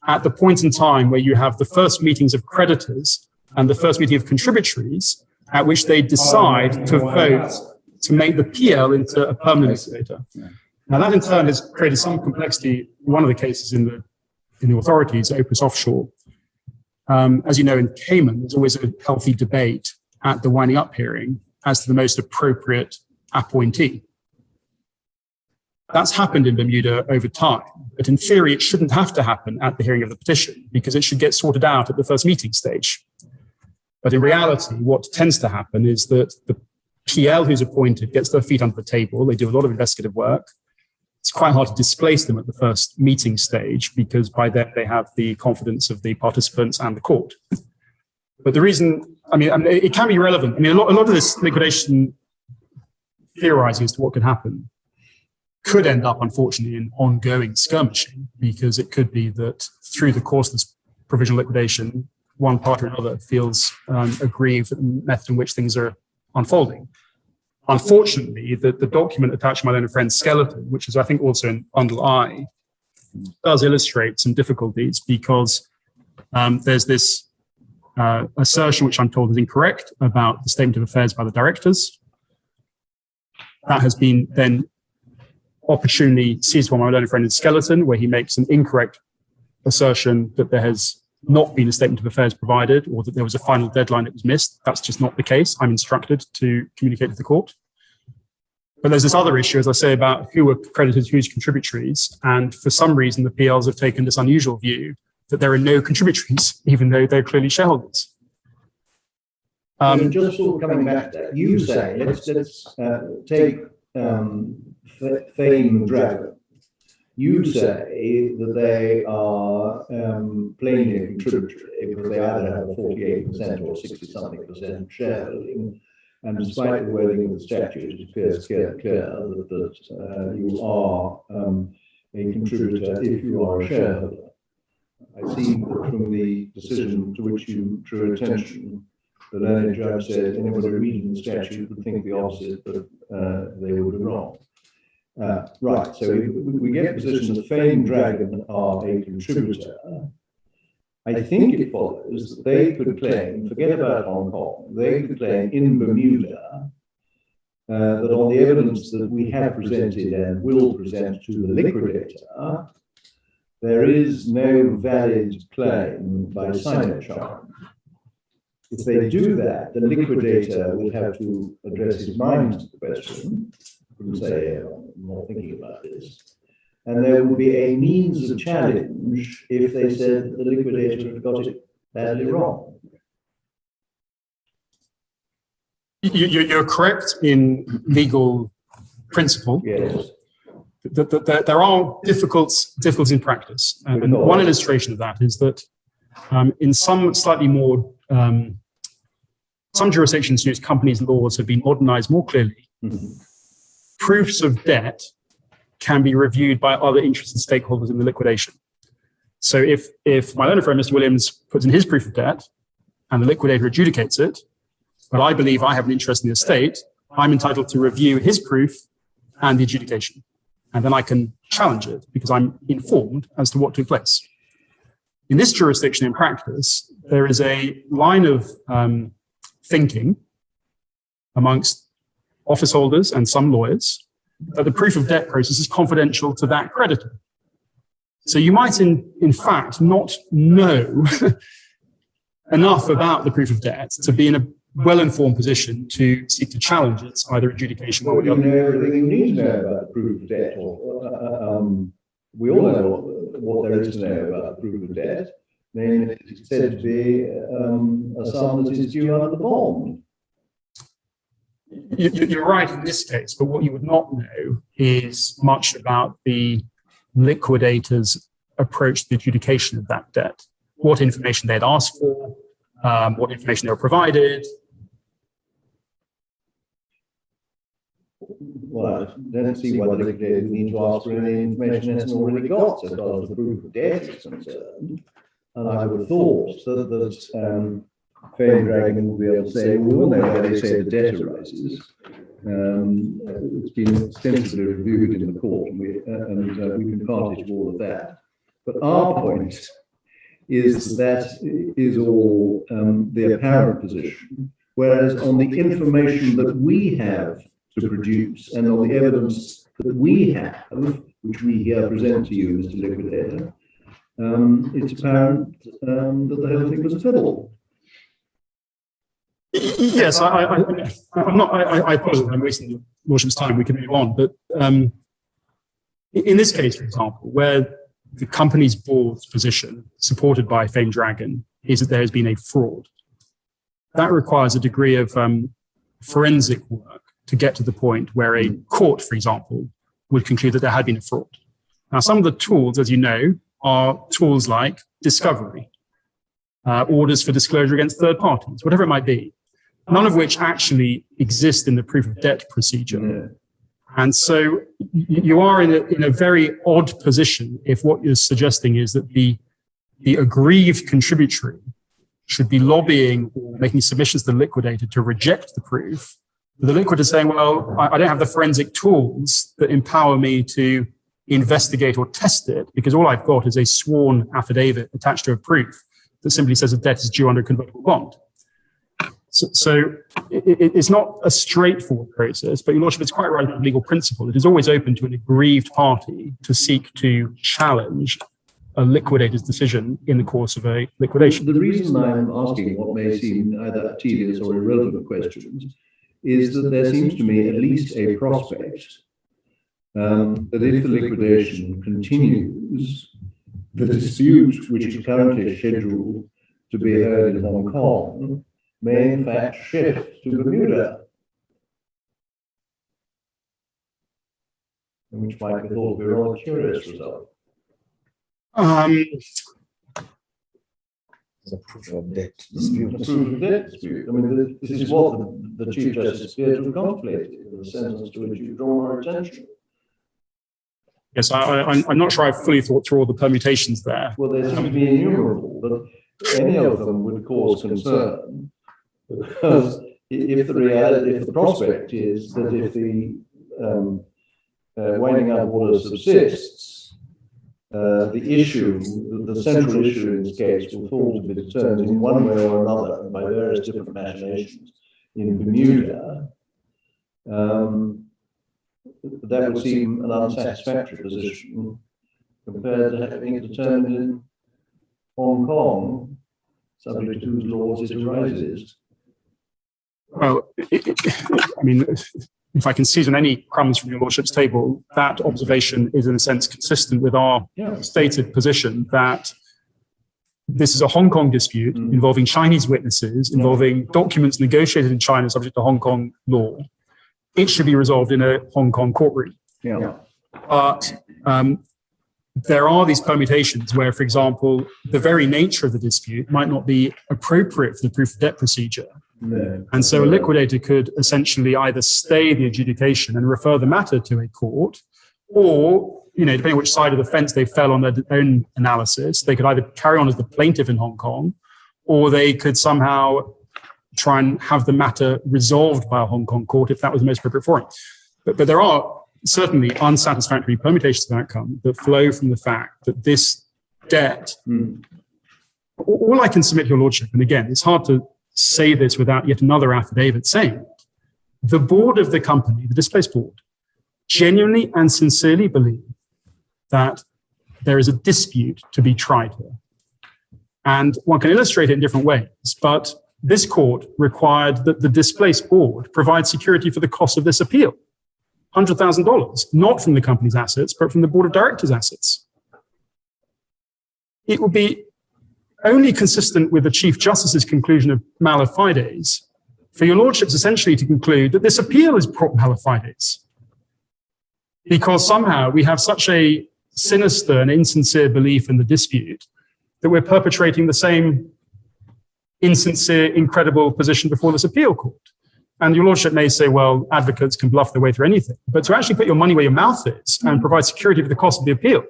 at the point in time where you have the first meetings of creditors and the first meeting of contributories, at which they decide to vote to make the PL into a permanent liquidator. Now, that in turn has created some complexity. One of the cases in the authorities, Opus Offshore, as you know, in Cayman, there's always a healthy debate at the winding up hearing as to the most appropriate appointee. That's happened in Bermuda over time, but in theory, it shouldn't have to happen at the hearing of the petition because it should get sorted out at the first meeting stage. But in reality, what tends to happen is that the PL who's appointed gets their feet under the table. They do a lot of investigative work. It's quite hard to displace them at the first meeting stage because by then they have the confidence of the participants and the court. But the reason, it can be relevant. A lot of this liquidation theorizing as to what could happen could end up, unfortunately, in ongoing skirmishing, because it could be that through the course of this provisional liquidation, one party or another feels aggrieved at the method in which things are unfolding. Unfortunately, the document attached to my learned friend's skeleton, which is, I think, also in Bundle I, does illustrate some difficulties because there's this assertion, which I'm told is incorrect, about the statement of affairs by the directors. That has been then opportunely seized by my learned friend in skeleton, where he makes an incorrect assertion that there has not been a statement of affairs provided or that there was a final deadline that was missed. That's just not the case. I'm instructed to communicate to the court. But there's this other issue, as I say, about who are creditors, who's contributories. And for some reason, the PLs have taken this unusual view that there are no contributories, even though they're clearly shareholders. Just sort of coming back to that, you say, let's take Fame Dragon. You say that they are plainly contributory because they either have a 48% or 60-something% shareholding. And despite the wording of the statute, it appears clear that you are a contributor if you are a shareholder. I see that from the decision to which you drew attention, the learned judge said anybody reading the statute would think the opposite, but they would be wrong. Right, so we get the position that Fame Dragon are a contributor. I think it follows that they could claim, forget about Hong Kong, they could claim in Bermuda that on the evidence that we have presented and will present to the liquidator, there is no valid claim by Sino. If they do that, the liquidator would have to address his mind to the question, wouldn't say, I'm not thinking about this. And there would be a means of challenge if they said the liquidator had got it badly wrong. You're correct in legal principle. Yes. There are difficulties in practice. And one illustration of that is that in some slightly more, some jurisdictions whose companies' laws have been modernized more clearly, proofs of debt can be reviewed by other interested stakeholders in the liquidation. So if my learned friend, Mr. Williams, puts in his proof of debt and the liquidator adjudicates it, but I believe I have an interest in the estate, I'm entitled to review his proof and the adjudication. And then I can challenge it because I'm informed as to what took place. In this jurisdiction in practice, there is a line of thinking amongst office holders and some lawyers that the proof of debt process is confidential to that creditor. So you might in fact not know enough about the proof of debt to be in a well-informed position to seek to challenge its either adjudication or the other. You know everything you need to know about the proof of debt. We all know what there is to know about the proof of debt. Namely, it's said to be a sum that is due under the bond. You're right in this case, but what you would not know is much about the liquidator's approach to the adjudication of that debt, what information they'd asked for, what information they were provided. Well, I don't see why the liquidator would need to ask for any information it hasn't already got so far as the proof of debt is concerned. And I would have thought that Fame Dragon will be able to say, we all know how they say the debt arises. It's been extensively reviewed in the court, and we've been party to all of that. But our point is that is all the apparent position, whereas on the information that we have to produce and on the evidence that we have, which we here present to you, Mr. Liquidator, it's apparent that the whole thing was a fiddle. Yes, I'm not. I apologize. I'm wasting your lordship's time. We can move on. But in this case, for example, where the company's board's position, supported by Fame Dragon, is that there has been a fraud, that requires a degree of forensic work to get to the point where a court, for example, would conclude that there had been a fraud. Now, some of the tools, as you know, are tools like discovery, orders for disclosure against third parties, whatever it might be, none of which actually exist in the proof of debt procedure. Yeah. And so you are in a very odd position if what you're suggesting is that the aggrieved contributory should be lobbying or making submissions to the liquidator to reject the proof. But the liquidator is saying, well, I don't have the forensic tools that empower me to investigate or test it because all I've got is a sworn affidavit attached to a proof that simply says a debt is due under a convertible bond. So it's not a straightforward process, but your lordship is quite right on legal principle. It is always open to an aggrieved party to seek to challenge a liquidator's decision in the course of a liquidation. The reason I'm asking what may seem either tedious or irrelevant questions is that there seems to me at least a prospect that if the liquidation continues, the dispute which is currently scheduled to be heard in Hong Kong may in fact shift to Bermuda, which might be thought to be a rather curious result. It's a proof of debt dispute. A proof of debt dispute. I mean, this is what the Chief Justice appeared to have contemplated in the sentence to which you've drawn our attention. Yes, I'm not sure I've fully thought through all the permutations there. Well, they seem to be innumerable, but any of them would cause concern. Because if the prospect is that if the winding up order subsists, the issue, the central issue in this case will fall to be determined in one way or another by various different machinations in Bermuda. That would seem an unsatisfactory position compared to having it determined in Hong Kong, subject to whose laws it arises. Well, I mean, if I can seize on any crumbs from your lordship's table, that observation is in a sense consistent with our stated position that this is a Hong Kong dispute involving Chinese witnesses, involving documents negotiated in China subject to Hong Kong law. It should be resolved in a Hong Kong courtroom. But there are these permutations where, for example, the very nature of the dispute might not be appropriate for the proof of debt procedure. And so a liquidator could essentially either stay the adjudication and refer the matter to a court, or, depending on which side of the fence they fell on their own analysis, they could either carry on as the plaintiff in Hong Kong, or they could somehow try and have the matter resolved by a Hong Kong court if that was the most appropriate forum. But there are certainly unsatisfactory permutations of outcome that flow from the fact that this debt, all I can submit to your lordship, and again, it's hard to say this without yet another affidavit saying it, the board of the company, the Dispose board, genuinely and sincerely believe that there is a dispute to be tried here. And one can illustrate it in different ways, but this court required that the Dispose board provide security for the cost of this appeal. $100,000, not from the company's assets, but from the board of directors' assets. It would be only consistent with the Chief Justice's conclusion of mala fides for your lordships essentially to conclude that this appeal is prop mala fides, because somehow we have such a sinister and insincere belief in the dispute that we're perpetrating the same insincere, incredible position before this appeal court. And your lordship may say, well, advocates can bluff their way through anything. But to actually put your money where your mouth is and provide security for the cost of the appeal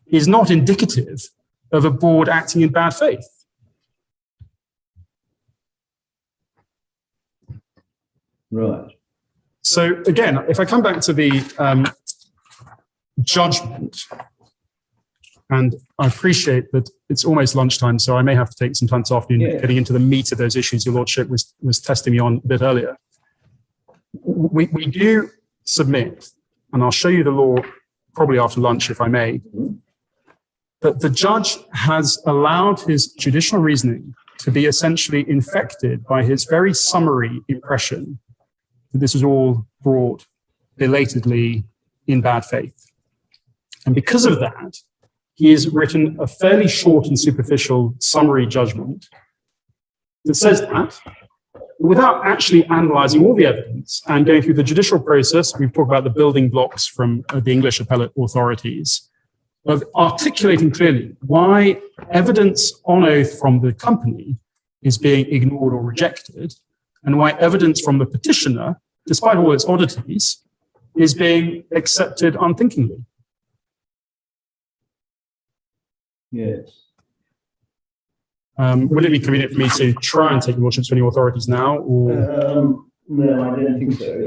is not indicative of a board acting in bad faith. Right. So again, if I come back to the judgment, and I appreciate that it's almost lunchtime, so I may have to take some time this afternoon getting into the meat of those issues your lordship was testing me on a bit earlier. We do submit, and I'll show you the law probably after lunch if I may, that the judge has allowed his judicial reasoning to be essentially infected by his very summary impression that this was all brought belatedly in bad faith. And because of that, he has written a fairly short and superficial summary judgment that says that, without actually analyzing all the evidence and going through the judicial process. We've talked about the building blocks from the English appellate authorities of articulating clearly why evidence on oath from the company is being ignored or rejected, and why evidence from the petitioner, despite all its oddities, is being accepted unthinkingly. Yes. Would it be convenient for me to try and take your lordship's to any authorities now, or? No, I don't think so.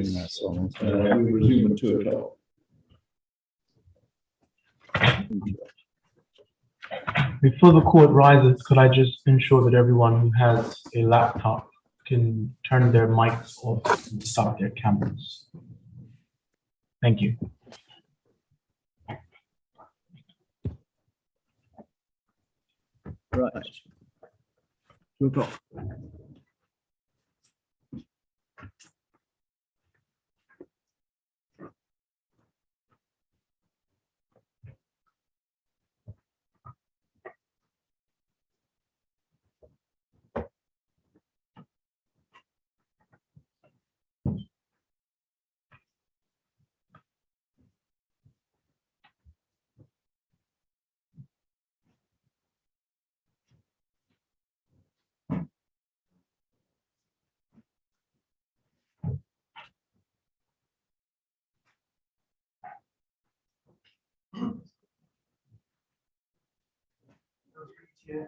We resume at 2 o'clock. Before the court rises, could I just ensure that everyone who has a laptop can turn their mics off and stop their cameras? Thank you. Right. 2 o'clock. Yeah.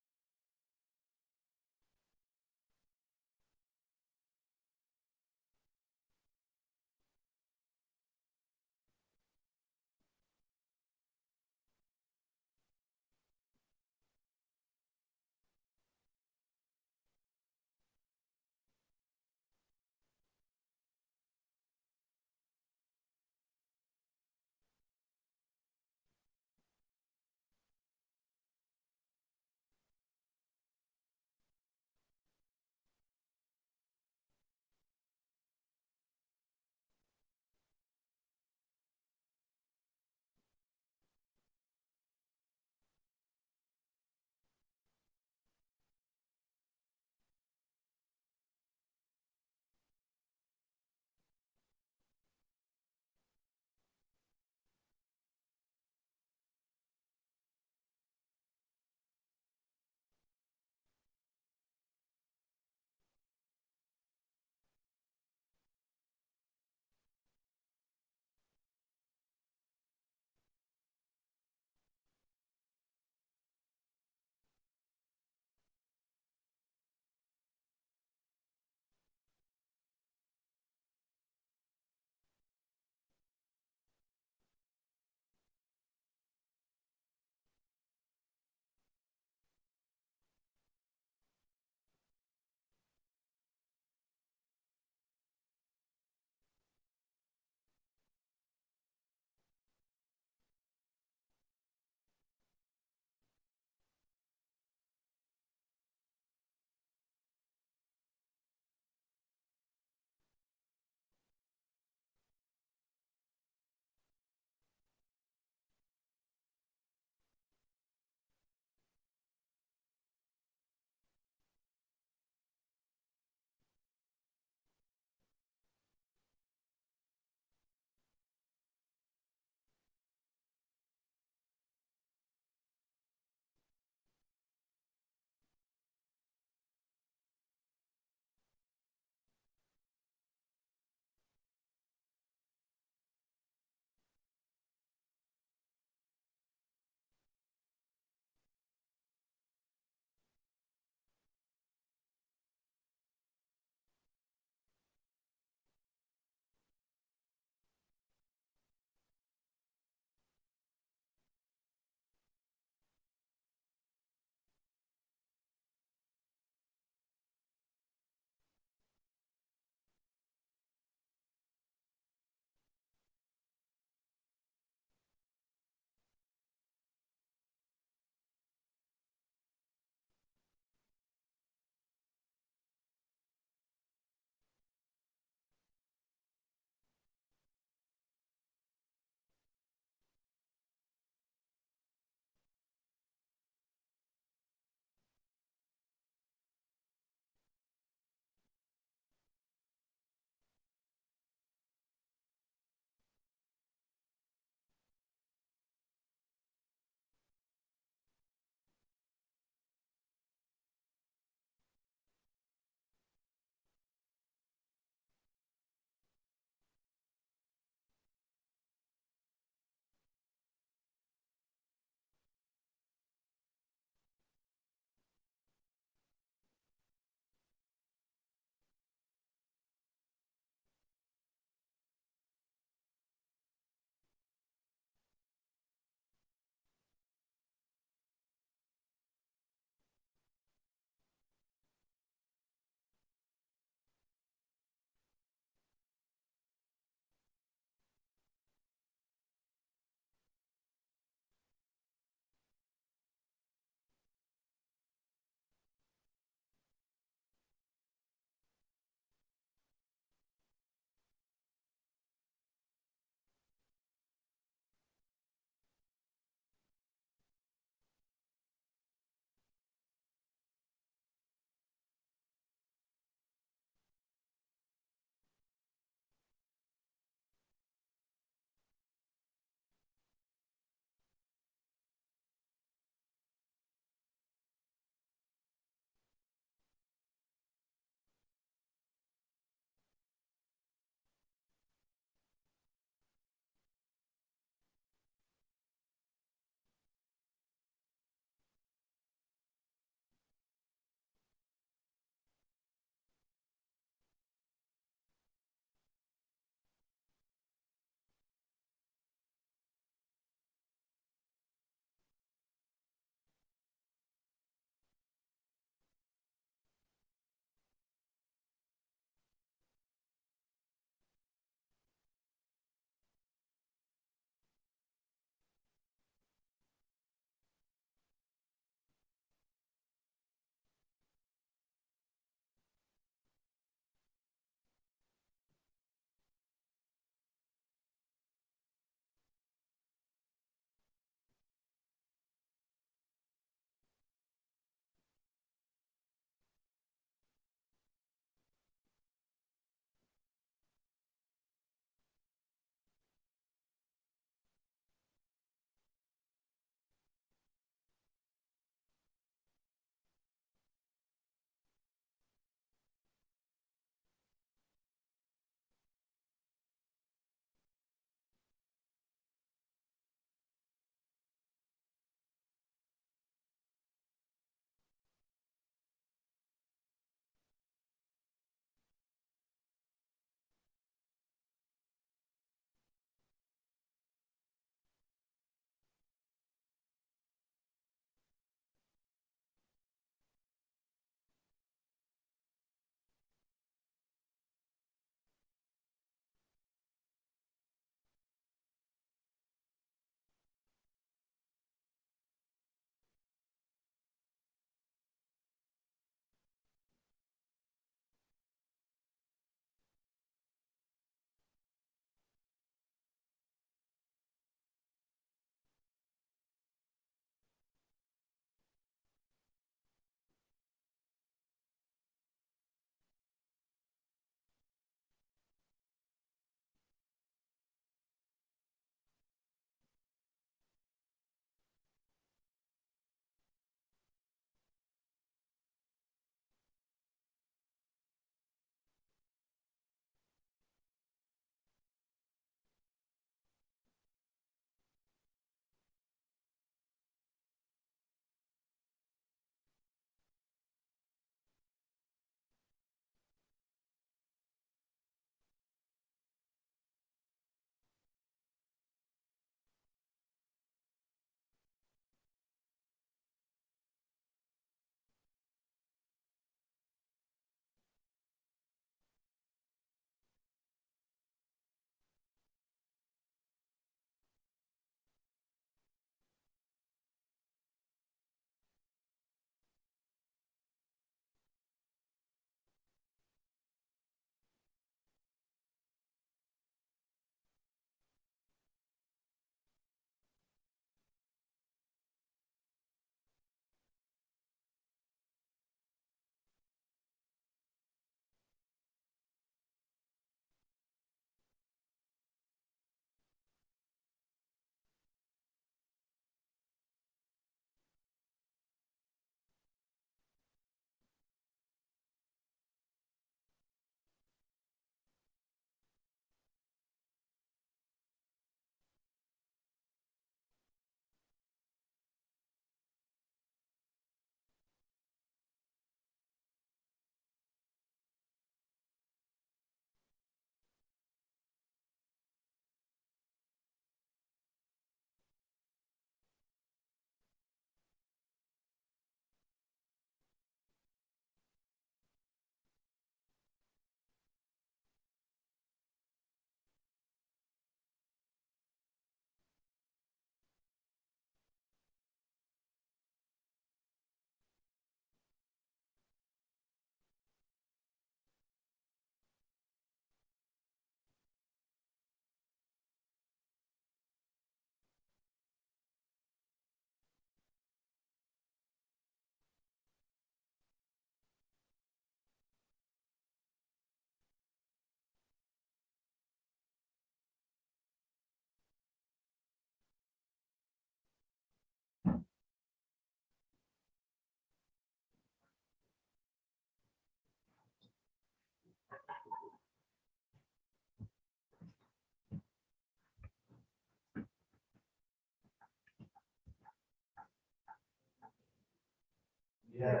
Yeah.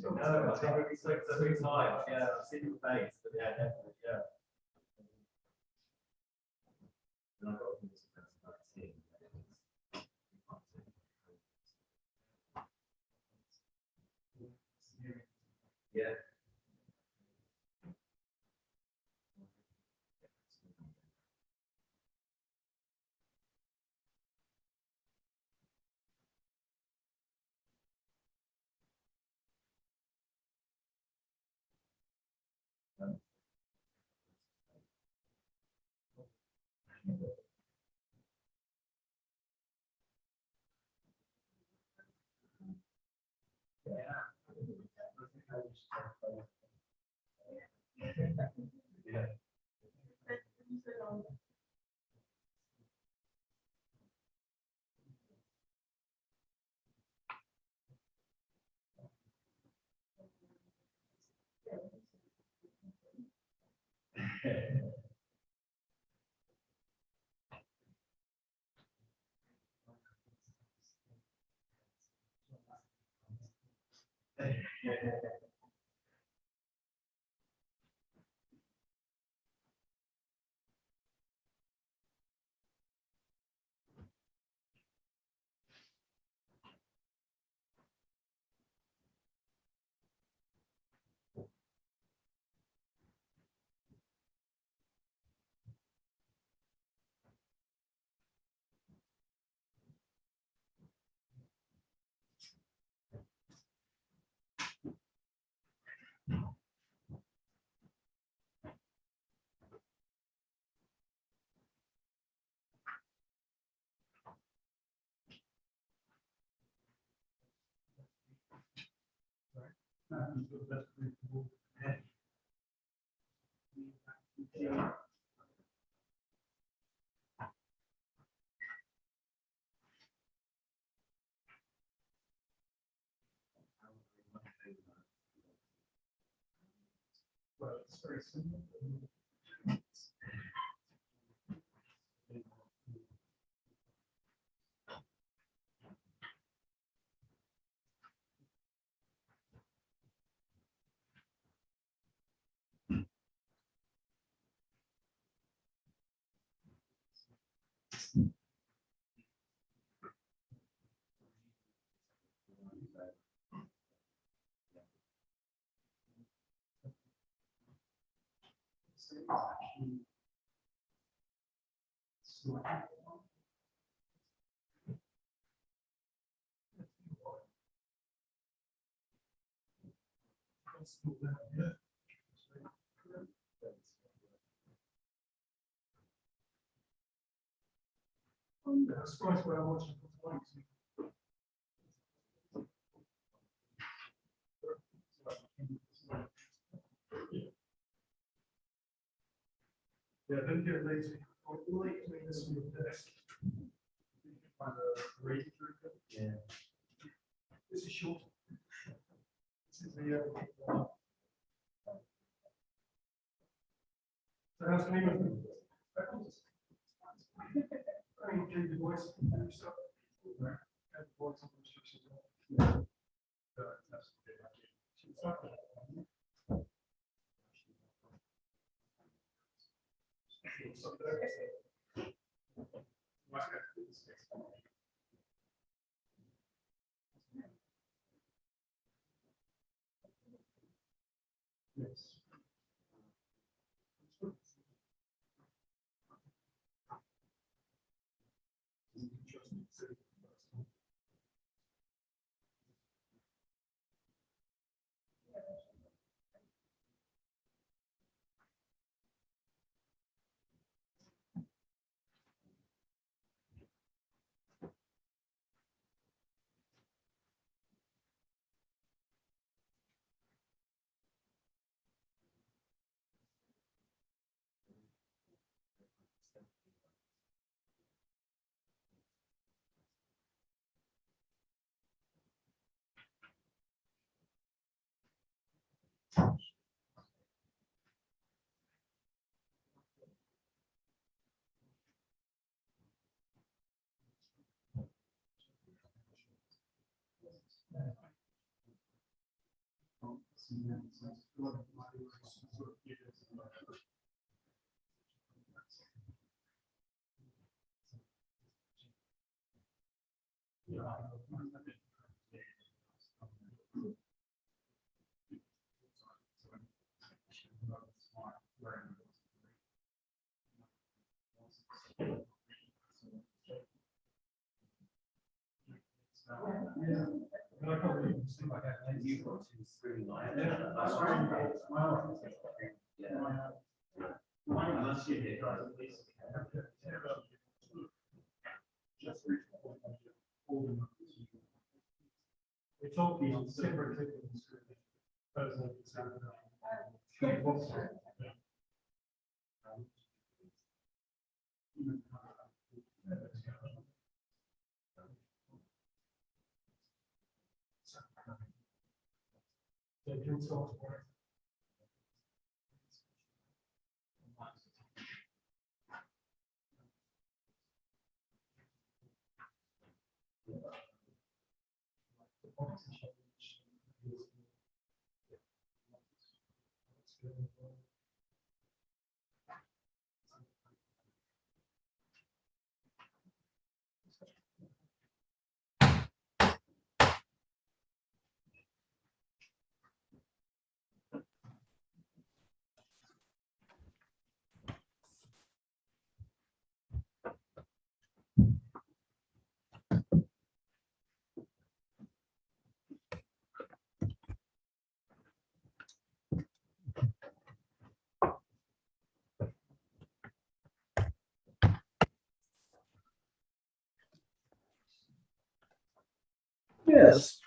No, I think every time, yeah, I've seen your face, but yeah, definitely, yeah. And I've got a piece of 2019. Yeah. Yeah. Well, it's very simple. That's quite what I want to put. Yeah, don't get lazy. Late doing this on your desk. You can find a rating trigger. Yeah. This is short. This is the so how's the name of it? I mean, change the voice and stuff. Right. Add the voice on the instructions. Yes. We're talking separate things. Yes.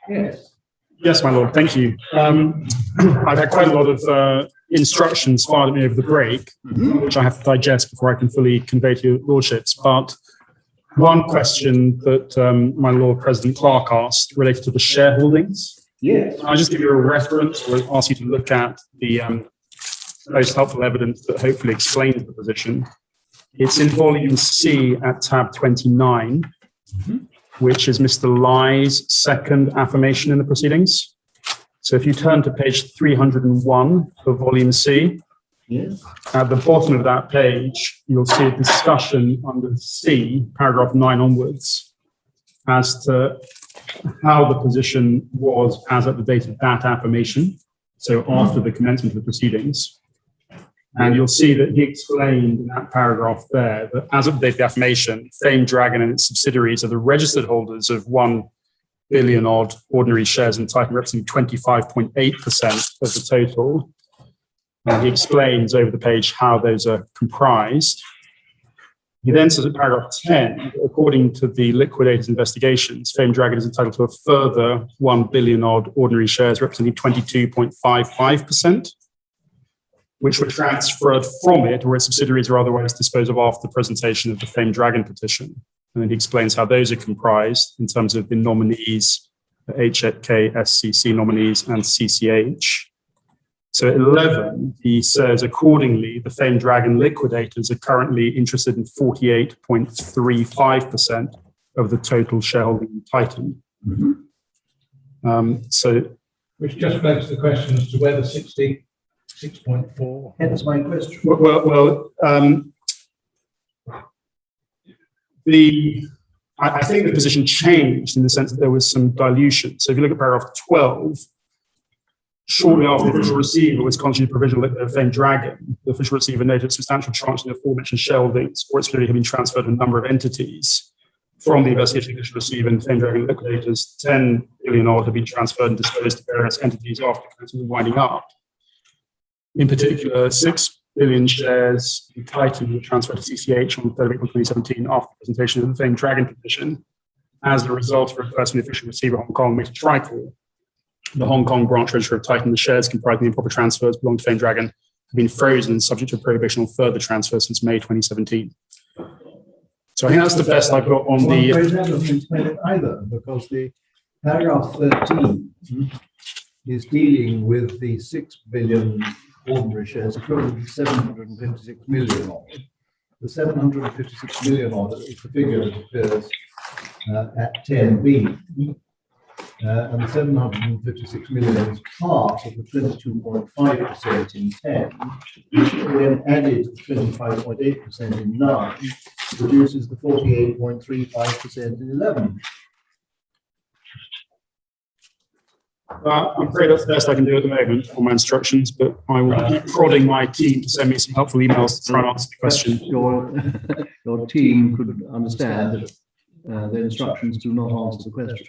Yes. Yes, my lord, thank you. I've had quite a lot of instructions fired at me over the break, which I have to digest before I can fully convey to your lordships. But one question that my Lord President Clark asked related to the shareholdings. Yes. I'll just give you a reference or ask you to look at the most helpful evidence that hopefully explains the position. It's in volume C at tab 29, which is Mr. Lye's second affirmation in the proceedings. So if you turn to page 301 of volume C, Yes. at the bottom of that page, you'll see a discussion under C, paragraph 9 onwards, as to how the position was as at the date of that affirmation, so after the commencement of the proceedings. And you'll see that he explained in that paragraph there that as of the date of the affirmation, Fame Dragon and its subsidiaries are the registered holders of 1 billion odd ordinary shares entitled representing 25.8% of the total. And he explains over the page how those are comprised. He then says in paragraph 10, according to the liquidator's investigations, Fame Dragon is entitled to a further 1 billion odd ordinary shares representing 22.55%, which were transferred from it or its subsidiaries or otherwise disposed of after the presentation of the Fame Dragon petition. And then he explains how those are comprised in terms of the nominees, the HK, SCC nominees, and CCH. So at 11, he says, accordingly, the Fame Dragon liquidators are currently interested in 48.35% of the total shareholding in Titan. Which just begs the question as to whether 66.4. Hence my question. I think the position changed in the sense that there was some dilution. So if you look at paragraph 12, shortly after the official receiver was constituted provisional of Fame Dragon, the official receiver noted substantial tranche in the aforementioned shareholdings or its security had been transferred to a number of entities. From the investigation official receiver and Fame Dragon liquidators, 10 billion odd had been transferred and disposed to various entities after the winding up. In particular, 6 billion shares in Titan were transferred to CCH on the 3rd of April 2017 after the presentation of the Fame Dragon petition as a result of a request from the official receiver Hong Kong made to Tricor. The Hong Kong branch register of Titan, the shares comprising the improper transfers belonging to Fame Dragon have been frozen and subject to prohibition on further transfers since May 2017. So I think that's the best I've got on the. Well, doesn't explain it either, because the paragraph 13 is dealing with the 6 billion ordinary shares, equivalent to 756 million of it. The 756 million of it is the figure that appears at 10B. And the 756 million is part of the 22.5% in 10, which when added to 25.8% in 9, produces the 48.35% in 11. I'm afraid that's the best I can do at the moment for my instructions, but I will keep prodding my team to send me some helpful emails to try and answer the question. Your team could understand that the instructions do not answer the question.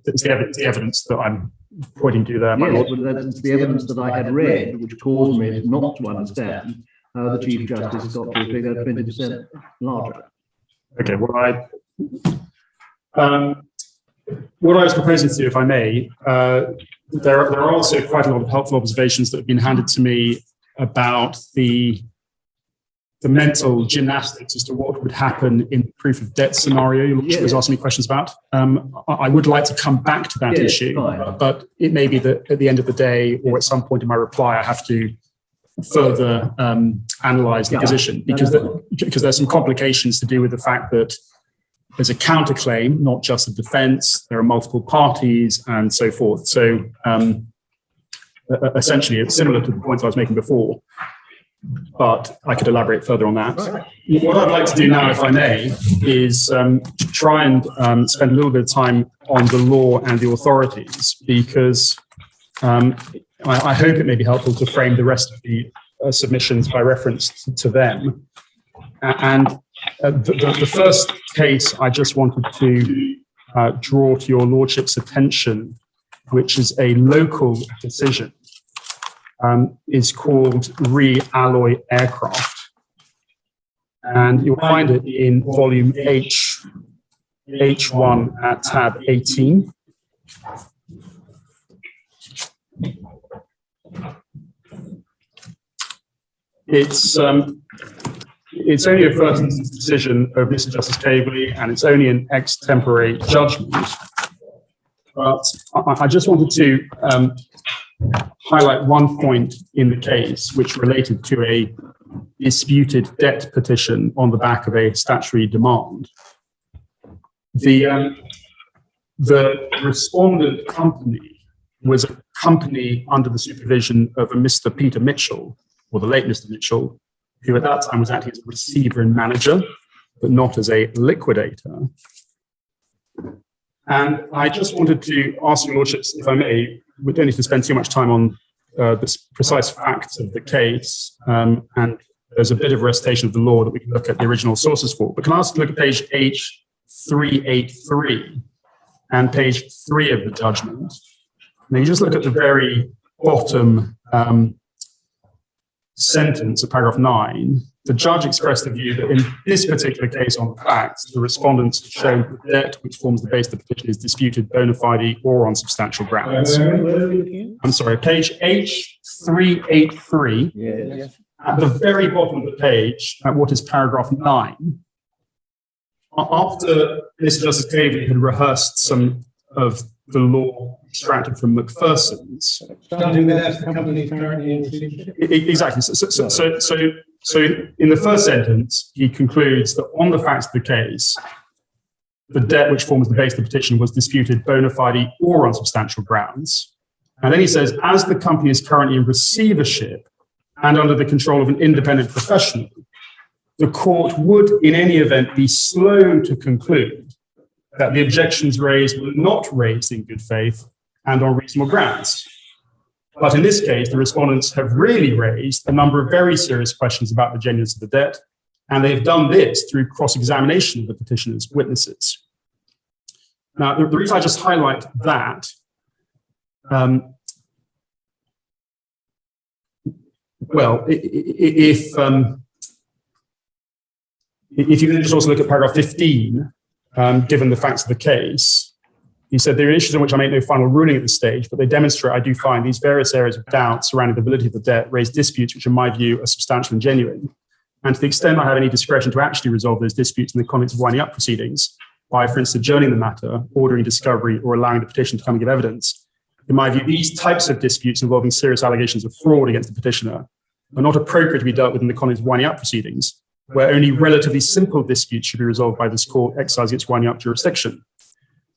It's the evidence that I'm pointing to there. Yes, but that's the evidence that I had read, which caused me not to understand how the Chief Justice got to a figure 20% larger. Okay, what I was proposing to do, if I may, there are also quite a lot of helpful observations that have been handed to me about the mental gymnastics as to what would happen in the proof of debt scenario, which was asking me questions about. I would like to come back to that issue, but it may be that at the end of the day or at some point in my reply, I have to further analyze the position because there's some complications to do with the fact that there's a counterclaim, not just a defense, there are multiple parties and so forth. So essentially it's similar to the points I was making before, but I could elaborate further on that. What I'd like to do now, if I may, is try and spend a little bit of time on the law and the authorities, because I hope it may be helpful to frame the rest of the submissions by reference to them. And the first case I just wanted to draw to your lordship's attention, which is a local decision, is called Re-Alloy Aircraft. And you'll find it in volume H1 at tab 18. It's only a first instance decision of Mr. Justice Caveley, and it's only an ex tempore judgment. But I just wanted to highlight one point in the case which related to a disputed debt petition on the back of a statutory demand. The respondent company was a company under the supervision of a Mr. Peter Mitchell, or the late Mr. Mitchell, who at that time was acting as a receiver and manager, but not as a liquidator. And I just wanted to ask your lordships, if I may, we don't need to spend too much time on the precise facts of the case, and there's a bit of recitation of the law that we can look at the original sources for. But can I ask you to look at page H383 and page 3 of the judgment? Now you just look at the very bottom sentence of paragraph 9. The judge expressed the view that in this particular case on facts, the respondents showed the debt which forms the base of the petition is disputed bona fide or on substantial grounds. I'm sorry, page H383. Yes. At the very bottom of the page, at what is paragraph 9, after Mr. Justice Caveley had rehearsed some of the law extracted from Macpherson's. Something that's the company currently in receivership. Exactly. So in the first sentence, he concludes that on the facts of the case, the debt which forms the base of the petition was disputed bona fide or on substantial grounds. And then he says, as the company is currently in receivership and under the control of an independent professional, the court would in any event be slow to conclude that the objections raised were not raised in good faith and on reasonable grounds. But in this case, the respondents have really raised a number of very serious questions about the genuineness of the debt, and they've done this through cross-examination of the petitioner's witnesses. Now, the reason I just highlight that, if you can just also look at paragraph 15, given the facts of the case, he said, there are issues on which I make no final ruling at this stage, but they demonstrate, I do find, these various areas of doubt surrounding the validity of the debt raise disputes which, in my view, are substantial and genuine. And to the extent I have any discretion to actually resolve those disputes in the context of winding up proceedings, by, for instance, adjourning the matter, ordering discovery, or allowing the petition to come and give evidence, In my view, these types of disputes involving serious allegations of fraud against the petitioner are not appropriate to be dealt with in the context of winding up proceedings, where only relatively simple disputes should be resolved by this court exercising its winding up jurisdiction.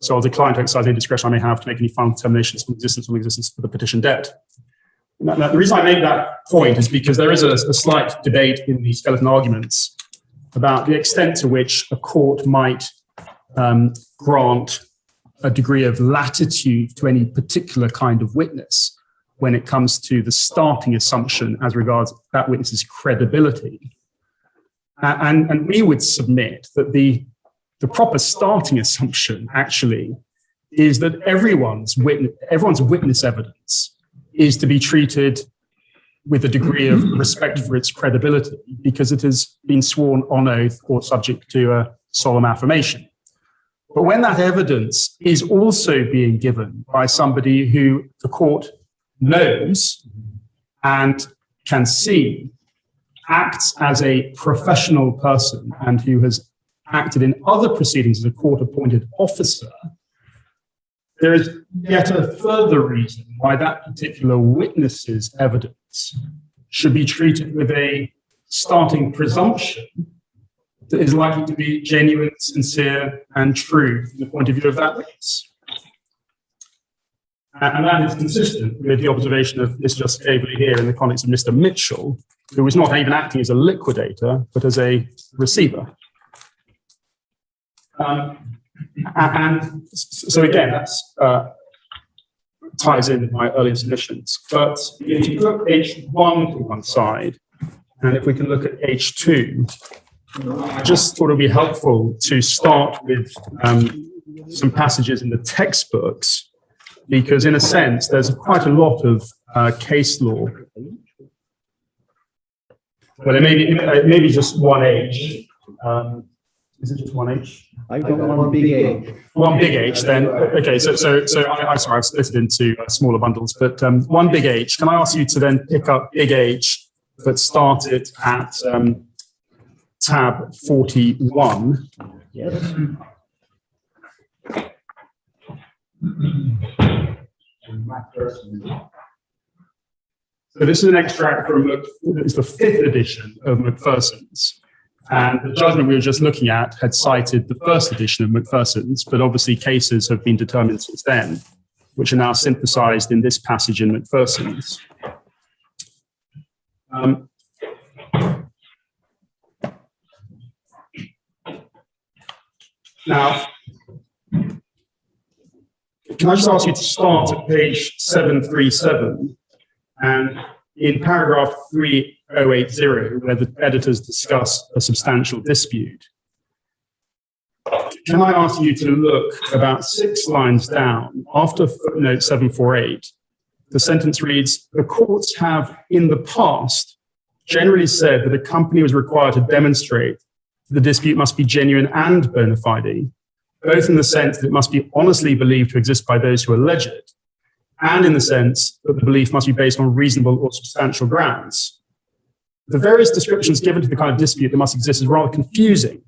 So I'll decline to exercise any discretion I may have to make any final determinations on existence or non-existence for the petition debt. Now, the reason I make that point is because there is a slight debate in the skeleton arguments about the extent to which a court might grant a degree of latitude to any particular kind of witness when it comes to the starting assumption as regards that witness's credibility. And we would submit that the proper starting assumption actually is that everyone's witness evidence is to be treated with a degree of respect for its credibility because it has been sworn on oath or subject to a solemn affirmation. But when that evidence is also being given by somebody who the court knows and can see acts as a professional person and who has acted in other proceedings as a court-appointed officer, there is yet a further reason why that particular witness's evidence should be treated with a starting presumption that is likely to be genuine, sincere, and true from the point of view of that witness. And that is consistent with the observation of Mr. Justice Cavely here in the context of Mr. Mitchell, who was not even acting as a liquidator, but as a receiver. And so again, that ties in with my earlier submissions. But if you put H1 to one side, and if we can look at H2, I just thought it would be helpful to start with some passages in the textbooks, because in a sense, there's quite a lot of case law. Well, it may be just one H. Is it just one H? I've got one big H. One big H, then. Okay, so I'm sorry, I've split it into smaller bundles, but one big H. Can I ask you to then pick up big H, but start it at tab 41? Yes. So this is an extract from it's the 5th edition of Macpherson's. And the judgment we were just looking at had cited the 1st edition of Macpherson's, but obviously cases have been determined since then, which are now synthesized in this passage in Macpherson's. Now, can I just ask you to start at page 737 and in paragraph 3080, where the editors discuss a substantial dispute. Can I ask you to look about 6 lines down after footnote 748? The sentence reads, "The courts have in the past generally said that a company was required to demonstrate that the dispute must be genuine and bona fide, both in the sense that it must be honestly believed to exist by those who allege it, and in the sense that the belief must be based on reasonable or substantial grounds. The various descriptions given to the kind of dispute that must exist is rather confusing,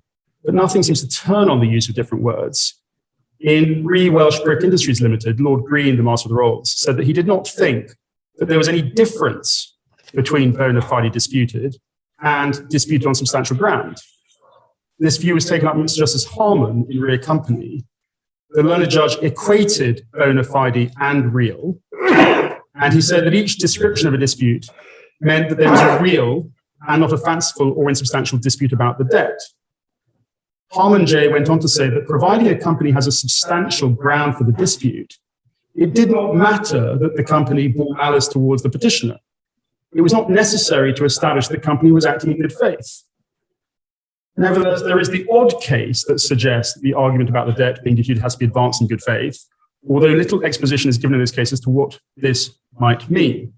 but nothing seems to turn on the use of different words. In Re Welsh Brick Industries Limited, Lord Green, the Master of the Rolls, said that he did not think that there was any difference between bona fide disputed and disputed on substantial ground. This view was taken up by Mr. Justice Harman in Re Company. The learned judge equated bona fide and real, and he said that each description of a dispute meant that there was a real and not a fanciful or insubstantial dispute about the debt. Harman J. went on to say that providing a company has a substantial ground for the dispute, it did not matter that the company bore malice towards the petitioner. It was not necessary to establish that the company was acting in good faith. Nevertheless, there is the odd case that suggests that the argument about the debt being disputed has to be advanced in good faith, although little exposition is given in this case as to what this might mean.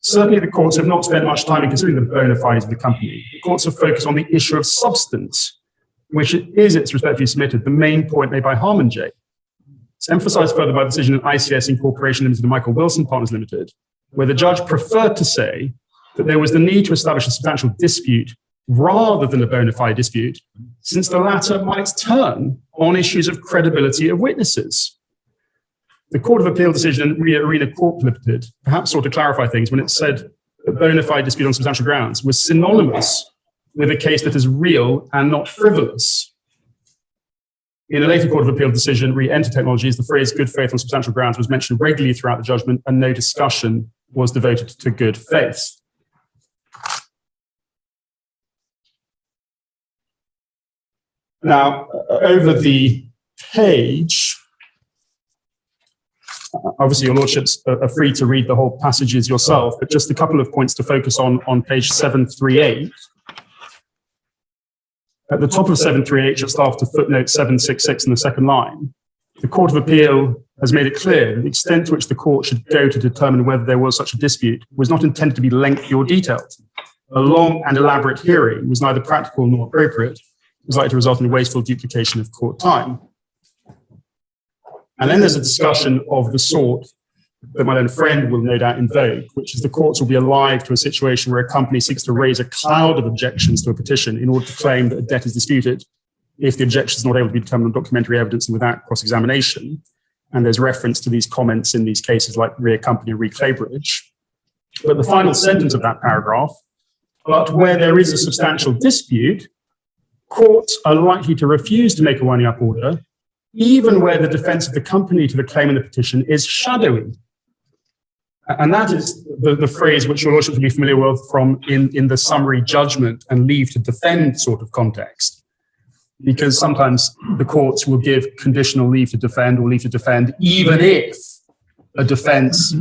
Certainly, the courts have not spent much time in considering the bona fides of the company. The courts have focused on the issue of substance, which is, it's respectfully submitted, the main point made by Harman J. It's emphasized further by the decision in ICS Incorporation Limited and Michael Wilson Partners Limited, where the judge preferred to say that there was the need to establish a substantial dispute rather than a bona fide dispute, since the latter might turn on issues of credibility of witnesses. the Court of Appeal decision, Arena Corp Limited, perhaps sought to clarify things when it said that bona fide dispute on substantial grounds was synonymous with a case that is real and not frivolous. In a later Court of Appeal decision, Enter Technologies, the phrase good faith on substantial grounds was mentioned regularly throughout the judgment, and no discussion was devoted to good faith. Now, over the page, obviously your lordships are free to read the whole passages yourself, but just a couple of points to focus on page 738. At the top of 738, just after footnote 766 in the second line, the Court of Appeal has made it clear that the extent to which the court should go to determine whether there was such a dispute was not intended to be lengthy or detailed. A long and elaborate hearing was neither practical nor appropriate. It was likely to result in wasteful duplication of court time. And then there's a discussion of the sort that my own friend will no doubt invoke, which is the courts will be alive to a situation where a company seeks to raise a cloud of objections to a petition in order to claim that a debt is disputed if the objection is not able to be determined on documentary evidence and without cross-examination. And there's reference to these comments in these cases like Rear Company and Claybridge. But the final sentence of that paragraph, but where there is a substantial dispute, courts are likely to refuse to make a winding up order, even where the defense of the company to the claim in the petition is shadowy. And that is the phrase which your lordship will be familiar with from in the summary judgment and leave to defend sort of context. Because sometimes the courts will give conditional leave to defend or leave to defend, even if a defense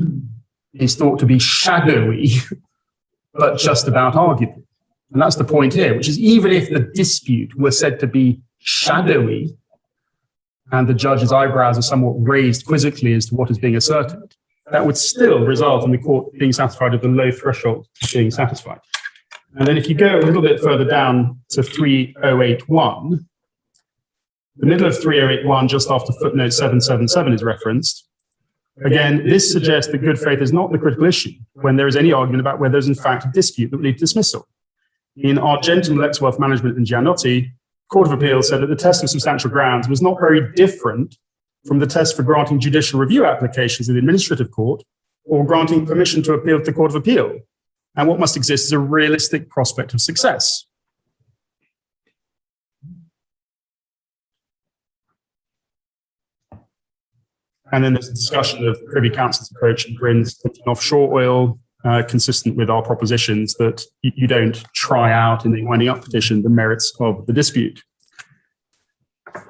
is thought to be shadowy, but just about arguable. And that's the point here, which is even if the dispute were said to be shadowy and the judge's eyebrows are somewhat raised quizzically as to what is being asserted, that would still result in the court being satisfied at the low threshold of being satisfied. And then if you go a little bit further down to 3081, the middle of 3081, just after footnote 777 is referenced, again, this suggests that good faith is not the critical issue when there is any argument about whether there's in fact a dispute that would lead to dismissal. In Argentum, Lex Wealth Management and Giannotti, Court of Appeal said that the test of substantial grounds was not very different from the test for granting judicial review applications in the administrative court or granting permission to appeal to the Court of Appeal. And what must exist is a realistic prospect of success. And then there's a discussion of Privy Council's approach and grins offshore oil, consistent with our propositions that you don't try out in the winding up petition the merits of the dispute.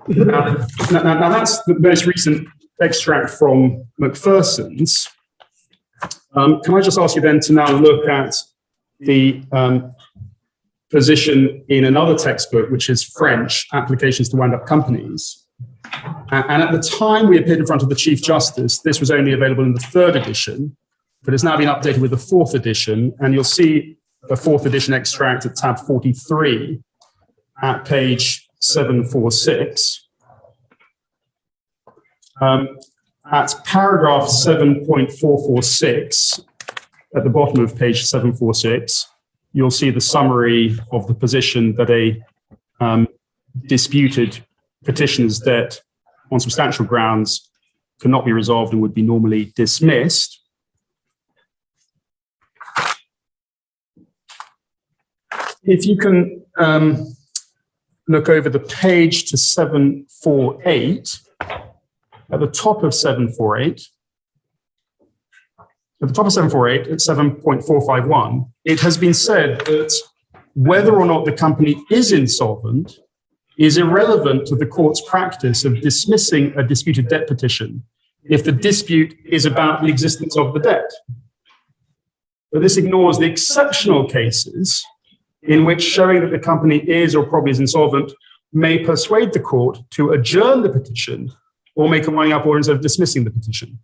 Now that's the most recent extract from Macpherson's. Can I just ask you then to now look at the position in another textbook, which is French, Applications to Wind Up Companies. And at the time we appeared in front of the Chief Justice, this was only available in the 3rd edition, but it's now been updated with the 4th edition. And you'll see the 4th edition extract at tab 43 at page 746. At paragraph 7.446, at the bottom of page 746, you'll see the summary of the position that a disputed petitioner's debt on substantial grounds cannot be resolved and would be normally dismissed. If you can look over the page to 748, at the top of 748, at 7.451, it has been said that whether or not the company is insolvent is irrelevant to the court's practice of dismissing a disputed debt petition if the dispute is about the existence of the debt. But this ignores the exceptional cases in which showing that the company is or probably is insolvent may persuade the court to adjourn the petition or make a winding up order instead of dismissing the petition.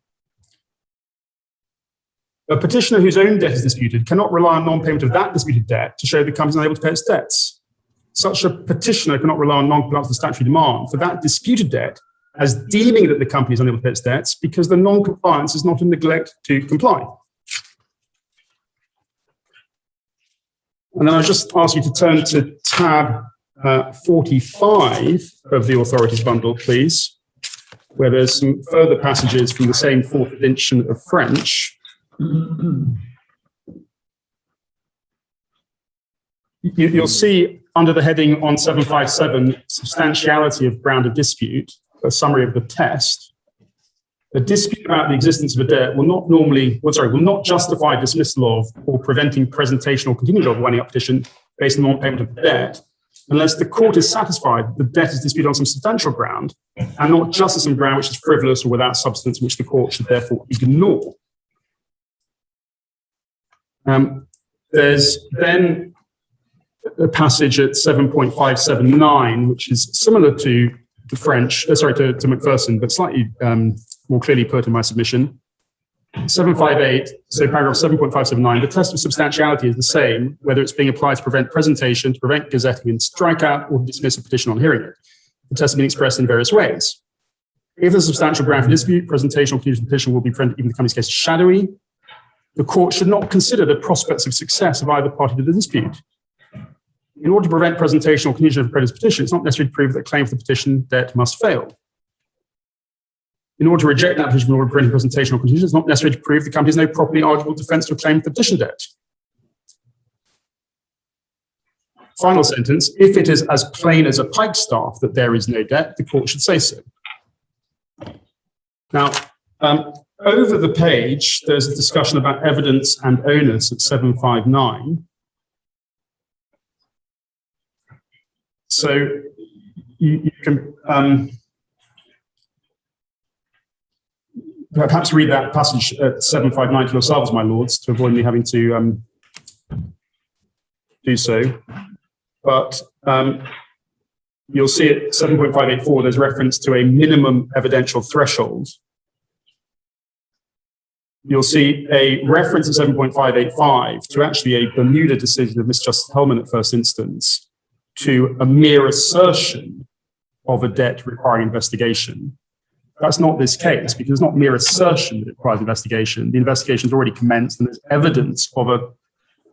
A petitioner whose own debt is disputed cannot rely on non-payment of that disputed debt to show the company is unable to pay its debts. Such a petitioner cannot rely on non-compliance with the statutory demand for that disputed debt as deeming that the company is unable to pay its debts because the non-compliance is not a neglect to comply. And then I'll just ask you to turn to tab 45 of the authorities bundle, please. where there's some further passages from the same fourth edition of French. You'll see under the heading on 757, substantiality of ground of dispute, a summary of the test. A dispute about the existence of a debt will not justify dismissal of or preventing presentation or continuation of a winding up petition based on non-payment of the debt, unless the court is satisfied that the debt is disputed on some substantial ground, and not just on some ground which is frivolous or without substance, which the court should therefore ignore. There's then a passage at 7.579, which is similar to the French, to Macpherson, but slightly more clearly put in my submission. 758, so paragraph 7.579, the test of substantiality is the same, whether it's being applied to prevent presentation, to prevent gazetting and strikeout, or to dismiss a petition on hearing it. The test has been expressed in various ways. If there's a substantial ground for dispute, presentation or conclusion of the petition will be prevented, even in the company's case, shadowy. The court should not consider the prospects of success of either party to the dispute. In order to prevent presentation or conclusion of a creditor's petition, it's not necessary to prove that claim for the petition debt must fail. In order to reject that petition in order to prevent presentation or conclusion, it's not necessary to prove the company has no properly arguable defense to a claim for the petition debt. Final sentence, if it is as plain as a pikestaff that there is no debt, the court should say so. Now, over the page, there's a discussion about evidence and onus at 759. So you can perhaps read that passage at 759 to yourselves, my lords, to avoid me having to do so. But you'll see at 7.584, there's reference to a minimum evidential threshold. You'll see a reference at 7.585 to actually a Bermuda decision of Mr. Justice Hellman at first instance, to a mere assertion of a debt requiring investigation. That's not this case, because it's not mere assertion that it requires investigation. The investigation's already commenced, and there's evidence of a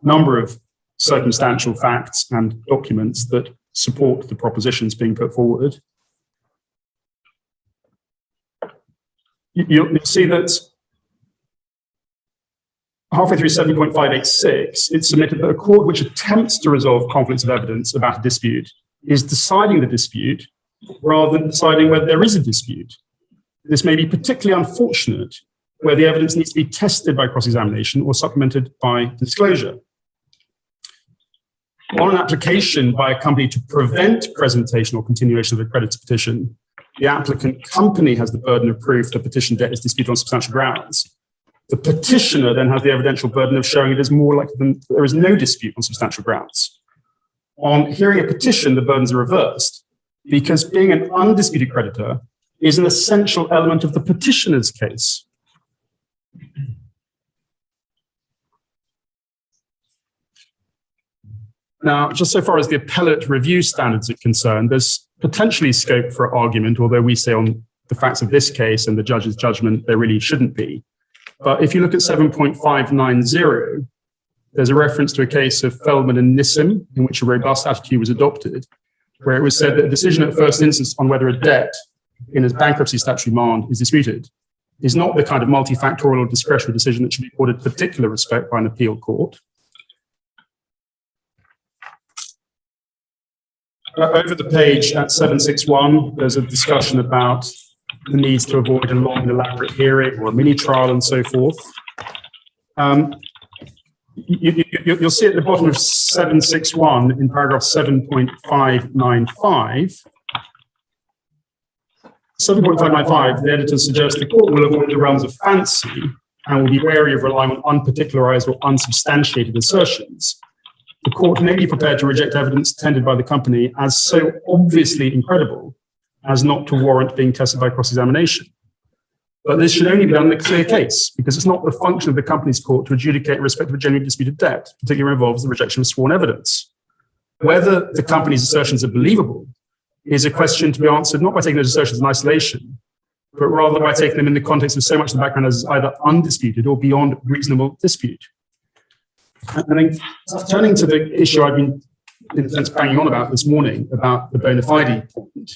number of circumstantial facts and documents that support the propositions being put forward. You'll see that halfway through 7.586, it's submitted that a court which attempts to resolve conflicts of evidence about a dispute is deciding the dispute rather than deciding whether there is a dispute. This may be particularly unfortunate where the evidence needs to be tested by cross-examination or supplemented by disclosure. On an application by a company to prevent presentation or continuation of a creditor's petition, the applicant company has the burden of proof that petition debt is disputed on substantial grounds. The petitioner then has the evidential burden of showing it is more likely than there is no dispute on substantial grounds. On hearing a petition, the burdens are reversed, because being an undisputed creditor is an essential element of the petitioner's case. Now, just so far as the appellate review standards are concerned, there's potentially scope for argument, although we say on the facts of this case and the judge's judgment, there really shouldn't be. But if you look at 7.590, there's a reference to a case of Feldman and Nissim, in which a robust attitude was adopted, where it was said that a decision at first instance on whether a debt in a bankruptcy statutory demand is disputed is not the kind of multifactorial or discretionary decision that should be accorded particular respect by an appeal court. Over the page at 761, there's a discussion about the needs to avoid a long and elaborate hearing or a mini trial and so forth. You'll see at the bottom of 761 in paragraph 7.595, 7.595, the editor suggests the court will avoid the realms of fancy and will be wary of relying on unparticularized or unsubstantiated assertions. The court may be prepared to reject evidence tendered by the company as so obviously incredible as not to warrant being tested by cross-examination. But this should only be done in a clear case, because it's not the function of the company's court to adjudicate in respect of a genuinely disputed debt, particularly involves the rejection of sworn evidence. Whether the company's assertions are believable is a question to be answered not by taking those assertions in isolation, but rather by taking them in the context of so much of the background as either undisputed or beyond reasonable dispute. And then turning to the issue I've been, in a sense, banging on about this morning, about the bona fide point,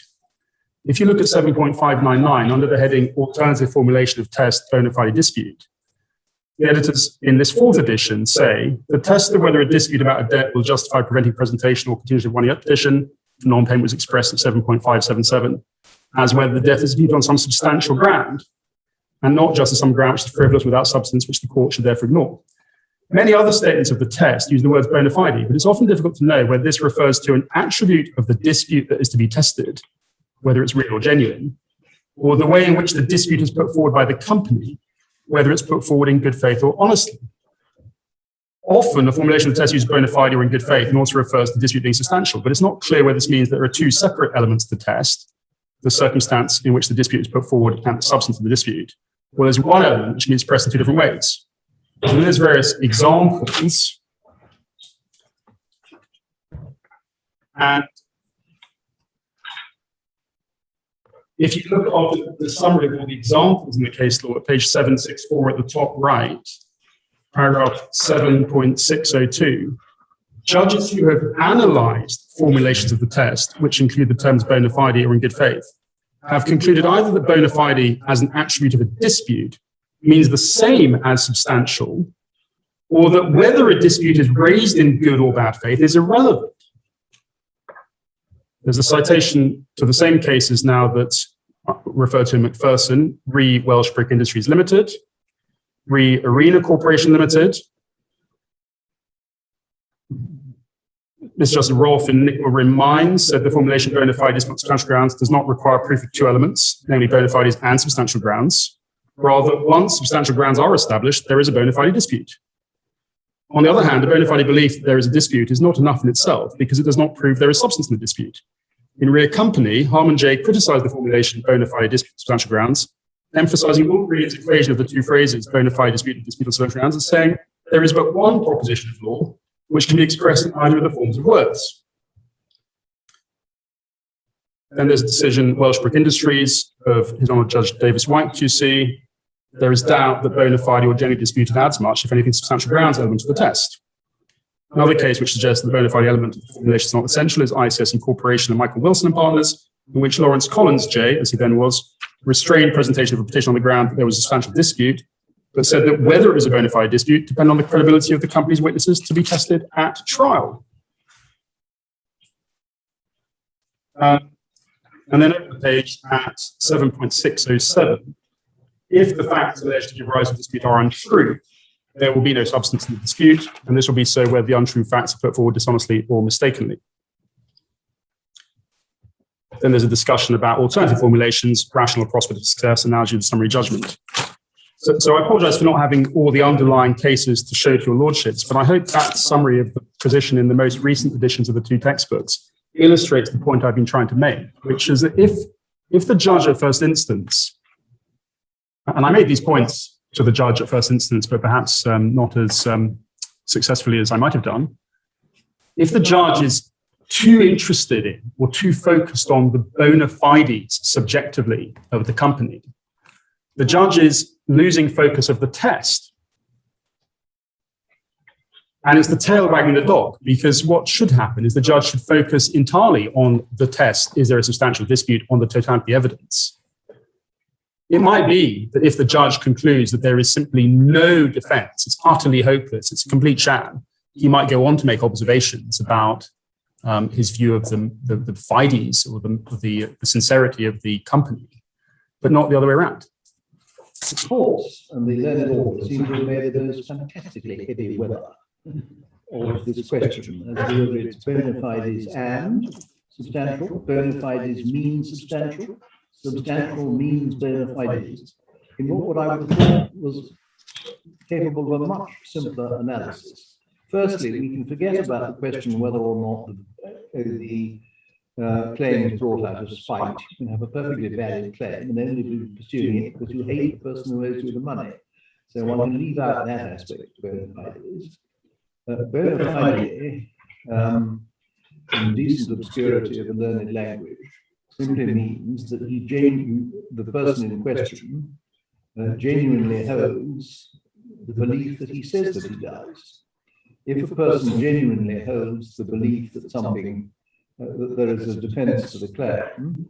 if you look at 7.599 under the heading Alternative Formulation of Test Bona Fide Dispute, the editors in this fourth edition say the test of whether a dispute about a debt will justify preventing presentation or continuation of one-year petition for non-payment was expressed at 7.577 as whether the debt is viewed on some substantial ground and not just as some ground which is frivolous without substance, which the court should therefore ignore. Many other statements of the test use the words bona fide, but it's often difficult to know whether this refers to an attribute of the dispute that is to be tested, whether it's real or genuine, or the way in which the dispute is put forward by the company, whether it's put forward in good faith or honestly. Often, the formulation of the test uses bona fide or in good faith and also refers to the dispute being substantial, but it's not clear whether this means that there are two separate elements to the test, the circumstance in which the dispute is put forward and the substance of the dispute, or there's one element which can be expressed in two different ways. And there's various examples. And if you look at the summary of all the examples in the case law at page 764 at the top right, paragraph 7.602, judges who have analyzed formulations of the test, which include the terms bona fide or in good faith, have concluded either that bona fide as an attribute of a dispute means the same as substantial, or that whether a dispute is raised in good or bad faith is irrelevant. There's a citation to the same cases now that refer to McPherson, re Welsh Brick Industries Limited, re Arena Corporation Limited. Mr. Justice Rolfe in Nickel Rim Mines said the formulation bona fides on substantial grounds does not require proof of two elements, namely bona fides and substantial grounds. Rather, once substantial grounds are established, there is a bona fide dispute. On the other hand, a bona fide belief that there is a dispute is not enough in itself because it does not prove there is substance in the dispute. In Rear Company, Harman J. criticized the formulation bona fide dispute substantial grounds, emphasizing Wolverine's equation of the two phrases bona fide dispute and dispute on substantial grounds as saying there is but one proposition of law which can be expressed in either of the forms of words. Then there's a decision, Welsh Brick Industries, of His Honour Judge Davis White, QC. There is doubt that bona fide or genuinely disputed adds much, if anything, substantial grounds element to the test. Another case which suggests that the bona fide element of the formulation is not essential is ICS Incorporation and Michael Wilson and Partners, in which Lawrence Collins J., as he then was, restrained presentation of a petition on the ground that there was a substantial dispute, but said that whether it was a bona fide dispute depended on the credibility of the company's witnesses to be tested at trial. And then over the page at 7.607, if the facts alleged to give rise to the dispute are untrue, there will be no substance in the dispute, and this will be so where the untrue facts are put forward dishonestly or mistakenly. Then there's a discussion about alternative formulations, rational prospect of success, analogy of summary judgment. So I apologize for not having all the underlying cases to show to your lordships, but I hope that summary of the position in the most recent editions of the two textbooks illustrates the point I've been trying to make, which is that if the judge at first instance, and I made these points to the judge at first instance, but perhaps not as successfully as I might have done, if the judge is too interested in or too focused on the bona fides subjectively of the company, the judge is losing focus of the test. And it's the tail wagging the dog, because what should happen is the judge should focus entirely on the test. Is there a substantial dispute on the totality of the evidence? It might be that if the judge concludes that there is simply no defense, it's utterly hopeless, it's a complete sham, he might go on to make observations about his view of the fides or the sincerity of the company, but not the other way around. The courts and the learned authors seem to have made the most fantastically heavy weather of this question, as whether it's bona fides and substantial, bona fides means substantial, substantial means bona fides, in what I would have thought was capable of a much simpler analysis. Firstly, we can forget about the question whether or not the claim is brought out of spite. You can have a perfectly valid claim and only be pursuing it because you hate the person who owes you the money. So one can leave out that aspect of bona fides. Bona fide, in decent obscurity of a learned language, simply means that the person in question genuinely holds the belief that he says that he does. If a person genuinely holds the belief that something that there is a defense to the claim,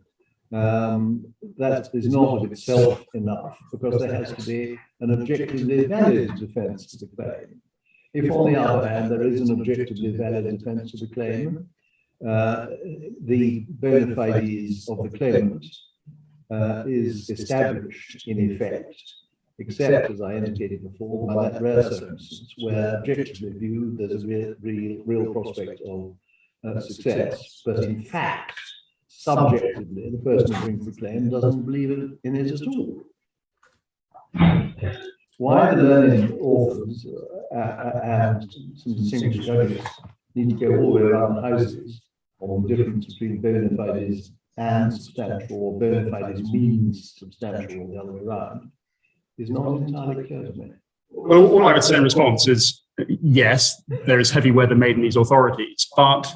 that is not of itself enough, because there has to be an objectively valid defence to the claim. If, on the other hand, there is an objectively valid defence to the claim, the bona fides of the claimant is established in effect, except, as I indicated before, by that rare circumstance where, objectively viewed, there's a real prospect of success, but in fact, subjectively, the person who brings the claim doesn't believe in it at all. Why the learned authors and some distinguished judges need to go all the way around the houses on the difference between bona fides and substantial, or bona fides means substantial, or the other way around, is not entirely clear to me. Well, all I would say in response is, yes, there is heavy weather made in these authorities, but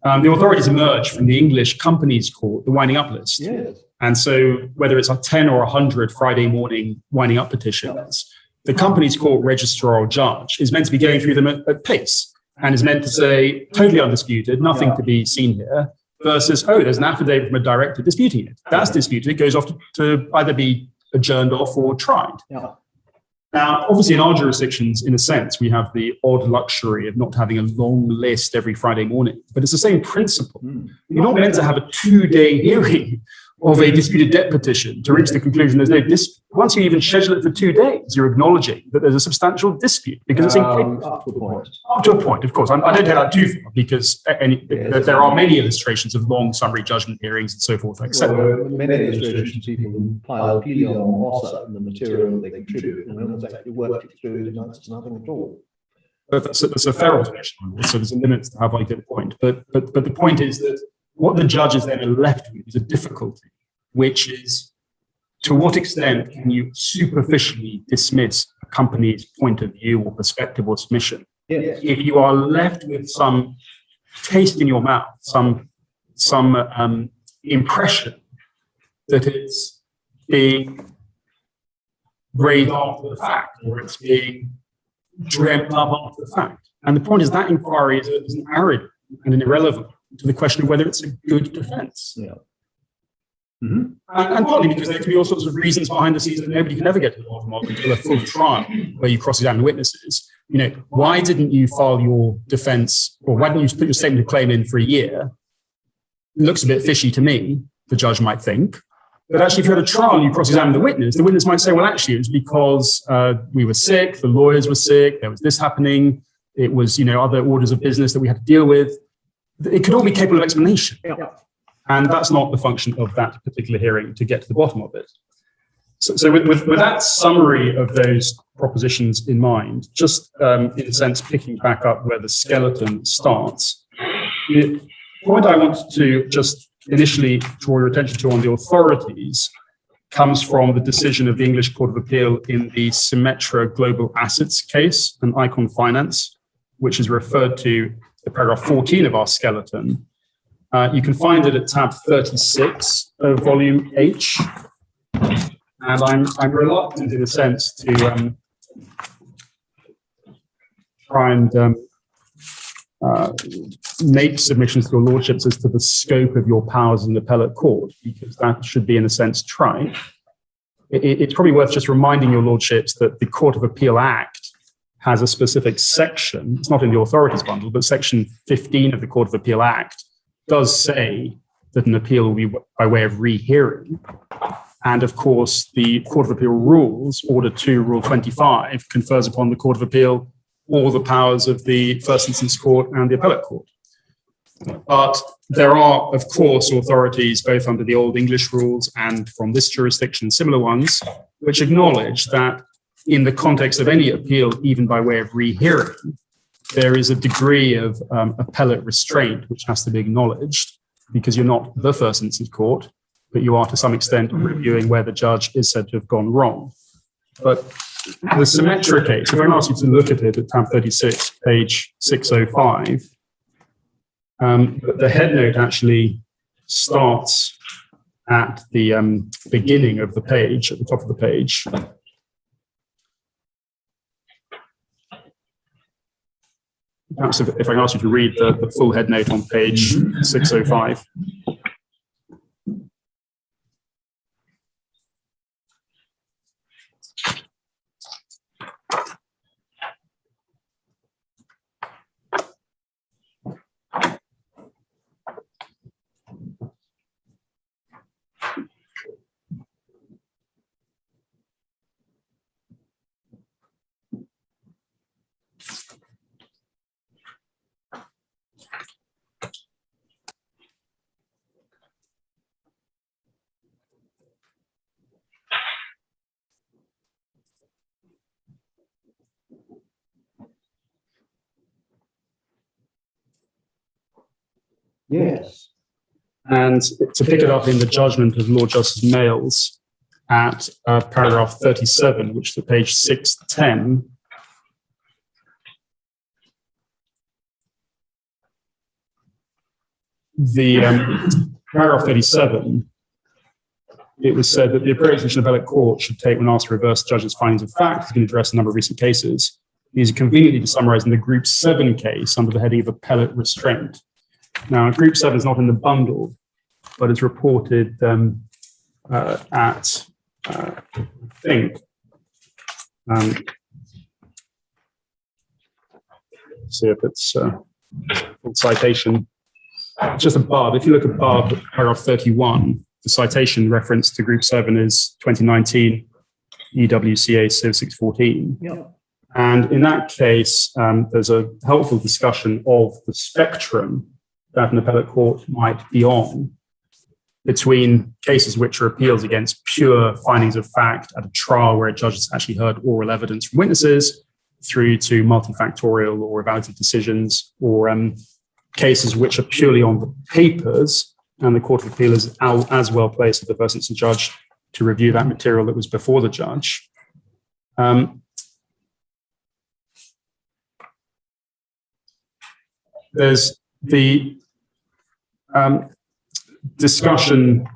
the authorities emerge from the English Companies Court, the winding up list. Yes. And so whether it's a 10 or 100 Friday morning winding up petitions, the Companies Court registrar or judge is meant to be going through them at pace and is meant to say, totally undisputed, nothing to be seen here, versus, oh, there's an affidavit from a director disputing it. That's disputed. It goes off to either be adjourned off or tried. Yeah. Now, obviously, in our jurisdictions, in a sense, we have the odd luxury of not having a long list every Friday morning, but it's the same principle. You're not meant to have a 2-day hearing of a disputed debt petition to reach the conclusion there's no dispute. Once you even schedule it for 2 days, you're acknowledging that there's a substantial dispute because it's incapable. Up to a point. Up to a point, of course. I don't take that too far because there are many illustrations of long summary judgment hearings and so forth, etc. Well, many illustrations, people who pile helium on OSA and the material that they contribute, and no one's actually worked it through, it amounts to nothing at all. But that's a fair observation. So there's a limit to how I get the point. But the point is that what the judges then are left with is a difficulty, which is to what extent can you superficially dismiss a company's point of view or perspective or submission? Yes. If you are left with some taste in your mouth, some impression that it's being raised after the fact, or it's being dreamt up after the fact. And the point is that inquiry is an arid and an irrelevant to the question of whether it's a good defense. Yeah. And partly because there can be all sorts of reasons behind the scenes that nobody can ever get to the bottom of until a full trial where you cross-examine witnesses. You know, why didn't you file your defense, or why didn't you put your statement of claim in for a year? It looks a bit fishy to me, the judge might think. But actually, if you had a trial and you cross-examine the witness might say, well, actually, it was because we were sick, the lawyers were sick, there was this happening, it was, other orders of business that we had to deal with. It could all be capable of explanation. Yeah. And that's not the function of that particular hearing to get to the bottom of it. So with that summary of those propositions in mind, just in a sense, picking back up where the skeleton starts, the point I want to just initially draw your attention to on the authorities comes from the decision of the English Court of Appeal in the Symetra Global Assets case and Icon Finance, which is referred to in paragraph 14 of our skeleton. You can find it at tab 36 of volume H. And I'm reluctant in a sense to try and make submissions to your lordships as to the scope of your powers in the appellate court, because that should be in a sense tried. It's probably worth just reminding your lordships that the Court of Appeal Act has a specific section, it's not in the authorities bundle, but section 15 of the Court of Appeal Act does say that an appeal will be by way of rehearing. And of course, the Court of Appeal rules, Order 2, Rule 25, confers upon the Court of Appeal all the powers of the first instance court and the appellate court. But there are, of course, authorities, both under the Old English rules and from this jurisdiction, similar ones, which acknowledge that in the context of any appeal, even by way of rehearing, there is a degree of appellate restraint which has to be acknowledged, because you're not the first instance court, but you are to some extent reviewing where the judge is said to have gone wrong. But the Symetra case, if I ask you to look at it at tab 36, page 605, the head note actually starts at the beginning of the page, at the top of the page. Perhaps if I ask you to read the full head note on page 605. Yes. And to pick it up in the judgment of Lord Justice Males at paragraph 37, which is at page 610, the paragraph 37, it was said that the approach which an appellate court should take when asked to reverse the judge's findings of fact has been addressed in a number of recent cases. These are conveniently summarized in the Group 7 case under the heading of appellate restraint. Now, Group 7 is not in the bundle, but it's reported at, I think, see if it's full citation. Just above, if you look above paragraph 31, the citation reference to Group 7 is 2019 EWCA Civ 614. Yep. And in that case, there's a helpful discussion of the spectrum that an appellate court might be on between cases which are appeals against pure findings of fact at a trial where a judge has actually heard oral evidence from witnesses, through to multifactorial or evaluative decisions, or cases which are purely on the papers, and the Court of Appeal is as well placed as the first instance judge to review that material that was before the judge. There's the discussion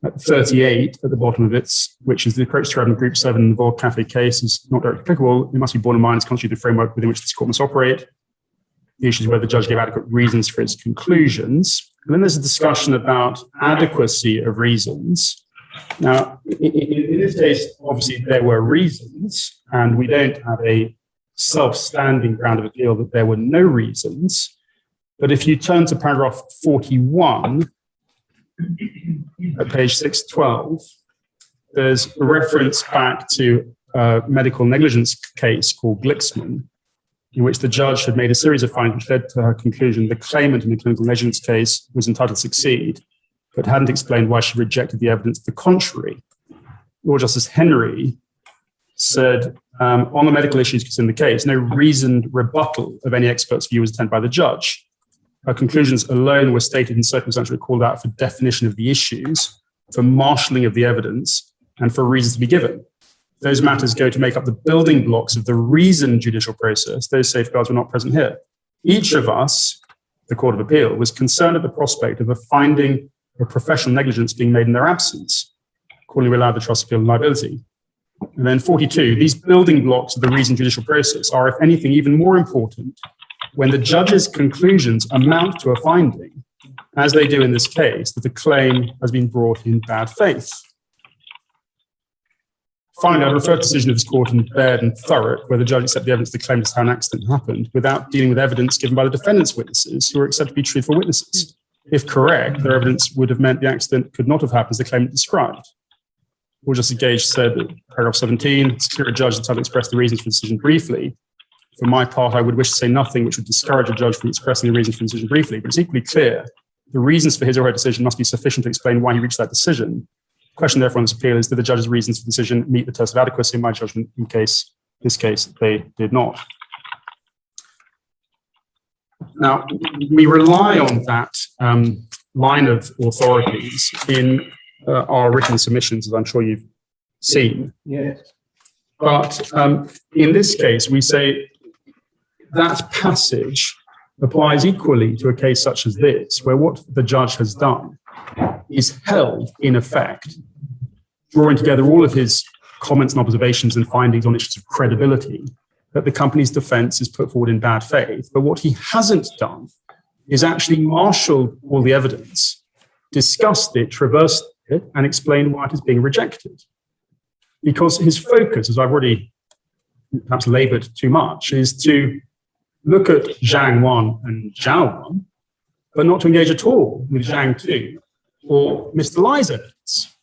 at 38 at the bottom of it, which is the approach described in Group 7 in the Vol Cafe case is not directly applicable. It must be borne in mind as constitute the framework within which this court must operate. The issue is whether the judge gave adequate reasons for its conclusions. And then there's a discussion about adequacy of reasons. Now, in this case, obviously there were reasons, and we don't have a self-standing ground of appeal that there were no reasons. But if you turn to paragraph 41 at page 612, there's a reference back to a medical negligence case called Glixman, in which the judge had made a series of findings which led to her conclusion the claimant in the clinical negligence case was entitled to succeed, but hadn't explained why she rejected the evidence to the contrary. Lord Justice Henry said, on the medical issues in the case, no reasoned rebuttal of any expert's view was attended by the judge. Her conclusions alone were stated in circumstances called out for definition of the issues, for marshalling of the evidence, and for reasons to be given. Those matters go to make up the building blocks of the reasoned judicial process. Those safeguards were not present here. Each of us, the Court of Appeal, was concerned at the prospect of a finding of professional negligence being made in their absence. Accordingly, we allowed the trust appeal liability. And then 42, these building blocks of the reasoned judicial process are, if anything, even more important when the judge's conclusions amount to a finding, as they do in this case, that the claim has been brought in bad faith. Finally, I refer to the decision of this court in Baird and Thurrock, where the judge accepted the evidence to claim as how an accident happened without dealing with evidence given by the defendant's witnesses, who were accepted to be truthful witnesses. If correct, their evidence would have meant the accident could not have happened as the claimant described. Lord Justice Gage said that paragraph 17, it's clear a judge entitled to express the reasons for the decision briefly. For my part, I would wish to say nothing which would discourage a judge from expressing the reasons for the decision briefly, but it's equally clear the reasons for his or her decision must be sufficient to explain why he reached that decision. The question, therefore, on this appeal is, did the judge's reasons for the decision meet the test of adequacy? In my judgment, in this case, they did not. Now, we rely on that line of authorities in our written submissions, as I'm sure you've seen. Yes. But in this case, we say that passage applies equally to a case such as this, where what the judge has done is held, in effect, drawing together all of his comments and observations and findings on issues of credibility, that the company's defense is put forward in bad faith. But what he hasn't done is actually marshaled all the evidence, discussed it, traversed it, and explained why it is being rejected. Because his focus, as I've already perhaps labored too much, is to look at Zhang 1 and Zhao 1, but not to engage at all with Zhang 2 or Mr. Lai's evidence.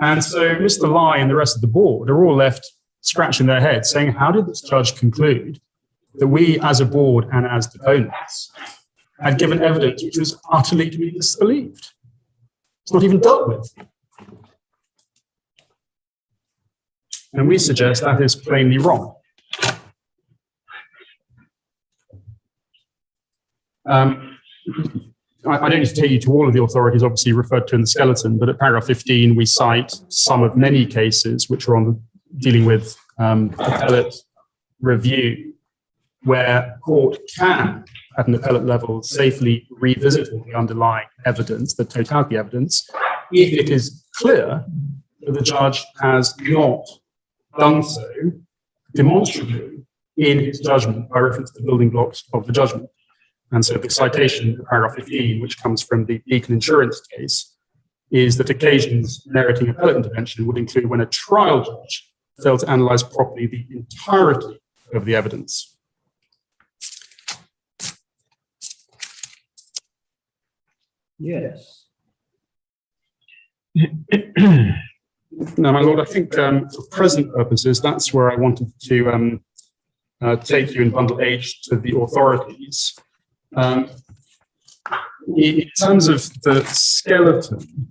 And so Mr. Lai and the rest of the board are all left scratching their heads, saying, how did this judge conclude that we as a board and as deponents had given evidence which was utterly to be disbelieved? It's not even dealt with. And we suggest that is plainly wrong. I don't need to take you to all of the authorities obviously referred to in the skeleton, but at paragraph 15, we cite some of many cases which are dealing with appellate review, where court can, at an appellate level, safely revisit the underlying evidence, the totality evidence, if it is clear that the judge has not done so demonstrably in his judgment by reference to the building blocks of the judgment. And so the citation, paragraph 15, which comes from the Beacon Insurance case, is that occasions meriting appellate intervention would include when a trial judge failed to analyze properly the entirety of the evidence. Yes. Now, my lord, I think for present purposes, that's where I wanted to take you in bundle H to the authorities. In terms of the skeleton,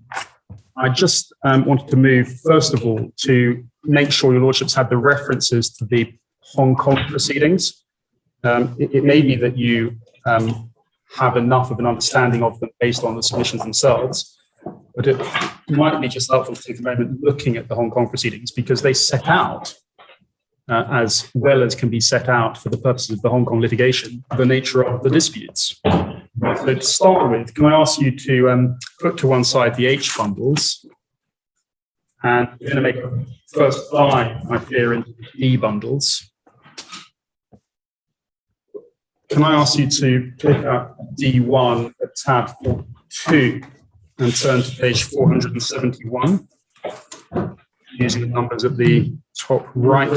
I just wanted to move, first of all, to make sure your lordships had the references to the Hong Kong proceedings. It may be that you have enough of an understanding of them based on the submissions themselves, but it might be just helpful to take a moment looking at the Hong Kong proceedings, because they set out, as well as can be set out for the purposes of the Hong Kong litigation, the nature of the disputes. So to start with, can I ask you to put to one side the H bundles, and we're going to make a first dive, I fear, into the D bundles. Can I ask you to pick up D1 at tab 42 and turn to page 471, using the numbers at the top right. We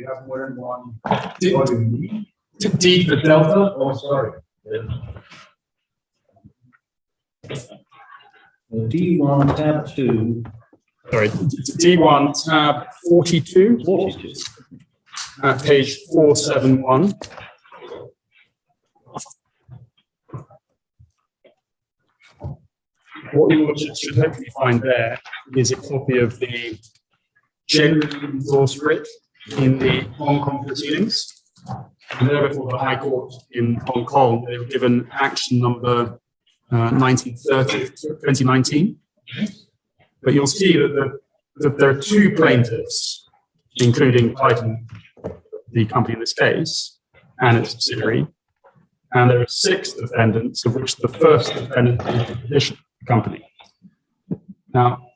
have more than one. D for Delta. Oh, sorry. D1 tab 2. Sorry, D1 tab 42. 42. At page 471. What you should hopefully find there is a copy of the generally endorsed writ in the Hong Kong proceedings. And there before the High Court in Hong Kong, they were given action number 1930 2019. But you'll see that there are two plaintiffs, including Titan, the company in this case, and its subsidiary. And there are 6 defendants, of which the first defendant is the petition company. Now,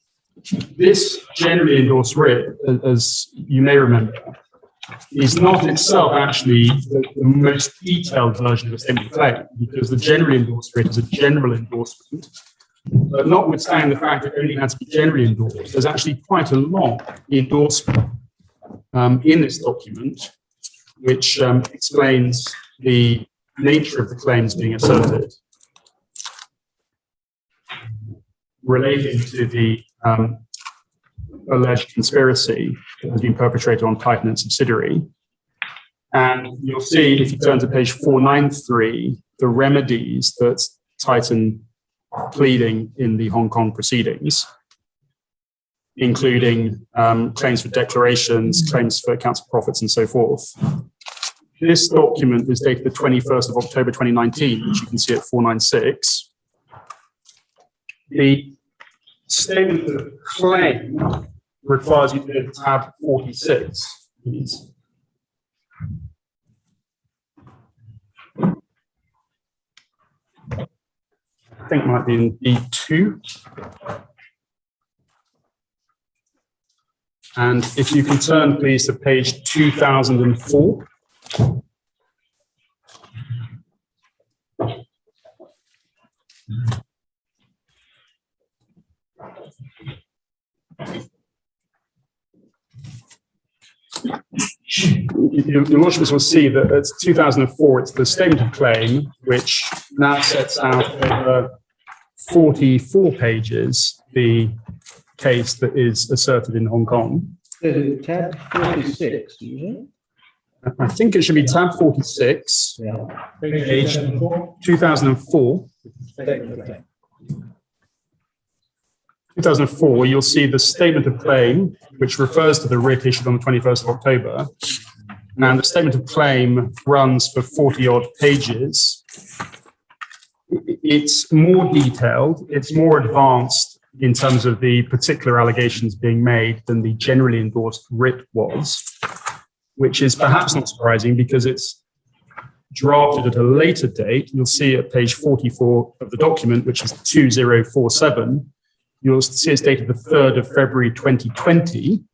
this generally endorsed writ, as you may remember, is not itself actually the most detailed version of a statement of claim, because the generally endorsed writ is a general endorsement. But notwithstanding the fact that it only has to be generally endorsed, there's actually quite a long endorsement in this document, which explains the nature of the claims being asserted, relating to the alleged conspiracy that has been perpetrated on Titan and subsidiary. And you'll see, if you turn to page 493, the remedies that Titan pleading in the Hong Kong proceedings, including claims for declarations, claims for accounts of profits, and so forth. This document is dated the 21st of October 2019, which you can see at 496. The statement of claim requires you to go to tab 46, please. I think it might be in B2. And if you can turn, please, to page 2004. Your lordships will see that it's 2004, it's the statement of claim, which now sets out over 44 pages the case that is asserted in Hong Kong. Tab 46, is it? I think it should be tab 46, Yeah. page 2004. 2004, you'll see the statement of claim, which refers to the writ issued on the 21st of October. And the statement of claim runs for 40-odd pages. It's more detailed, it's more advanced in terms of the particular allegations being made than the generally endorsed writ was, which is perhaps not surprising because it's drafted at a later date. You'll see at page 44 of the document, which is 2047, you'll see it's dated the 3rd of February 2020.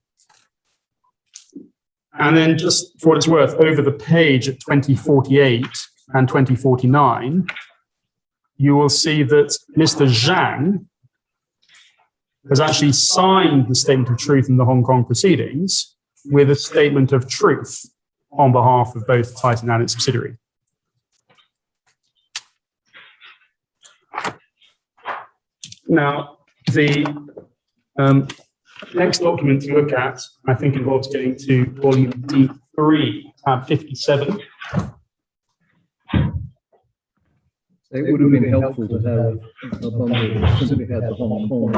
And then just for what it's worth, over the page at 2048 and 2049, you will see that Mr. Zhang has actually signed the statement of truth in the Hong Kong proceedings with a statement of truth on behalf of both Titan and its subsidiary. Now, the next document to look at, I think, involves getting to volume D3, tab 57. It would have been helpful to have a bundle that simply had the Hong Kong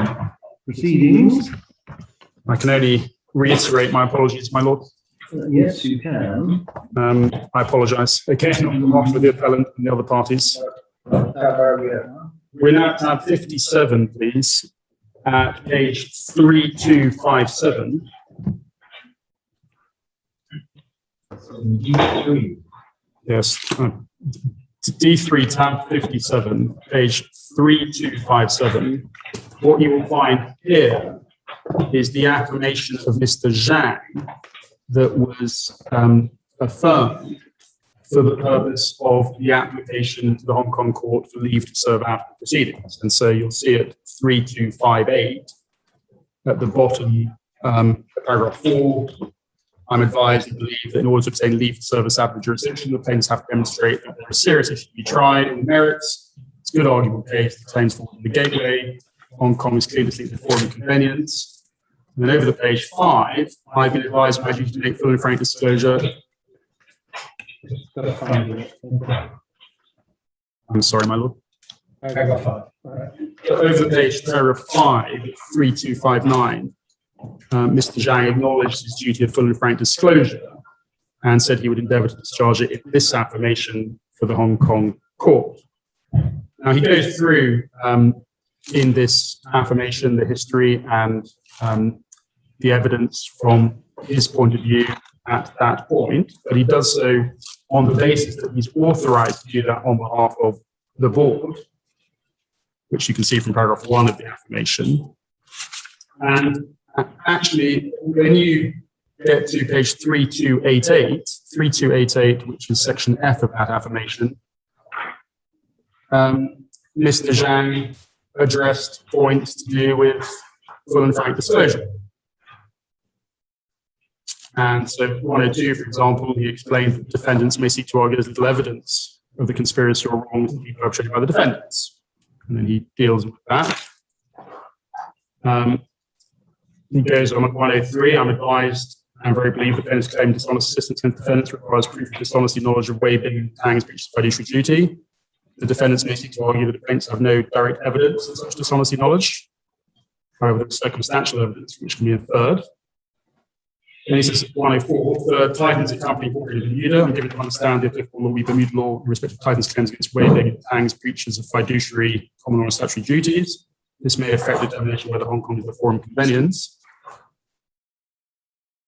proceedings. I can only reiterate my apologies, my lord. Yes, you can. I apologise again on behalf of the appellant and the other parties. We're now at tab 57, please, at page 3257. Yes, D3, tab 57, page 3257. What you will find here is the affirmation of Mr. Zhang that was affirmed for the purpose of the application to the Hong Kong court for leave to serve out the proceedings. And so you'll see it 3258 at the bottom, paragraph 4. I'm advised and believe that in order to obtain leave to service out of the jurisdiction, the plaintiffs have to demonstrate that there are serious issues to be tried in the merits. It's a good arguable case. The claims fall in the gateway. Hong Kong is clearly seen as a forum of convenience. And then over the page 5, I've been advised by you to make full and frank disclosure. I'm sorry, my lord. Paragraph 5. Over the page, paragraph 5, 3259. Mr. Zhang acknowledged his duty of full and frank disclosure and said he would endeavour to discharge it in this affirmation for the Hong Kong court. Now, he goes through in this affirmation the history and the evidence from his point of view at that point, but he does so on the basis that he's authorised to do that on behalf of the board, which you can see from paragraph 1 of the affirmation. And actually, when you get to page 3288, which is section F of that affirmation, Mr. Zhang addressed points to do with full and frank disclosure. And so 102, for example, he explained that defendants may seek to argue there's little evidence of the conspiracy or wrongs to be perpetrated by the defendants. And then he deals with that. He goes on at 103, I'm advised and very believe the plaintiff's claim dishonest assistance against defendants requires proof of dishonesty knowledge of Wei Bing and Tang's breach of fiduciary duty. The defendants may seek to argue that the plaintiffs have no direct evidence of such dishonesty knowledge. However, there's circumstantial evidence which can be inferred. And he says 104, the Titans a company incorporated in Bermuda. I'm given to understand the applicable law, Bermuda law, in respect to Titans' claims against Wei Bing and Tang's breaches of fiduciary, common law, and statutory duties. This may affect the determination whether Hong Kong is a forum of convenience.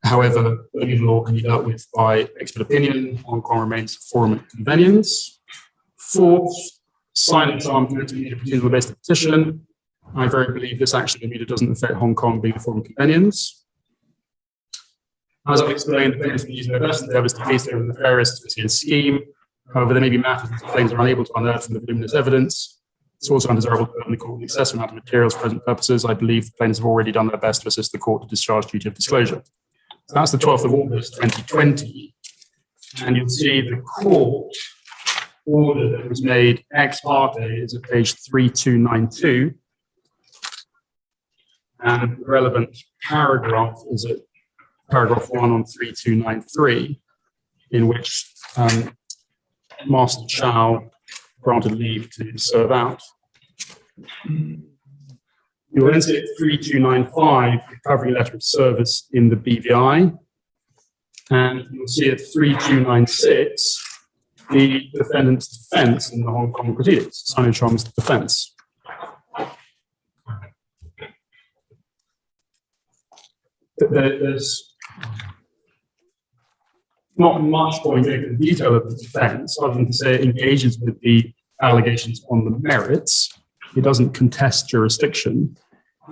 However, Bermuda law can be dealt with by expert opinion. Hong Kong remains a forum of convenience. Fourth, silent arm committee on the basis of petition. I very believe this action in Bermuda doesn't affect Hong Kong being a forum of convenience. As I've explained, the plaintiffs will use their best endeavours to please over the nefarious scheme. However, there may be matters that the claims are unable to unearth from the voluminous evidence. It's also undesirable to open the court with excessive amount of materials for present purposes. I believe the plaintiffs have already done their best to assist the court to discharge duty of disclosure. So that's the 12th of August, 2020. And you'll see the court order that was made ex parte is at page 3292. And the relevant paragraph is at paragraph 1 on 3293, in which Master Chow granted leave to serve out. You'll then see at 3295, the covering letter of service in the BVI. And you'll see at 3296, the defendant's defense in the Hong Kong proceedings, Sinocharm's defense. There's not much point in the detail of the defense, other than to say it engages with the allegations on the merits. It doesn't contest jurisdiction.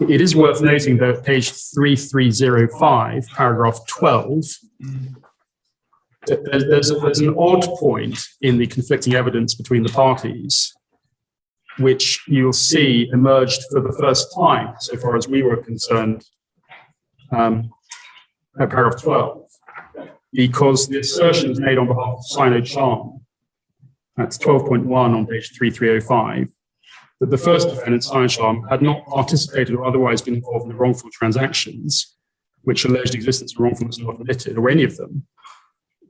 It is worth noting that page 3305, paragraph 12, there's an odd point in the conflicting evidence between the parties, which you'll see emerged for the first time, so far as we were concerned, at paragraph 12, because the assertions made on behalf of Sino, that's 12.1 on page 3305, that the first defendant, Sino, had not participated or otherwise been involved in the wrongful transactions, which alleged existence of wrongfulness not admitted, or any of them.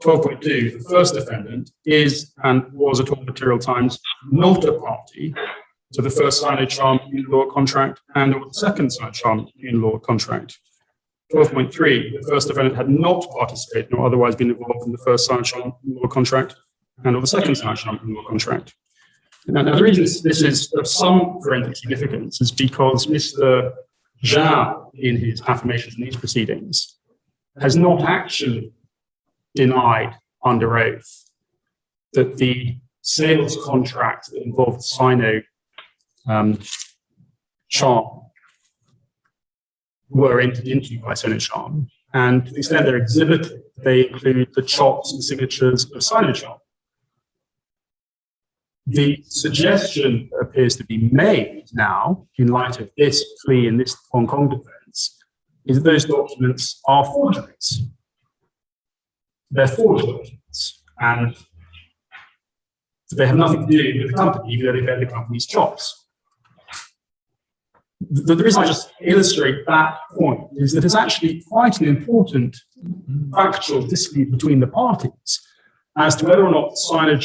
12.2, the first defendant is and was at all material times not a party to the first Sino in-law contract and or the second Sino in-law contract. 12.3, the first defendant had not participated or otherwise been involved in the first Sino in-law contract and or the second Sino in-law contract. Now, the reason this is of some forensic significance is because Mr. Zhao, in his affirmations in these proceedings, has not actually denied under oath that the sales contract that involved Sino Charm were entered into by Sino Charm, and to the extent they're exhibited, they include the chops and signatures of Sino Charm. The suggestion that appears to be made now, in light of this plea in this Hong Kong defense, is that those documents are forgeries. They're forged documents, and they have nothing to do with the company, even though they bear the company's chops. The reason I just illustrate that point is that it's actually quite an important factual dispute between the parties as to whether or not Sino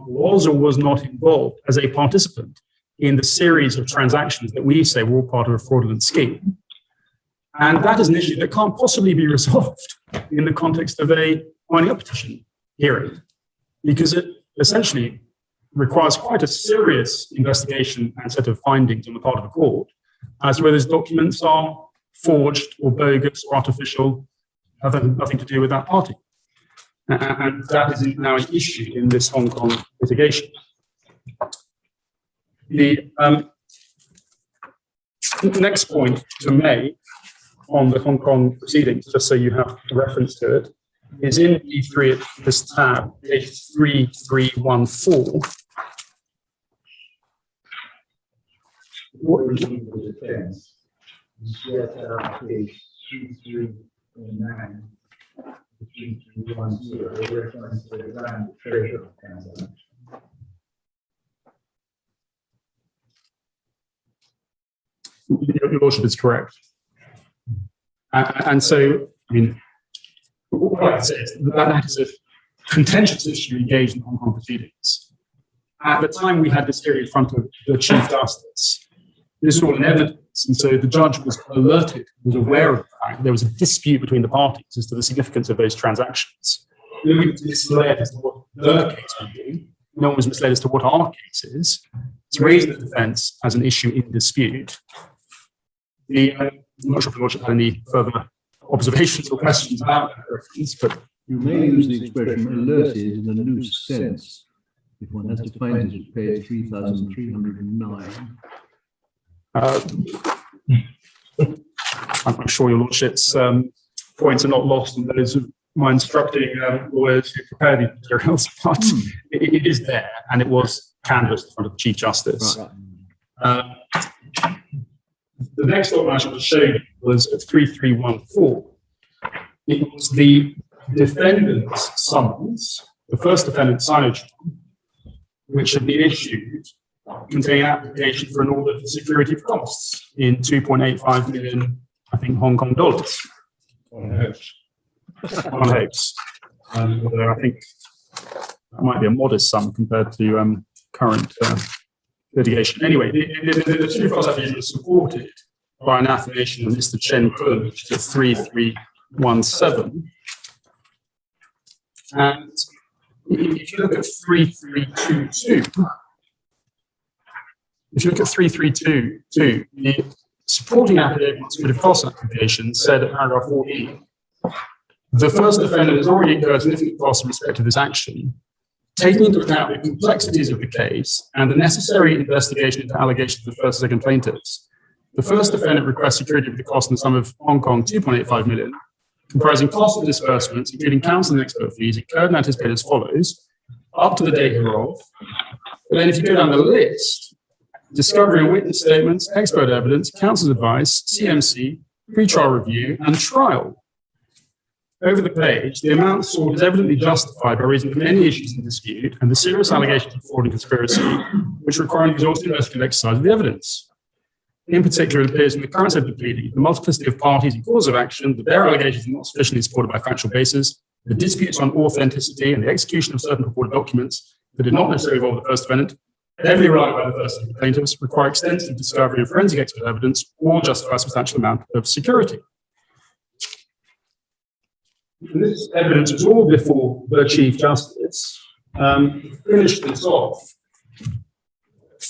was or was not involved as a participant in the series of transactions that we say were all part of a fraudulent scheme. And that is an issue that can't possibly be resolved in the context of a winding up petition hearing, because it essentially requires quite a serious investigation and set of findings on the part of the court as to whether those documents are forged or bogus or artificial, have nothing to do with that party. And that is now an issue in this Hong Kong litigation. The next point to make on the Hong Kong proceedings, just so you have a reference to it, is in E3 at this tab, page 3314. What is the defense? Yes, page 3329. 3310, reference to the grand treasure transaction. Your Lordship is correct. And so, I mean, what I say is that is a contentious issue engaged in Hong Kong proceedings. At the time we had this hearing in front of the Chief Justice, this was all in evidence, and so the judge was alerted, was aware of the fact there was a dispute between the parties as to the significance of those transactions. No one was misled as to what their case would be. No one was misled as to what our case is. It's raised the defence as an issue in dispute. I'm not sure if the Lordship had any further observations or questions about that reference, but You may use the expression alerted in a loose sense, if one has to find it at page 3309. I'm sure your Lordship's points are not lost on those of my instructing lawyers who prepare these materials, but it is there, and it was canvassed in front of the Chief Justice. Right. The next document I should show you was at 3314. It was the defendant's summons, the first defendant, Sino, which had been issued, containing an application for an order for security of costs in 2.85 million, I think, Hong Kong dollars. On hopes. Although I think that might be a modest sum compared to current litigation. Anyway, the two cost application was supported by an affirmation of Mr. Chen Kun, which is at 3317. And if you look at 3322, the supporting affidavits for the cost application said at paragraph 14, the first defendant has already incurred significant costs in respect to this action, taking into account the complexities of the case and the necessary investigation into allegations of the first and second plaintiffs. The first defendant requests security for the cost in the sum of Hong Kong 2.85 million, comprising costs and disbursements, including counsel and expert fees, incurred and anticipated as follows, up to the date hereof. But then if you go down the list, discovery and witness statements, expert evidence, counsel's advice, CMC, pre-trial review, and trial. Over the page, the amount sought is evidently justified by reason of many issues in dispute and the serious allegations of fraud and conspiracy, which require an exhaustive investigative exercise of the evidence. In particular, it appears in the current set of the pleading, the multiplicity of parties and cause of action, that their allegations are not sufficiently supported by factual basis, the disputes on authenticity and the execution of certain purported documents that did not necessarily involve the first defendant, heavily relied by the first plaintiffs, require extensive discovery and forensic expert evidence, all justify a substantial amount of security. And this evidence was all before the Chief Justice. Finished this off.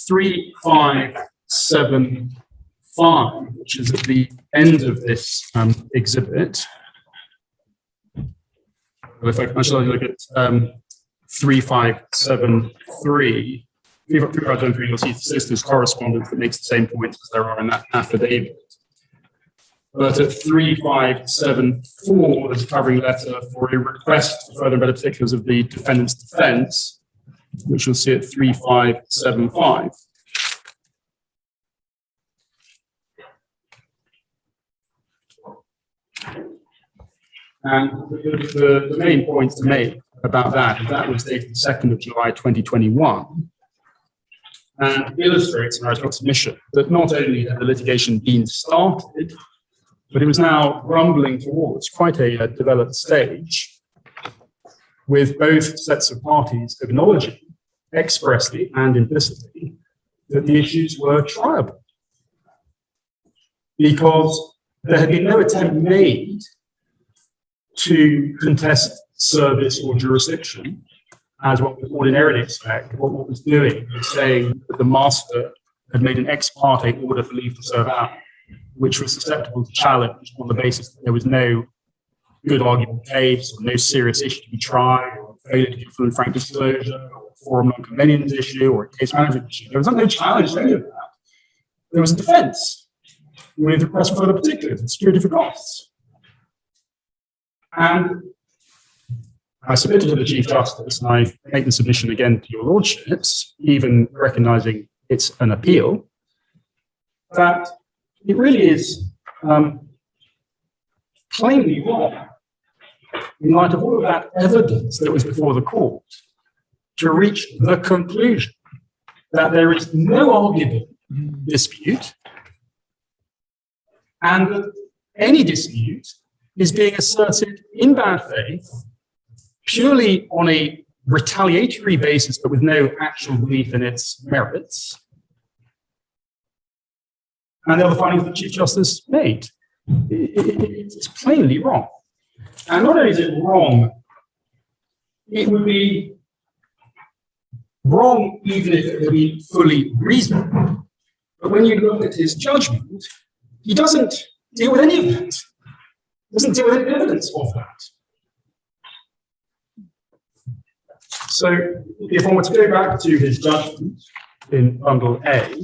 3575, which is at the end of this exhibit. If I look at 3573, you'll see sisters correspondence that makes the same points as there are in that affidavit. But at 3574, there's a covering letter for a request for further and better particulars of the defendant's defense, which you'll see at 3575. And the main point to make about that was dated the 2nd of July 2021, and illustrates in our submission that not only had the litigation been started, but it was now rumbling towards quite a developed stage, with both sets of parties acknowledging expressly and implicitly that the issues were triable, because there had been no attempt made to contest service or jurisdiction, as what we ordinarily expect. What was doing was saying that the master had made an ex parte order for leave to serve out, which was susceptible to challenge on the basis that there was no good arguable case, or no serious issue to be tried, or failure to give full and frank disclosure, or forum non-convenience issue, or a case management issue. There was no challenge to any of that. There was a defense with request for further particulars and security for costs. And I submitted to the Chief Justice, and I make the submission again to your lordships, even recognizing it's an appeal, that it really is plainly wrong, in light of all of that evidence that was before the court, to reach the conclusion that there is no arguable dispute, and that any dispute is being asserted in bad faith, purely on a retaliatory basis, but with no actual belief in its merits. And the other findings that the Chief Justice made. It's plainly wrong. And not only is it wrong, it would be wrong even if it would be fully reasonable. But when you look at his judgment, he doesn't deal with any of that. Doesn't deal with any evidence of that. So if I were to go back to his judgment in bundle A,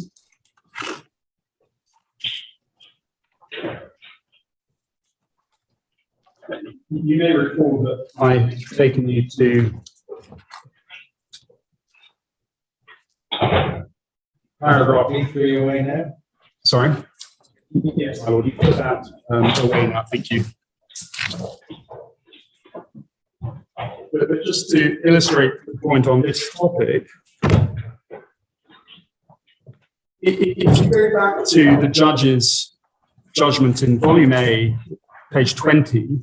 you may recall that I've taken you to paragraph 3 away now. Sorry? Yes, I will put that away now, thank you. But just to illustrate the point on this topic, if you go back to the judge's judgment in volume A, page 20,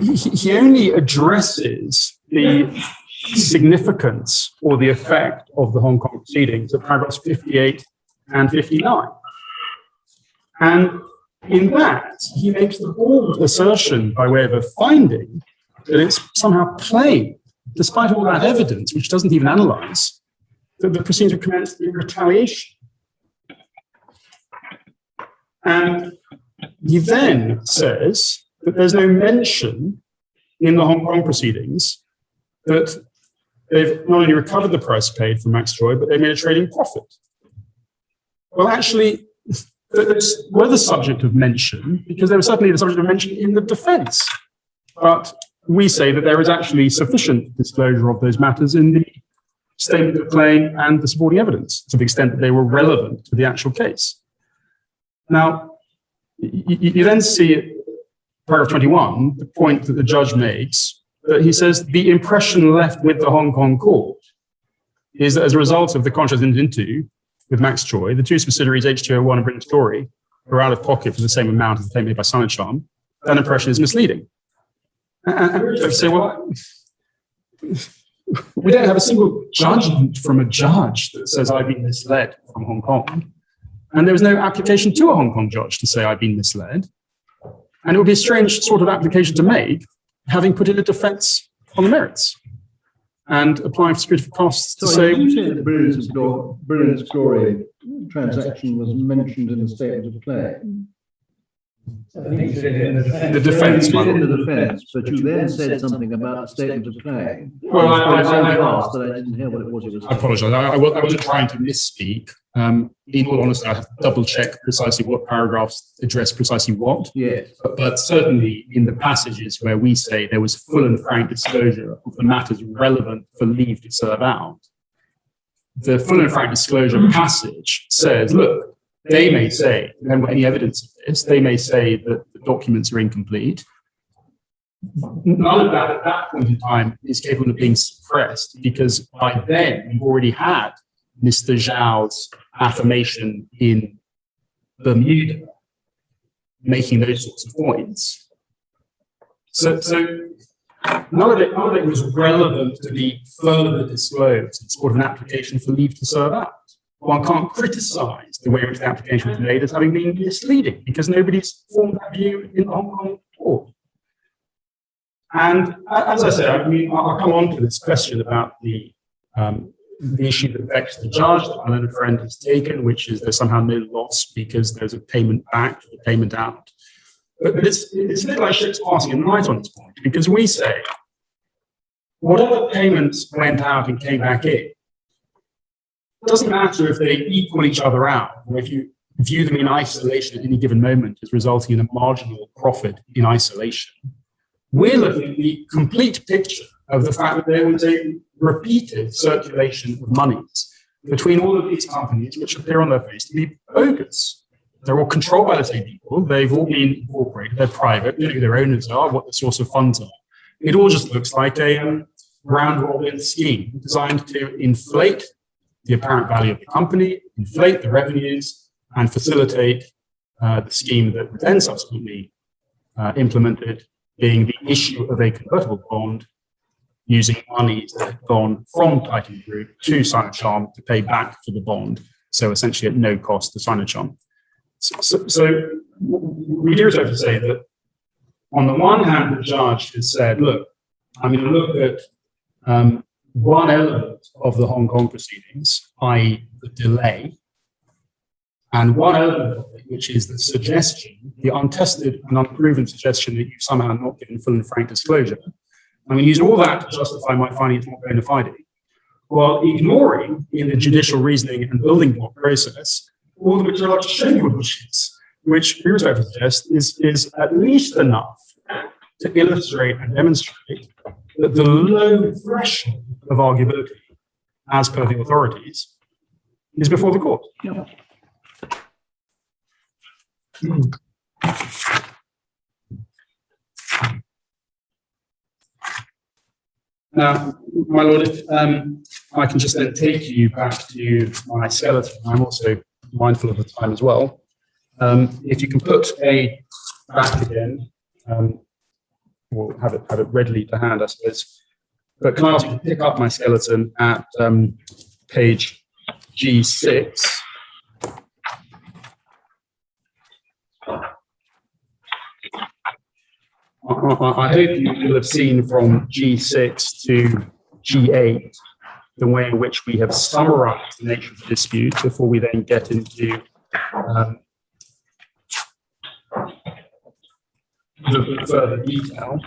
he only addresses the significance or the effect of the Hong Kong proceedings at paragraphs 58 and 59. And In that, he makes the bold assertion by way of a finding that it's somehow plain, despite all that evidence, which doesn't even analyze, that the proceedings were commenced in retaliation. And he then says that there's no mention in the Hong Kong proceedings that they've not only recovered the price paid from Max Joy, but they made a trading profit. Well, actually, those were the subject of mention, because they were certainly the subject of mention in the defense. But we say that there is actually sufficient disclosure of those matters in the statement of claim and the supporting evidence, to the extent that they were relevant to the actual case. Now, you then see paragraph 21, the point that the judge makes, that he says the impression left with the Hong Kong court is that as a result of the contract entered into with Max Joy, the two subsidiaries H201 and British Story are out of pocket for the same amount as the payment made by Sino. That impression is misleading. And we say, well, we don't have a single judgment from a judge that says I've been misled from Hong Kong. And there was no application to a Hong Kong judge to say I've been misled. And it would be a strange sort of application to make, having put in a defense on the merits and applying for security for costs to say... You say the Brilliance Glory transaction was mentioned in the statement of claim. I think you said it in the defense. The defense, You said in the defense, but you then said something about the statement of claim. Well, I asked that I didn't hear what it was. I apologize. I wasn't trying to misspeak. In all honesty, I have to double check precisely what paragraphs address precisely what. Yes. But certainly in the passages where we say there was full and frank disclosure of the matters relevant for leave to serve out, the full and frank disclosure passage says, look, they may say, we haven't got any evidence of this, they may say that the documents are incomplete. None of that at that point in time is capable of being suppressed, because by then we've already had Mr. Zhao's affirmation in Bermuda making those sorts of points. So none of it was relevant to be further disclosed in sort of an application for leave to serve out. One can't criticize the way in which the application was made as having been misleading, because nobody's formed that view in the Hong Kong court. And as I said, I mean, I'll come on to this question about the issue that affects the judge that my learned friend has taken, which is there's somehow no loss because there's a payment back, a payment out. But it's a bit like ships passing in the night on this point, because we say whatever payments went out and came back in, it doesn't matter if they equal each other out, or if you view them in isolation at any given moment as resulting in a marginal profit in isolation. We're looking at the complete picture of the fact that there was a repeated circulation of monies between all of these companies, which appear on their face to be bogus. They're all controlled by the same people. They've all been incorporated. They're private. We don't know who their owners are, what the source of funds are. It all just looks like a round-robin scheme designed to inflate the apparent value of the company, inflate the revenues, and facilitate the scheme that was then subsequently implemented, being the issue of a convertible bond using monies that had gone from Titan Group to Sino to pay back for the bond, so essentially at no cost to Sino. So we do have to say that on the one hand, the judge has said, look, I'm going to look at one element of the Hong Kong proceedings, i.e. the delay, and one element of it, which is the suggestion, the untested and unproven suggestion that you've somehow not given full and frank disclosure. I'm going to use all that to justify my finding it's not bona fide, while ignoring in the judicial reasoning and building block process all the material to show you which we respectfully suggest is at least enough to illustrate and demonstrate that the low threshold of arguability, as per the authorities, is before the court. Yeah. Now, my lord, if I can just then take you back to my skeleton. I'm also mindful of the time as well. If you can put a back again, we'll have it readily to hand, I suppose. But can I ask you to pick up my skeleton at page G6? I hope you will have seen from G6 to G8 the way in which we have summarized the nature of the dispute before we then get into the further detail.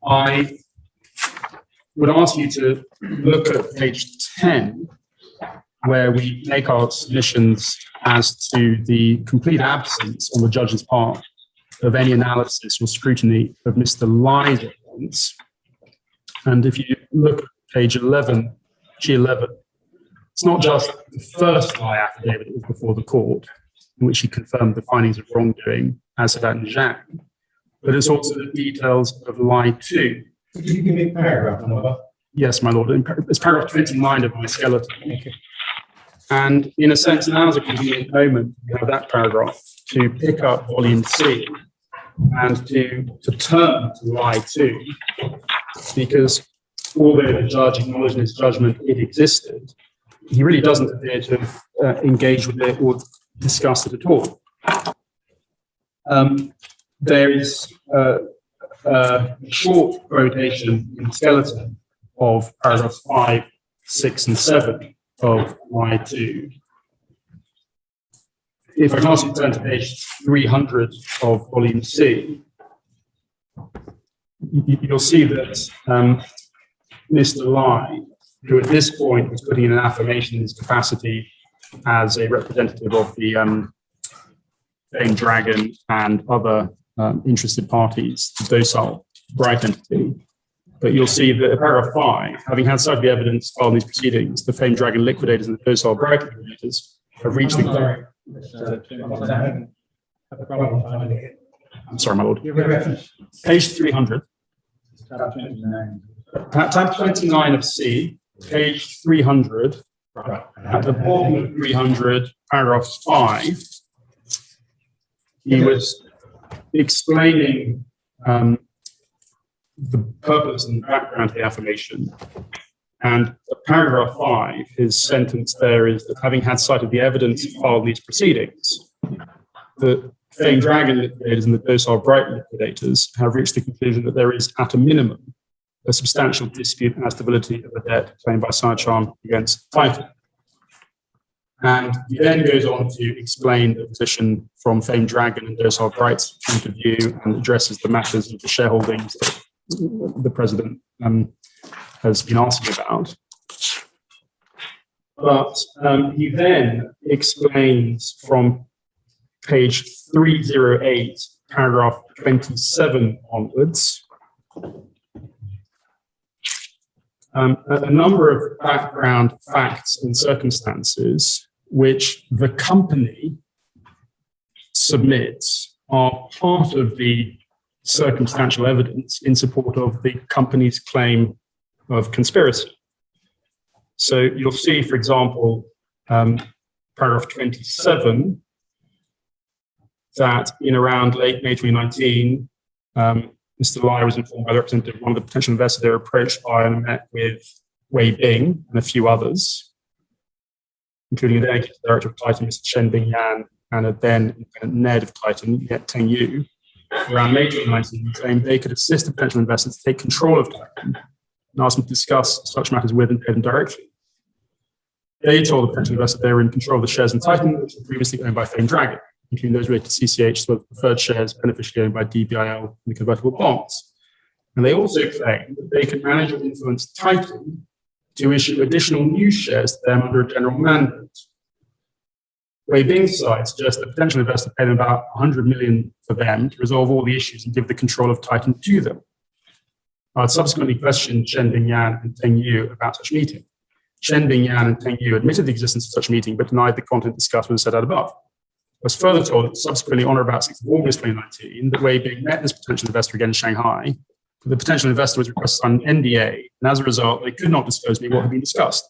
I would ask you to look at page 10, where we make our submissions as to the complete absence on the judge's part of any analysis or scrutiny of Mr. Ly's evidence. And if you look at page 11, G11, it's not just the first Ly affidavit that was before the court, in which he confirmed the findings of wrongdoing as at Zhang, but it's also the details of Ly 2. Could you give me a paragraph number? Yes, my lord. It's paragraph 29 of my skeleton. Okay. And in a sense, now is a convenient moment to have that paragraph to pick up volume C and to turn to Ly 2, because although the judge acknowledged in his judgment it existed, he really doesn't appear to have engaged with it or discussed it at all. There is a short quotation in the skeleton of paragraphs 5, 6, and 7 of Ly 2. If I can ask you to turn to page 300 of volume C, you'll see that Mr. Ly, who at this point was putting in an affirmation in his capacity as a representative of the Fame Dragon and other interested parties, the docile Bright entity. But you'll see that at paragraph 5, having had sight of the evidence filed in these proceedings, the Fame Dragon liquidators and the docile Bright liquidators have reached the... I'm sorry, my lord. Page 300. Tab 29 of C, page 300. Right. At the bottom of 300, paragraph 5, he was explaining the purpose and background of the affirmation. And paragraph 5, his sentence there is that having had sight of the evidence filed in these proceedings, the Fame Dragon liquidators and the docile Bright liquidators have reached the conclusion that there is, at a minimum, a substantial dispute as to validity of the debt claimed by Sino against Titan. And he then goes on to explain the position from Fame Dragon and docile Bright's point of view and addresses the matters of the shareholdings that the president has been asking about. But he then explains from page 308, paragraph 27 onwards, a number of background facts and circumstances which the company submits are part of the circumstantial evidence in support of the company's claim of conspiracy. So you'll see, for example, paragraph 27, that in around late May 2019, Mr. Ly was informed by the representative of one of the potential investors they were approached by and met with Wei Bing and a few others, including the then executive director of Titan, Mr. Chen Bing Yan, and a then independent NED of Titan, Yet Teng Yu, around May 2019, claimed they could assist the potential investors to take control of Titan and asked them to discuss such matters with and pay them directly. They told the potential investor they were in control of the shares in Titan, which were previously owned by Fame Dragon, including those related to CCH, as well as preferred shares beneficially owned by DBIL and the convertible bonds. And they also claimed that they could manage or influence Titan to issue additional new shares to them under a general mandate. Wei Bing's side suggests that the potential investor paid them about 100 million for them to resolve all the issues and give the control of Titan to them. I had subsequently questioned Chen Bingyan and Teng Yu about such meeting. Chen Bingyan and Teng Yu admitted the existence of such meeting, but denied the content discussed was set out above. I was further told that subsequently on or about 6th of August 2019, that Wei Bing met this potential investor again in Shanghai. The potential investor was requested on an NDA, and as a result, they could not disclose to me what had been discussed.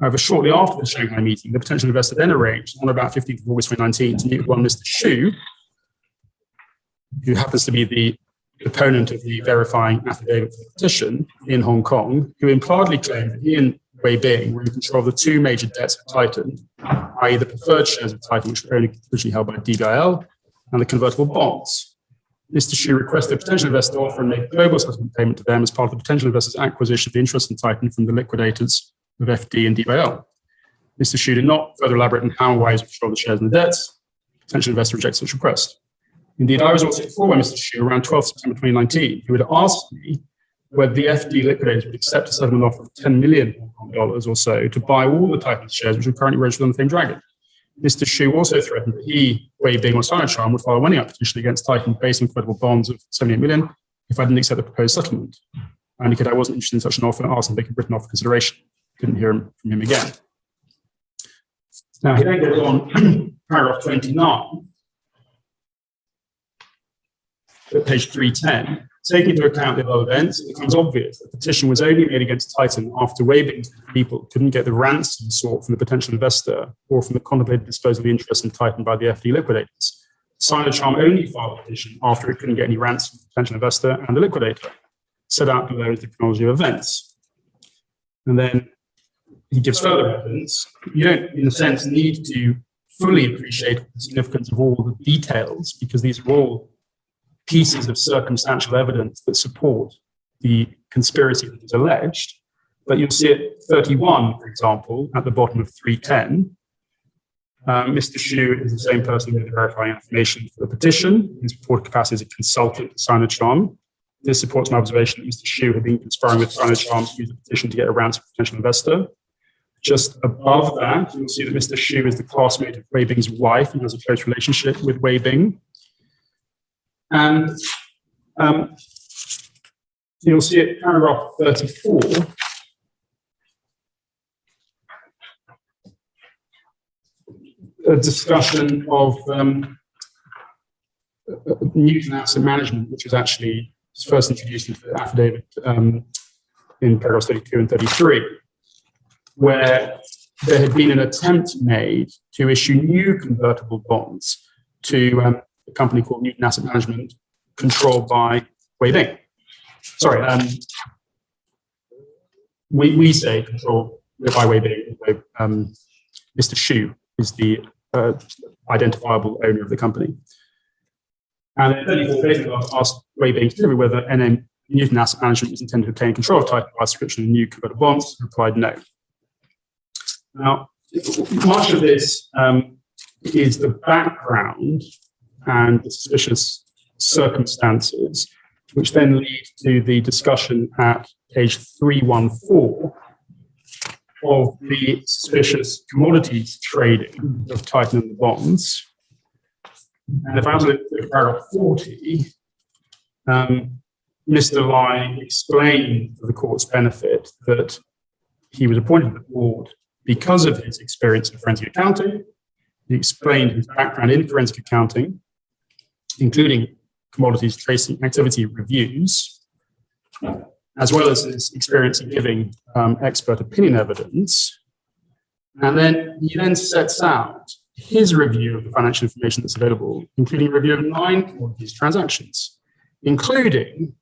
However, shortly after the Shanghai meeting, the potential investor then arranged on or about 15th of August 2019 to meet with one Mr. Xu, who happens to be the opponent of the verifying affidavit for the petition in Hong Kong, who impliedly claimed that he and Wei Bing were in control of the two major debts of Titan, i.e. the preferred shares of Titan, which were only originally held by DBIL, and the convertible bonds. Mr. Hsu requested a potential investor offer and make global settlement payment to them as part of the potential investor's acquisition of the interest in Titan from the liquidators of FD and DBL. Mr. Hsu did not further elaborate on how and why he was control the shares and the debts. The potential investor rejected such request. Indeed, I was also informed by Mr. Hsu around 12 September 2019, who had asked me whether the FD liquidators would accept a settlement offer of $10 million or so to buy all the Titan shares which are currently registered on the Fame Dragon. Mr. Hsu also threatened that he, Wei Bing, or Sinocharm would file a winning up petition against Titan based on credible bonds of $78 million if I didn't accept the proposed settlement. I indicated I wasn't interested in such an offer and asked him to make a written offer consideration. Couldn't hear from him again. Now, he then goes on, paragraph 29, at page 310. Taking into account the above events, it becomes obvious that the petition was only made against Titan after Wei Bing's people couldn't get the ransom sought from the potential investor or from the contemplated disposal of the interest in Titan by the FD liquidators. Sinocharm only filed a petition after it couldn't get any ransom from the potential investor and the liquidator. Set out below is the chronology of events. And then he gives further evidence. You don't, in a sense, need to fully appreciate the significance of all the details because these are all pieces of circumstantial evidence that support the conspiracy that is alleged. But you'll see at 31, for example, at the bottom of 310, Mr. Hsu is the same person with the verifying information for the petition. His reported capacity as a consultant to Sinocharm. This supports my observation that Mr. Hsu had been conspiring with Sinocharm to use the petition to get a ransom for potential investor. Just above that, you'll see that Mr. Hsu is the classmate of Wei Bing's wife and has a close relationship with Wei Bing. And you'll see at paragraph 34, a discussion of Newton Asset Management, which was actually first introduced into the affidavit in paragraphs 32 and 33, where there had been an attempt made to issue new convertible bonds to a company called Newton Asset Management, controlled by Wei Bing. Sorry, we say controlled by Wei Bing. Mr. Hsu is the identifiable owner of the company. And then 34 basically asked Wei Bing specifically whether Newton Asset Management was intended to obtain control of Titan by subscription of new convertible bonds. He replied no. Now, much of this is the background and the suspicious circumstances, which then lead to the discussion at page 314 of the suspicious commodities trading of Titan and the bonds. And if I look at paragraph 40, Mr. Lai explained for the court's benefit that he was appointed to the board because of his experience in forensic accounting. He explained his background in forensic accounting, including commodities tracing activity reviews, as well as his experience in giving expert opinion evidence. And then he then sets out his review of the financial information that's available, including a review of 9 commodities transactions, including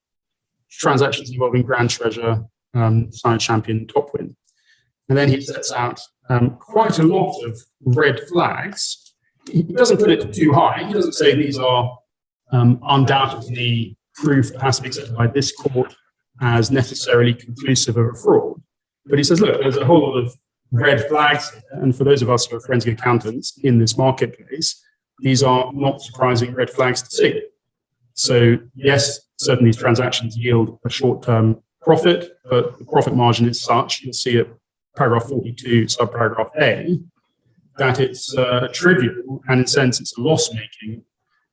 transactions involving Grand Treasure, Sino Champion, Topwin. And then he sets out quite a lot of red flags. He doesn't put it too high. He doesn't say these are undoubtedly proof that has to be accepted by this court as necessarily conclusive of a fraud. But he says, look, there's a whole lot of red flags here. And for those of us who are forensic accountants in this marketplace, these are not surprising red flags to see. So yes, certainly these transactions yield a short-term profit, but the profit margin is such, you'll see at paragraph 42, subparagraph A, that it's trivial, and in a sense it's a loss-making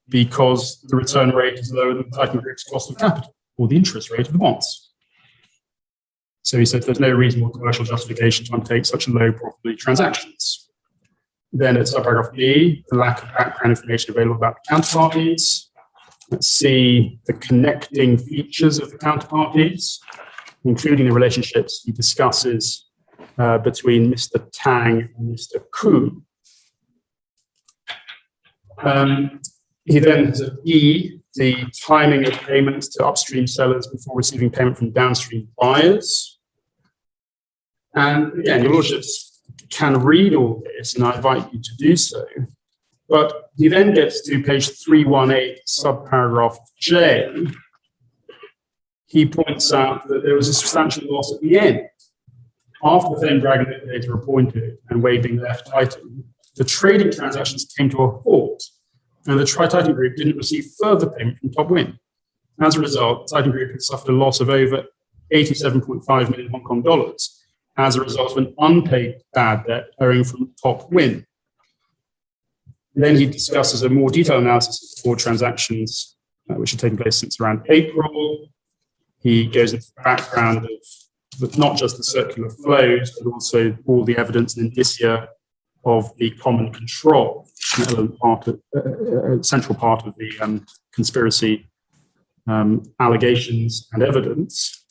because the return rate is lower than the Titan Group's cost of capital, or the interest rate of the bonds. So he said there's no reasonable commercial justification to undertake such low profitability transactions. Then at subparagraph B, the lack of background information available about the counterparties. Let's see the connecting features of the counterparties, including the relationships he discusses between Mr. Tang and Mr. Ku. He then has a E, the timing of payments to upstream sellers before receiving payment from downstream buyers. And again, your lordships can read all this, and I invite you to do so. But he then gets to page 318, subparagraph J. He points out that there was a substantial loss at the end. After the then Dragon liquidator appointed and waiving left Titan, the trading transactions came to a halt, and the Tri-Titan Group didn't receive further payment from Top Wind. As a result, the Titan Group had suffered a loss of over 87.5 million Hong Kong dollars as a result of an unpaid bad debt owing from Top Wind. Then he discusses a more detailed analysis of 4 transactions which had taken place since around April. He goes into the background of not just the circular flows, but also all the evidence and indicia of the common control, central part of the conspiracy allegations and evidence.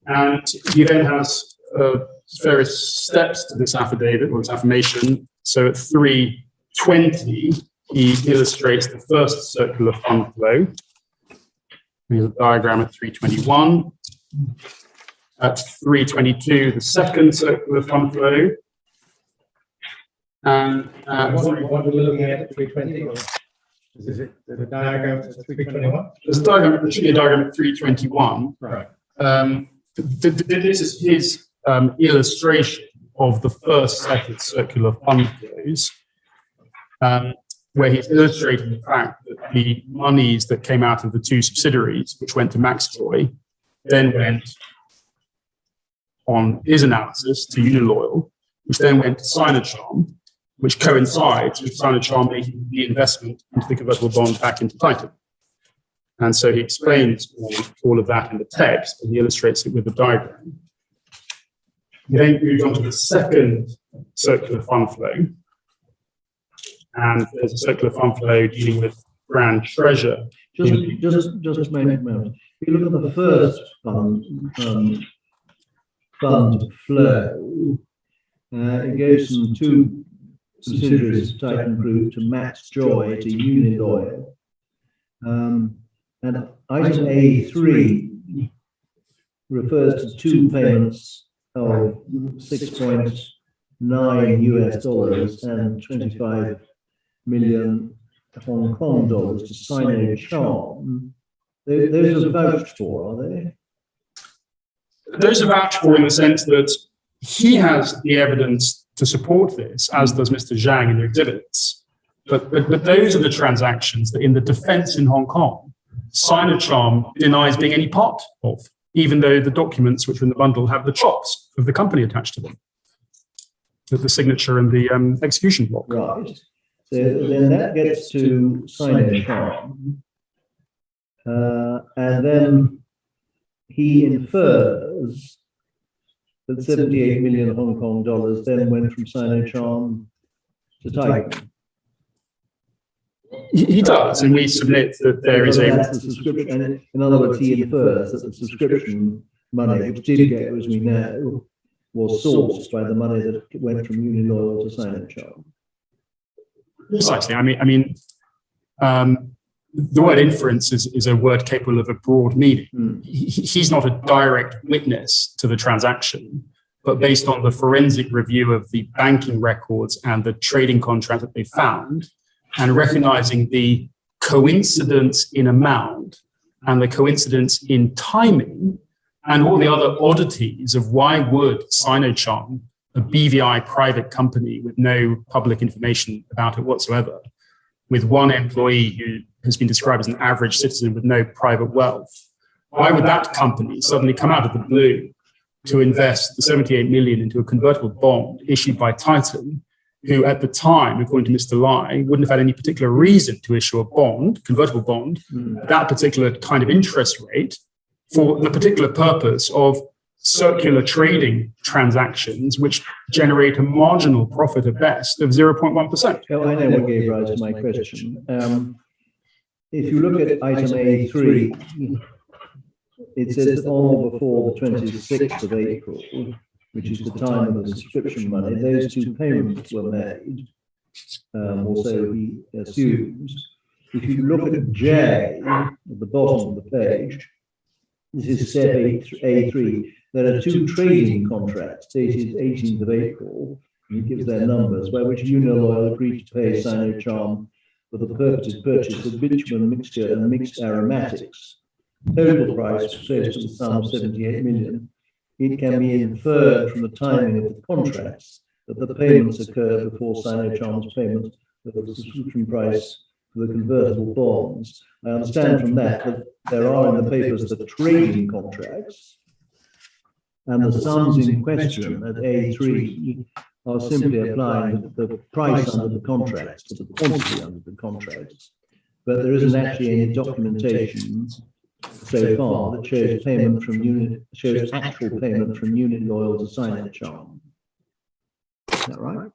And he then has various steps to this affidavit or this affirmation. So at 320, he illustrates the first circular fund flow. Here's a diagram at 321. At 322, the second circular fund flow. And what we're looking at 320, or is it the diagram at 321? there's a diagram, there should be a diagram at 321. Right. This is his illustration of the first set of circular fund flows, where he's illustrating the fact that the monies that came out of the 2 subsidiaries, which went to Maxjoy, then went on his analysis to Uniloyal, which then went to Sinocharm, which coincides with Sinocharm making the investment into the convertible bond back into Titan. And so he explains all of that in the text, and he illustrates it with a diagram. He then moves on to the second circular fund flow. And there's a circular fund flow dealing with Grand Treasure. Just a moment. If you look at the first fund flow, it goes from 2 subsidiaries of Titan Group to Maxjoy to Uniloyal. And item A3 refers to 2 payments of $6.9 US and 25 million Hong Kong dollars to Sinocharm. Those are vouched for, are they? Those are vouched for in the sense that he has the evidence to support this, as does Mr. Zhang in the exhibits. But those are the transactions that in the defense in Hong Kong, Sinocharm denies being any part of, even though the documents which are in the bundle have the chops of the company attached to them, with the signature and the execution block. Right. So then that gets to Sinocharm. And then he infers that 78 million Hong Kong dollars then went from Sinocharm to Titan. He does, and we submit that there is That's the subscription. And in other words, he infers that the subscription money, which did go, as we know, was sourced by the money that went from Uniloyal to Sinocharm. Precisely. I mean, the word inference is a word capable of a broad meaning. He's not a direct witness to the transaction, but based on the forensic review of the banking records and the trading contract that they found, and recognizing the coincidence in amount and the coincidence in timing and all the other oddities of why would Sinocharm, a BVI private company with no public information about it whatsoever, with one employee who has been described as an average citizen with no private wealth, why would that company suddenly come out of the blue to invest the 78 million into a convertible bond issued by Titan, who at the time, according to Mr. Lai, wouldn't have had any particular reason to issue a bond, convertible bond, at that particular kind of interest rate for the particular purpose of circular trading transactions, which generate a marginal profit at best of 0.1%. Oh, I know what gave rise to my question. If you look at item A3, it says that on or before the 26th of April, which is the time of the subscription money, those 2 payments were made, or so he assumes. If you look at J at the bottom of the page, this is step A3, there are 2 trading contracts dated 18th of April and it gives their numbers, by which Untitled Oil agreed to pay Sino for the purported purchase of bitumen mixture and mixed aromatics. Total price was close to the sum of 78 million. It can be inferred from the timing of the contracts that the payments occurred before Sinocharm's payment of the subscription price for the convertible bonds. I understand from that there are in the papers the trading contracts, and the sums in question at A3 are simply applying the price under the contracts to the quantity under the contracts. But there isn't actually any documentation so far that shows payment from actual payment from Untitled Oil to Sinocharm. Is that right?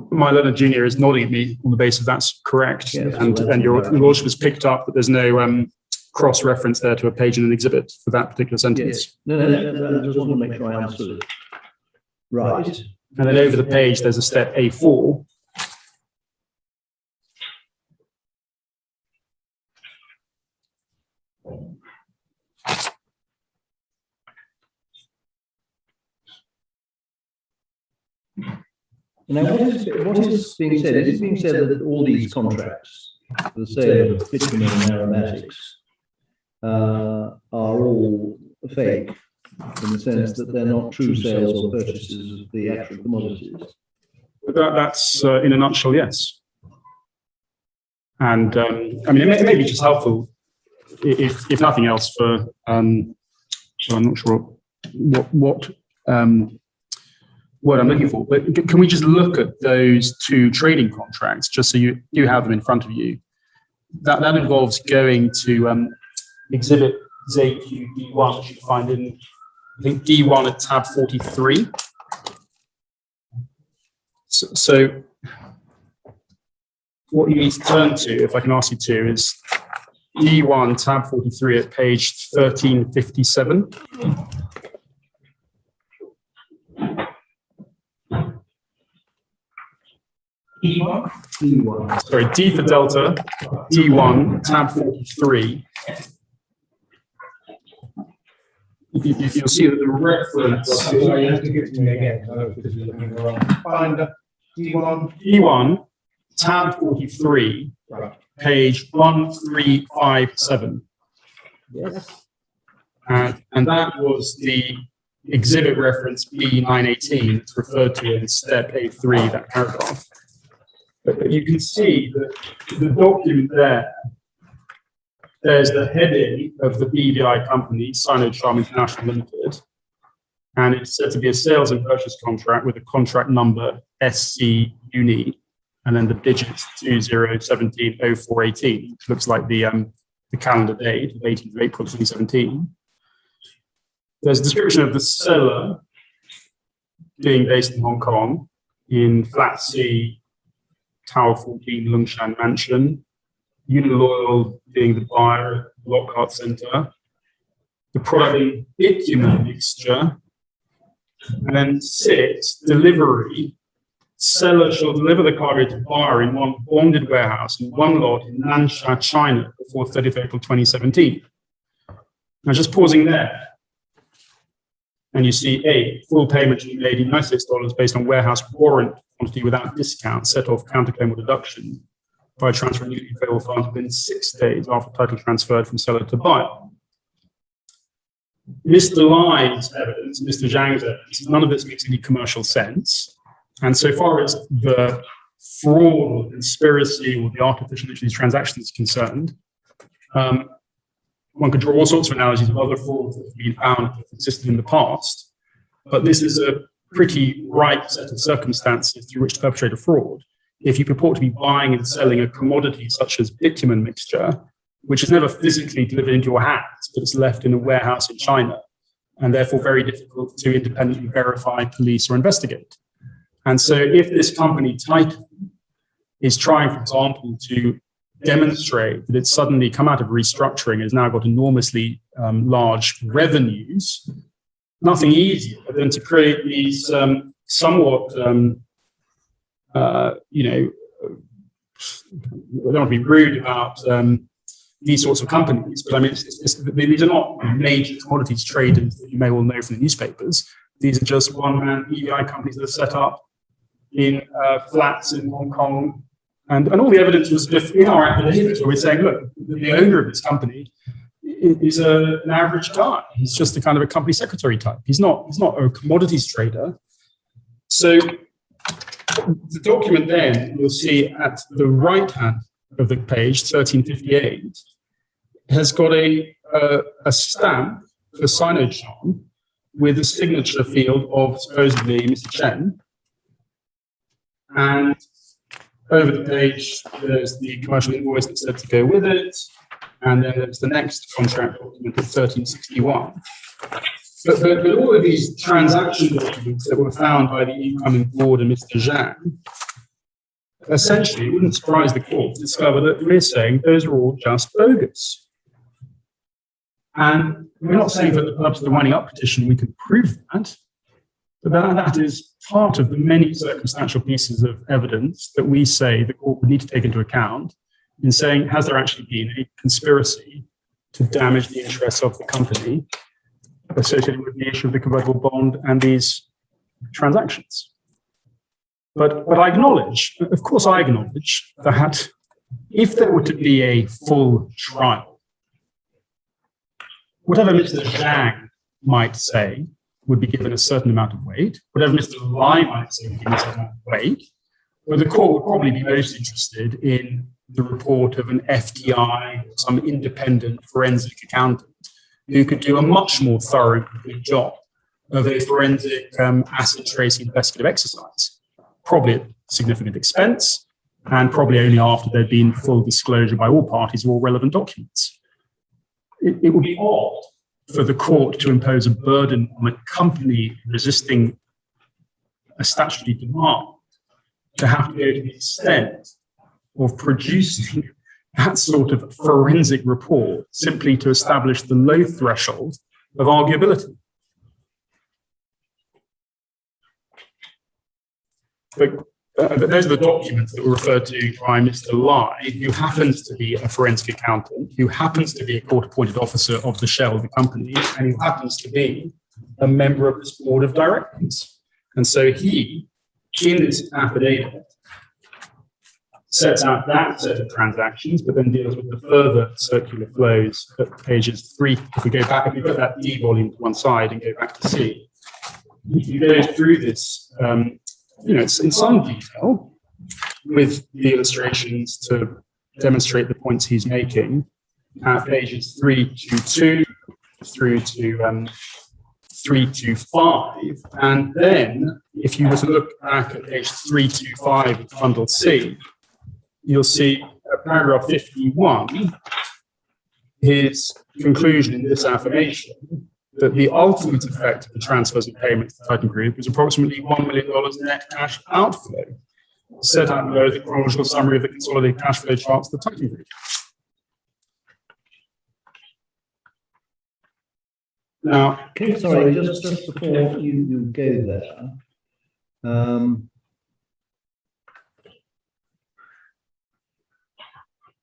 My learned junior is nodding at me on the basis that's correct, Yes, and your lordship has picked up that there's no cross-reference there to a page in an exhibit for that particular sentence. Yes. No, I just want to make sure I understood it. Right. And then over the page, there's a step A4. Now, what is being said? Is it being said that all these contracts for the sale of bitumen and aromatics are all fake, in the sense that they're not true sales or purchases of the actual commodities? That's in a nutshell, yes. And I mean, it may be just helpful, if nothing else, for so I'm not sure what word I'm looking for, but can we just look at those two trading contracts just so you have them in front of you? That involves going to exhibit ZQD1, which you can find in, I think, D1 at tab 43. So what you need to turn to, if I can ask you to, is D1 tab 43 at page 1357. D1. Sorry, D for Delta, D1, tab 43. You'll see that the reference. Sorry, you have to give it to me again. I know this is looking wrong. Find D1. D1, tab 43, Right. page 1357. Yes. And that was the exhibit reference B918. It's referred to in step A3, that paragraph. But you can see that the document there's the heading of the BVI company, Sinocharm International Limited, and it's said to be a sales and purchase contract with a contract number SC Uni, and then the digits 20170418, which looks like the calendar date of 18th of April 2017. There's a description of the seller being based in Hong Kong in Flat C, Tower 14, Lungshan Mansion. Untitled Oil being the buyer at the Lockhart Centre. The product being bitumen mixture. And then 6, delivery. Seller shall deliver the cargo to buyer in one bonded warehouse in one lot in Nansha, China, before 30th April 2017. Now, just pausing there. And you see A, full payment to be made in $96 based on warehouse warrant quantity without discount, set off counterclaim or deduction by transferring newly available funds within 6 days after title transferred from seller to buyer. Mr. Ly's evidence, Mr. Zhang's evidence, none of this makes any commercial sense. And so far as the fraud or conspiracy or the artificial nature of these transactions is concerned, one could draw all sorts of analogies of other frauds that have been found that have existed in the past. But this is a pretty ripe set of circumstances through which to perpetrate a fraud. If you purport to be buying and selling a commodity such as bitumen mixture, which is never physically delivered into your hands, but it's left in a warehouse in China, and therefore very difficult to independently verify, police, or investigate. And so if this company Titan is trying, for example, to demonstrate that it's suddenly come out of restructuring, has now got enormously large revenues, nothing easier than to create these somewhat, I don't want to be rude about these sorts of companies, but I mean, these are not major commodities traders that you may all know from the newspapers. These are just one-man EVI companies that are set up in flats in Hong Kong. And all the evidence was in our affidavits where we're saying, look, the owner of this company is an average guy. He's just a kind of a company secretary type. He's not a commodities trader. So the document then, you'll see at the right hand of the page, 1358, has got a stamp for Sino with a signature field of supposedly Mr. Chen. And over the page, there's the commercial invoice that's said to go with it. And then there's the next contract document of 1361. But all of these transaction documents that were found by the incoming board and Mr. Zhang, essentially, it wouldn't surprise the court to discover that we're saying those are all just bogus. And we're not saying for the purpose of the winding up petition we can prove that, but that is part of the many circumstantial pieces of evidence that we say the court would need to take into account in saying, has there actually been a conspiracy to damage the interests of the company associated with the issue of the convertible bond and these transactions? But I acknowledge, of course I acknowledge that if there were to be a full trial, whatever Mr. Zhang might say would be given a certain amount of weight. Whatever Mr. Lai might say would be given a certain amount of weight. Well, the court would probably be most interested in the report of an FDI, some independent forensic accountant, who could do a much more thorough job of a forensic asset tracing investigative exercise, probably at significant expense, and probably only after there'd been full disclosure by all parties of all relevant documents. It would be odd for the court to impose a burden on a company resisting a statutory demand to have to go to the extent of producing that sort of forensic report simply to establish the low threshold of arguability. But those are the documents that were referred to by Mr. Lai, who happens to be a forensic accountant, who happens to be a court-appointed officer of the shell of the company, and who happens to be a member of this board of directors. And so he, in this affidavit, sets out that set of transactions, but then deals with the further circular flows at pages 3. If we go back, if we put that D volume to one side and go back to C, he goes through this, it's in some detail with the illustrations to demonstrate the points he's making at pages 322 through to 325. And then if you were to look back at page 325 of bundle C, you'll see paragraph 51, his conclusion in this affirmation that the ultimate effect of the transfers of payments to the Titan Group is approximately $1 million net cash outflow, set out below the chronological summary of the consolidated cash flow charts of the Titan Group. Now, sorry, just before you go there,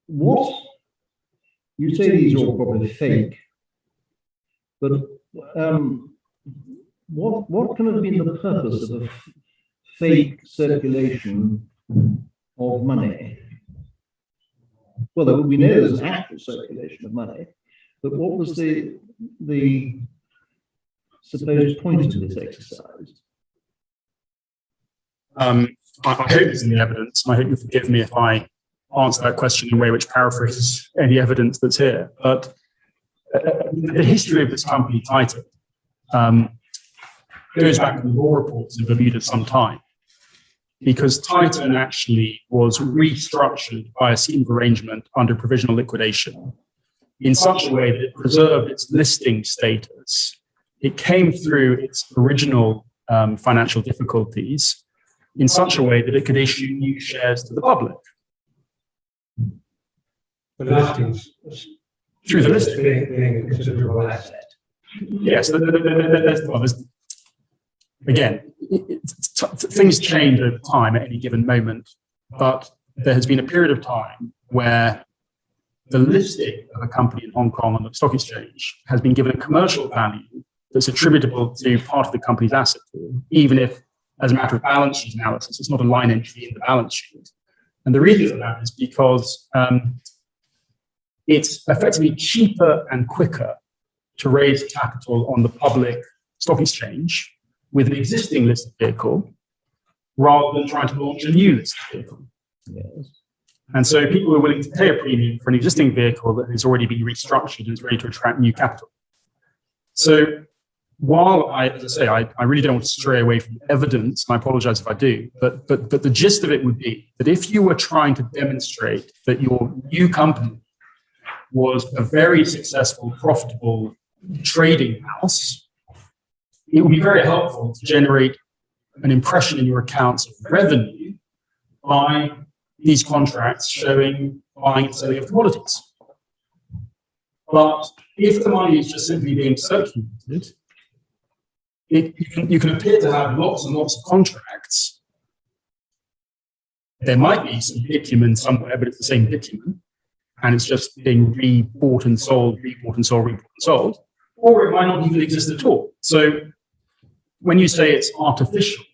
what you say these are all probably fake, but what can have been the purpose of fake circulation of money? Well, we know there's an actual circulation of money, but what was the supposed point of this exercise? I hope it's in the evidence, and I hope you'll forgive me if I answer that question in a way which paraphrases any evidence that's here. But the history of this company, Titan, goes back to the law reports in Bermuda some time, because Titan actually was restructured by a scheme of arrangement under provisional liquidation in such a way that it preserved its listing status. It came through its original financial difficulties in such a way that it could issue new shares to the public. The listings. Through the listing. Being a considerable asset. Yes, again, things change over time at any given moment, but there has been a period of time where the listing of a company in Hong Kong on the stock exchange has been given a commercial value that's attributable to part of the company's asset pool, even if as a matter of balance sheet analysis. It's not a line entry in the balance sheet. And the reason for that is because it's effectively cheaper and quicker to raise capital on the public stock exchange with an existing listed vehicle rather than trying to launch a new listed vehicle. Yes. And so people are willing to pay a premium for an existing vehicle that has already been restructured and is ready to attract new capital. So while as I say, I really don't want to stray away from evidence, and I apologize if I do, but the gist of it would be that if you were trying to demonstrate that your new company was a very successful, profitable trading house, it would be very helpful to generate an impression in your accounts of revenue by these contracts showing buying and selling of commodities. But if the money is just simply being circulated, you can appear to have lots and lots of contracts. There might be some bitumen somewhere, but it's the same bitumen, and it's just being rebought and sold, rebought and sold, rebought and sold, or it might not even exist at all. So when you say it's artificial,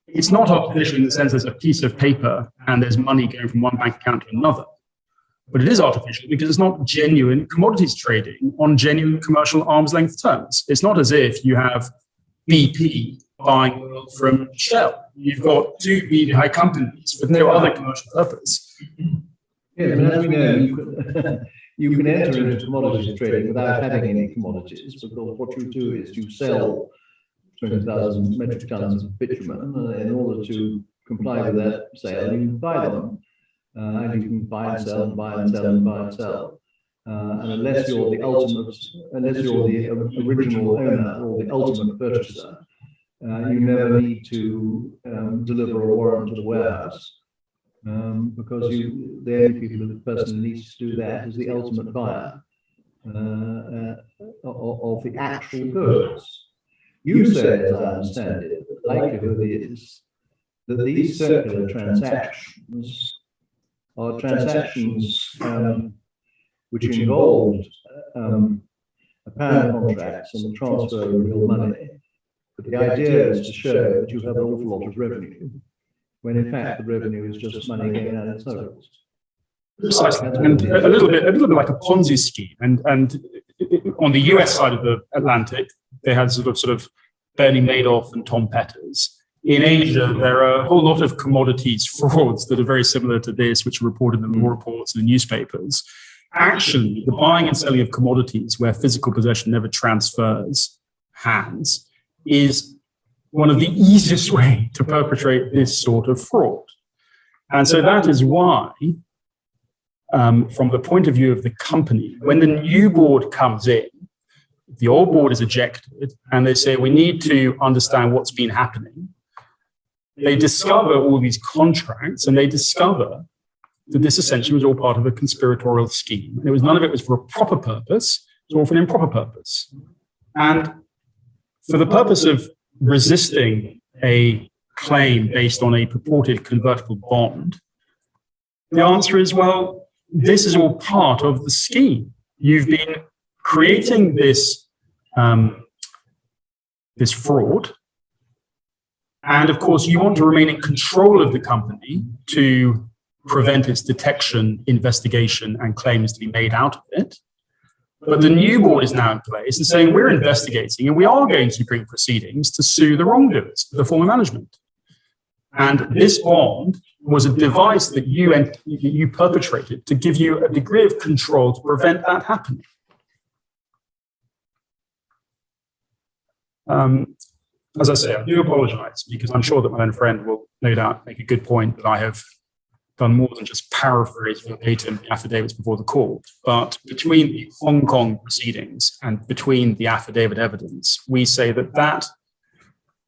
it's not artificial in the sense there's a piece of paper and there's money going from one bank account to another. But it is artificial because it's not genuine commodities trading on genuine commercial arm's length terms. It's not as if you have BP buying oil from Shell. You've got two BVI companies with no other commercial purpose. Yeah, I mean, as we know, you can enter into commodities trading without having any commodities, because what you do is you sell 20,000 metric tons of bitumen. In order to comply with that sale, you buy them. And you can buy and sell and buy and sell and buy and sell. And unless you're the original owner or the ultimate purchaser, you never need to deliver a warrant to the warehouse, because the only person who needs to do that is the ultimate buyer of the actual goods. You say, as I understand it, the likelihood is that these circular transactions are transactions which involved apparent contracts and the transfer of real money. But the idea is to show that you have an awful lot of revenue, when in fact the revenue is just money going out in circles. Precisely, and a little bit like a Ponzi scheme. And on the US side of the Atlantic, they had sort of Bernie Madoff and Tom Petters. In Asia, there are a whole lot of commodities frauds that are very similar to this, which are reported in the law reports and the newspapers. Actually, the buying and selling of commodities where physical possession never transfers hands is one of the easiest way to perpetrate this sort of fraud. And so that is why, from the point of view of the company, when the new board comes in, the old board is ejected, and they say, we need to understand what's been happening. They discover all these contracts, and they discover that this essentially was all part of a conspiratorial scheme. And none of it was for a proper purpose, it was all for an improper purpose. And for the purpose of resisting a claim based on a purported convertible bond, the answer is, well, this is all part of the scheme. You've been creating this fraud. And of course, you want to remain in control of the company to prevent its detection, investigation, and claims to be made out of it. But the new board is now in place and saying, we're investigating and we are going to bring proceedings to sue the wrongdoers, the former management. And this bond was a device that you perpetrated to give you a degree of control to prevent that happening. As I say, I do apologize because I'm sure that my own friend will no doubt make a good point that I have done more than just paraphrase verbatim the affidavits before the court. But between the Hong Kong proceedings and between the affidavit evidence, we say that that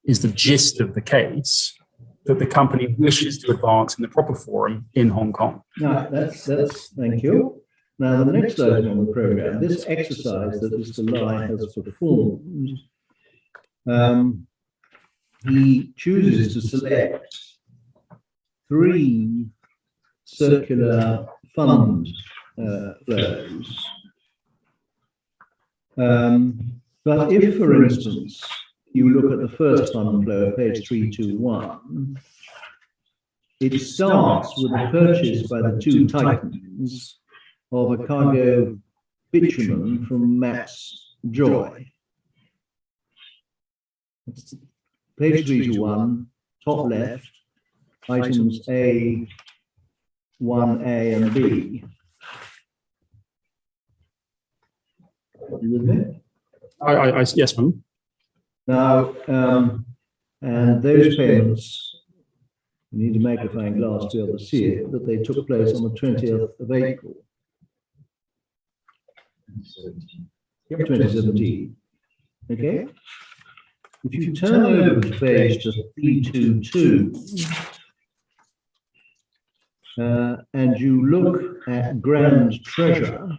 is the gist of the case that the company wishes to advance in the proper forum in Hong Kong. Now, that's thank you. Now, the next item on the program, this exercise that Mr. Lai has performed, he chooses to select 3 circular fund flows. But if, for instance, you look at the first fund flow, page 321, it starts with a purchase by the two Titans of a cargo bitumen from Matt's Joy. It's page 321, top left, items A, 1A and B. You with me? Yes, ma'am. Now, and those payments, you need a magnifying glass to be able to see it, that they took place on the 20th of April, 2017. Okay? If you turn over the page to 322, and you look at Grand Treasure,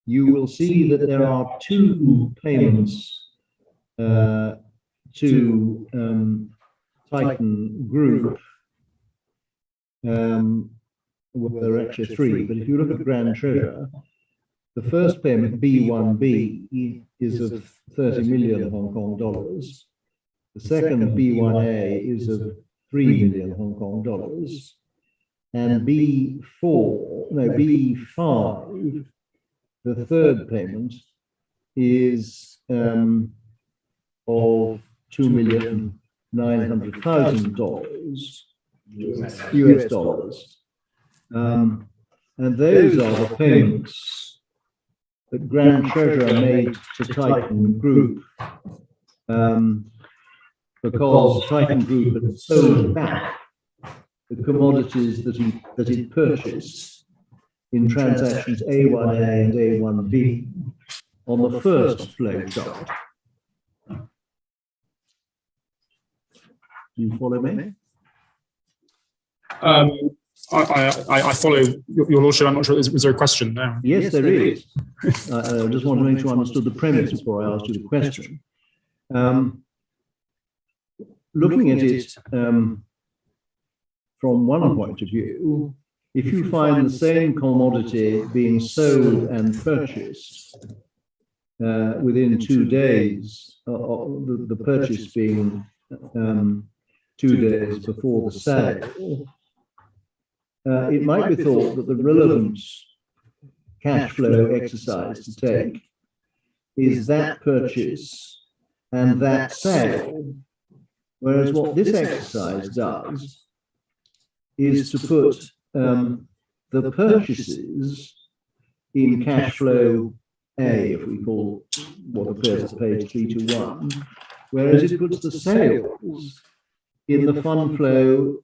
you will see that there are two payments to Titan Group. Well, there are actually three, but if you look at Grand Treasure, the first payment, B1B, is of 30 million Hong Kong dollars. The second, B1A, is of 3 million Hong Kong dollars. And B5, the third payment, is of $2,900,000 US dollars. And those are the payments that Grand Treasure made to Titan Group, because Titan Group had sold back the commodities that he purchased in transactions A1A and A1B on the first flow chart. Do you follow me? I follow your lordship. I'm not sure. Was there a question there? Yes, there is. I just want to make sure I understood the premise before I asked you the question. Looking at it from one point of view, if you find the same commodity being sold and purchased within 2 days, the purchase being 2 days before the sale, it might be thought that the relevant cash flow exercise to take is that purchase and that sale, whereas what this exercise does is to put the purchases in cash flow A, if we call what appears at page 321, whereas it puts the sales in the fund flow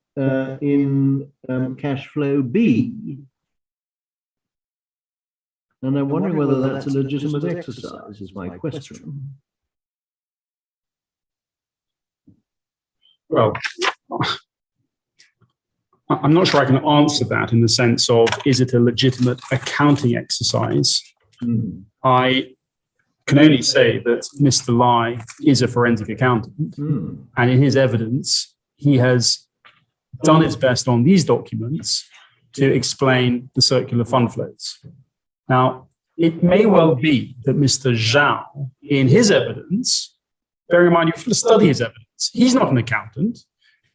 in cash flow B. And I'm wondering whether that's a legitimate exercise, is my question. Well, I'm not sure I can answer that in the sense of, is it a legitimate accounting exercise? I can only say that Mr. Lai is a forensic accountant, and in his evidence, he has done his best on these documents to explain the circular fund flows. Now, it may well be that Mr. Zhao, in his evidence, bear in mind, you have to study his evidence. He's not an accountant.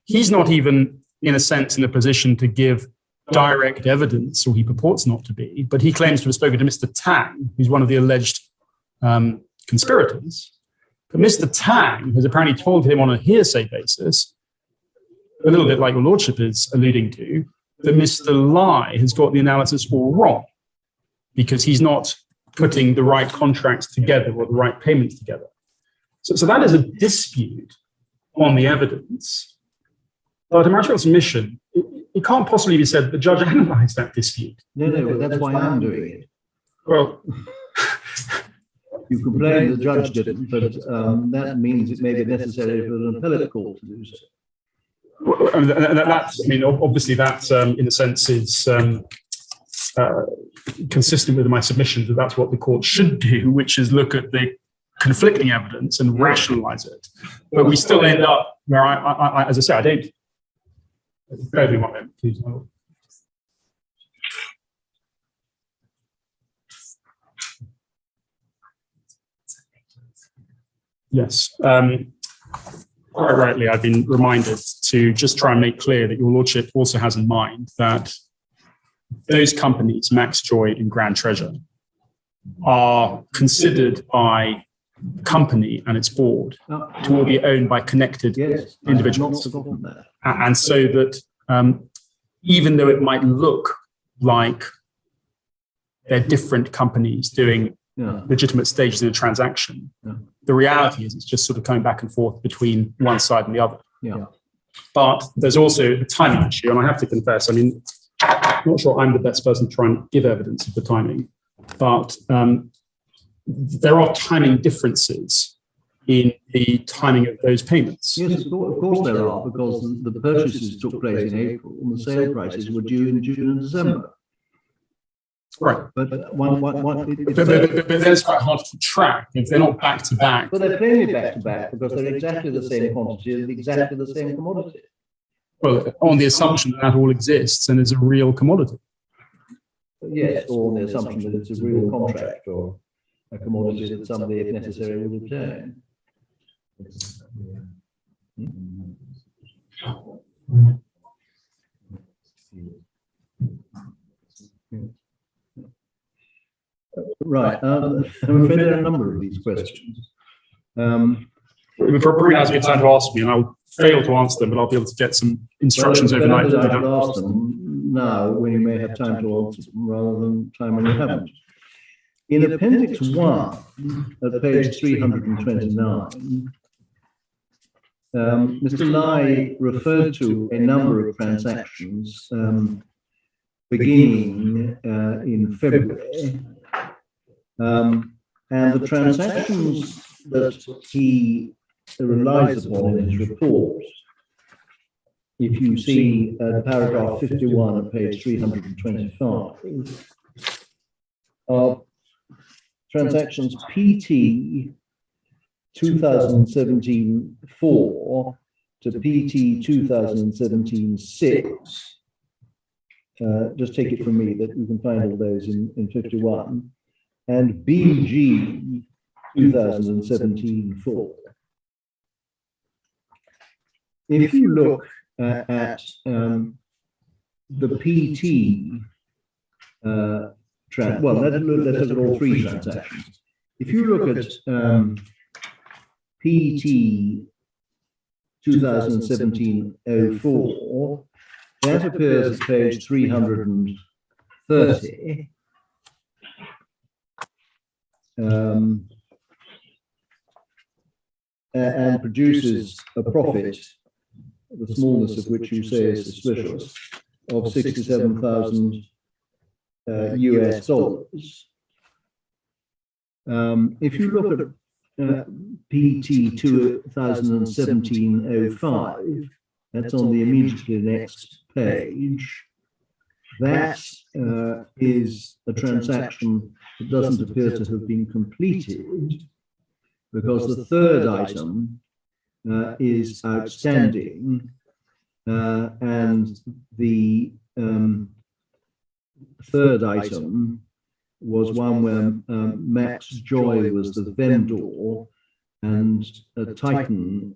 He's not even, in a sense, in a position to give direct evidence, or he purports not to be, but he claims to have spoken to Mr. Tang, who's one of the alleged conspirators. But Mr. Tang has apparently told him on a hearsay basis, a little bit like your lordship is alluding to, that Mr. Lai has got the analysis all wrong because he's not putting the right contracts together or the right payments together. So that is a dispute on the evidence. But in material submission, it can't possibly be said that the judge analysed that dispute. No, but that's why I'm doing it. Well, you complain the judge didn't, but that means it may be necessary for an appellate court to do so. Obviously that, in a sense, is consistent with my submission that that's what the court should do, which is look at the conflicting evidence and rationalize it. But we still end up where I as I say, I don't. Bear with me 1 minute, please. Yes. Quite rightly, I've been reminded to just try and make clear that your lordship also has in mind that those companies, Max Joy and Grand Treasure, are considered by the company and its board to all be owned by connected individuals. And so that even though it might look like they're different companies doing legitimate stages in a transaction, the reality is it's just sort of coming back and forth between one side and the other. But there's also a timing issue, and I have to confess, I mean, I'm not sure I'm the best person to try and give evidence of the timing, but there are timing differences in the timing of those payments. Yes, of course there are, because the purchases took place in April and the sale prices were due in June and December. Right. But then it's quite hard to track if they're not back to back. But they're plainly back to back because they're exactly the same quantity and exactly the same commodity. Well, on the assumption that that all exists and is a real commodity. Yes, or on the assumption that it's a real contract or a commodity that somebody, if necessary, would obtain. Right. I'm afraid there are a number of these questions. Probably has been time to ask me, and I'll fail to answer them, but I'll be able to get some instructions overnight. I should ask them now when you may have time to answer them rather than time when you haven't. In Appendix 1 at page 329, Mr. Lai referred to a number of transactions beginning in February. And the transactions that he relies upon in his report, if you see paragraph 51 at page 325, are transactions PT 2017-4 to PT 2017-6. Just take it from me that you can find all those in 51. And BG 2017-4. If you look at the PT, well, let's look at all three transactions. If you look at PT 2017-04, that appears at page 330. And produces a profit, the smallness of which you say is suspicious, of $67,000 US dollars. If you look at PT 2017-05, that's on the immediately next page. That is a transaction that doesn't appear to have been completed because the third item is outstanding, and the third item was one where Max Joy was the vendor and Titan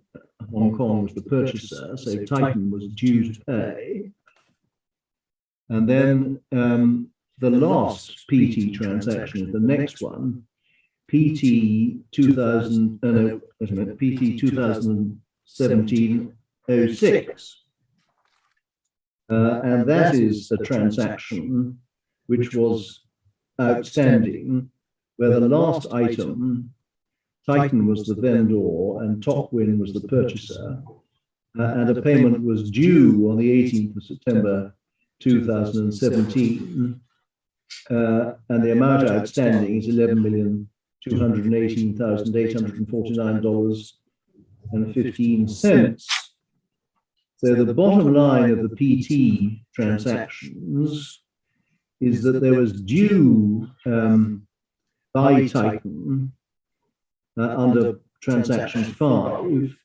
Hong Kong was the purchaser, so Titan was due to pay. And then the last PT transaction, the next one, PT 2017-06. And that is a transaction which was outstanding, where the last item, Titan was the vendor and Topwin was the purchaser, and a payment was due on the 18th of September 2017, and the amount outstanding is $11,218,849.15. So the bottom line of the PT transactions is that there was due by Titan under transaction 5,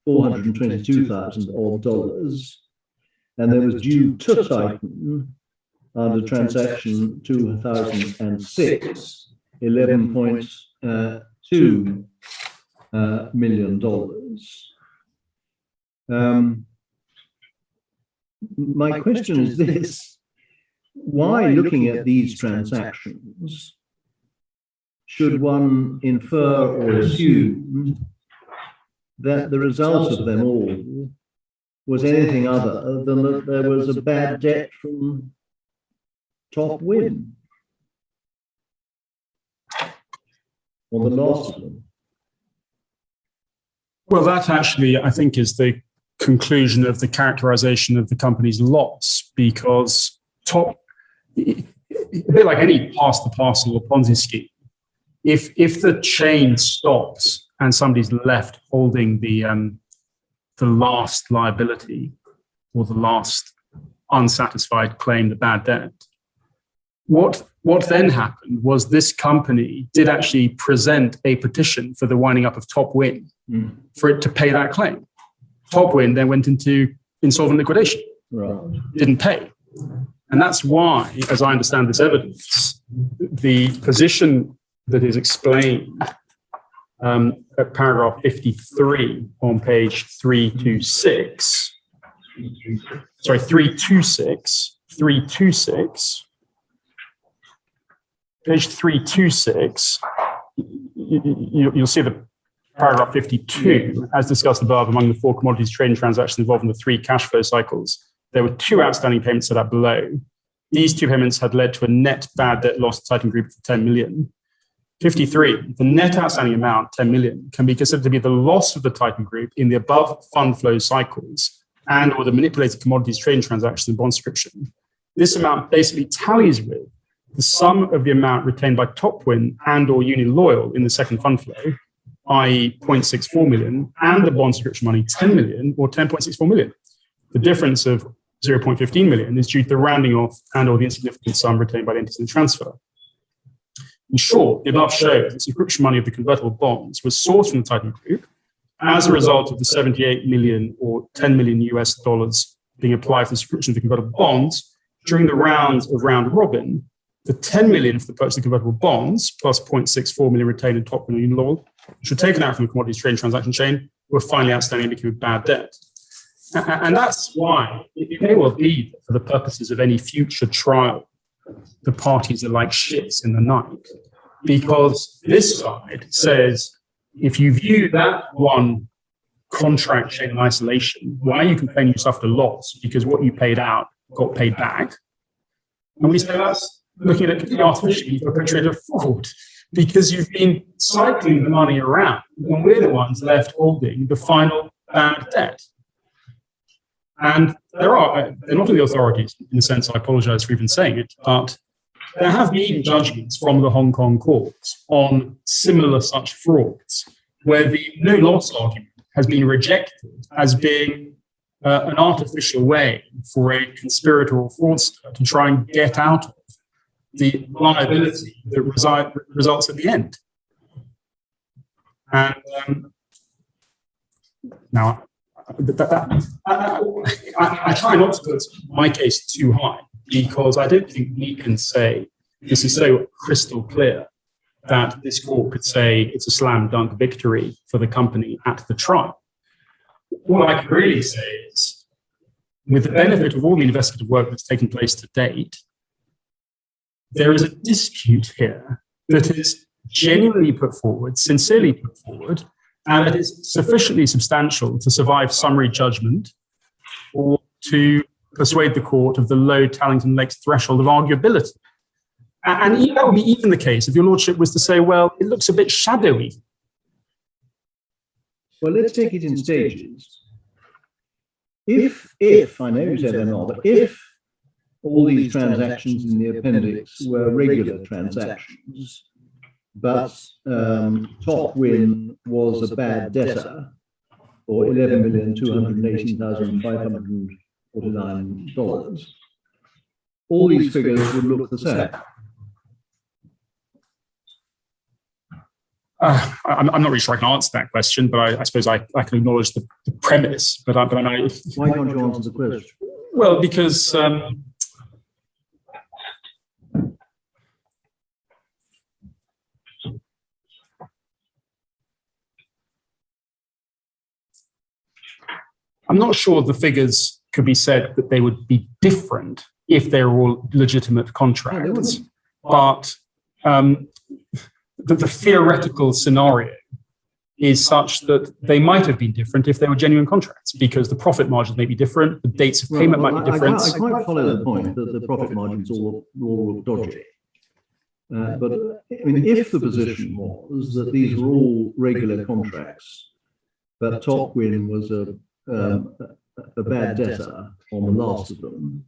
$422,000 odd dollars, and there was due to Titan under transaction 2006, $11.2 million. My question is this: why, looking at these transactions, should one infer or assume that the result of them all was anything other than that there was a bad debt from Top Win, or the loss of them? Well, that actually, I think, is the conclusion of the characterization of the company's loss, because a bit like any pass the parcel or Ponzi scheme, if the chain stops and somebody's left holding the last liability or the last unsatisfied claim, the bad debt, what then happened was this company did actually present a petition for the winding up of Top Win for it to pay that claim. Top Win then went into insolvent liquidation, didn't pay. And that's why, as I understand this evidence, the position that is explained at paragraph 53 on page 326, sorry, 326, page 326, you'll see the paragraph 52, as discussed above, among the 4 commodities trading transactions involved in the 3 cash flow cycles, there were 2 outstanding payments set out below. These 2 payments had led to a net bad debt loss to Titan Group of 10 million. 53, the net outstanding amount, 10 million, can be considered to be the loss of the Titan Group in the above fund flow cycles and or the manipulated commodities trading transaction and bond subscription. This amount basically tallies with the sum of the amount retained by Top Win and or Union Loyal in the second fund flow, i.e. 0.64 million, and the bond subscription money, 10 million or 10.64 million. The difference of 0.15 million is due to the rounding off and or the insignificant sum retained by the entities in the transfer. In short, the above shows the subscription money of the convertible bonds was sourced from the Titan Group as a result of the 78 million or 10 million US dollars being applied for the subscription of the convertible bonds during the rounds of round robin. The 10 million for the purchase of the convertible bonds plus 0.64 million retained in Top Win Union Loyal, which were taken out from the commodities trading transaction chain, were finally outstanding and became bad debt. And that's why it may well be that for the purposes of any future trial, the parties are like ships in the night, because this side says, if you view that one contract chain in isolation, why are you complaining you suffered a loss? Because what you paid out got paid back. And we say that's looking at completely artificially perpetrated fraud, because you've been cycling the money around when we're the ones left holding the final bad debt. And they're not in the authorities, in the sense I apologize for even saying it, but there have been judgments from the Hong Kong courts on similar such frauds, where the no loss argument has been rejected as being an artificial way for a conspirator or fraudster to try and get out of the liability that results at the end. And now, I try not to put my case too high, because I don't think we can say this is so crystal clear that this court could say it's a slam dunk victory for the company at the trial. What I can really say is, with the benefit of all the investigative work that's taken place to date, there is a dispute here that is genuinely put forward, sincerely put forward, and it is sufficiently substantial to survive summary judgment or to persuade the court of the low Tallington Lakes threshold of arguability. And that would be even the case if your lordship was to say, well, it looks a bit shadowy. Well, let's take it in stages. If I know you said they're not, but if all these transactions in the appendix were regular transactions, but Top Win was a bad debtor for $11,218,549, all these figures would look the same. I'm not really sure I can answer that question, but I suppose I can acknowledge the premise. But why can't you answer the question? Well, because I'm not sure the figures could be said that they would be different if they were all legitimate contracts, but the theoretical scenario is such that they might have been different if they were genuine contracts, because the profit margins may be different, the dates of payment might be different. I quite follow the point that the profit margins all look dodgy. But I mean, if the position was that these were all regular contracts, but Topwin was a bad debtor on the last of them,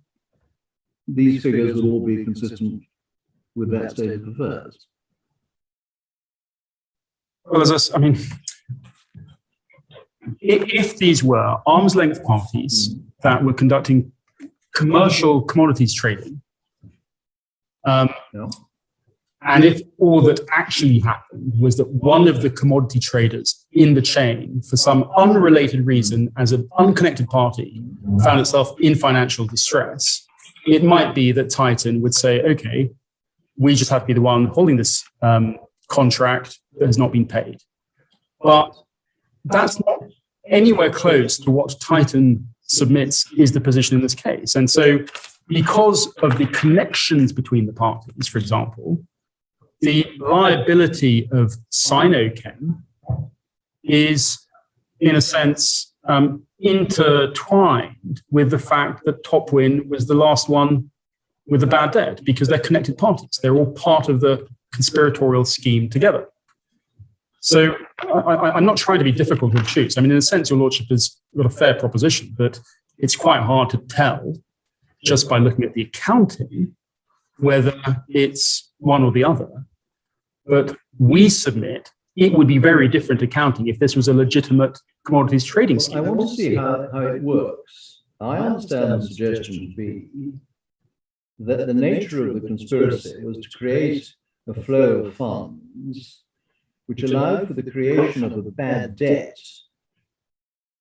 these figures would all be consistent with that state of affairs. Well, I mean, if these were arm's length parties that were conducting commercial commodities trading, and if all that actually happened was that one of the commodity traders in the chain, for some unrelated reason, as an unconnected party, found itself in financial distress, it might be that Titan would say, okay, we just have to be the one holding this contract that has not been paid. But that's not anywhere close to what Titan submits is the position in this case. And so because of the connections between the parties, for example, the liability of Sinochem is, in a sense, intertwined with the fact that Topwin was the last one with a bad debt, because they're connected parties. They're all part of the conspiratorial scheme together. So I'm not trying to be difficult or obtuse. I mean, in a sense, your lordship has got a fair proposition, but it's quite hard to tell just by looking at the accounting whether it's one or the other. But we submit it would be very different accounting if this was a legitimate commodities trading scheme. I want to see how it works. I understand the suggestion to be that the nature of the conspiracy was to create a flow of funds which allowed for the creation of a bad debt,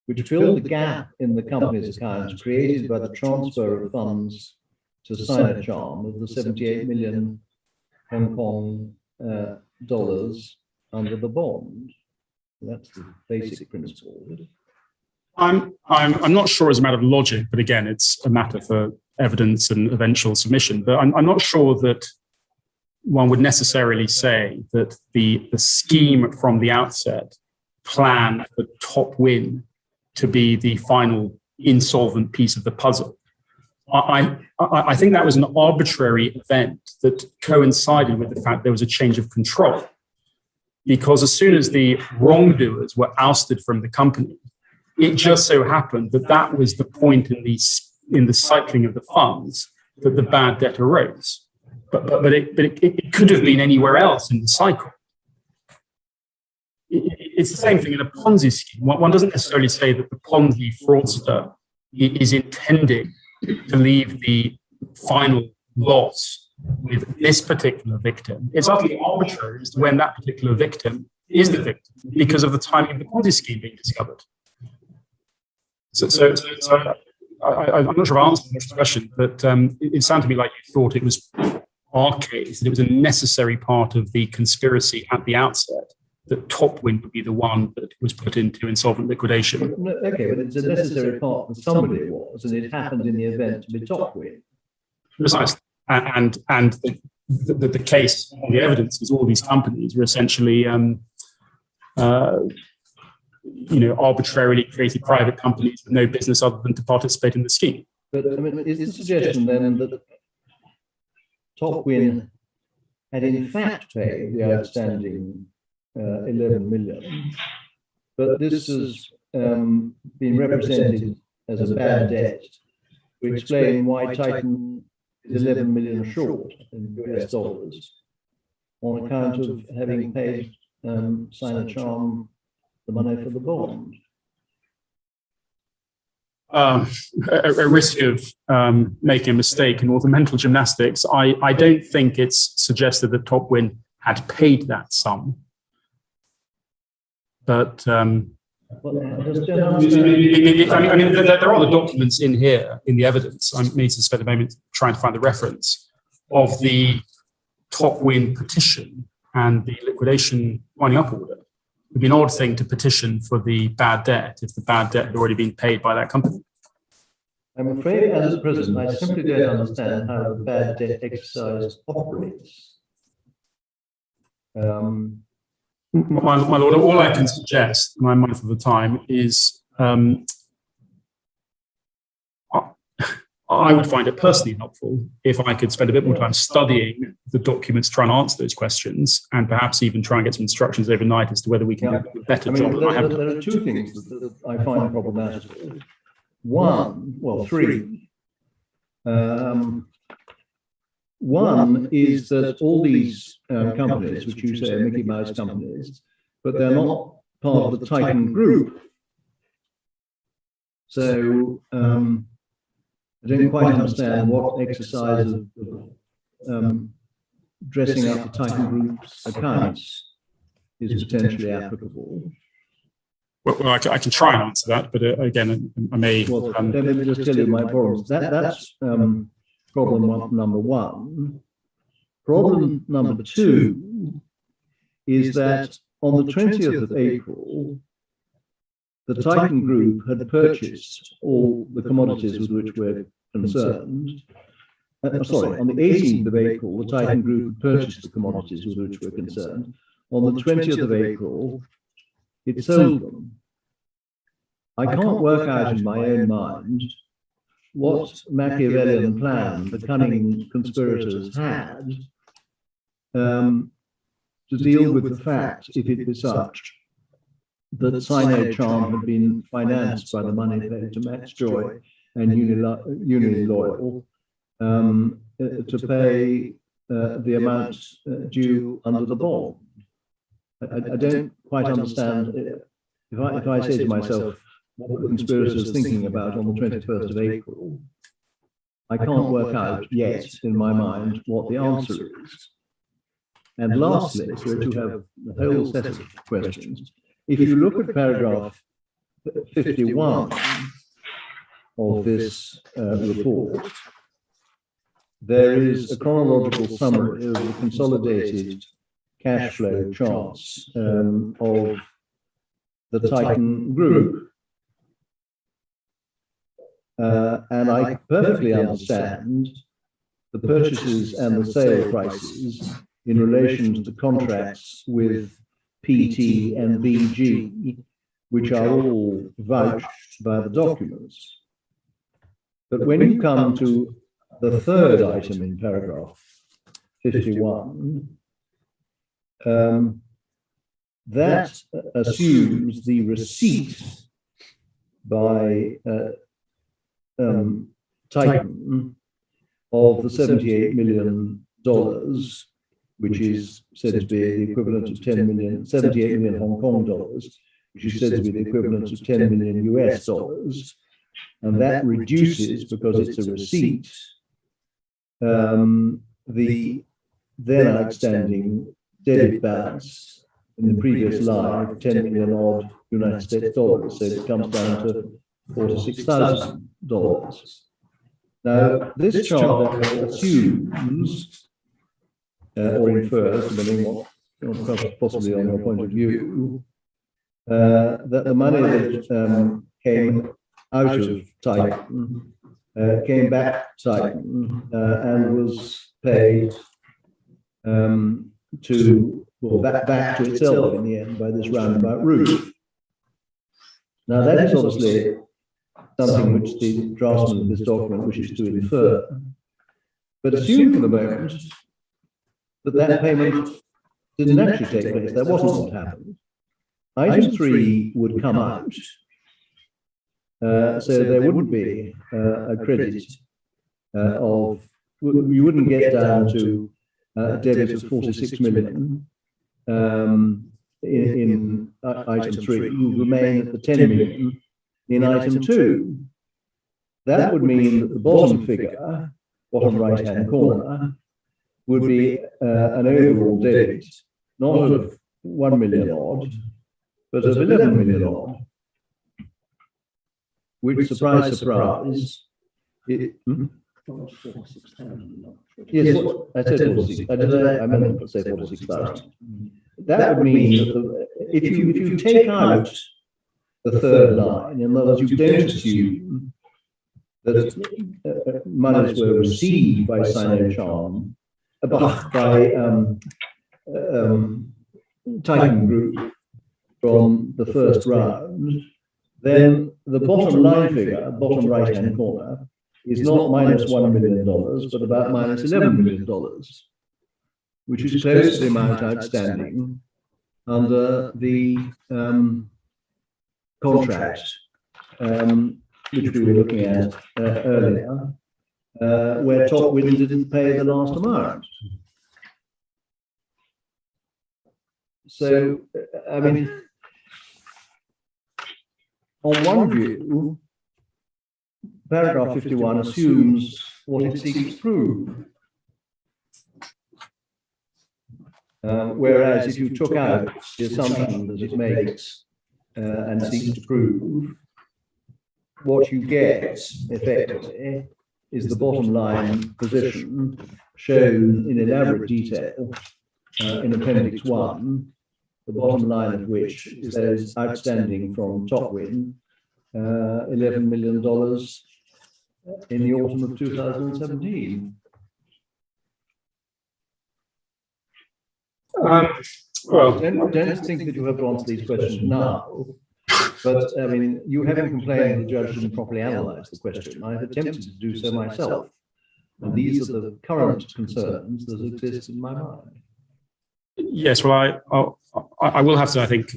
which filled the gap in the company's accounts created by the transfer of funds to Sinochem of the 78 million Hong Kong dollars under the bond. That's the basic principle of it. I'm not sure as a matter of logic, but again, it's a matter for evidence and eventual submission. But I'm not sure that one would necessarily say that the scheme from the outset planned for Topwin to be the final insolvent piece of the puzzle. I think that was an arbitrary event that coincided with the fact there was a change of control. Because as soon as the wrongdoers were ousted from the company, it just so happened that that was the point in the cycling of the funds that the bad debt arose. But it could have been anywhere else in the cycle. It's the same thing in a Ponzi scheme. One doesn't necessarily say that the Ponzi fraudster is intending to leave the final loss with this particular victim. It's utterly arbitrary as to when that particular victim is the victim because of the timing of the Ponzi scheme being discovered. So I'm not sure I've answered this question, but it sounded to me like you thought it was our case, that it was a necessary part of the conspiracy at the outset, that Topwin would be the one that was put into insolvent liquidation. Okay, but it's a necessary part that somebody was, and it happened in the event to be Topwin. Precisely. And the case, or the evidence is all these companies were essentially arbitrarily created private companies with no business other than to participate in the scheme. But I mean, is the suggestion then that Topwin had in fact paid the outstanding 11 million, but this has been represented as a bad debt to explain why Titan is 11 million short in US dollars on account of having paid Sinochem the money for the bond? A risk of making a mistake in all the mental gymnastics. I don't think it's suggested that Topwin had paid that sum. But there are the documents in here in the evidence. I need to spend a moment trying to find the reference of the Topwin petition and the liquidation winding up order. would be an odd thing to petition for the bad debt if the bad debt had already been paid by that company. I'm afraid, as at present, I simply don't understand how the bad debt exercise operates. My lord, all I can suggest, and I'm mindful of the time, is I would find it personally helpful if I could spend a bit more time studying the documents, try and answer those questions, and perhaps even try and get some instructions overnight as to whether we can do a better job than I have done. There are two things that I find problematic. Three. One is that all these companies, which you say are Mickey Mouse companies, but they're not part of the Titan group. So I don't quite understand what exercise of dressing up the Titan group's accounts is potentially applicable. Well, I can try and answer that, but again, I may. Well, let me just tell you my problems. That's problem number one. Problem number two is that on the 20th of April, the Titan Group had purchased all the commodities with which we're concerned. On the 18th of April, the Titan Group purchased the commodities with which we're concerned. On the 20th of April, it sold them. I can't work out in my own mind what Machiavellian plan the cunning conspirators had to deal with the fact, if it be such, that Sino Charm had been financed by the money paid to Max Joy and Uniloyal to pay the amount due under the bond. I don't quite understand. If I say to myself, what were the conspirators thinking about on the 21st of April, I can't work out yet in my mind what the answer is. And lastly, so that you have the whole set of questions, if you look at paragraph 51 of this report, there is a chronological summary of the consolidated cash flow charts of the Titan Group. And I perfectly understand the purchases and the sale prices in relation to the contracts with PT and BG, which are all vouched by the documents. But when you come to the third item in paragraph 51, that assumes the receipt by Titan of the $78 million, which is said to be the equivalent of 78 million Hong Kong dollars, which is said to be the equivalent of 10 million US dollars. And that reduces, because it's a receipt, the then outstanding debit balance in the previous line of 10 million odd United States dollars. So it comes down to $46,000. Now, this chart assumes or infers, depending on possibly on your point of view, that the money that came out of Titan came back to Titan and was paid back to itself in the end by this roundabout route. Now, that is obviously something which the draftsman of this document wishes to infer. But assume for the moment that payment didn't actually take place. That wasn't what happened. Item 3 would come out. So there wouldn't be a credit you wouldn't get down to a debit of 46 million in item 3. You would remain at the 10 million in item 2. That would mean that the bottom figure, bottom right-hand corner, would be an overall debit, not of 1 million odd, but of 11 million odd. Which, surprise, surprise, yes, I said 46. I meant to say 46,000. That would mean that if you take out the third line, in other words, you don't assume that monies were received by Sino by Titan Group from the first round, then the bottom line figure, bottom right-hand corner, is not minus $1 million, but about minus $11 million, which is close to the amount outstanding under the contract, which we were looking at earlier, where Top Wind didn't pay the last amount. So, I mean, on one view, paragraph 51 assumes what it seeks to prove. Whereas if you took out the assumption that it makes and seeks to prove, what you get effectively is the bottom line position shown in elaborate detail in Appendix 1, the bottom line of which is those outstanding from Topwin, $11 million in the autumn of 2017. Well, don't think that you have to answer these questions now, but I mean, you haven't complained the judge didn't properly analyze the question. I've attempted to do so myself, and these are the current concerns that exist in my mind. yes, well, I will have to, I think,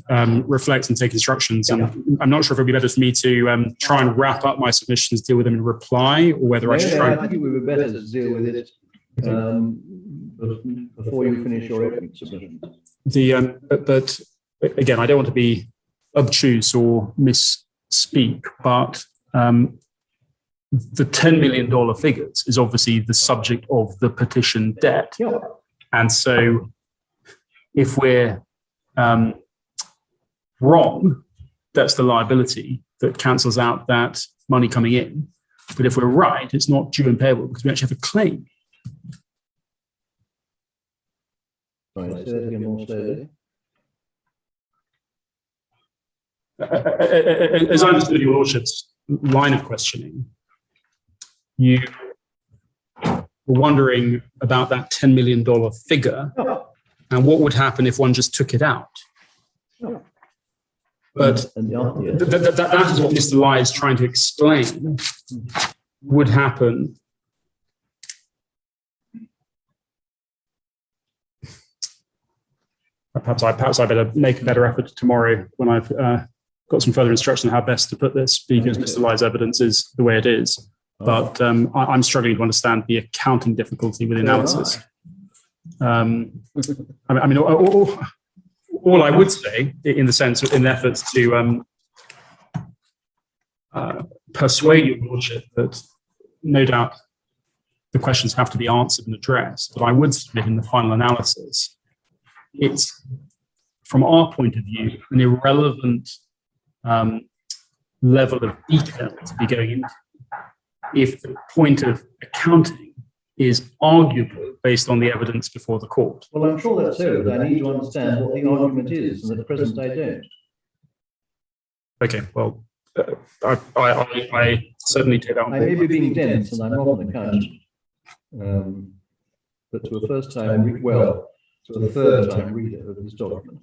reflect and take instructions. And I'm not sure if it would be better for me to try and wrap up my submissions, deal with them in reply, or whether I should try. I think it would be better to deal with it before you finish your opening submission. But again, I don't want to be obtuse or misspeak, but the $10 million figures is obviously the subject of the petition debt. Yeah. And so if we're wrong, that's the liability that cancels out that money coming in. But if we're right, it's not due and payable because we actually have a claim. Right, say that again more slowly. As I understood your lordship's line of questioning, you were wondering about that $10 million figure and what would happen if one just took it out. But that is what Mr. Lai is trying to explain would happen. Perhaps I better make a better effort tomorrow when I've got some further instruction on how best to put this, because Mr. Lai's evidence is the way it is. But I'm struggling to understand the accounting difficulty with the analysis. I mean, all I would say, in the sense, in efforts to persuade your lordship that no doubt the questions have to be answered and addressed, but I would submit in the final analysis, it's, from our point of view, an irrelevant level of detail to be going into if the point of accounting is arguable based on the evidence before the court. Well, I'm sure that's so, but I need to understand what the argument is, and at present I don't. Okay, well, I certainly take that on I may be being dense, and I'm not an accountant, but to a first-time, to a third-time reader of this document,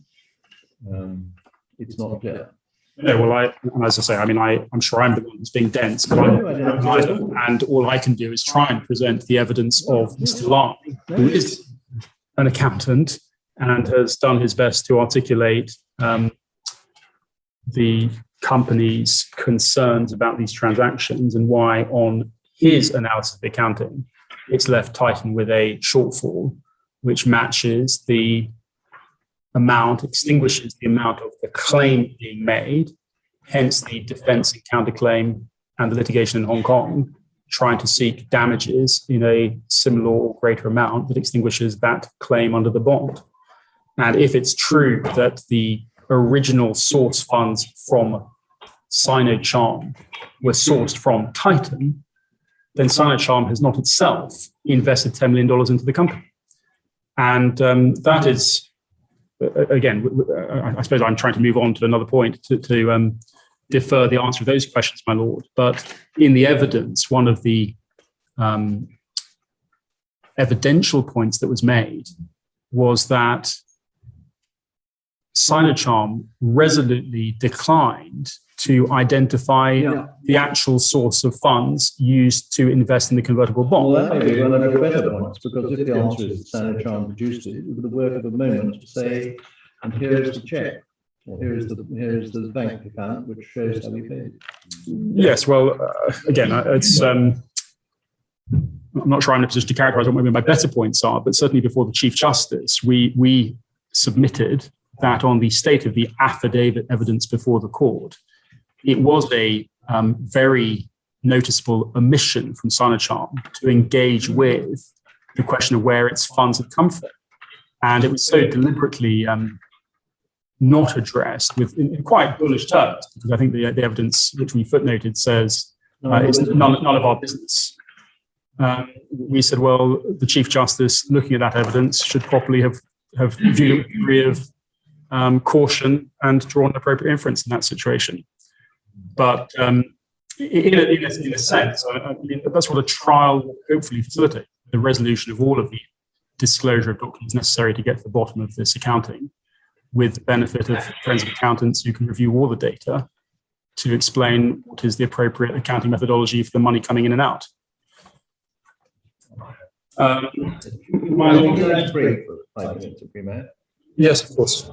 it's not clear. No, well, as I say, I mean, I'm sure I'm the one that's being dense, but and all I can do is try and present the evidence of Mr. Lai, who is an accountant and has done his best to articulate the company's concerns about these transactions and why, on his analysis of the accounting, it's left Titan with a shortfall, which matches the amount, extinguishes the amount of the claim being made, hence the defense and counterclaim and the litigation in Hong Kong, trying to seek damages in a similar or greater amount that extinguishes that claim under the bond. And if it's true that the original source funds from Sino were sourced from Titan, then Sino has not itself invested $10 million into the company. And that is again, I suppose I'm trying to move on to another point to defer the answer of those questions, my lord. But in the evidence, one of the evidential points that was made was that Sinocharm resolutely declined to identify the actual source of funds used to invest in the convertible bond. Well, that may be one of your better points, because if the answer is that Sino produced it, it would be the work of a moment to say, and here is the check, or here is the bank account which shows how we paid. Yes, well, again, it's I'm not sure I'm in a position to characterize what maybe my better points are, but certainly before the Chief Justice, we submitted that on the state of the affidavit evidence before the court, it was a very noticeable omission from Sinocharm to engage with the question of where its funds had come from. And it was so deliberately not addressed in quite bullish terms, because I think the evidence which we footnoted says it's none of our business. We said, well, the Chief Justice, looking at that evidence, should properly have viewed a degree of caution and drawn an appropriate inference in that situation. But in a sense, I mean, that's what a trial will hopefully facilitate, the resolution of all of the disclosure of documents necessary to get to the bottom of this accounting, with the benefit of forensic accountants who can review all the data to explain what is the appropriate accounting methodology for the money coming in and out. Break for 5 minutes, if we may. Yes, of course.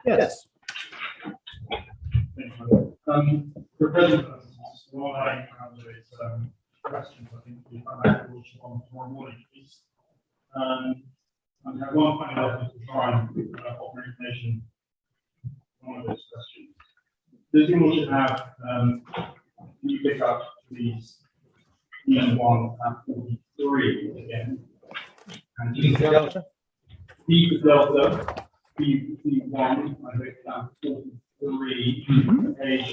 Yes. For present purposes, what I have is questions. I think we come back to which one tomorrow morning, please. And I have one final effort to try and offer information on one of those questions. Does you should have you pick up these E1 and 43 again? And D for Delta. D for Delta, B1, I picked up 43, page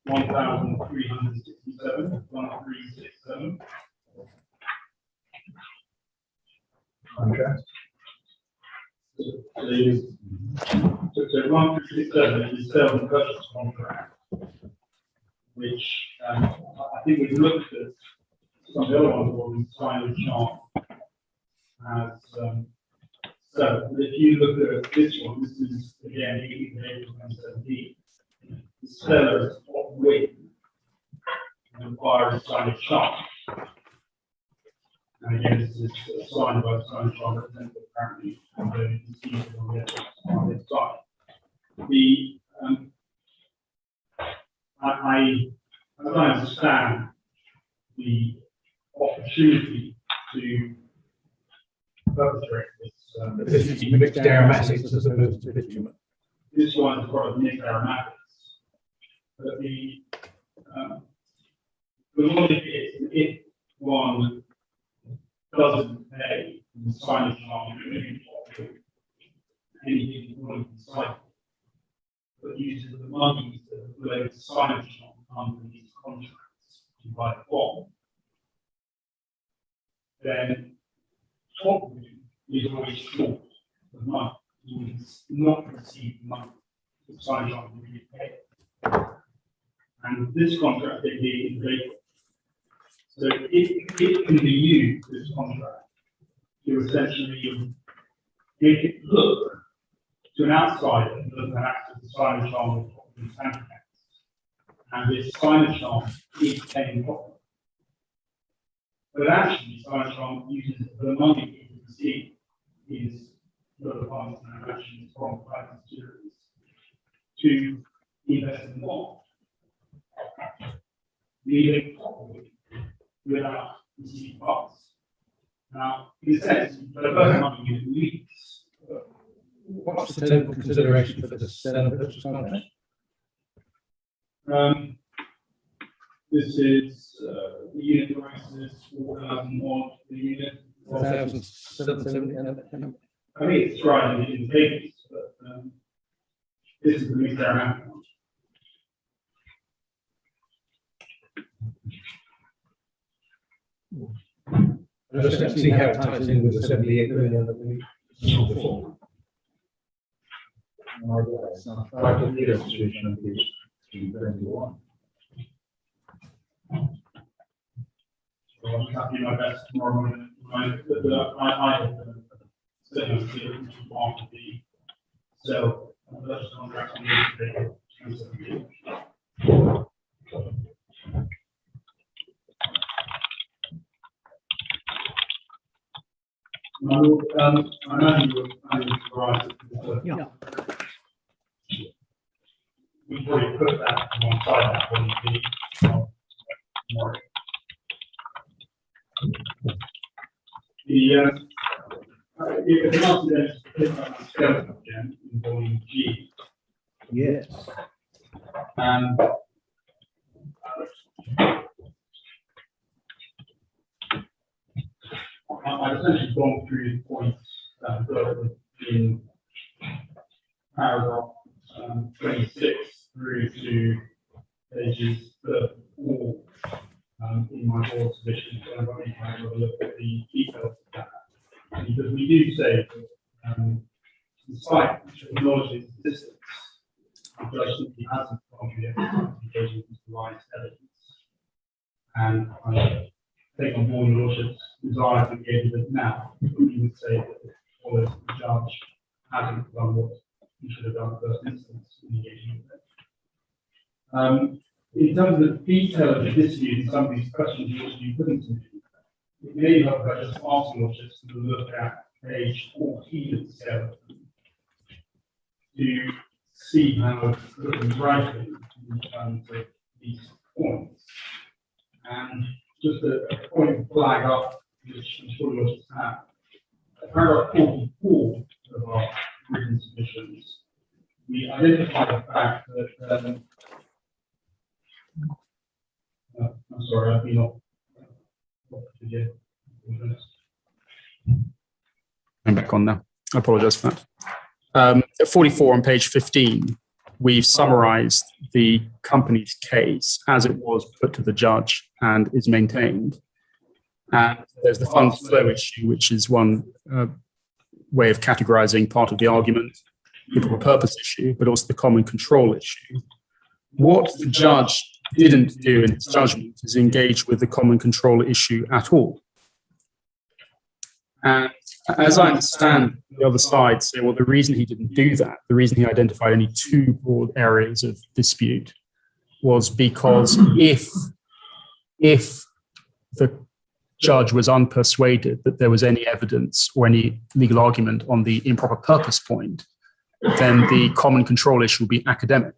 1367, 1367. Contrast. So 1367 is the sales and purchase contract, which I think we've looked at some of the other ones where we signed a chart as so if you look at this one, this is again April 2017. The sellers of wind require a signed chart. And again, this is signed by the signed chart representative apparently, and then you can see it on the side. The as I understand the opportunity to perpetrate this. This is mixed aromatics as opposed to bitumen. This one is part of mixed aromatics. But the logic is that if one doesn't pay the signage charge anything wrong with the cycle, but uses the money to relate to signage charge under these contracts to buy the bond, then probably is always short of money. You will not receive money to sign on to be paid. And this contract they gave in April. So it can be used, this contract, to essentially make it look to an outsider that doesn't have to sign on with the bank accounts. And this signage on is paying profit. But actually, signage on uses the money receive is the funds and actions from private securities to invest in more, leaving without receiving funds. Now, in a sense, for the first money you lease. What's the total consideration for the sale and purchase contract? This is the unit price is 4,000 odd the unit. 4,770. I think it's right in the pages, but this is the least amount. I just don't see how it ties in with the 78 million that we saw before. It's not part of the illustration on page 321. So I'm happy my best tomorrow morning. I certainly see it as part of the sale purchase contract on the 2017. I know you were planning to provide Yeah. we've already put that alongside that one tomorrow. The last skeleton again in volume G. Yes. And I've essentially gone through the points that were in paragraph 26 through to pages 34 in my board submission. So I'm going to have a look at the details of that. Because we do say that despite acknowledging existence, the judge simply hasn't gone through the exercise engaging with the right evidence. And I take on board your lordship's desire to engage with it now, but we would say that it follows the judge hasn't done what he should have done in the first instance in engaging with it. In terms of the detail of the dispute and some of these questions which you put into me, it may help by just asking lordships to look at page 14 of the skeleton to see how it's looking rightly in terms of these points. And just a point to flag up, which I'm sure you'll just have. Paragraph 44 of our written submissions, we identify the fact that, I'm sorry, I've been off. I'm back on now. I apologize for that. At 44 on page 15, we've summarized the company's case as it was put to the judge and is maintained. And there's the funds flow issue, which is one way of categorizing part of the argument, the proper purpose issue, but also the common control issue. What the judge didn't do in his judgment is engage with the common control issue at all. And as I understand the other side say, well, the reason he didn't do that, the reason he identified only two broad areas of dispute was because if the judge was unpersuaded that there was any evidence or any legal argument on the improper purpose point, then the common control issue would be academic.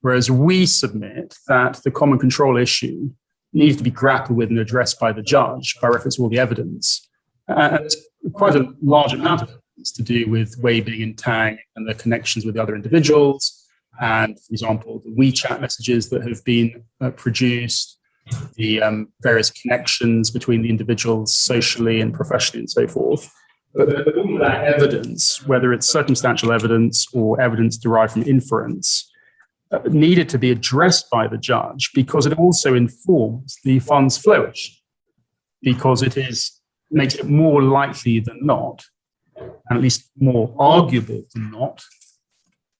Whereas we submit that the common control issue needs to be grappled with and addressed by the judge by reference to all the evidence. And it's quite a large amount of evidence to do with Wei Bing and Tang and their connections with the other individuals. And, for example, the WeChat messages that have been produced, the various connections between the individuals socially and professionally and so forth. But all of that evidence, whether it's circumstantial evidence or evidence derived from inference, needed to be addressed by the judge because it also informs the funds flow issue, because it makes it more likely than not, and at least more arguable than not,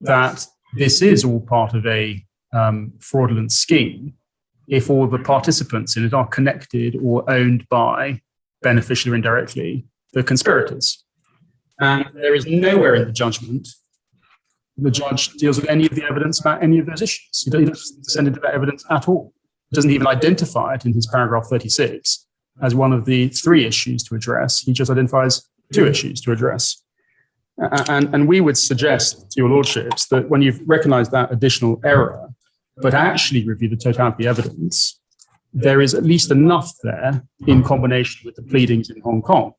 that this is all part of a fraudulent scheme if all the participants in it are connected or owned by, beneficially or indirectly, the conspirators. And there is nowhere in the judgment the judge deals with any of the evidence about any of those issues. He doesn't descend into that evidence at all. He doesn't even identify it in his paragraph 36 as one of the 3 issues to address. He just identifies 2 issues to address. And we would suggest to your lordships that when you've recognized that additional error, but actually review the totality of evidence, there is at least enough there in combination with the pleadings in Hong Kong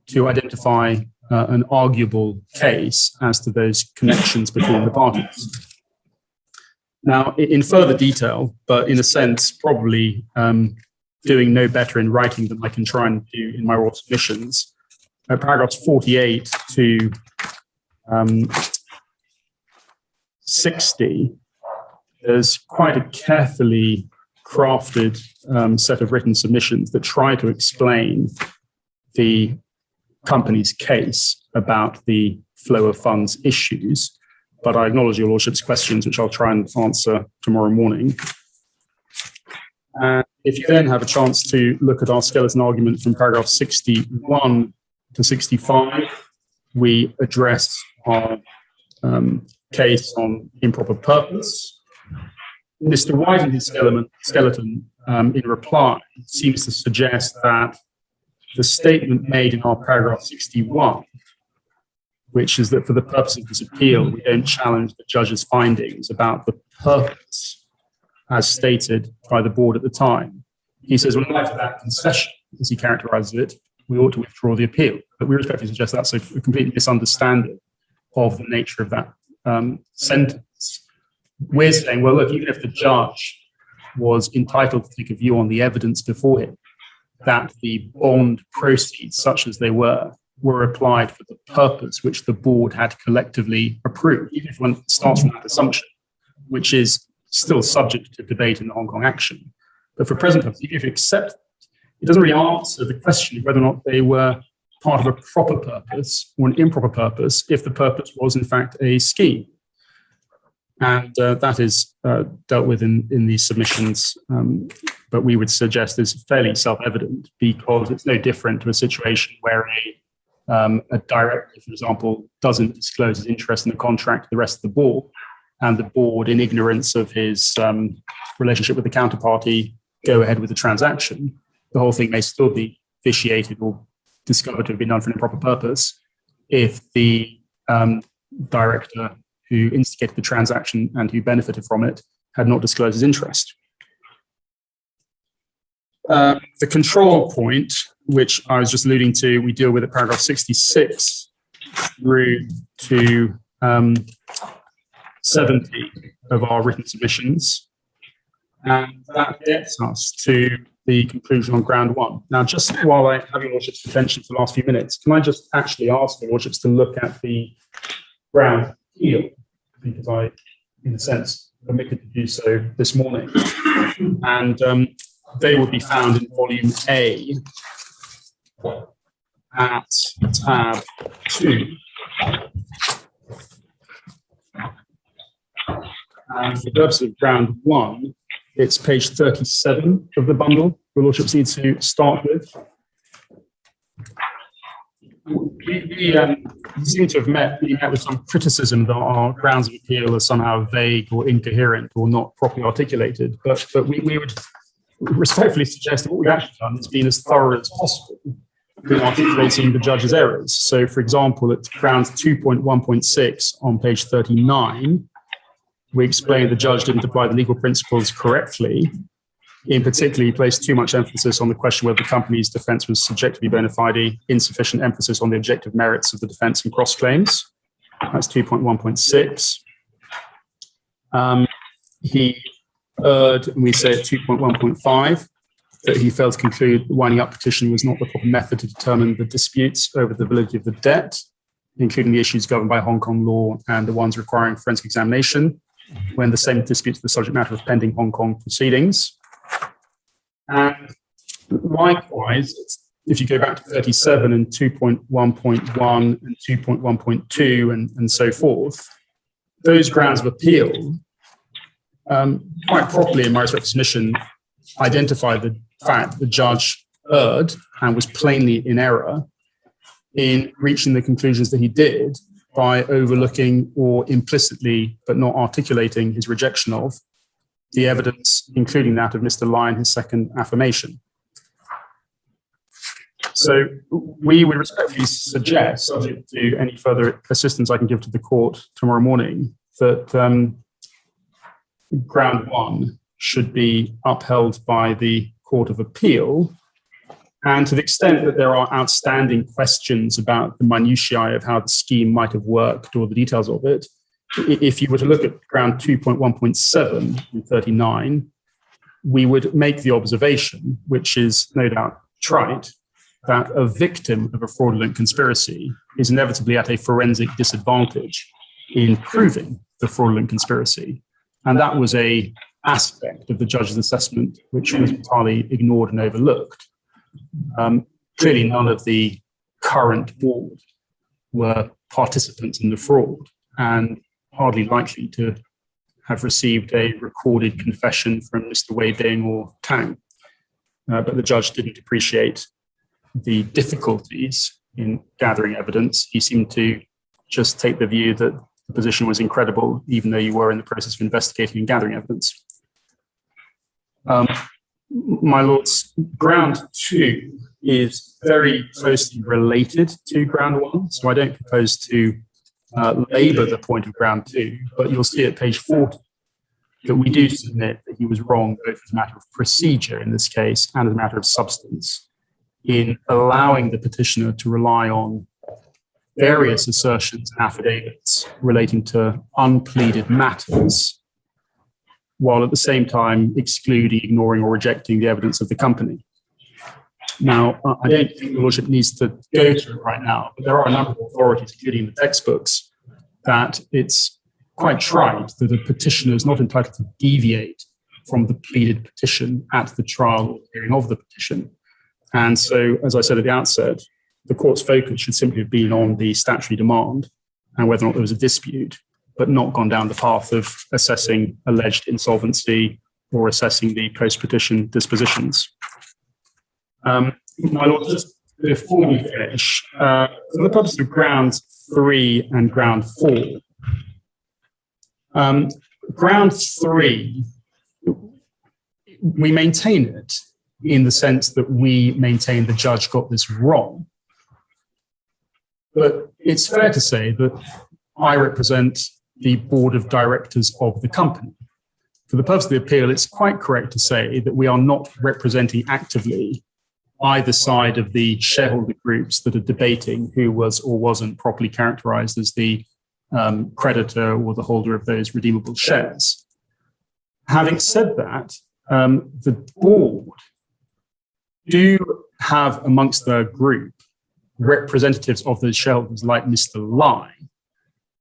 to identify an arguable case as to those connections between the parties. Now, in further detail, but in a sense, probably doing no better in writing than I can try and do in my oral submissions, paragraphs 48 to 60, there's quite a carefully crafted set of written submissions that try to explain the company's case about the flow of funds issues. But I acknowledge your lordship's questions, which I'll try and answer tomorrow morning. And if you then have a chance to look at our skeleton argument from paragraph 61 to 65, we address our case on improper purpose. Mr. White in his skeleton in reply seems to suggest that the statement made in our paragraph 61, which is that for the purpose of this appeal, we don't challenge the judge's findings about the purpose as stated by the board at the time. He says, well, in light of that concession, as he characterizes it, we ought to withdraw the appeal. But we respectfully suggest that's a complete misunderstanding of the nature of that sentence. We're saying, well, look, even if the judge was entitled to take a view on the evidence before him, that the bond proceeds, such as they were applied for the purpose which the board had collectively approved, even if one starts from that assumption, which is still subject to debate in the Hong Kong action. But for present purposes, if you accept it doesn't really answer the question of whether or not they were part of a proper purpose or an improper purpose, if the purpose was in fact a scheme. And that is dealt with in these submissions, but we would suggest is fairly self-evident because it's no different to a situation where a director, for example, doesn't disclose his interest in the contract to the rest of the board, and the board, in ignorance of his relationship with the counterparty, go ahead with the transaction. The whole thing may still be vitiated or discovered to have been done for an improper purpose if the director who instigated the transaction and who benefited from it had not disclosed his interest. The control point, which I was just alluding to, we deal with at paragraph 66 through to 70 of our written submissions. And that gets us to the conclusion on ground 1. Now, just while I have your lordship's attention for the last few minutes, can I just actually ask your lordships to look at the ground appeal, because I, in a sense, omitted to do so this morning. And they would be found in volume A at tab 2. And for the purpose of ground 1, it's page 37 of the bundle your lordships need to start with. We seem to have met with some criticism that our grounds of appeal are somehow vague or incoherent or not properly articulated, but we would respectfully suggest that what we've actually done is been as thorough as possible in articulating the judge's errors. So, for example, at grounds 2.1.6 on page 39, we explained the judge didn't apply the legal principles correctly. In particular, he placed too much emphasis on the question whether the company's defense was subjectively bona fide, insufficient emphasis on the objective merits of the defense and cross claims. That's 2.1.6. He erred, and we say at 2.1.5, that he failed to conclude the winding up petition was not the proper method to determine the disputes over the validity of the debt, including the issues governed by Hong Kong law and the ones requiring forensic examination, when the same disputes the subject matter of pending Hong Kong proceedings. And likewise, if you go back to 37 and 2.1.1 and 2.1.2 and so forth, those grounds of appeal, quite properly in my submission, identify the fact the judge erred and was plainly in error in reaching the conclusions that he did by overlooking or implicitly but not articulating his rejection of the evidence, including that of Mr. Lyon, his second affirmation. So we would respectfully suggest, subject to any further assistance I can give to the court tomorrow morning, that ground one should be upheld by the Court of Appeal. And to the extent that there are outstanding questions about the minutiae of how the scheme might have worked or the details of it, if you were to look at ground 2.1.7 and 39, we would make the observation, which is no doubt trite, that a victim of a fraudulent conspiracy is inevitably at a forensic disadvantage in proving the fraudulent conspiracy. And that was an aspect of the judge's assessment which was entirely ignored and overlooked. Clearly, none of the current board were participants in the fraud and hardly likely to have received a recorded confession from Mr. Wei Bing or Tang. But the judge didn't appreciate the difficulties in gathering evidence. He seemed to just take the view that the position was incredible, even though you were in the process of investigating and gathering evidence. My lords, ground two is very closely related to ground one, so I don't propose to labour the point of ground two, but you'll see at page 40 that we do submit that he was wrong both as a matter of procedure in this case and as a matter of substance in allowing the petitioner to rely on various assertions and affidavits relating to unpleaded matters, while at the same time excluding, ignoring, or rejecting the evidence of the company. Now, I don't think the Lordship needs to go through it right now, but there are a number of authorities, including the textbooks, that it's quite trite that a petitioner is not entitled to deviate from the pleaded petition at the trial or hearing of the petition. And so, as I said at the outset, the court's focus should simply have been on the statutory demand and whether or not there was a dispute, but not gone down the path of assessing alleged insolvency or assessing the post-petition dispositions. My Lord, just before we finish, for the purpose of ground 3 and ground 4, ground 3, we maintain it in the sense that we maintain the judge got this wrong. But it's fair to say that I represent the board of directors of the company. For the purpose of the appeal, it's quite correct to say that we are not representing actively either side of the shareholder groups that are debating who was or wasn't properly characterized as the creditor or the holder of those redeemable shares. Having said that, the board do have amongst their group representatives of the shareholders like Mr. Lai.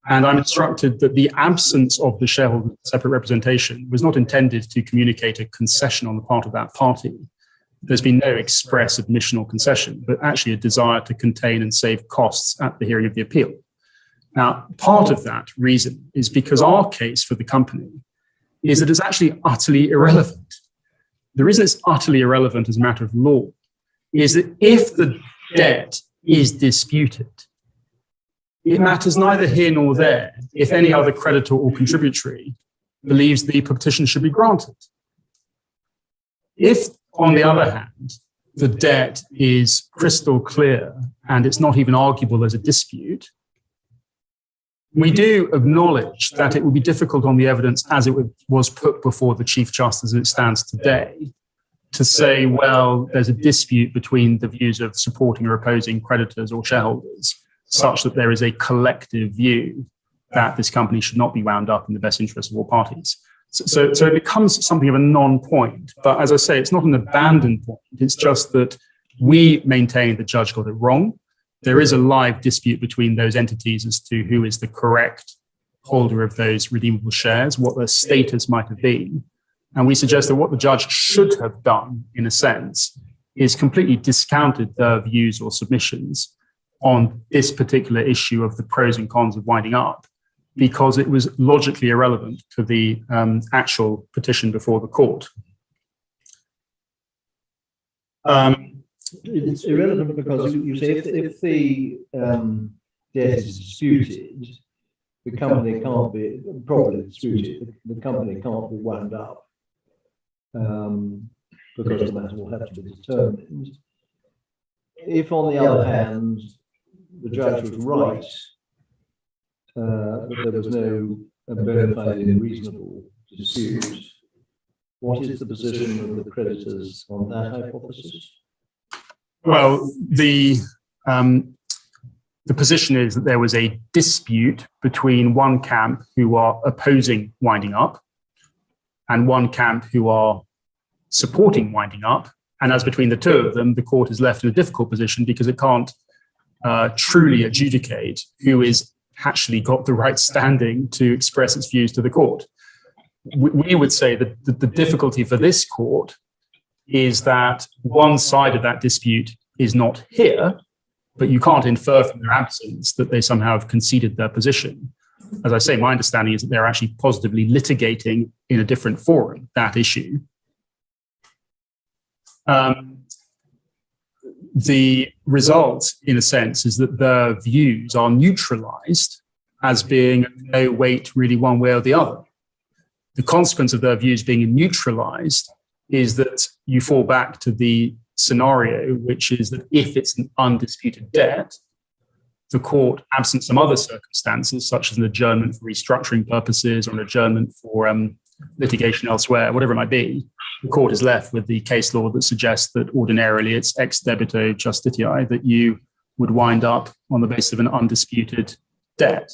And I'm instructed that the absence of the shareholder separate representation was not intended to communicate a concession on the part of that party. There's been no express admission or concession, but actually a desire to contain and save costs at the hearing of the appeal. Now, part of that reason is because our case for the company is that it's actually utterly irrelevant. The reason it's utterly irrelevant as a matter of law is that if the debt is disputed, it matters neither here nor there if any other creditor or contributory believes the petition should be granted. If, on the other hand, the debt is crystal clear and it's not even arguable as a dispute, we do acknowledge that it would be difficult on the evidence as it was put before the Chief Justice as it stands today to say, well, there's a dispute between the views of supporting or opposing creditors or shareholders, such that there is a collective view that this company should not be wound up in the best interest of all parties. So it becomes something of a non-point. But as I say, it's not an abandoned point. It's just that we maintain the judge got it wrong. There is a live dispute between those entities as to who is the correct holder of those redeemable shares, what their status might have been. And we suggest that what the judge should have done, in a sense, is completely discounted their views or submissions on this particular issue of the pros and cons of winding up, because it was logically irrelevant to the actual petition before the court. It's irrelevant because you say if the debt is disputed, the company can't be properly disputed. The company can't be wound up because the matter will have to be determined. if on the other hand, the judge was right, that there was no bona fide and reasonable dispute, what is the position of the creditors on that hypothesis? Well, the position is that there was a dispute between one camp who are opposing winding up and one camp who are supporting winding up. And as between the two of them, the court is left in a difficult position because it can't truly adjudicate who is actually got the right standing to express its views to the court. We would say that the difficulty for this court is that one side of that dispute is not here, but you can't infer from their absence that they somehow have conceded their position. As I say, my understanding is that they're actually positively litigating in a different forum that issue. The result, in a sense, is that their views are neutralized as being no weight really one way or the other. The consequence of their views being neutralized is that you fall back to the scenario, which is that if it's an undisputed debt, the court, absent some other circumstances, such as an adjournment for restructuring purposes or an adjournment for litigation elsewhere, whatever it might be, the court is left with the case law that suggests that ordinarily it's ex debito justitiae, that you would wind up on the basis of an undisputed debt.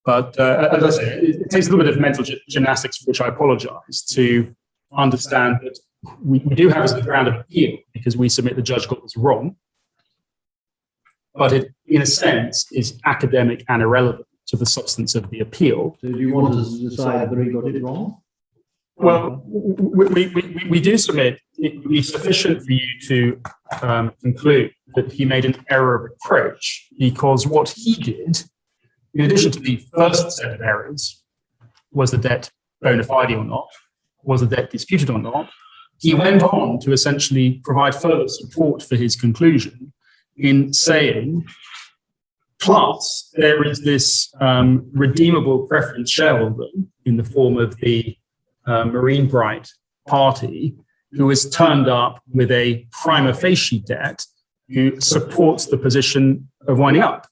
But as I say, it takes a little bit of mental gymnastics, for which I apologize, to understand that we do have as a ground of appeal because we submit the judge got this wrong. But it, in a sense, is academic and irrelevant to the substance of the appeal. So do you want to decide whether he got it wrong? Well, we do submit it would be sufficient for you to conclude that he made an error of approach, because what he did, in addition to the first set of errors, was the debt bona fide or not, was the debt disputed or not, he went on to essentially provide further support for his conclusion in saying, plus there is this redeemable preference shareholder in the form of the Marine Bright party, who has turned up with a prima facie debt, who supports the position of winding up.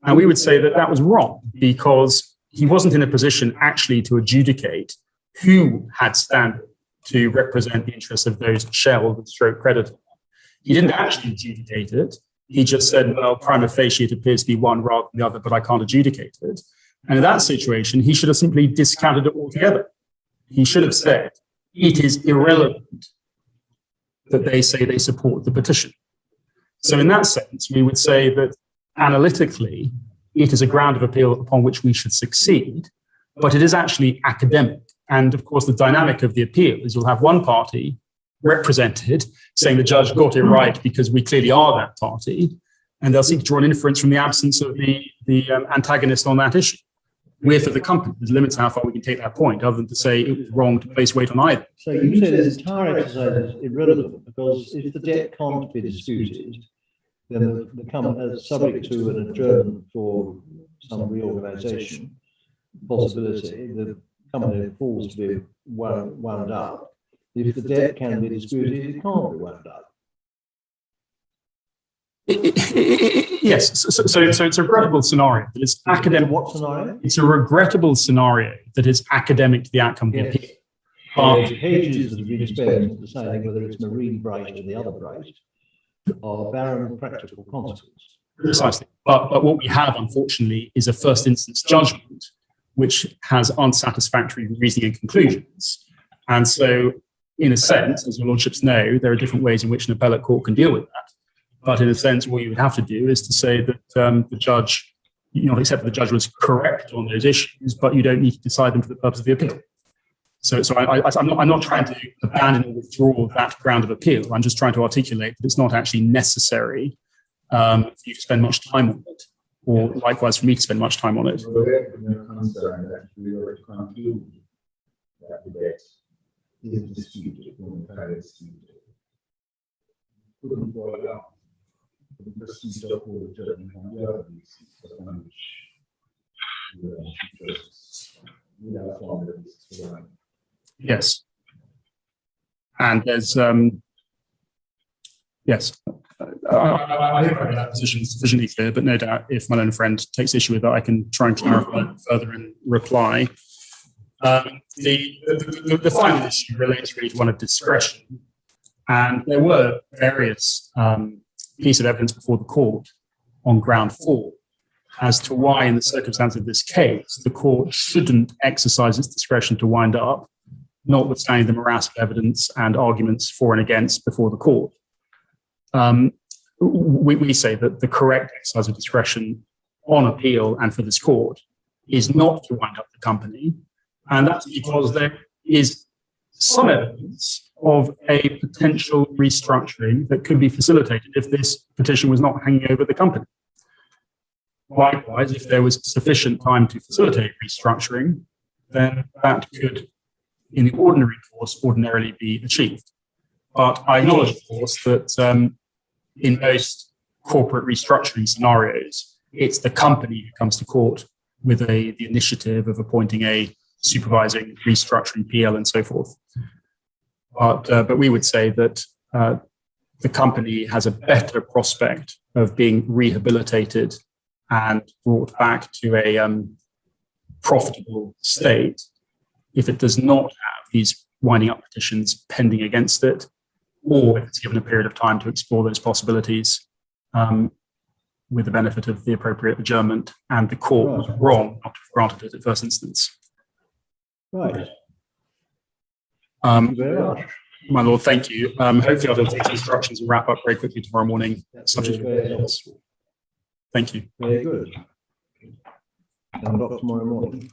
And we would say that that was wrong, because he wasn't in a position actually to adjudicate who had standing to represent the interests of those shareholders stroke creditors. He didn't actually adjudicate it. He just said, well, prima facie, it appears to be one rather than the other, but I can't adjudicate it. And in that situation, he should have simply discounted it altogether. He should have said, it is irrelevant that they say they support the petition. So in that sense, we would say that analytically, it is a ground of appeal upon which we should succeed, but it is actually academic. And of course, the dynamic of the appeal is you'll have one party represented saying the judge got it right because we clearly are that party, and they'll seek to draw an inference from the absence of the antagonist on that issue. We're for the company. There's limits to how far we can take that point, other than to say it was wrong to place weight on either. So you say this entire exercise is irrelevant, because if the debt can't be disputed, then the company is subject to an adjournment for some reorganization possibility. The company falls to be wound up. If the debt can be disputed, it can't be wound up. Yes, so it's a regrettable scenario that is academic. What scenario? It's a regrettable scenario that is academic to the outcome of the appeal. But Pages that have been spent deciding whether it's Marine Bright or the other Bright are barren of practical consequence. Precisely. But what we have, unfortunately, is a first instance judgment which has unsatisfactory reasoning and conclusions. And so, in a sense, as your lordships know, there are different ways in which an appellate court can deal with that. But in a sense, what you would have to do is to say that the judge, you not accept that the judge was correct on those issues, but you don't need to decide them for the purpose of the appeal. So I'm not trying to abandon or withdraw that ground of appeal. I'm just trying to articulate that it's not actually necessary for you to spend much time on it, or likewise for me to spend much time on it. Is disputed when the fact is disputed. Couldn't boil it out. The person still hold the judgment on the other basis, but on which without formalities. Yes. And there's yes. I hope I made that position sufficiently clear, but no doubt if my learned friend takes issue with that, I can try and clarify it further in reply. The final issue relates really to one of discretion. And there were various pieces of evidence before the court on ground 4 as to why, in the circumstance of this case, the court shouldn't exercise its discretion to wind up, notwithstanding the morass of evidence and arguments for and against before the court. We say that the correct exercise of discretion on appeal and for this court is not to wind up the company. And that's because there is some evidence of a potential restructuring that could be facilitated if this petition was not hanging over the company. Likewise, if there was sufficient time to facilitate restructuring, then that could, in the ordinary course, ordinarily be achieved. But I acknowledge, of course, that in most corporate restructuring scenarios, it's the company who comes to court with the initiative of appointing a supervising restructuring PL and so forth. But we would say that the company has a better prospect of being rehabilitated and brought back to a profitable state if it does not have these winding up petitions pending against it, or if it's given a period of time to explore those possibilities with the benefit of the appropriate adjournment, and the court was wrong not to have granted it at first instance. Right. Thank you very much. My lord, thank you. Hopefully I'll be able to take instructions and wrap up very quickly tomorrow morning, subject to Very everything else. Thank you. Very good. And up tomorrow morning.